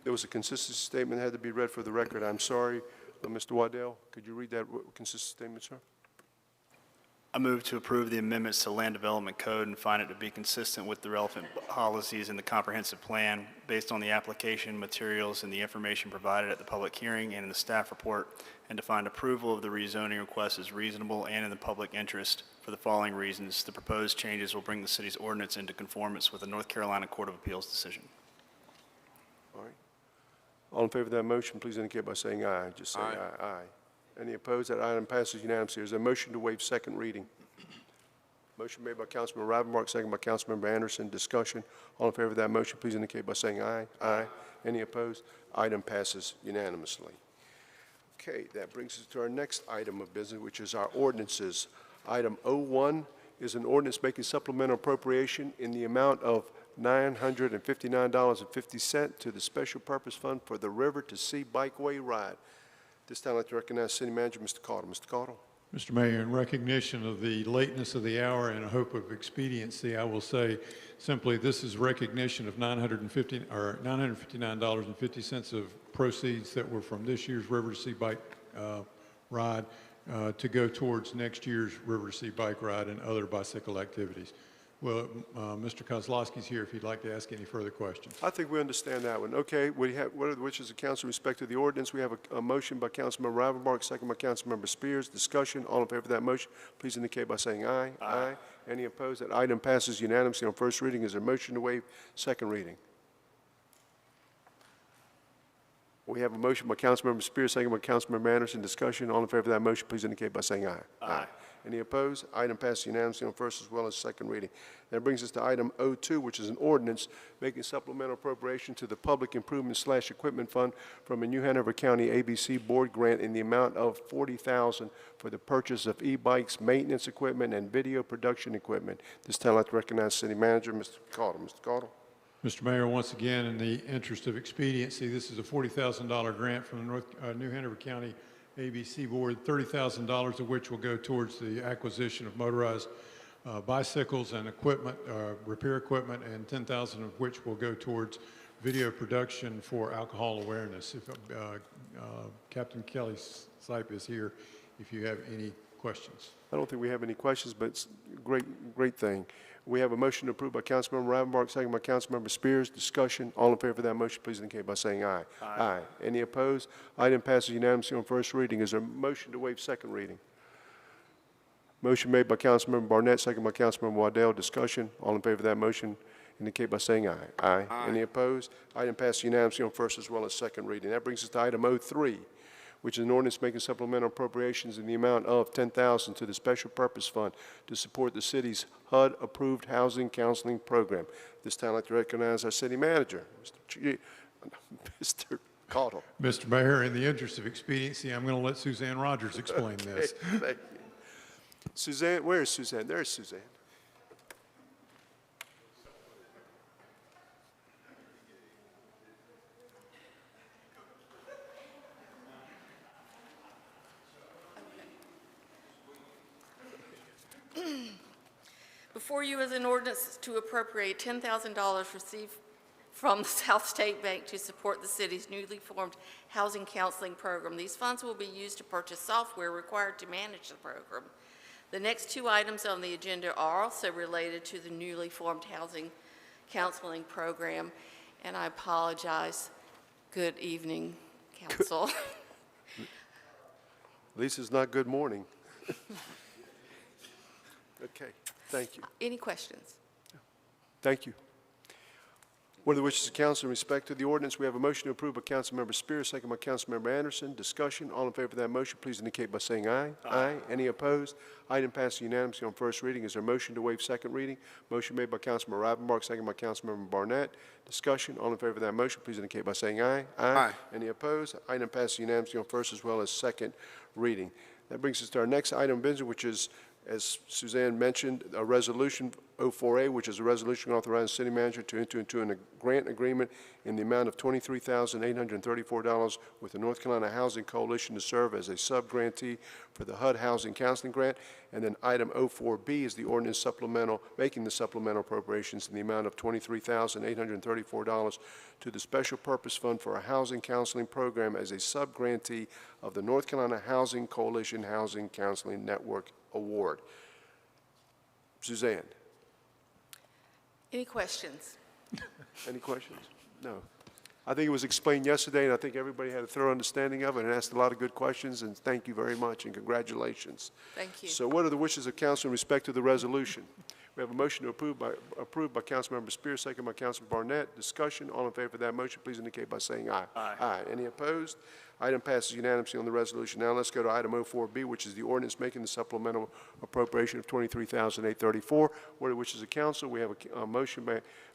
There was a consistency statement that had to be read for the record. I'm sorry, Mr. Waddell, could you read that consistency statement, sir? I move to approve the amendments to Land Development Code and find it to be consistent with the relevant policies in the comprehensive plan based on the application materials and the information provided at the public hearing and in the staff report, and to find approval of the rezoning request is reasonable and in the public interest for the following reasons. The proposed changes will bring the city's ordinance into conformance with the North Carolina Court of Appeals decision. All right. All in favor of that motion, please indicate by saying aye. Just say aye. Aye. Any opposed? That item passes unanimously. There's a motion to waive second reading. Motion made by Councilmember Rivenbark, second by Councilmember Anderson. Discussion. All in favor of that motion, please indicate by saying aye. Aye. Any opposed? Item passes unanimously. Okay, that brings us to our next item of business, which is our ordinances. Item 01 is an ordinance making supplemental appropriation in the amount of $959.50 to the Special Purpose Fund for the River to Sea Bikeway Ride. This time I'd like to recognize City Manager Mr. Caudle. Mr. Caudle. Mr. Mayor, in recognition of the lateness of the hour and a hope of expediency, I will say simply this is recognition of $959.50 of proceeds that were from this year's River to Sea Bike ride to go towards next year's River to Sea Bike ride and other bicycle activities. Well, Mr. Kozlowski's here if you'd like to ask any further questions. I think we understand that one. Okay, what are the wishes of council with respect to the ordinance? We have a motion by Councilmember Ravenbark, second by Councilmember Spears. Discussion, all in favor of that motion, please indicate by saying aye. Aye. Any opposed? That item passes unanimously on first reading. Is there a motion to waive second reading? We have a motion by Councilmember Spears, second by Councilmember Anderson. Discussion, all in favor of that motion, please indicate by saying aye. Aye. Any opposed? Item passes unanimously on first as well as second reading. That brings us to item O2, which is an ordinance making supplemental appropriation to the Public Improvement/Equipment Fund from a New Hanover County ABC Board grant in the amount of $40,000 for the purchase of e-bikes, maintenance equipment, and video production equipment. This time I'd like to recognize City Manager, Mr. Caudle. Mr. Caudle. Mr. Mayor, once again, in the interest of expediency, this is a $40,000 grant from the New Hanover County ABC Board, $30,000 of which will go towards the acquisition of motorized bicycles and equipment, repair equipment, and $10,000 of which will go towards video production for alcohol awareness. If Captain Kelly Sipe is here, if you have any questions. I don't think we have any questions, but it's a great thing. We have a motion to approve by Councilmember Ravenbark, second by Councilmember Spears. Discussion. All in favor of that motion, please indicate by saying aye. Aye. Any opposed? Item passes unanimously on first reading. Is there a motion to waive second reading? Motion made by Councilmember Barnett, second by Councilmember Waddell. Discussion. All in favor of that motion, indicate by saying aye. Aye. Any opposed? Item passes unanimously on first as well as second reading. That brings us to item O3, which is an ordinance making supplemental appropriations in the amount of $10,000 to the Special Purpose Fund to support the city's HUD-approved housing counseling program. This time I'd like to recognize our city manager, Mr. Caudle. Mr. Mayor, in the interest of expediency, I'm going to let Suzanne Rogers explain this. Thank you. Suzanne, where is Suzanne? There's Suzanne. Before you is an ordinance to appropriate $10,000 received from the South State Bank to support the city's newly formed housing counseling program. These funds will be used to purchase software required to manage the program. The next two items on the agenda are also related to the newly formed housing counseling program, and I apologize. Good evening, council. At least it's not good morning. Okay, thank you. Any questions? Thank you. What are the wishes of council in respect to the ordinance? We have a motion to approve by Councilmember Spears, second by Councilmember Anderson. Discussion. All in favor of that motion, please indicate by saying aye. Aye. Any opposed? Item passes unanimously on first reading. Is there a motion to waive second reading? Motion made by Councilmember Ravenbark, second by Councilmember Barnett. Discussion. All in favor of that motion, please indicate by saying aye. Aye. Any opposed? Item passes unanimously on first as well as second reading. That brings us to our next item of business, which is, as Suzanne mentioned, a resolution 04A, which is a resolution authorizing the city manager to enter into a grant agreement in the amount of $23,834 with the North Carolina Housing Coalition to serve as a sub-grantee for the HUD Housing Counseling Grant. And then item 04B is the ordinance supplemental, making the supplemental appropriations in the amount of $23,834 to the Special Purpose Fund for a Housing Counseling Program as a sub-grantee of the North Carolina Housing Coalition Housing Counseling Network Award. Suzanne. Any questions? Any questions? No. I think it was explained yesterday, and I think everybody had a thorough understanding of it and asked a lot of good questions, and thank you very much, and congratulations. Thank you. So what are the wishes of council in respect to the resolution? We have a motion to approve by Councilmember Spears, second by Councilmember Barnett. Discussion. All in favor of that motion, please indicate by saying aye. Aye. Aye. Any opposed? Item passes unanimously on the resolution. Now let's go to item 04B, which is the ordinance making the supplemental appropriation of $23,834. What are the wishes of council? We have a motion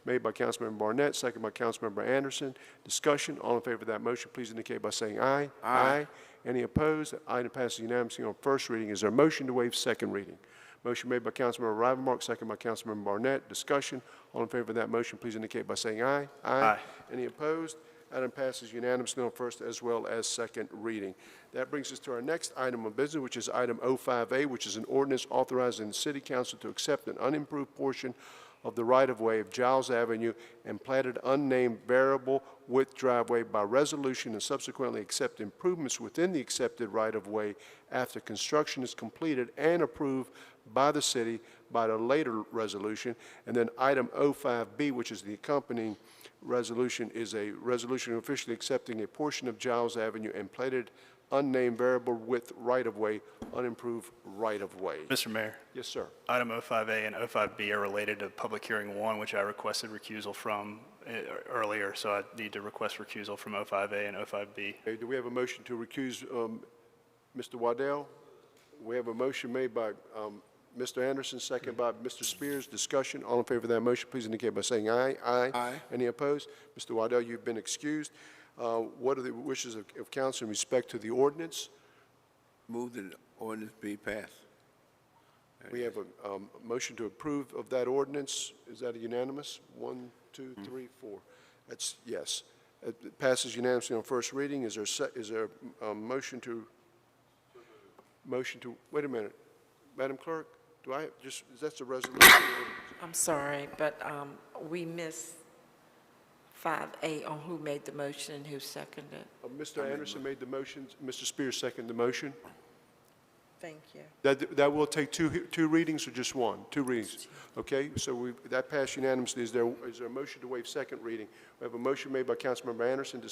made by Councilmember Barnett, second by Councilmember Anderson. Discussion. All in favor of that motion, please indicate by saying aye. Aye. Any opposed? Item passes unanimously on first reading. Is there a motion to waive second reading? Motion made by Councilmember Ravenbark, second by Councilmember Barnett. Discussion. All in favor of that motion, please indicate by saying aye. Aye. Any opposed? Item passes unanimously on first as well as second reading. That brings us to our next item of business, which is item 05A, which is an ordinance authorizing the City Council to accept an unimproved portion of the right-of-way of Giles Avenue and platted unnamed variable width driveway by resolution and subsequently accept improvements within the accepted right-of-way after construction is completed and approved by the city by the later resolution. And then item 05B, which is the accompanying resolution, is a resolution officially accepting a portion of Giles Avenue and platted unnamed variable width right-of-way, unimproved right-of-way. Mr. Mayor, Yes, sir. item 05A and 05B are related to public hearing 1, which I requested recusal from earlier, so I need to request recusal from 05A and 05B. Okay, do we have a motion to recuse Mr. Waddell? We have a motion made by Mr. Anderson, second by Mr. Spears. Discussion. All in favor of that motion, please indicate by saying aye. Aye. Aye. Any opposed? Mr. Waddell, you've been excused. What are the wishes of council in respect to the ordinance? Move that the ordinance be passed. We have a motion to approve of that ordinance. Is that a unanimous? 1, 2, 3, 4. That's yes. It passes unanimously on first reading. Is there a motion to, wait a minute. Madam Clerk, is that the resolution? I'm sorry, but we missed 5A on who made the motion and who seconded. Mr. Anderson made the motion. Mr. Spears seconded the motion. Thank you. That will take two readings or just one? Two readings. Okay, so that passed unanimously. Is there a motion to waive second reading? We have a motion made by Councilmember Anderson,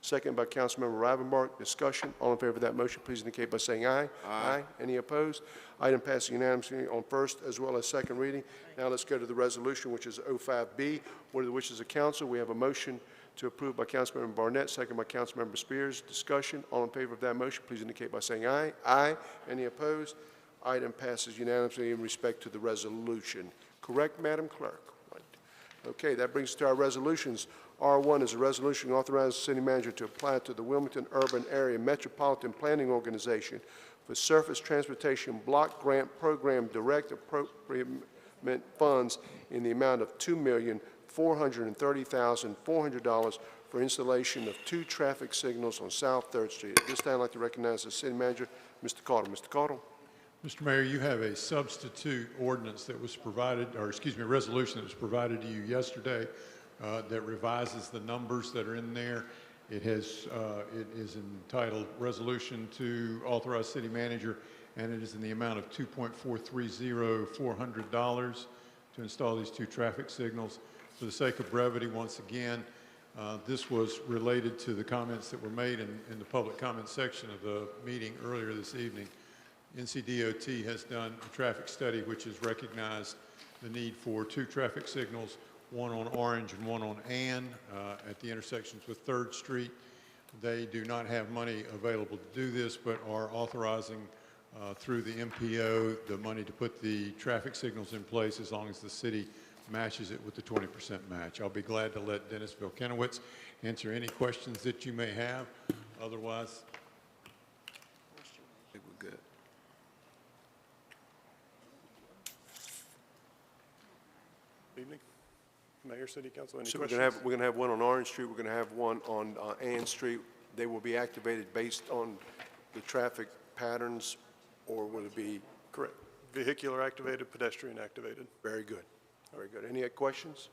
second by Councilmember Rivenbark. Discussion. All in favor of that motion, please indicate by saying aye. Aye. Any opposed? Item passes unanimously on first as well as second reading. Now let's go to the resolution, which is 05B. What are the wishes of council? We have a motion to approve by Councilmember Barnett, second by Councilmember Spears. Discussion. All in favor of that motion, please indicate by saying aye. Aye. Any opposed? Item passes unanimously in respect to the resolution. Correct, Madam Clerk? Right. Okay, that brings us to our resolutions. R1 is a resolution authorizing the city manager to apply to the Wilmington Urban Area Metropolitan Planning Organization for Surface Transportation Block Grant Program Direct Appropriate Funds in the amount of $2,430,400 for installation of 2 traffic signals on South 3rd Street. At this time, I'd like to recognize the city manager, Mr. Caudle. Mr. Caudle. Mr. Mayor, you have a substitute ordinance that was provided, or excuse me, a resolution that was provided to you yesterday that revises the numbers that are in there. It is entitled Resolution to Authorize City Manager, and it is in the amount of $2,430,400 to install these 2 traffic signals. For the sake of brevity, once again, this was related to the comments that were made in the public comment section of the meeting earlier this evening. NCDOT has done a traffic study which has recognized the need for 2 traffic signals, one on Orange and one on Ann at the intersections with 3rd Street. They do not have money available to do this, but are authorizing through the MPO the money to put the traffic signals in place as long as the city matches it with the 20% match. I'll be glad to let Dennis Vilkenowitz answer any questions that you may have. Otherwise, I think we're good. Evening, Mayor, City Council, any So questions? we're going to have one on Orange Street. We're going to have one on Ann Street. They will be activated based on the traffic patterns, or will it be? Correct. Vehicular activated, pedestrian activated. Very good. Very good. Any questions?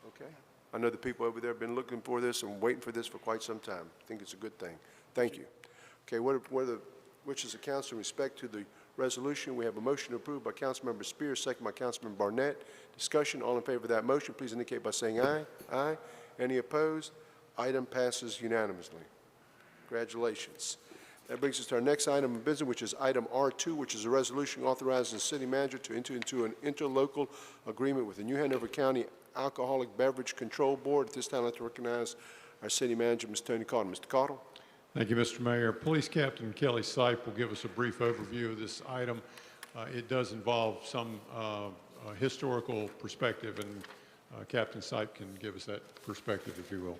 Okay. I know the people over there have been looking for this and waiting for this for quite some time. I think it's a good thing. Thank you. Okay, which is the council in respect to the resolution? We have a motion approved by Councilmember Spears, second by Councilmember Barnett. Discussion. All in favor of that motion, please indicate by saying aye. Aye. Any opposed? Item passes unanimously. Congratulations. That brings us to our next item of business, which is item R2, which is a resolution authorizing the city manager to enter into an interlocal agreement with the New Hanover County Alcoholic Beverage Control Board. At this time, I'd like to recognize our city manager, Mr. Tony Caudle. Mr. Caudle. thank you, Mr. Mayor. Police Captain Kelly Sipe will give us a brief overview of this item. It does involve some historical perspective, and Captain Sipe can give us that perspective, if you will.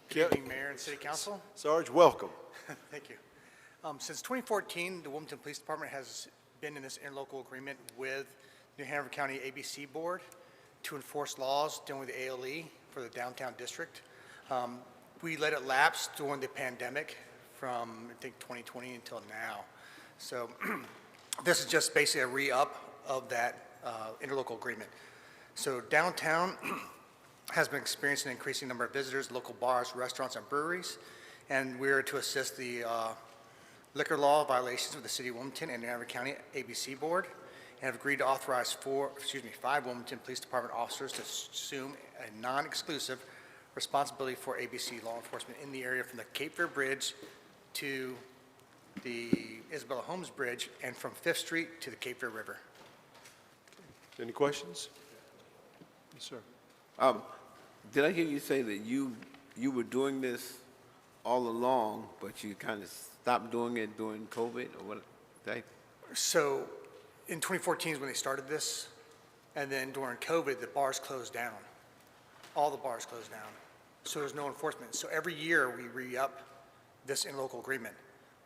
Good evening, Mayor and City Council. Sarge, welcome. Thank you. Since 2014, the Wilmington Police Department has been in this interlocal agreement with New Hanover County ABC Board to enforce laws dealing with the ALE for the downtown district. We let it lapse during the pandemic from, I think, 2020 until now. So this is just basically a re-up of that interlocal agreement. So downtown has been experiencing an increasing number of visitors, local bars, restaurants, and breweries, and we're to assist the liquor law violations with the City of Wilmington and New Hanover County ABC Board, and have agreed to authorize 5 Wilmington Police Department officers to assume a non-exclusive responsibility for ABC law enforcement in the area from the Cape Fear Bridge to the Isabella Holmes Bridge and from 5th Street to the Cape Fear River. Any questions? Yes, sir. Did I hear you say that you were doing this all along, but you kind of stopped doing it during COVID, or what? So in 2014 is when they started this, and then during COVID, the bars closed down. All the bars closed down. So there's no enforcement. So every year we re-up this interlocal agreement.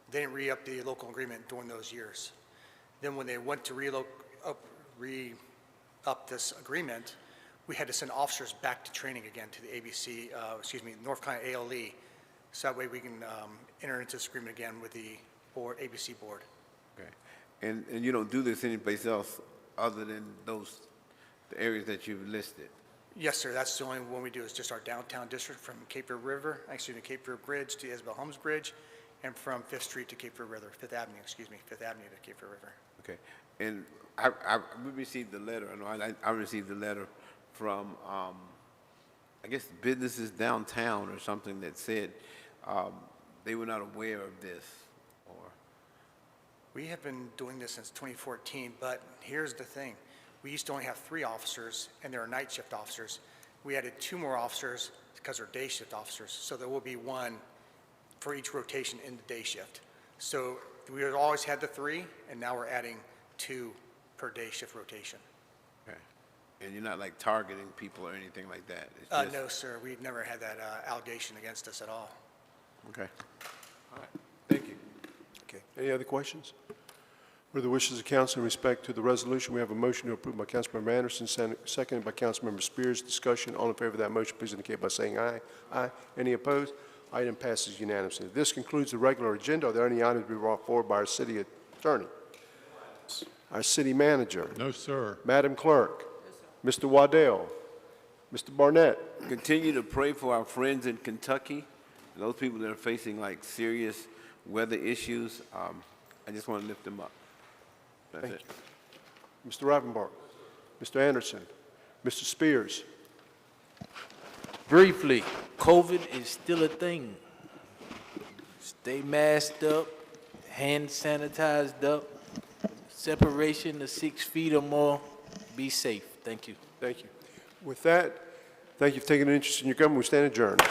They didn't re-up the local agreement during those years. Then when they went to re-up this agreement, we had to send officers back to training again to the ABC, North Carolina ALE, so that way we can enter into this agreement again with the board, ABC board. Okay. And you don't do this anyplace else other than the areas that you've listed? Yes, sir. That's the only one we do is just our downtown district from Cape Fear Cape Fear Bridge to Isabel Holmes Bridge, and from 5th Street to Cape Fear River, 5th Avenue to Cape Fear River. Okay. And we received the letter. I received the letter from, I guess, businesses downtown or something that said they were not aware of this. We have been doing this since 2014, but here's the thing. We used to only have 3 officers, and there are night shift officers. We added 2 more officers because they're day shift officers, so there will be 1 for each rotation in the day shift. So we have always had the 3, and now we're adding 2 per day shift rotation. Okay. And you're not like targeting people or anything like that? It's just... No, sir. We've never had that allegation against us at all. Okay. All right. Thank you. Okay. Any other questions? What are the wishes of council in respect to the resolution? We have a motion to approve by Councilmember Anderson, seconded by Councilmember Spears. Discussion. All in favor of that motion, please indicate by saying aye. Aye. Any opposed? Item passes unanimously. This concludes the regular agenda. Are there any items to be brought forward by our city attorney? Our city manager? No, sir. Madam Clerk? Mr. Waddell? Mr. Barnett? Continue to pray for our friends in Kentucky, and those people that are facing like serious weather issues. I just want to lift them up. That's Thank it. you. Mr. Rivenbark? Mr. Anderson? Mr. Spears? Briefly, COVID is still a thing. Stay masked up, hand sanitized up, separation of 6 feet or more. Be safe. Thank you. Thank you. With that, thank you for taking an interest in your government. We stand adjourned.